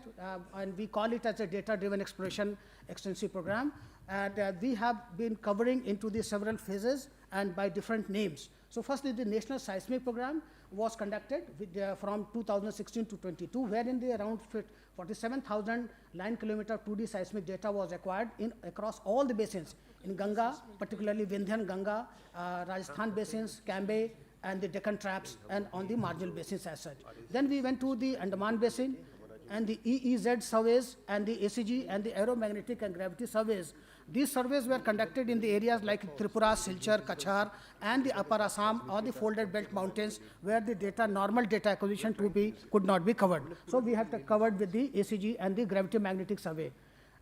and we call it as a data-driven exploration extensive program. And we have been covering into the several phases and by different names. So firstly, the National Seismic Program was conducted from 2016 to 22, wherein the around 47,000 line kilometer 2D seismic data was acquired across all the basins in Ganga, particularly Vindhyan, Ganga, Rajasthan basins, Cambay, and the Deccan Traps, and on the marginal basins as such. Then we went to the Andaman Basin, and the EEZ surveys, and the ACG, and the aeromagnetic and gravity surveys. These surveys were conducted in the areas like Tripura, Silchar, Kachar, and the Upper Assam or the folded belt mountains, where the normal data acquisition could not be covered. So we have covered with the ACG and the gravity magnetic survey.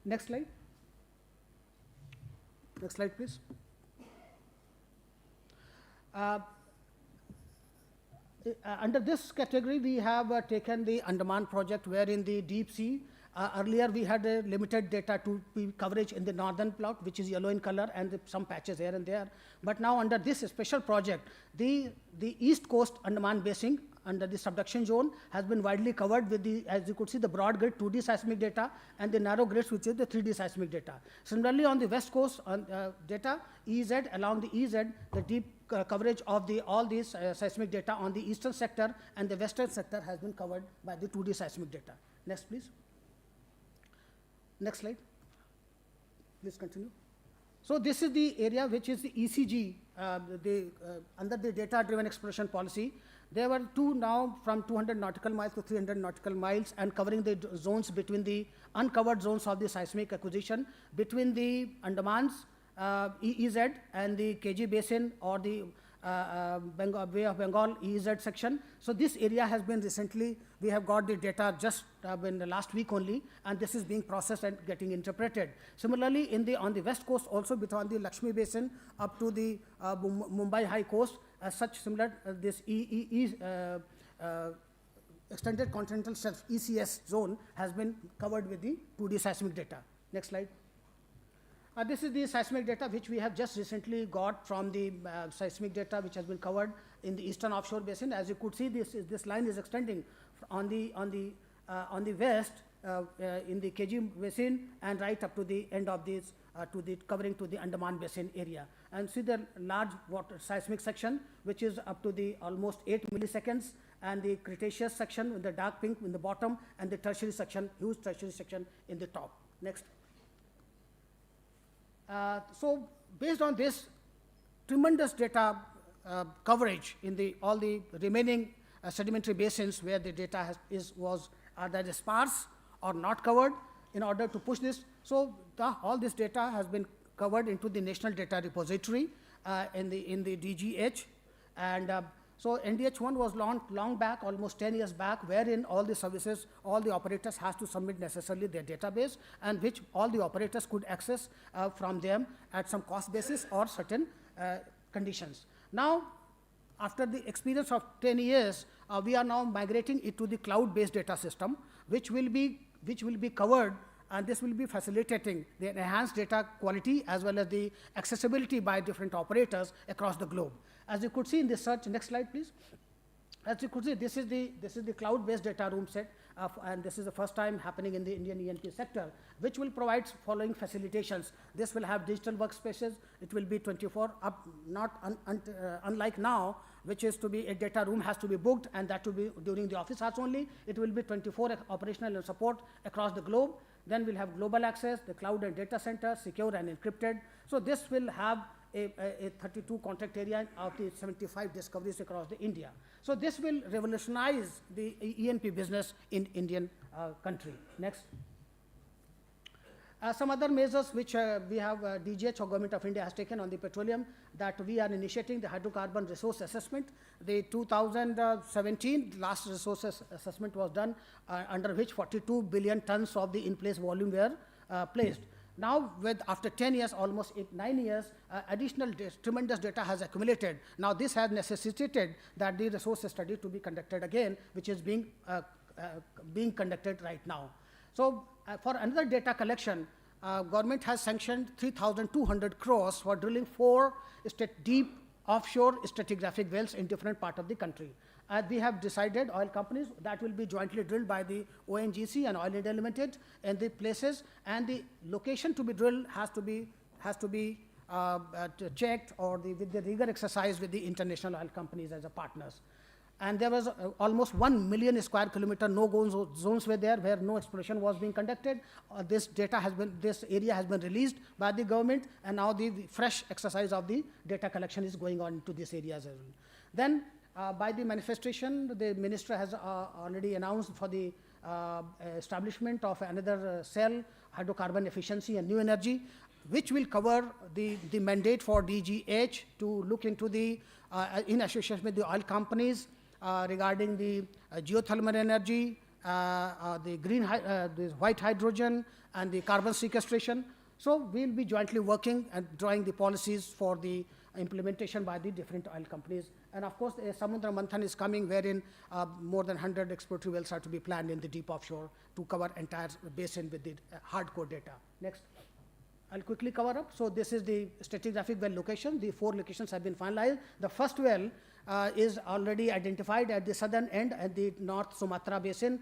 Next slide. Next slide, please. Under this category, we have taken the Andaman project, where in the deep sea, earlier we had a limited data to coverage in the northern plot, which is yellow in color, and some patches here and there. But now under this special project, the east coast Andaman Basin under the subduction zone has been widely covered with as you could see, the broad grid 2D seismic data and the narrow grids, which is the 3D seismic data. Similarly, on the west coast data, EZ, along the EZ, the deep coverage of all these seismic data on the eastern sector and the western sector has been covered by the 2D seismic data. Next, please. Next slide. Please continue. So this is the area which is the ECG, under the data-driven exploration policy. There were 2 now from 200 nautical miles to 300 nautical miles, and covering the zones between the uncovered zones of the seismic acquisition between the Andamans, EEZ, and the KG Basin or the Bay of Bengal EEZ section. So this area has been recently, we have got the data just in the last week only, and this is being processed and getting interpreted. Similarly, on the west coast also, between the Lakshmi Basin up to the Mumbai High Coast, such similar this extended continental shelf ECS zone has been covered with the 2D seismic data. Next slide. This is the seismic data which we have just recently got from the seismic data which has been covered in the eastern offshore basin. As you could see, this line is extending on the west in the KG basin and right up to the end of this covering to the Andaman Basin area. And see the large water seismic section which is up to the almost 8 milliseconds, and the Cretaceous section with the dark pink in the bottom, and the tertiary section, huge tertiary section in the top. Next. So based on this tremendous data coverage in all the remaining sedimentary basins where the data was either sparse or not covered, in order to push this, so all this data has been covered into the National Data Repository in the DGH, and so NDH1 was launched long back, almost 10 years back, wherein all the services, all the operators has to submit necessarily their database, and which all the operators could access from them at some cost basis or certain conditions. Now, after the experience of 10 years, we are now migrating it to the cloud-based data system, which will be covered, and this will be facilitating the enhanced data quality as well as the accessibility by different operators across the globe. As you could see in this search, next slide, please. As you could see, this is the cloud-based data room set, and this is the first time happening in the Indian E&P sector, which will provide following facilitations. This will have digital workspaces. It will be 24 up, unlike now, which is to be a data room has to be booked, and that to be during the office hours only. It will be 24 operational and support across the globe. Then we'll have global access, the cloud and data center, secure and encrypted. So this will have a 32 contact area of the 75 discoveries across the India. So this will revolutionize the E&P business in Indian country. Next. Some other measures which we have DGH or Government of India has taken on the petroleum, that we are initiating the hydrocarbon resource assessment. The 2017 last resources assessment was done, under which 42 billion tons of the in-place volume were placed. Now, after 10 years, almost 9 years, additional tremendous data has accumulated. Now, this has necessitated that the resource study to be conducted again, which is being conducted right now. So, for another data collection, government has sanctioned 3,200 crores for drilling 4 deep offshore stratigraphic wells in different parts of the country. We have decided, oil companies, that will be jointly drilled by the ONGC and Oil India Limited in the places, and the location to be drilled has to be checked, or with the rigor exercise with the international oil companies as a partners. And there was almost 1 million square kilometer no-go zones were there where no exploration was being conducted. This area has been released by the government, and now the fresh exercise of the data collection is going on into these areas as well. Then, by the manifestation, the minister has already announced for the establishment of another cell, hydrocarbon efficiency and new energy, which will cover the mandate for DGH to look into the, in association with the oil companies, regarding the geothermal energy, the white hydrogen, and the carbon sequestration. So we'll be jointly working and drawing the policies for the implementation by the different oil companies. And of course, Samudra Manthan is coming, wherein more than 100 exploratory wells are to be planned in the deep offshore to cover entire basin with the hardcore data. Next. I'll quickly cover up. So this is the stratigraphic well location. The 4 locations have been finalized. The first well is already identified at the southern end at the North Sumatra basin,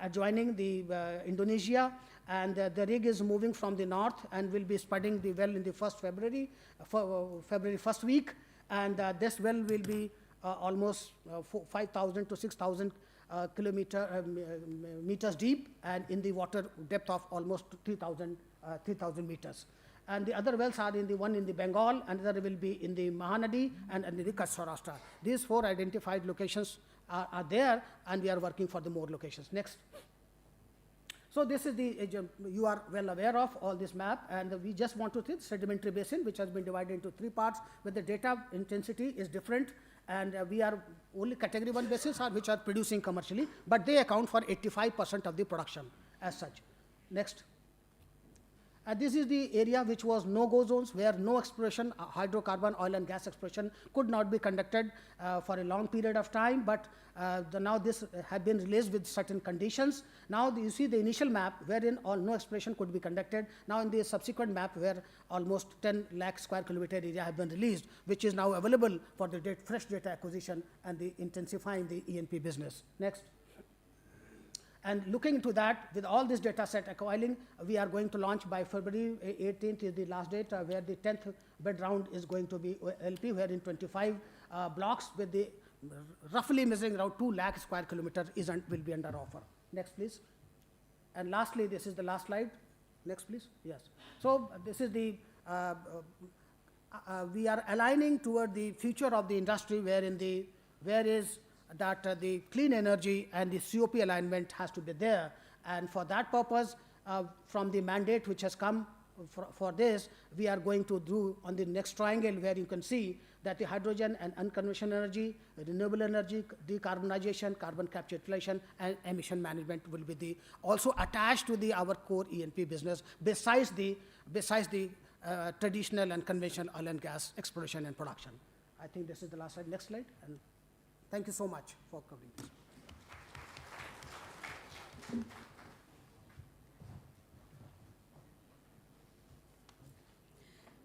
adjoining the Indonesia, and the rig is moving from the north and will be spudding the well in the February first week, and this well will be almost 5,000 to 6,000 meters deep, and in the water depth of almost 3,000 meters. And the other wells are one in the Bengal, another will be in the Mahanadi, and in the Kutch Saurashtra. These 4 identified locations are there, and we are working for the more locations. Next. So this is you are well aware of all this map, and we just want to see the sedimentary basin, which has been divided into 3 parts, where the data intensity is different, and we are only category 1 basins which are producing commercially, but they account for 85% of the production as such. Next. This is the area which was no-go zones, where no exploration, hydrocarbon, oil and gas exploration could not be conducted for a long period of time, but now this had been released with certain conditions. Now you see the initial map wherein no exploration could be conducted. Now in the subsequent map, where almost 10 lakh square kilometer area have been released, which is now available for the fresh data acquisition and the intensifying the E&P business. Next. And looking into that, with all this data set acquiring, we are going to launch by February 18th is the last date, where the 10th bid round is going to be LP, where in 25 blocks with the roughly measuring around 2 lakh square kilometers will be under offer. Next, please. And lastly, this is the last slide. Next, please. Yes. So this is the, we are aligning toward the future of the industry, that the clean energy and the COP alignment has to be there. And for that purpose, from the mandate which has come for this, we are going to do on the next triangle, where you can see that the hydrogen and unconventional energy, renewable energy, decarbonization, carbon capture utilization, and emission management will be also attached to our core E&P business, besides the traditional and conventional oil and gas exploration and production. I think this is the last slide. Next slide. And thank you so much for covering this.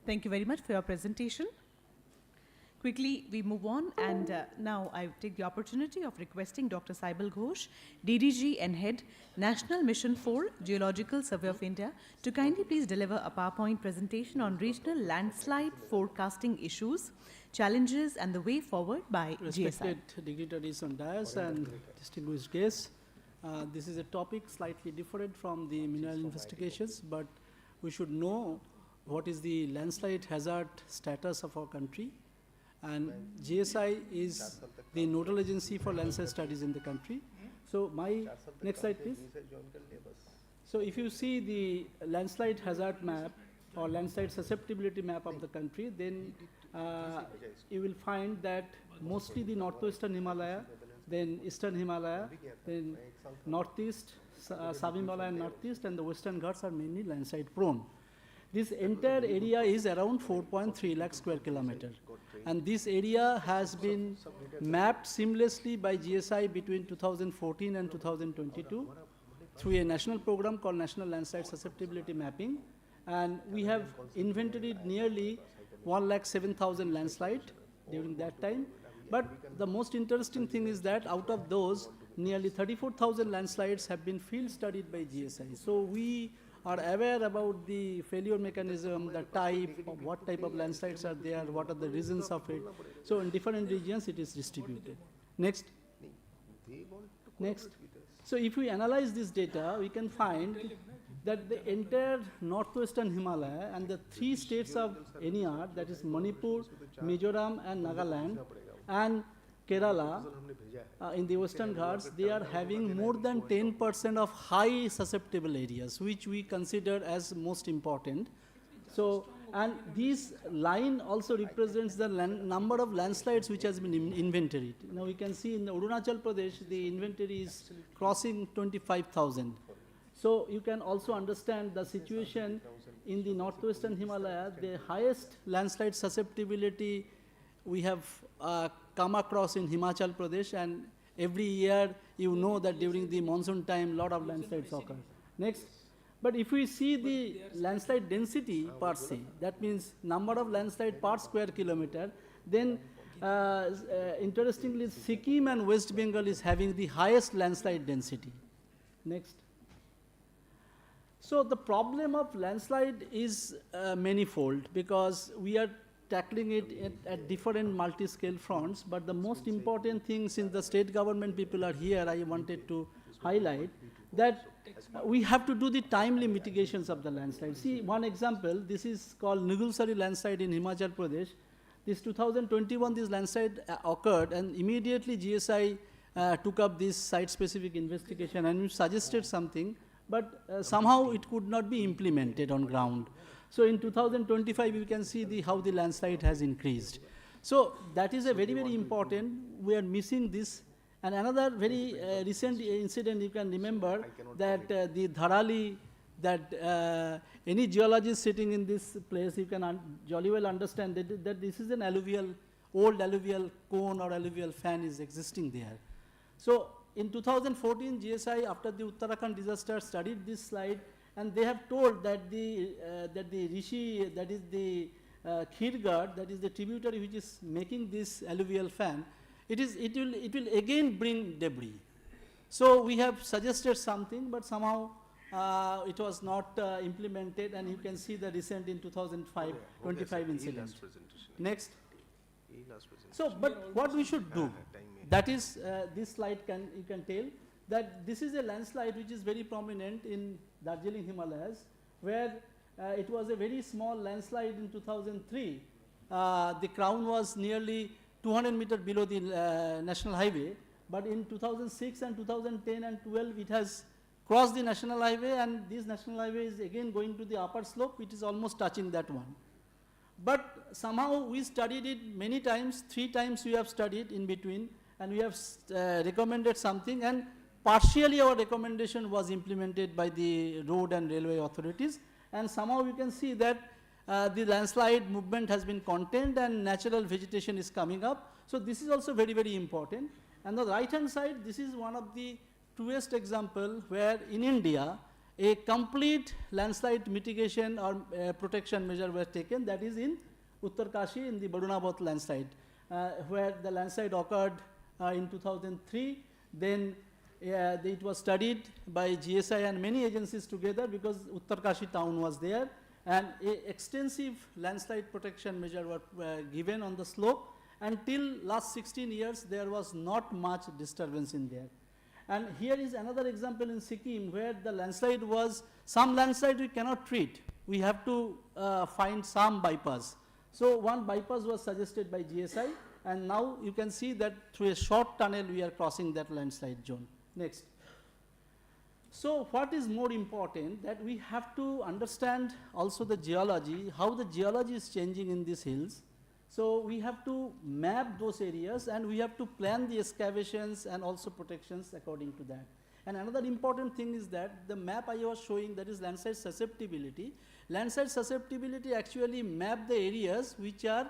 Thank you very much for your presentation. Quickly, we move on, and now I take the opportunity of requesting Dr. Saibal Ghosh, DDG and Head, National Mission 4, Geological Survey of India, to kindly please deliver a PowerPoint presentation on regional landslide forecasting issues, challenges, and the way forward by GSI. Respected dignitaries on dais and distinguished guests, this is a topic slightly different from the mineral investigations, but we should know what is the landslide hazard status of our country. And GSI is the nodal agency for landslide studies in the country. So my next slide, please. So if you see the landslide hazard map or landslide susceptibility map of the country, then you will find that mostly the northwestern Himalaya, then eastern Himalaya, then northeast, sub-Himalayan northeast, and the western Ghats are mainly landslide prone. This entire area is around 4.3 lakh square kilometer. And this area has been mapped seamlessly by GSI between 2014 and 2022 through a national program called National Landslide Susceptibility Mapping. And we have inventoried nearly 1,07,000 landslides during that time. But the most interesting thing is that out of those, nearly 34,000 landslides have been field studied by GSI. So we are aware about the failure mechanism, the type, what type of landslides are there, what are the reasons of it. So in different regions it is distributed. Next. Next. So if we analyze this data, we can find that the entire northwestern Himalaya and the 3 states of NER, that is Manipur, Mizoram and Nagaland, and Kerala, in the Western Ghats, they are having more than 10% of high susceptible areas, which we consider as most important. So, and this line also represents the number of landslides which has been inventoried. Now we can see in the Arunachal Pradesh, the inventory is crossing 25,000. So you can also understand the situation in the northwestern Himalaya, the highest landslide susceptibility we have come across in Himachal Pradesh, and every year you know that during the monsoon time lot of landslides occur. Next. But if we see the landslide density per se, that means number of landslide per square kilometer, then interestingly Sikkim and West Bengal is having the highest landslide density. Next. So the problem of landslide is manifold, because we are tackling it at different multi-scale fronts, but the most important thing, since the state government people are here, I wanted to highlight that we have to do the timely mitigations of the landslide. See one example, this is called Nugulsari landslide in Himachal Pradesh. This 2021, this landslide occurred, and immediately GSI took up this site-specific investigation and suggested something, but somehow it could not be implemented on ground. So in 2025, you can see how the landslide has increased. So that is a very, very important. We are missing this. And another very recent incident you can remember, that the Dharali, that any geologist sitting in this place, you can jolly well understand that this is an old alluvial cone or alluvial fan is existing there. So in 2014, GSI, after the Uttarakhand disaster, studied this slide, and they have told that the Rishi, that is the Khirgarh, that is the tributary which is making this alluvial fan, it will again bring debris. So we have suggested something, but somehow it was not implemented, and you can see the recent in 2005, 25 incident. Next. So, but what we should do, that is, this slide you can tell that this is a landslide which is very prominent in Darjeeling Himalayas, where it was a very small landslide in 2003. The crown was nearly 200 meters below the national highway, but in 2006 and 2010 and 12, it has crossed the national highway, and this national highway is again going to the upper slope, which is almost touching that one. But somehow we studied it many times, 3 times we have studied in between, and we have recommended something, and partially our recommendation was implemented by the road and railway authorities, and somehow you can see that the landslide movement has been contained and natural vegetation is coming up. So this is also very, very important. And on the right hand side, this is one of the truest example where in India, a complete landslide mitigation or protection measure were taken, that is in Uttarkashi in the Barunabat landslide, where the landslide occurred in 2003. Then it was studied by GSI and many agencies together because Uttarkashi town was there, and extensive landslide protection measure were given on the slope. Until last 16 years, there was not much disturbance in there. And here is another example in Sikkim where the landslide was, some landslide we cannot treat. We have to find some bypass. So one bypass was suggested by GSI, and now you can see that through a short tunnel we are crossing that landslide zone. Next. So what is more important, that we have to understand also the geology, how the geology is changing in these hills. So we have to map those areas and we have to plan the excavations and also protections according to that. And another important thing is that the map I was showing, that is landslide susceptibility. Landslide susceptibility actually map the areas which are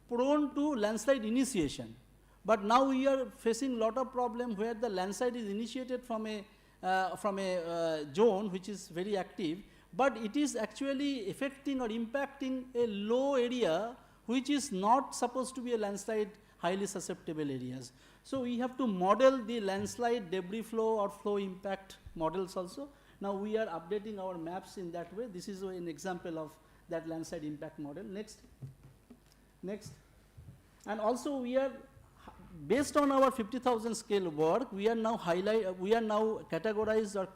prone to landslide initiation. But now we are facing lot of problem where the landslide is initiated from a zone which is very active, but it is actually affecting or impacting a low area which is not supposed to be a landslide highly susceptible areas. So we have to model the landslide debris flow or flow impact models also. Now we are updating our maps in that way. This is an example of that landslide impact model. Next. Next. And also we are, based on our 50,000 scale work, we are now categorized or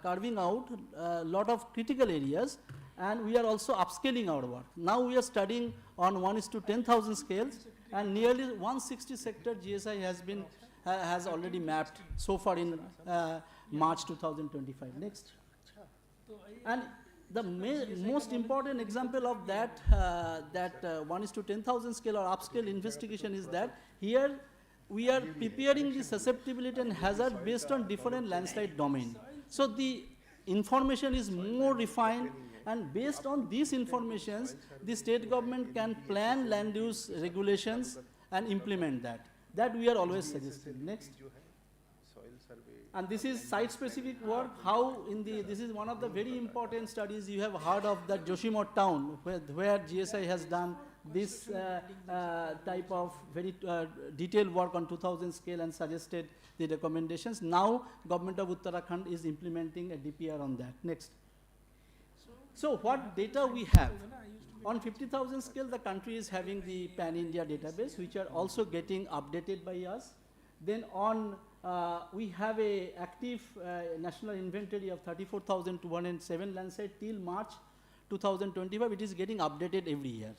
carving out a lot of critical areas, and we are also upscaling our work. Now we are studying on 1:10,000 scales, and nearly 160 sector GSI has already mapped so far in March 2025. Next. And the most important example of that 1:10,000 scale or upscale investigation is that here we are preparing the susceptibility and hazard based on different landslide domain. So the information is more refined, and based on these informations, the state government can plan land use regulations and implement that. That we are always suggesting. Next. And this is site-specific work. This is one of the very important studies you have heard of, that Joshimot town, where GSI has done this type of very detailed work on 2000 scale and suggested the recommendations. Now, government of Uttarakhand is implementing a DPR on that. Next. So what data we have? On 50,000 scale, the country is having the pan-India database, which are also getting updated by us. Then on, we have a active national inventory of 34,207 landslide till March 2025. It is getting updated every year.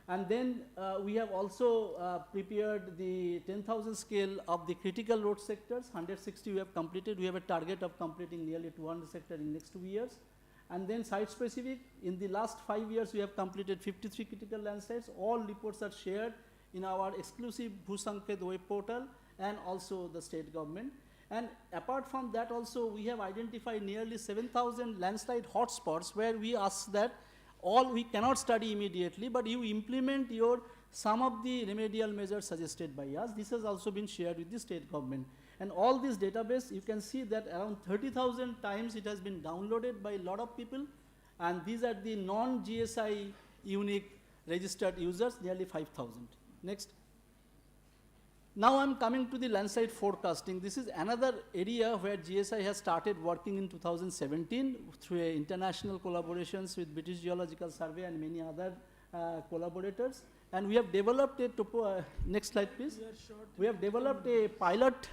And then we have also prepared the 10,000 scale of the critical road sectors. 160 we have completed. We have a target of completing nearly 200 sectors in next 2 years. And then site-specific, in the last 5 years, we have completed 53 critical landslides. All reports are shared in our exclusive Bhusankhet web portal and also the state government. And apart from that also, we have identified nearly 7,000 landslide hotspots where we ask that all we cannot study immediately, but you implement some of the remedial measures suggested by us. This has also been shared with the state government. And all this database, you can see that around 30,000 times it has been downloaded by a lot of people. And these are the non-GSI unique registered users, nearly 5,000. Next. Now I'm coming to the landslide forecasting. This is another area where GSI has started working in 2017 through international collaborations with British Geological Survey and many other collaborators. And we have developed a, next slide please. We have developed a pilot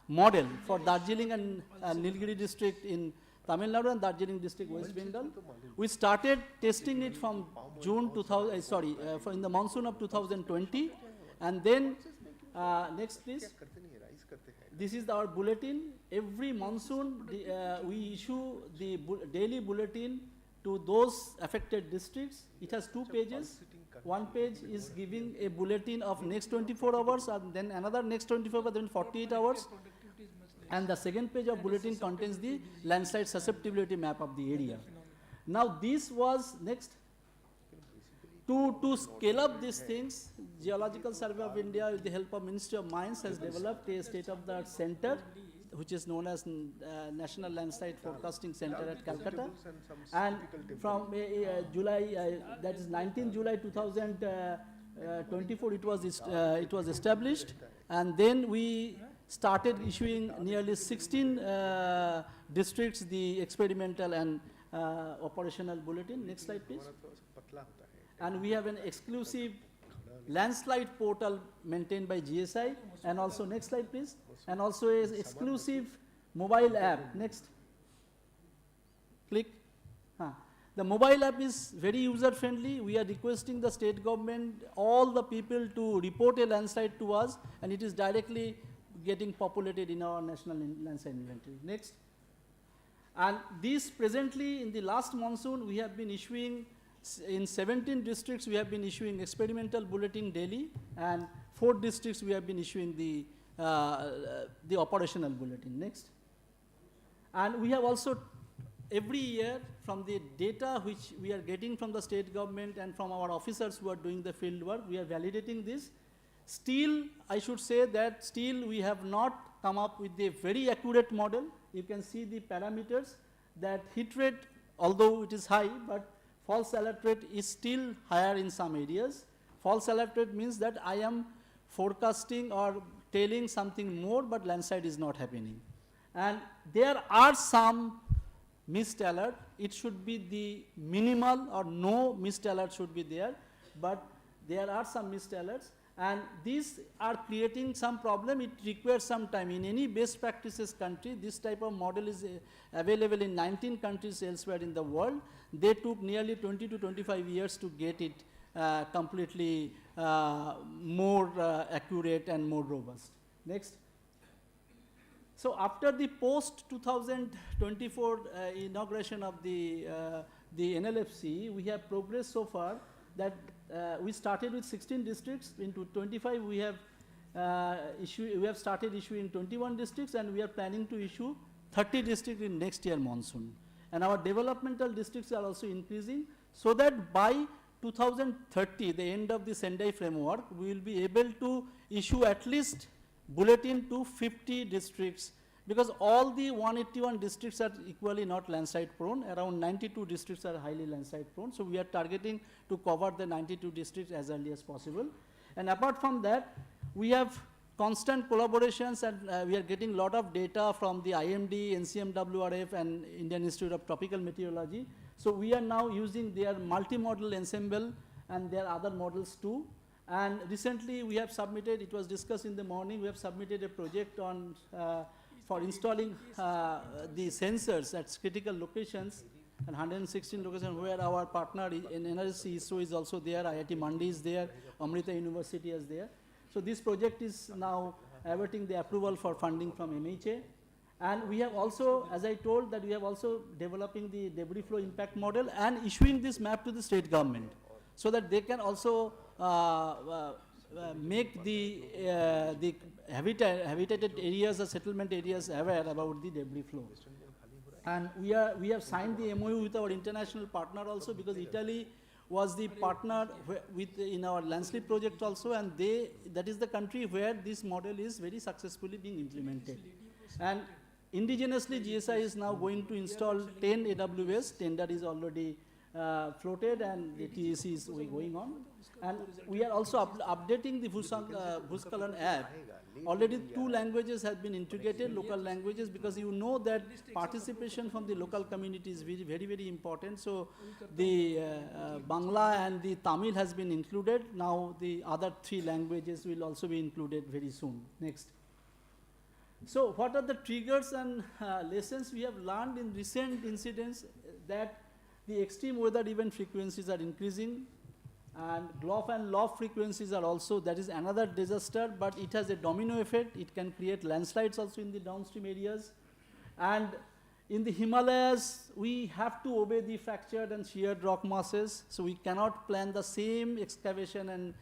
model for Darjeeling and Nilgiri district in Tamil Nadu and Darjeeling district, West Bengal. We started testing it from June 2000, in the monsoon of 2020. And then, next please. This is our bulletin. Every monsoon, we issue the daily bulletin to those affected districts. It has 2 pages. One page is giving a bulletin of next 24 hours, and then another next 24 hours, then 48 hours. And the second page of bulletin contains the landslide susceptibility map of the area. Now this was next. To scale up these things, Geological Survey of India with the help of Ministry of Mines has developed a state-of-the-art center which is known as National Landslide Forecasting Center at Calcutta. And from July, that is 19 July 2024, it was established, and then we started issuing nearly 16 districts the experimental and operational bulletin. Next slide, please. And we have an exclusive landslide portal maintained by GSI, and also next slide, please. And also an exclusive mobile app. Next. Click. The mobile app is very user friendly. We are requesting the state government, all the people to report a landslide to us, and it is directly getting populated in our national landslide inventory. Next. And this presently in the last monsoon we have been issuing, in 17 districts we have been issuing experimental bulletin daily, and 4 districts we have been issuing the operational bulletin. Next. And we have also every year from the data which we are getting from the state government and from our officers who are doing the field work, we are validating this. Still, I should say that still we have not come up with a very accurate model. You can see the parameters that hit rate, although it is high, but false alert rate is still higher in some areas. False alert rate means that I am forecasting or telling something more, but landslide is not happening. And there are some missed alert. It should be the minimal or no missed alert should be there, but there are some missed alerts, and these are creating some problem. It requires some time. In any best practices country, this type of model is available in 19 countries elsewhere in the world. They took nearly 20 to 25 years to get it completely more accurate and more robust. Next. So after the post 2024 inauguration of the NLFC, we have progressed so far that we started with 16 districts. Into 25 we have started issuing 21 districts, and we are planning to issue 30 districts in next year monsoon. And our developmental districts are also increasing, so that by 2030, the end of the Sendai framework, we will be able to issue at least bulletin to 50 districts, because all the 181 districts are equally not landslide prone. Around 92 districts are highly landslide prone. So we are targeting to cover the 92 districts as early as possible. And apart from that, we have constant collaborations, and we are getting a lot of data from the IMD, NCMWRF, and Indian Institute of Tropical Meteorology. So we are now using their multi-model ensemble and their other models too. And recently we have submitted, it was discussed in the morning, we have submitted a project on for installing the sensors at critical locations, and 116 locations where our partner in NRC ISRO is also there, IIT Mandi is there, Amrita University is there. So this project is now awaiting the approval for funding from MHA. And we have also, as I told, that we have also developing the debris flow impact model and issuing this map to the state government, so that they can also make the habitated areas or settlement areas aware about the debris flow. And we have signed the MOU with our international partner also, because Italy was the partner in our landslide project also, and that is the country where this model is very successfully being implemented. And indigenously, GSI is now going to install 10 AWS. Tender is already floated, and the TAC is going on. And we are also updating the Bhuskalan app. Already 2 languages have been integrated, local languages, because you know that participation from the local community is very, very, very important. So the Bangla and the Tamil has been included. Now the other 3 languages will also be included very soon. Next. So what are the triggers and lessons we have learned in recent incidents? That the extreme weather event frequencies are increasing, and GLOF and LOF frequencies are also, that is another disaster, but it has a domino effect. It can create landslides also in the downstream areas. And in the Himalayas, we have to obey the fractured and sheared rock masses, so we cannot plan the same excavation and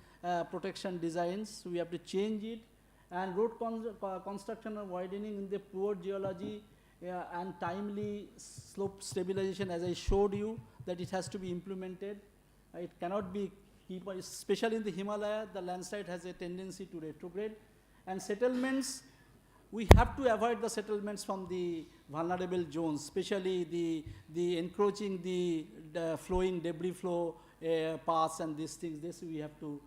protection designs, so we have to change it. And road construction and widening in the poor geology and timely slope stabilization, as I showed you, that it has to be implemented. It cannot be especially in the Himalaya, the landslide has a tendency to retrograde. And settlements, we have to avoid the settlements from the vulnerable zones, especially the encroaching the flowing debris flow paths and these things. This we have to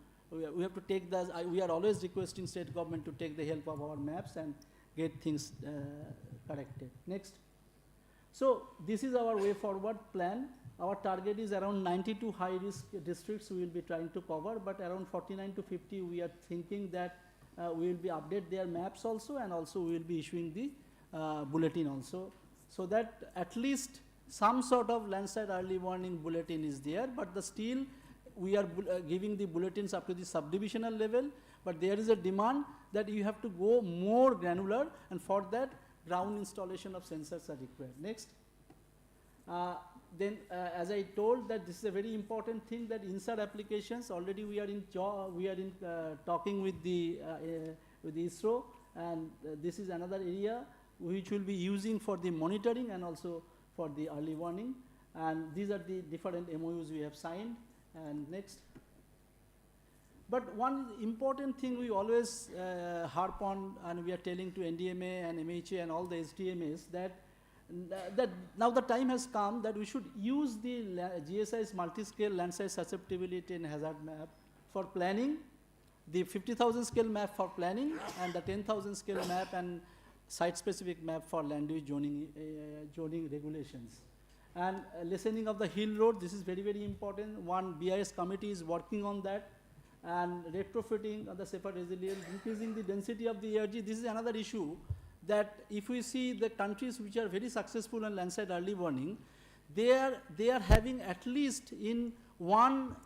take the, we are always requesting state government to take the help of our maps and get things corrected. Next. So this is our way forward plan. Our target is around 92 high risk districts we will be trying to cover, but around 49 to 50 we are thinking that we will be update their maps also, and also we will be issuing the bulletin also, so that at least some sort of landslide early warning bulletin is there, but the still we are giving the bulletins up to the subdivisional level, but there is a demand that you have to go more granular, and for that ground installation of sensors are required. Next. Then as I told that this is a very important thing, that inside applications already we are in talking with the ISRO, and this is another area which will be using for the monitoring and also for the early warning, and these are the different MOUs we have signed. And next. But one important thing we always harp on, and we are telling to NDMA and MHA and all the SDMAs, that now the time has come that we should use the GSI's multi-scale landslide susceptibility and hazard map for planning, the 50,000 scale map for planning, and the 10,000 scale map and site-specific map for land use zoning regulations. And lessening of the hill road, this is very, very important. One BIS committee is working on that, and retrofitting of the safer resilience, increasing the density of the ARG. This is another issue, that if we see the countries which are very successful in landslide early warning, they are having at least in one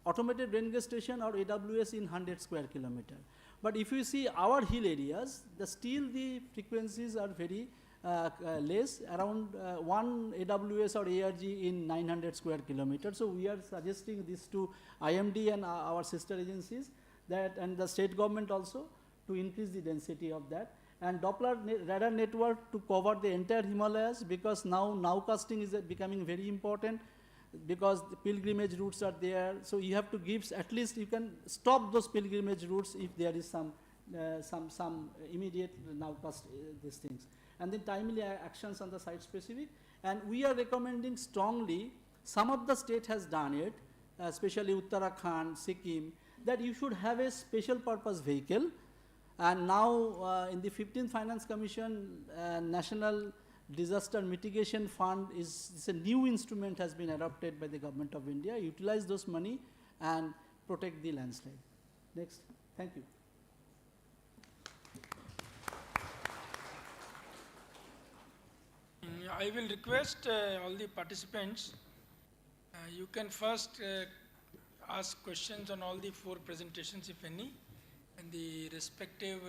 automated rain gauge station or AWS in 100 square kilometer. But if you see our hill areas, still the frequencies are very less, around 1 AWS or ARG in 900 square kilometers. So we are suggesting this to IMD and our sister agencies, that, and the state government also, to increase the density of that. And Doppler radar network to cover the entire Himalayas, because now casting is becoming very important, because the pilgrimage routes are there. So you have to give, at least you can stop those pilgrimage routes if there is some immediate nowcast these things. And then timely actions on the site specific. And we are recommending strongly, some of the state has done it, especially Uttarakhand, Sikkim, that you should have a special purpose vehicle. And now in the 15th Finance Commission, National Disaster Mitigation Fund is a new instrument has been adopted by the Government of India. Utilize those money and protect the landslide. Next. Thank you. I will request all the participants, you can first ask questions on all the 4 presentations, if any, and the respective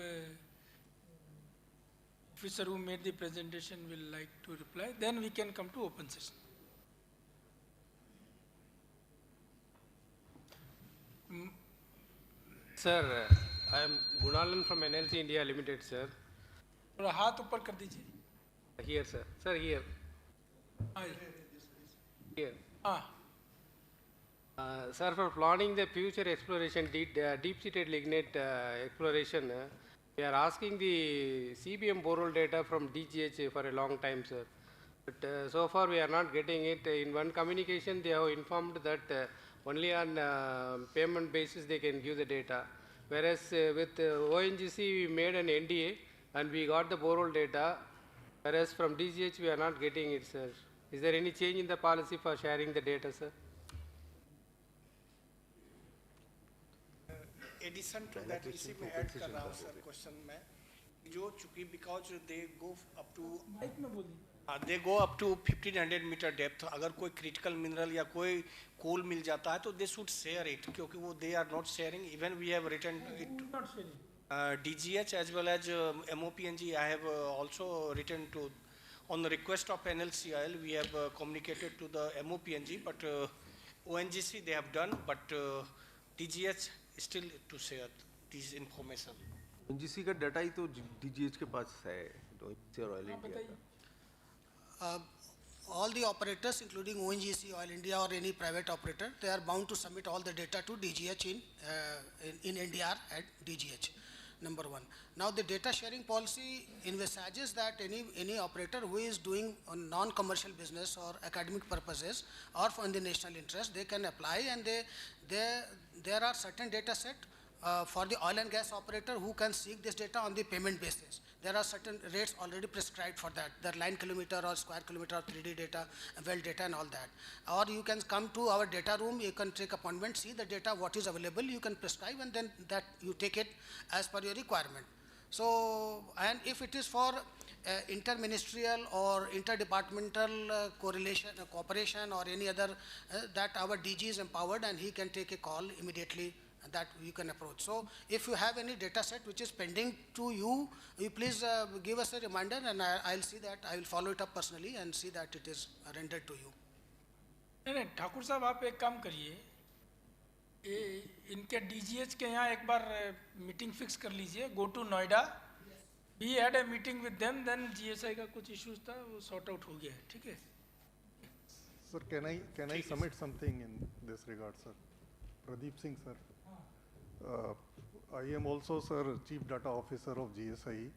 officer who made the presentation will like to reply. Then we can come to open session. Sir, I am Gunalan from NLC India Limited, sir. थोड़ा हाथ ऊपर कर दीजिए. Here, sir. Sir, here. Here. Sir, for planning the future exploration, deep-seated lignite exploration, we are asking the CBM borehole data from DGH for a long time, sir. But so far we are not getting it. In one communication, they have informed that only on payment basis they can give the data. Whereas with ONGC, we made an NDA and we got the borehole data. Whereas from DGH, we are not getting it, sir. Is there any change in the policy for sharing the data, sir? Addition to that, इसी में add कर रहा हूँ sir question में, जो चूंकि because they go up to they go up to 1500 meter depth. अगर कोई critical mineral या कोई coal मिल जाता है तो they should share it, क्योंकि वो they are not sharing. Even we have written it DGH as well as MOPNG. I have also written to, on the request of NLCIL, we have communicated to the MOPNG, but ONGC they have done, but DGH still to share this information. ONGC का data ही तो DGH के पास है, तो oil India का. all the operators, including ONGC, Oil India, or any private operator, they are bound to submit all the data to DGH in NDR at DGH. Number one. Now the data sharing policy envisages that any operator who is doing a non-commercial business or academic purposes or for in the national interest, they can apply, and there are certain data set for the oil and gas operator who can seek this data on the payment basis. There are certain rates already prescribed for that. The line kilometer or square kilometer or 3D data, well data and all that. Or you can come to our data room, you can take appointment, see the data, what is available, you can prescribe, and then that you take it as per your requirement. So, and if it is for interministerial or interdepartmental cooperation or any other, that our DG is empowered and he can take a call immediately that you can approach. So if you have any data set which is pending to you, you please give us a reminder, and I'll see that, I will follow it up personally and see that it is rendered to you. नहीं ठाकुर साहब आप एक काम करिए, इनके DGH के यहाँ एक बार मीटिंग फिक्स कर लीजिए, go to Noida, we had a meeting with them, then GSI का कुछ issues था वो sort out हो गया है, ठीक है? Sir, can I submit something in this regard, sir? Pradeep Singh, sir. I am also, sir, Chief Data Officer of GSI.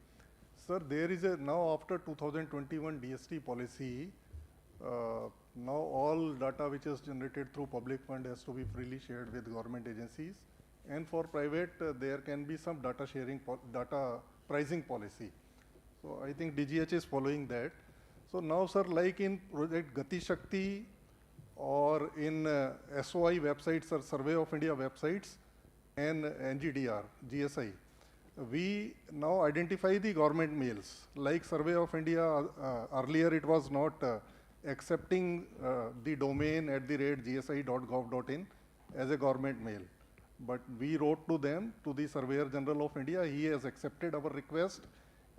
Sir, there is a, now after 2021 DST policy, now all data which is generated through public fund has to be freely shared with government agencies, and for private there can be some data sharing, data pricing policy. So I think DGH is following that. So now, sir, like in Project Gati Shakti or in SOI websites or Survey of India websites and NGDR, GSI, we now identify the government mails. Like Survey of India, earlier it was not accepting the domain @gsi.gov.in as a government mail. But we wrote to them, to the Surveyor General of India, he has accepted our request,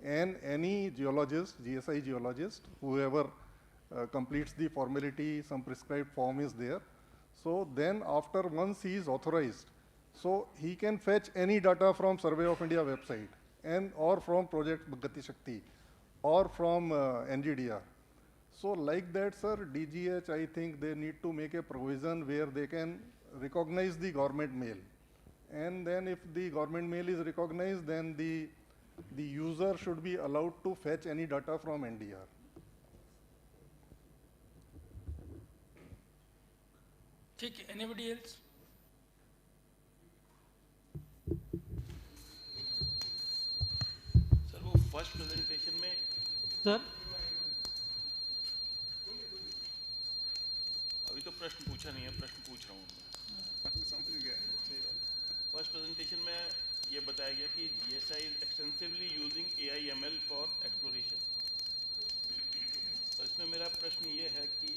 and any geologist, GSI geologist, whoever completes the formality, some prescribed form is there. So then after once he is authorized, so he can fetch any data from Survey of India website and or from Project Gati Shakti or from NGDR. So like that, sir, DGH, I think they need to make a provision where they can recognize the government mail. And then if the government mail is recognized, then the user should be allowed to fetch any data from NDR. ठीक है, anybody else? Sir वो first presentation में sir अभी तो प्रश्न पूछा नहीं है, प्रश्न पूछ रहा हूँ मैं समझ गया। फर्स्ट प्रेजेंटेशन में ये बताया गया कि GSI is extensively using AI/ML for exploration। तो इसमें मेरा प्रश्न ये है कि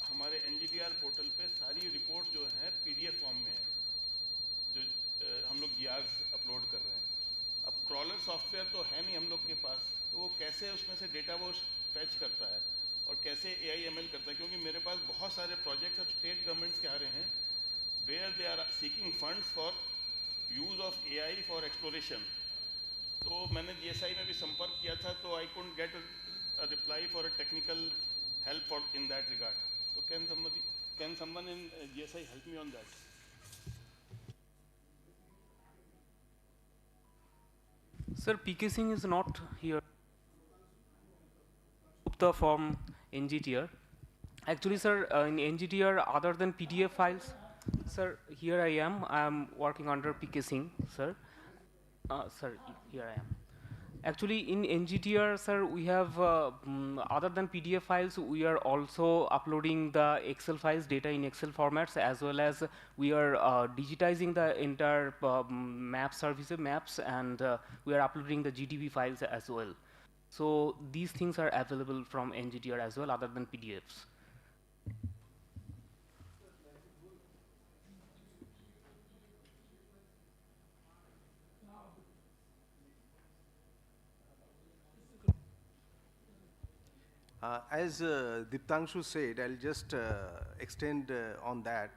हमारे NGDR पोर्टल पे सारी रिपोर्ट जो हैं PDF फॉर्म में है, जो हम लोग GRs अपलोड कर रहे हैं। अब क्रॉलर सॉफ्टवेयर तो है नहीं हम लोग के पास, तो वो कैसे उसमें से डेटा वो फैच करता है और कैसे AI/ML करता है? क्योंकि मेरे पास बहुत सारे प्रोजेक्ट्स अब स्टेट गवर्नमेंट्स के आ रहे हैं where they are seeking funds for use of AI for exploration. तो मैंने GSI में भी संपर्क किया था, तो I couldn't get a reply for a technical help for in that regard. So can someone in GSI help me on that? Sir, PK Singh is not here. Gupta from NGTR. Actually, sir, in NGTR, other than PDF files, sir, here I am. I am working under PK Singh, sir. Sir, here I am. Actually, in NGTR, sir, we have, other than PDF files, we are also uploading the Excel files, data in Excel formats, as well as we are digitizing the entire map services, maps, and we are uploading the GTB files as well. So these things are available from NGTR as well, other than PDFs. As Diptangshu said, I'll just extend on that.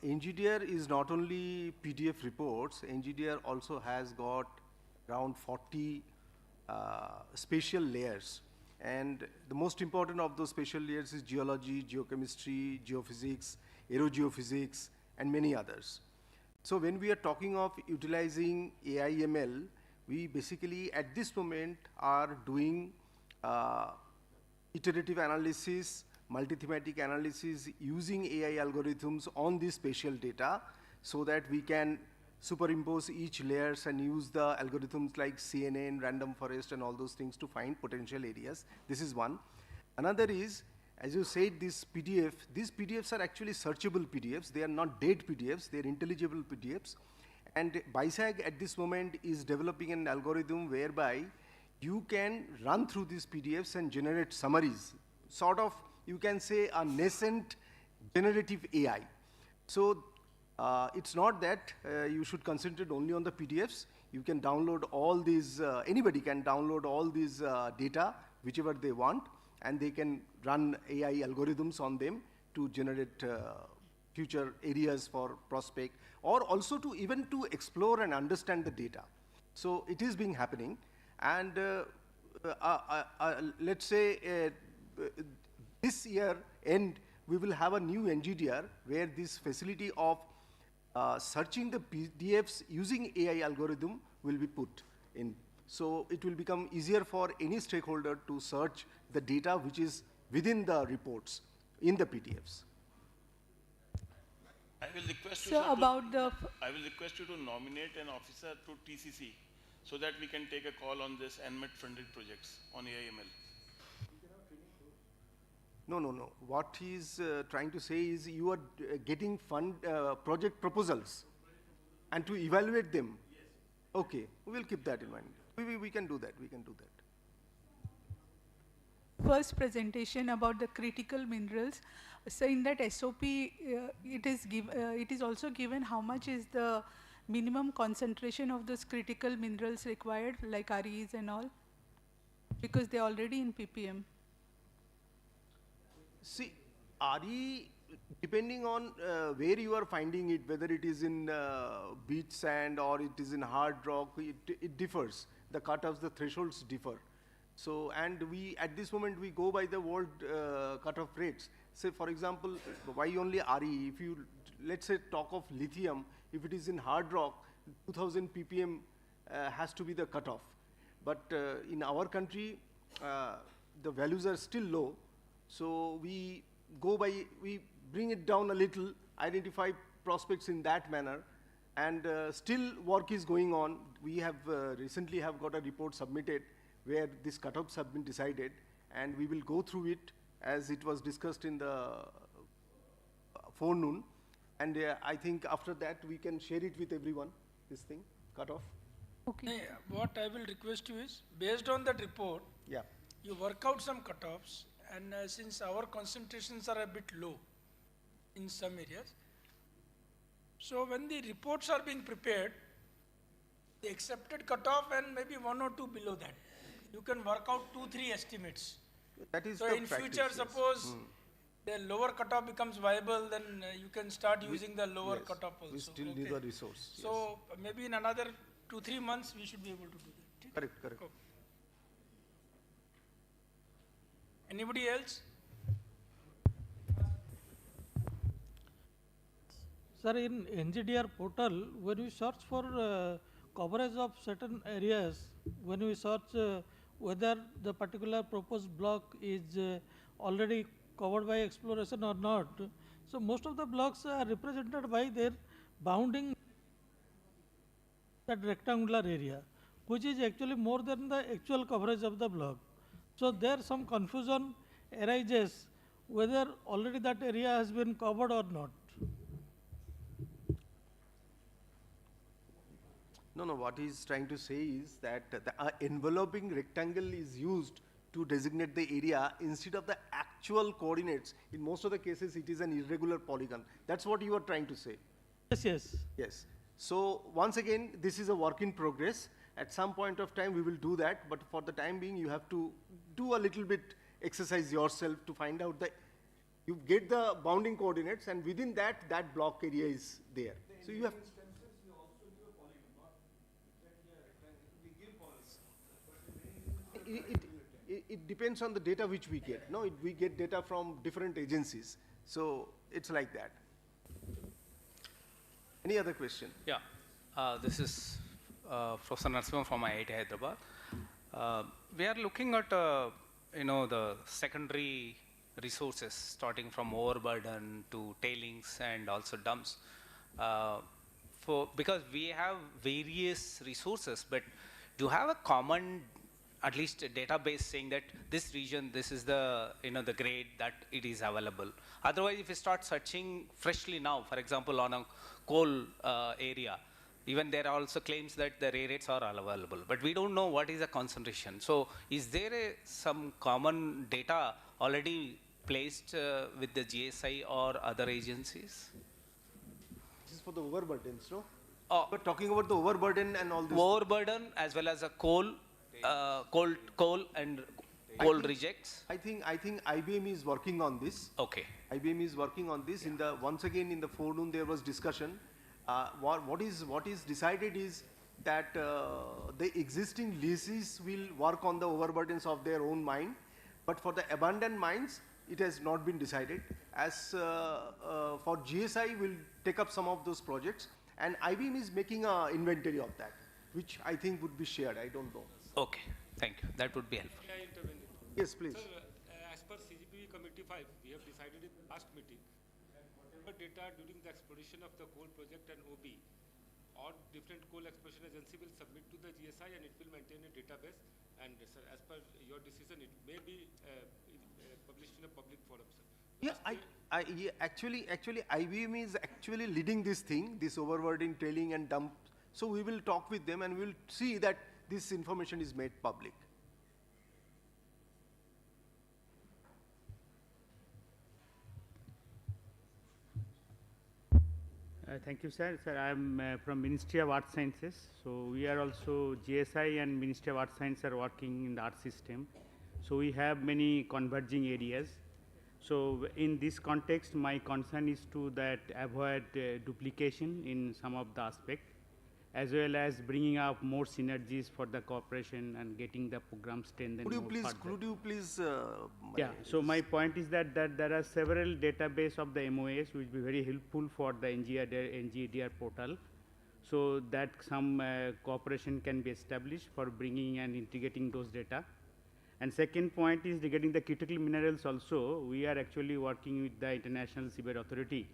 NGDR is not only PDF reports, NGDR also has got around 40 spatial layers. And the most important of those spatial layers is geology, geochemistry, geophysics, aerogeophysics, and many others. So when we are talking of utilizing AI/ML, we basically at this moment are doing iterative analysis, multi-thematic analysis using AI algorithms on this spatial data so that we can superimpose each layers and use the algorithms like CNN, random forest, and all those things to find potential areas. This is one. Another is, as you said, these PDFs are actually searchable PDFs. They are not dead PDFs, they are intelligible PDFs. And BISAG at this moment is developing an algorithm whereby you can run through these PDFs and generate summaries. Sort of, you can say, a nascent generative AI. So it's not that you should concentrate only on the PDFs. You can download all these, anybody can download all these data, whichever they want, and they can run AI algorithms on them to generate future areas for prospect, or also to even to explore and understand the data. So it is being happening, and let's say this year end, we will have a new NGDR where this facility of searching the PDFs using AI algorithm will be put in. So it will become easier for any stakeholder to search the data which is within the reports in the PDFs. I will request you, So sir, about the I will request you to nominate an officer to TCC so that we can take a call on this NMET funded projects on AI/ML. No. What he's trying to say is you are getting project proposals and to evaluate them. Yes. Okay, we will keep that in mind. We can do that. We can do that. first presentation about the critical minerals. So in that SOP, it is also given how much is the minimum concentration of those critical minerals required, like REs and all, because they're already in ppm. See, RE, depending on where you are finding it, whether it is in beach sand or it is in hard rock, it differs. The cutoffs, the thresholds differ. So, and we, at this moment, we go by the world cutoff rates. Say, for example, why only RE? If you, let's say, talk of lithium, if it is in hard rock, 2000 ppm has to be the cutoff. But in our country, the values are still low. So we go by, we bring it down a little, identify prospects in that manner, and still work is going on. We have recently have got a report submitted where these cutoffs have been decided, and we will go through it as it was discussed in the forenoon. And I think after that we can share it with everyone, this thing, cutoff. Okay. What I will request you is, based on that report, yeah, you work out some cutoffs, and since our concentrations are a bit low in some areas, so when the reports are being prepared, the accepted cutoff and maybe 1 or 2 below that, you can work out 2-3 estimates. That is so the in practice, future, yes. suppose the lower cutoff becomes viable, then you can start using the lower yes, cutoff also. we still need the resource. So maybe in another 2-3 months, we should be able to do that. Correct, correct. Cool. Anybody else? Sir, in NGDR portal, when we search for coverage of certain areas, when we search whether the particular proposed block is already covered by exploration or not, so most of the blocks are represented by their bounding that rectangular area, which is actually more than the actual coverage of the block. So there some confusion arises whether already that area has been covered or not. No, what he's trying to say is that the enveloping rectangle is used to designate the area instead of the actual coordinates. In most of the cases, it is an irregular polygon. That's what you are trying to say. Yes, yes. Yes. So once again, this is a work in progress. At some point of time, we will do that. But for the time being, you have to do a little bit exercise yourself to find out that you get the bounding coordinates, and within that, that block area is there. So you have. it depends on the data which we get. No, we get data from different agencies. So it's like that. Any other question? Yeah, this is Professor Narasimhan from IIT Hyderabad. We are looking at the secondary resources, starting from overburden to tailings and also dumps. Because we have various resources, but do you have a common, at least a database saying that this region, this is the the grade that it is available? Otherwise, if you start searching freshly now, for example, on a coal area, even there are also claims that the rare rates are available, but we don't know what is the concentration. So is there some common data already placed with the GSI or other agencies? This is for the overburdens, no? But talking about the overburden and all this. Overburden as well as a coal and coal rejects. I think IBM is working on this. Okay. IBM is working on this. Once again in the forenoon there was discussion. What is decided is that the existing leases will work on the overburdens of their own mine, but for the abandoned mines it has not been decided. As for GSI will take up some of those projects, and IBM is making an inventory of that, which I think would be shared. I don't know. Okay, thank you. That would be helpful. May I intervene? Yes, please. Sir, as per CGPB Committee 5, we have decided in last meeting that whatever data during the exploration of the coal project and OB, or different coal exploration agency will submit to the GSI and it will maintain a database. And sir, as per your decision, it may be published in a public forum, sir. Yeah, actually, IBM is actually leading this thing, this overburden, tailing and dump. So we will talk with them and we will see that this information is made public. Thank you, sir. Sir, I am from Ministry of Art Sciences. So we are also GSI and Ministry of Art Science are working in the art system. So we have many converging areas. So in this context, my concern is to that avoid duplication in some of the aspect, as well as bringing up more synergies for the cooperation and getting the program strengthened. Could you please? Yeah. So my point is that there are several database of the MOAs which will be very helpful for the NGDR portal, so that some cooperation can be established for bringing and integrating those data. And second point is regarding the critical minerals also. We are actually working with the International Seabed Authority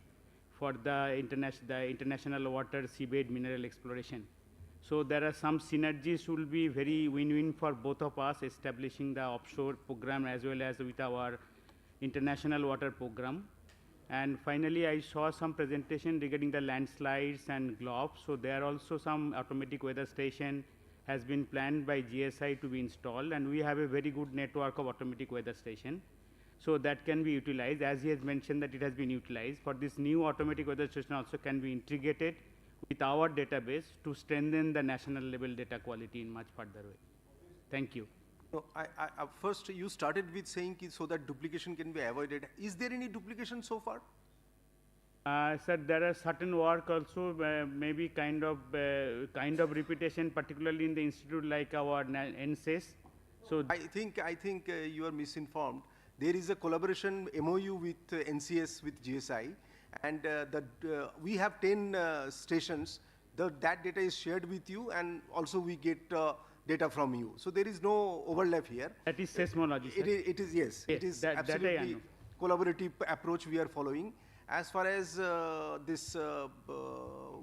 for the international water seabed mineral exploration. So there are some synergies will be very win-win for both of us, establishing the offshore program as well as with our international water program. And finally, I saw some presentation regarding the landslides and globes. So there are also some automatic weather station has been planned by GSI to be installed, and we have a very good network of automatic weather station. So that can be utilized, as he has mentioned that it has been utilized. For this new automatic weather station also can be integrated with our database to strengthen the national level data quality in much further way. Thank you. No, first you started with saying so that duplication can be avoided. Is there any duplication so far? Sir, there are certain work also, maybe kind of repetition, particularly in the institute like our NSES. So I think you are misinformed. There is a collaboration MOU with NCS with GSI, and we have 10 stations. That data is shared with you, and also we get data from you. So there is no overlap here. That is seismology, sir. It is, yes. It is absolutely collaborative approach we are following. As far as this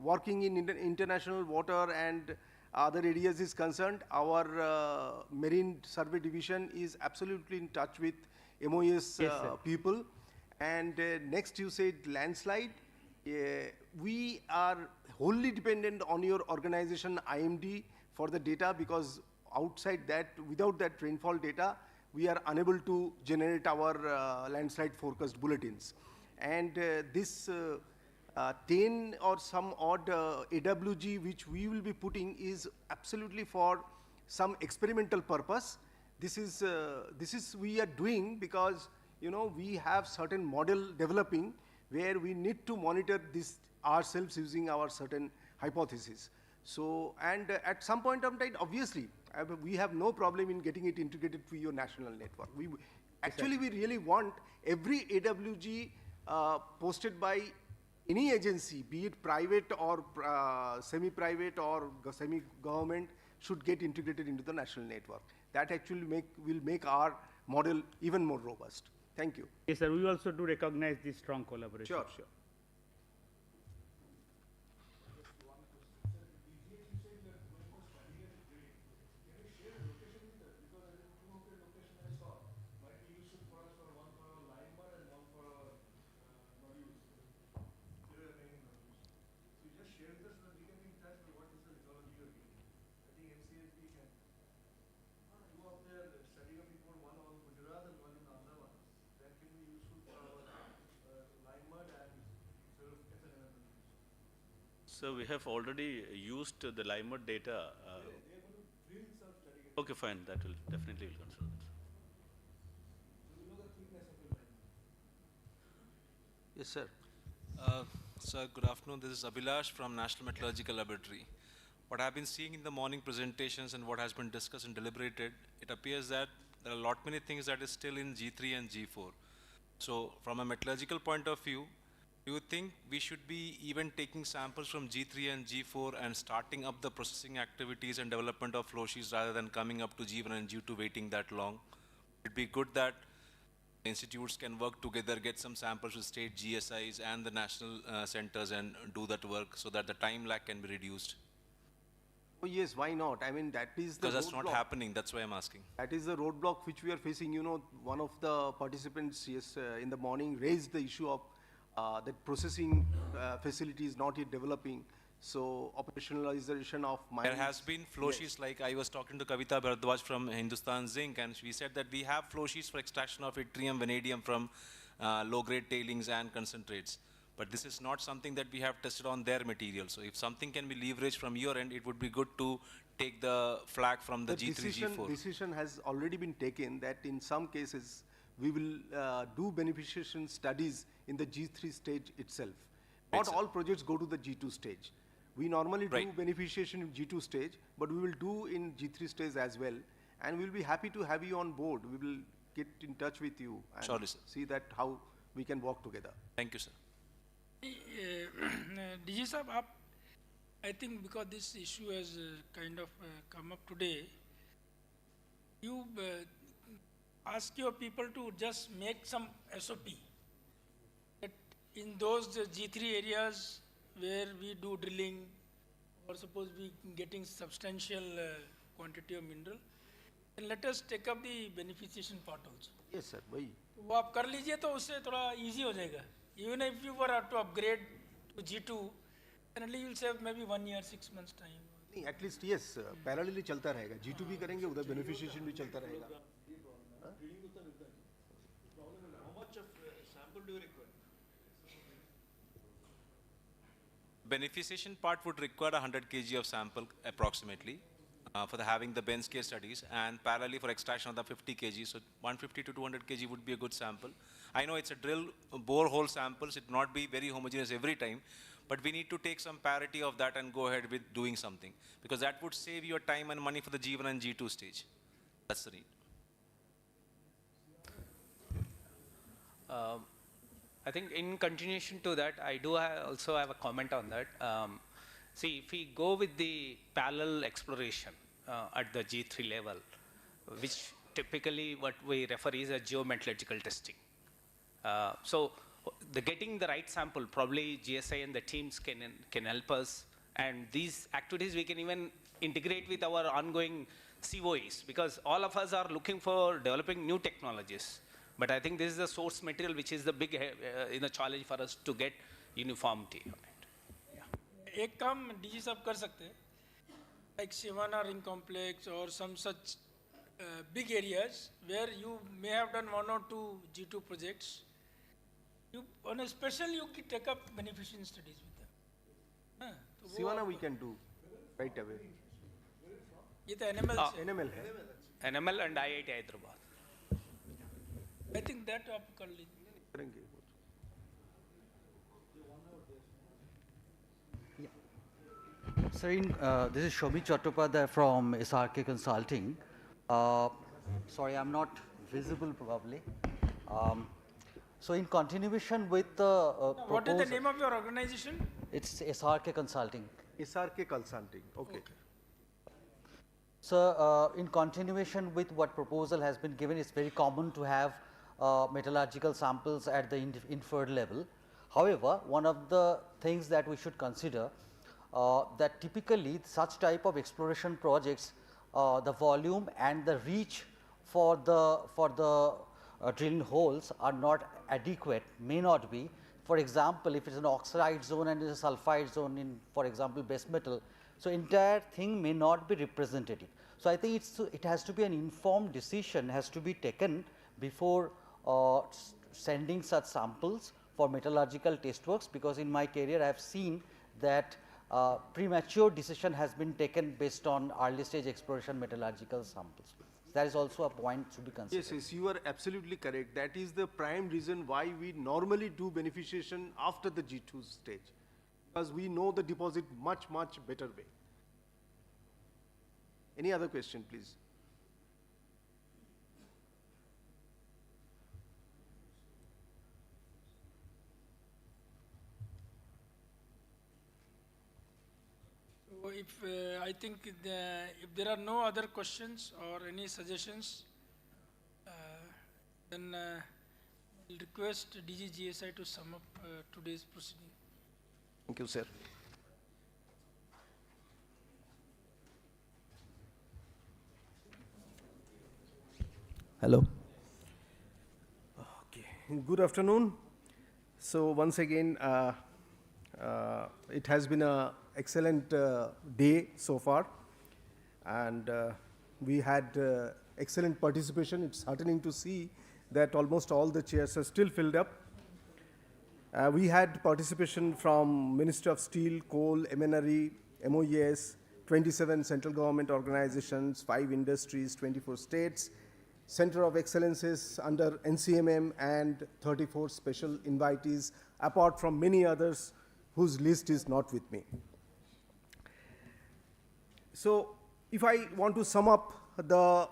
working in international water and other areas is concerned, our Marine Survey Division is absolutely in touch with MOS people. And next you said landslide. We are wholly dependent on your organization IMD for the data, because outside that, without that rainfall data, we are unable to generate our landslide forecast bulletins. And this 10 or some odd AWG which we will be putting is absolutely for some experimental purpose. This is we are doing because we have certain model developing where we need to monitor this ourselves using our certain hypothesis. So, and at some point of time, obviously, we have no problem in getting it integrated to your national network. Actually, we really want every AWG posted by any agency, be it private or semi-private or semi-government, should get integrated into the national network. That actually will make our model even more robust. Thank you. Yes, sir. We also do recognize this strong collaboration. Sure, sure. So we have already used the Limeware data. Okay, fine. That will definitely will consider that. Yes, sir. Sir, good afternoon. This is Abhilash from National Metallurgical Laboratory. What I've been seeing in the morning presentations and what has been discussed and deliberated, it appears that there are a lot many things that is still in G3 and G4. So from a metallurgical point of view, do you think we should be even taking samples from G3 and G4 and starting up the processing activities and development of flow sheets rather than coming up to G1 and G2 waiting that long? It'd be good that institutes can work together, get some samples with state GSIs and the national centers and do that work so that the time lag can be reduced. Oh yes, why not? I mean, that is the Because that's not happening, that's why I'm asking. That is the roadblock which we are facing. You know, one of the participants in the morning raised the issue of that processing facility is not yet developing. So operationalization of mines. There has been flow sheets, like I was talking to Kavita Bharadwaj from Hindustan Zinc, and she said that we have flow sheets for extraction of yttrium, vanadium from low-grade tailings and concentrates. But this is not something that we have tested on their material. So if something can be leveraged from your end, it would be good to take the flag from the G3, G4. Decision has already been taken that in some cases we will do beneficiation studies in the G3 stage itself. Not all projects go to the G2 stage. We normally do beneficiation in G2 stage, but we will do in G3 stage as well. And we'll be happy to have you on board. We will get in touch with you and surely, sir. See that how we can work together. Thank you, sir. DG Sahab, I think because this issue has kind of come up today, you ask your people to just make some SOP. That in those G3 areas where we do drilling, or suppose we getting substantial quantity of mineral, and let us take up the beneficiation part also. Yes, sir. Why? वो आप कर लीजिए तो उससे थोड़ा easy हो जाएगा. Even if you were to upgrade to G2, then at least you'll save maybe 1 year, 6 months time. नहीं, at least yes, parallelly चलता रहेगा. G2 भी करेंगे, उधर beneficiation भी चलता रहेगा. How much of sample do you require? Beneficiation part would require 100 kg of sample approximately for having the bench case studies, and parallelly for extraction of the 50 kg. So 150 to 200 kg would be a good sample. I know it's a drill borehole samples, it not be very homogeneous every time, but we need to take some parity of that and go ahead with doing something, because that would save your time and money for the G1 and G2 stage. That's the need. I think in continuation to that, I do also have a comment on that. See, if we go with the parallel exploration at the G3 level, which typically what we refer is a geometallurgical testing. So getting the right sample, probably GSI and the teams can help us, and these activities we can even integrate with our ongoing COEs, because all of us are looking for developing new technologies. But I think this is the source material which is the big challenge for us to get uniformity on it. एक काम DG साहब कर सकते हैं, like Shivana Ring Complex or some such big areas where you may have done 1 or 2 G2 projects. You, on a special, you can take up beneficiation studies with them. Shivana we can do right away. ये तो NML से. NML है. NML and IIT Hyderabad. I think that आप कर लीजिए. करेंगे. Yeah. Sir, this is Shobhi Chattopadhyay from SRK Consulting. Sorry, I'm not visible probably. So in continuation with the What is the name of your organization? It's SRK Consulting. SRK Consulting, okay. So in continuation with what proposal has been given, it's very common to have metallurgical samples at the inferred level. However, one of the things that we should consider that typically such type of exploration projects, the volume and the reach for the drilling holes are not adequate, may not be. For example, if it is an oxide zone and it is a sulfide zone in, for example, base metal, so entire thing may not be representative. So I think it has to be an informed decision has to be taken before sending such samples for metallurgical test works, because in my career I have seen that premature decision has been taken based on early stage exploration metallurgical samples. That is also a point to be considered. Yes, yes, you are absolutely correct. That is the prime reason why we normally do beneficiation after the G2 stage, because we know the deposit much better way. Any other question, please? So if I think if there are no other questions or any suggestions, then I'll request DGGSI to sum up today's proceeding. Thank you, sir. Hello. Okay. Good afternoon. So once again, it has been an excellent day so far, and we had excellent participation. It's heartening to see that almost all the chairs are still filled up. We had participation from Ministry of Steel, Coal, MNRE, MOES, 27 central government organizations, 5 industries, 24 states, Center of Excellences under NCMM, and 34 special invitees, apart from many others whose list is not with me. So if I want to sum up the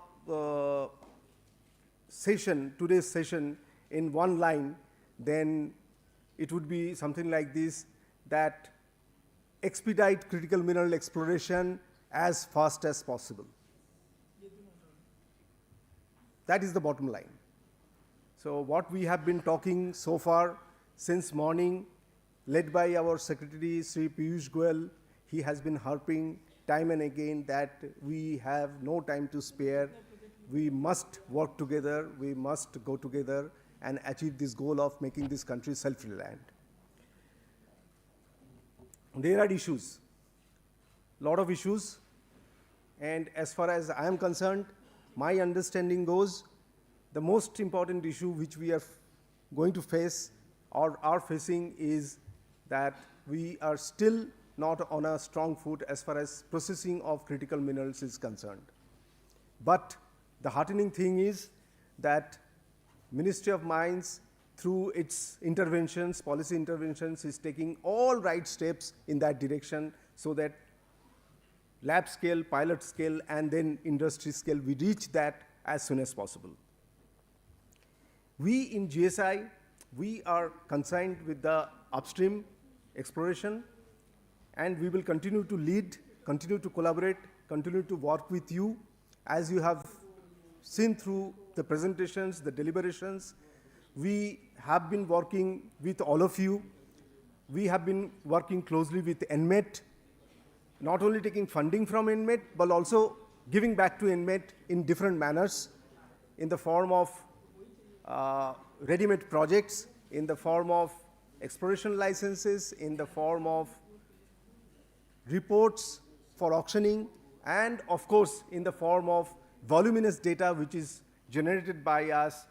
today's session in one line, then it would be something like this, that expedite critical mineral exploration as fast as possible. That is the bottom line. So what we have been talking so far since morning, led by our Secretary, Sri Piyush Goyal, he has been harping time and again that we have no time to spare. We must work together, we must go together and achieve this goal of making this country self-reliant. There are issues, lot of issues, and as far as I am concerned, my understanding goes, the most important issue which we are going to face or are facing is that we are still not on a strong foot as far as processing of critical minerals is concerned. But the heartening thing is that Ministry of Mines, through its interventions, policy interventions, is taking all right steps in that direction so that lab scale, pilot scale, and then industry scale, we reach that as soon as possible. We in GSI, we are concerned with the upstream exploration, and we will continue to lead, continue to collaborate, continue to work with you. As you have seen through the presentations, the deliberations, we have been working with all of you. We have been working closely with NMET, not only taking funding from NMET, but also giving back to NMET in different manners, in the form of ready-made projects, in the form of exploration licenses, in the form of reports for auctioning, and of course, in the form of voluminous data which is generated by us,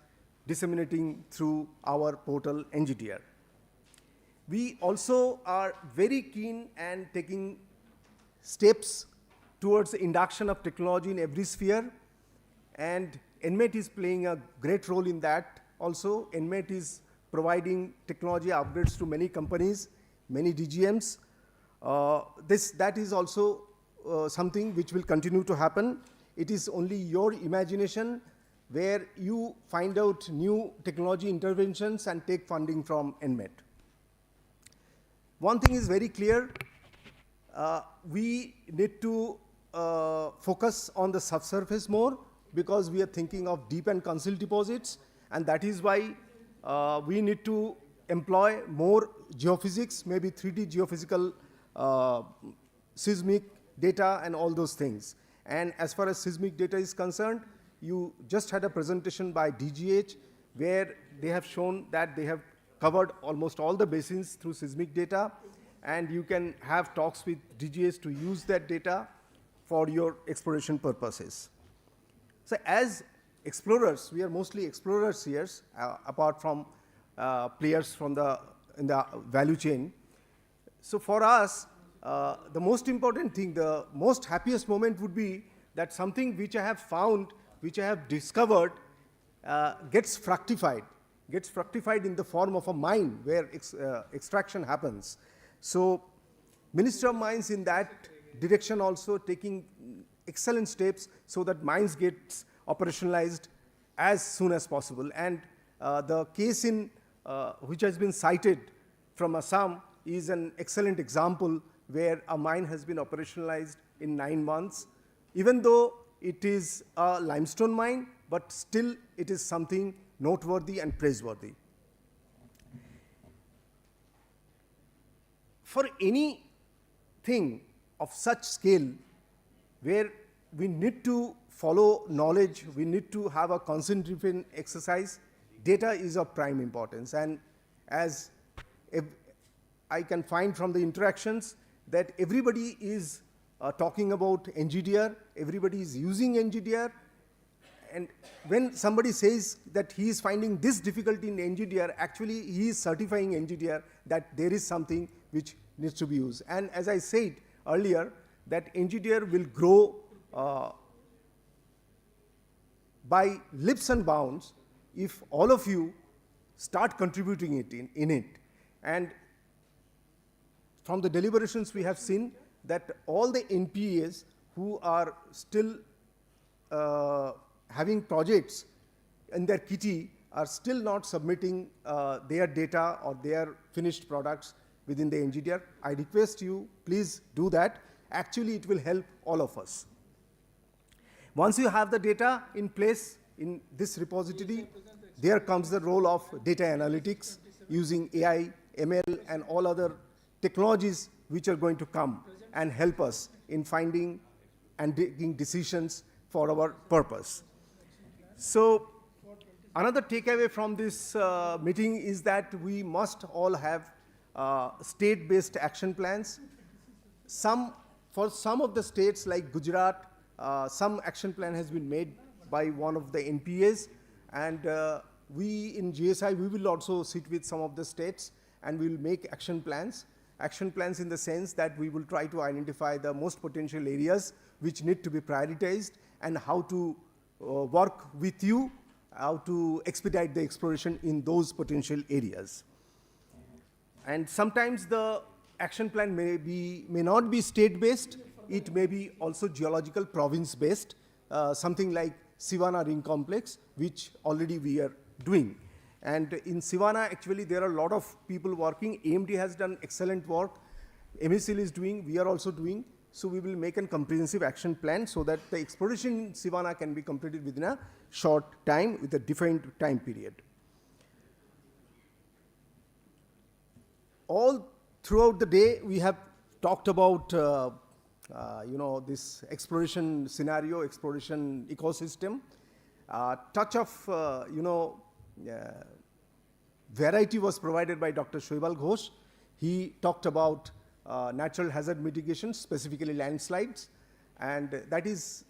disseminating through our portal NGTR. We also are very keen and taking steps towards the induction of technology in every sphere, and NMET is playing a great role in that also. NMET is providing technology upgrades to many companies, many DGMs. that is also something which will continue to happen. It is only your imagination where you find out new technology interventions and take funding from NMET. One thing is very clear, we need to focus on the subsurface more because we are thinking of deep and concealed deposits, and that is why we need to employ more geophysics, maybe 3D geophysical seismic data and all those things. And as far as seismic data is concerned, you just had a presentation by DGH where they have shown that they have covered almost all the basins through seismic data, and you can have talks with DGH to use that data for your exploration purposes. So as explorers, we are mostly explorers here, apart from players from in the value chain. So for us, the most important thing, the most happiest moment would be that something which I have found, which I have discovered, gets fructified in the form of a mine where extraction happens. So Ministry of Mines in that direction also taking excellent steps so that mines get operationalized as soon as possible. And the case in which has been cited from Assam is an excellent example where a mine has been operationalized in 9 months, even though it is a limestone mine, but still it is something noteworthy and praiseworthy. For anything of such scale where we need to follow knowledge, we need to have a consent-driven exercise, data is of prime importance. And as I can find from the interactions that everybody is talking about NGDR, everybody is using NGDR, and when somebody says that he is finding this difficulty in NGDR, actually he is certifying NGDR that there is something which needs to be used. And as I said earlier, that NGDR will grow by leaps and bounds if all of you start contributing it in it. And from the deliberations we have seen that all the NPAs who are still having projects in their kitty are still not submitting their data or their finished products within the NGDR. I request you, please do that. Actually, it will help all of us. Once you have the data in place in this repository, there comes the role of data analytics using AI, ML, and all other technologies which are going to come and help us in finding and taking decisions for our purpose. So another takeaway from this meeting is that we must all have state-based action plans. For some of the states like Gujarat, some action plan has been made by one of the NPAs, and we in GSI, we will also sit with some of the states and we will make action plans. Action plans in the sense that we will try to identify the most potential areas which need to be prioritized and how to work with you, how to expedite the exploration in those potential areas. And sometimes the action plan may not be state-based, it may be also geological province-based, something like Sivana Ring Complex, which already we are doing. And in Sivana, actually, there are a lot of people working. AMD has done excellent work. MECL is doing, we are also doing. So we will make a comprehensive action plan so that the exploration in Sivana can be completed within a short time with a defined time period. All throughout the day, we have talked about this exploration scenario, exploration ecosystem. Touch of variety was provided by Dr. Shoibal Ghosh. He talked about natural hazard mitigation, specifically landslides, and that is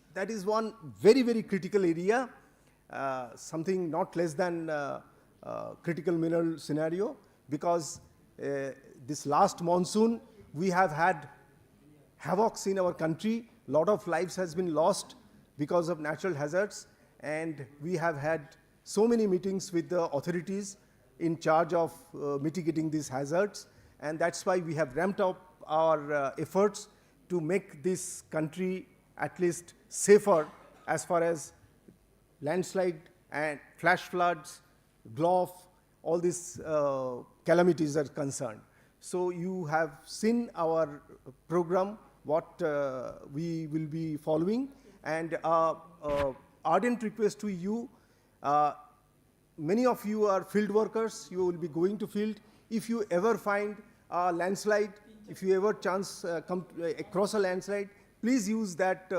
one very, very critical area, something not less than critical mineral scenario, because this last monsoon we have had havocs in our country. A lot of lives has been lost because of natural hazards, and we have had so many meetings with the authorities in charge of mitigating these hazards, and that's why we have ramped up our efforts to make this country at least safer as far as landslide and flash floods, GLOF, all these calamities are concerned. So you have seen our program, what we will be following, and ardent request to you, many of you are field workers, you will be going to field. If you ever find a landslide, if you ever chance come across a landslide, please use that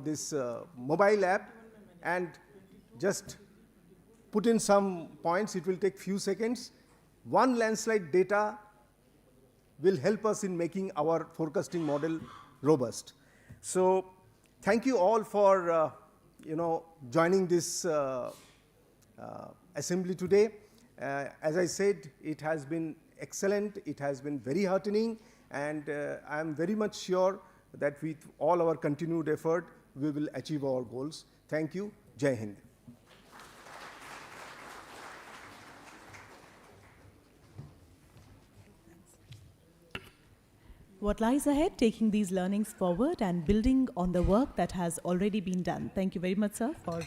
this mobile app and just put in some points. It will take few seconds. One landslide data will help us in making our forecasting model robust. So thank you all for joining this assembly today. As I said, it has been excellent, it has been very heartening, and I am very much sure that with all our continued effort, we will achieve our goals. Thank you. Jai Hind. What lies ahead, taking these learnings forward and building on the work that has already been done. Thank you very much, sir, for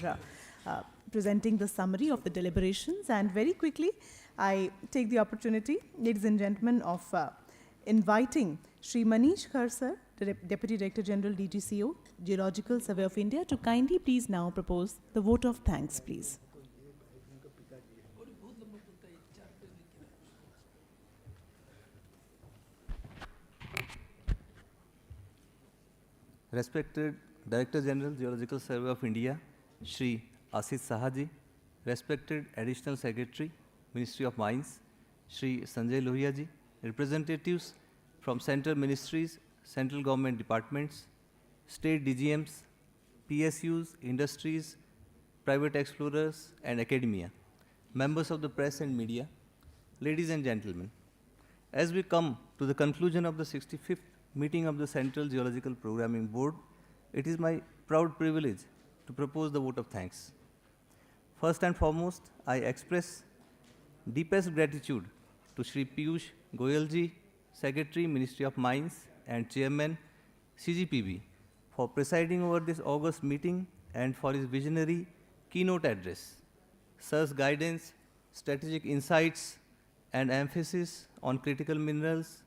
presenting the summary of the deliberations. And very quickly, I take the opportunity, ladies and gentlemen, of inviting Shri Manish Khar, sir, Deputy Director General, DGCO, Geological Survey of India, to kindly please now propose the vote of thanks, please. Respected Director General, Geological Survey of India, Shri Ashish Sahaji, respected Additional Secretary, Ministry of Mines, Shri Sanjay Lohia ji, representatives from central ministries, central government departments, state DGMs, PSUs, industries, private explorers, and academia, members of the press and media, ladies and gentlemen, as we come to the conclusion of the 65th meeting of the Central Geological Programming Board, it is my proud privilege to propose the vote of thanks. First and foremost, I express deepest gratitude to Shri Piyush Goyal ji, Secretary, Ministry of Mines, and Chairman, CGPB, for presiding over this August meeting and for his visionary keynote address. Sir's guidance, strategic insights, and emphasis on critical minerals,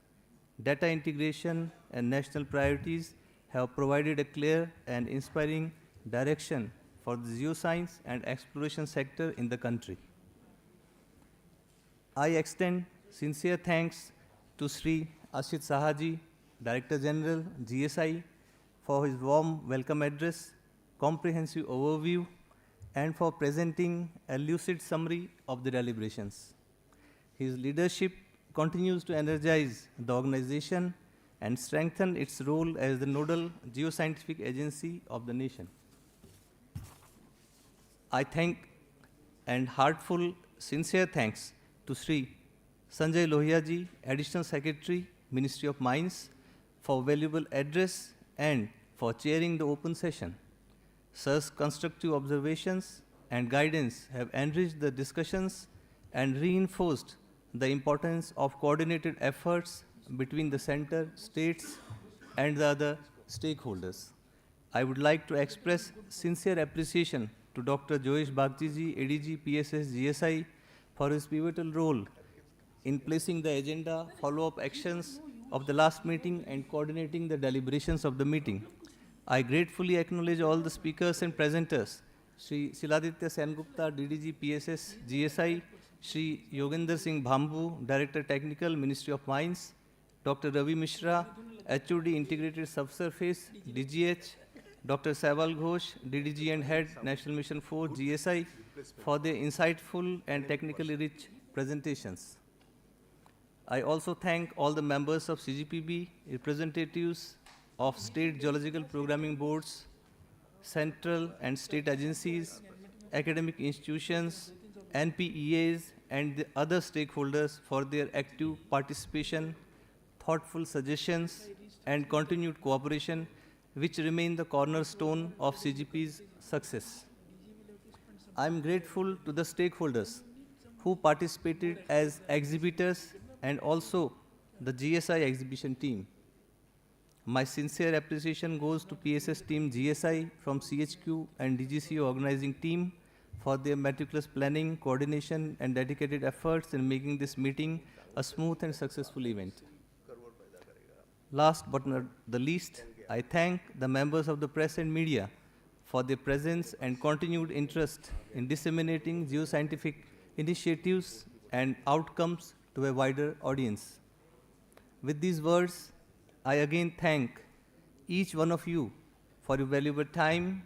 data integration, and national priorities have provided a clear and inspiring direction for the geoscience and exploration sector in the country. I extend sincere thanks to Shri Ashish Sahaji, Director General, GSI, for his warm welcome address, comprehensive overview, and for presenting a lucid summary of the deliberations. His leadership continues to energize the organization and strengthen its role as the nodal geoscientific agency of the nation. I thank and heartful, sincere thanks to Shri Sanjay Lohia ji, Additional Secretary, Ministry of Mines, for valuable address and for chairing the open session. Sir's constructive observations and guidance have enriched the discussions and reinforced the importance of coordinated efforts between the center, states, and the other stakeholders. I would like to express sincere appreciation to Dr. Joyesh Bagchi ji, ADG, PSS, GSI, for his pivotal role in placing the agenda, follow-up actions of the last meeting, and coordinating the deliberations of the meeting. I gratefully acknowledge all the speakers and presenters, Shri Siladitya Sengupta, DDG, PSS, GSI, Shri Yogendra Singh Bhambu, Director Technical, Ministry of Mines, Dr. Ravi Mishra, HOD Integrated Subsurface, DGH, Dr. Saival Ghosh, DDG and Head, National Mission 4, GSI, for their insightful and technically rich presentations. I also thank all the members of CGPB, representatives of state geological programming boards, central and state agencies, academic institutions, NPEAs, and the other stakeholders for their active participation, thoughtful suggestions, and continued cooperation, which remain the cornerstone of CGP's success. I am grateful to the stakeholders who participated as exhibitors and also the GSI exhibition team. My sincere appreciation goes to PSS team GSI from CHQ and DGCO organizing team for their meticulous planning, coordination, and dedicated efforts in making this meeting a smooth and successful event. Last but not the least, I thank the members of the press and media for their presence and continued interest in disseminating geoscientific initiatives and outcomes to a wider audience. With these words, I again thank each one of you for your valuable time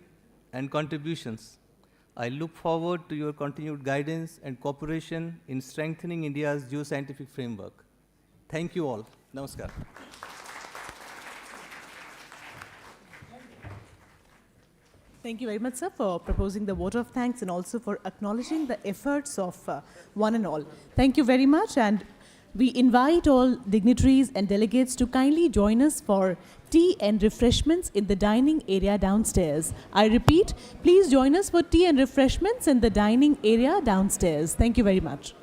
and contributions. I look forward to your continued guidance and cooperation in strengthening India's geoscientific framework. Thank you all. Namaskar. Thank you very much, sir, for proposing the vote of thanks and also for acknowledging the efforts of one and all. Thank you very much, and we invite all dignitaries and delegates to kindly join us for tea and refreshments in the dining area downstairs. I repeat, please join us for tea and refreshments in the dining area downstairs. Thank you very much.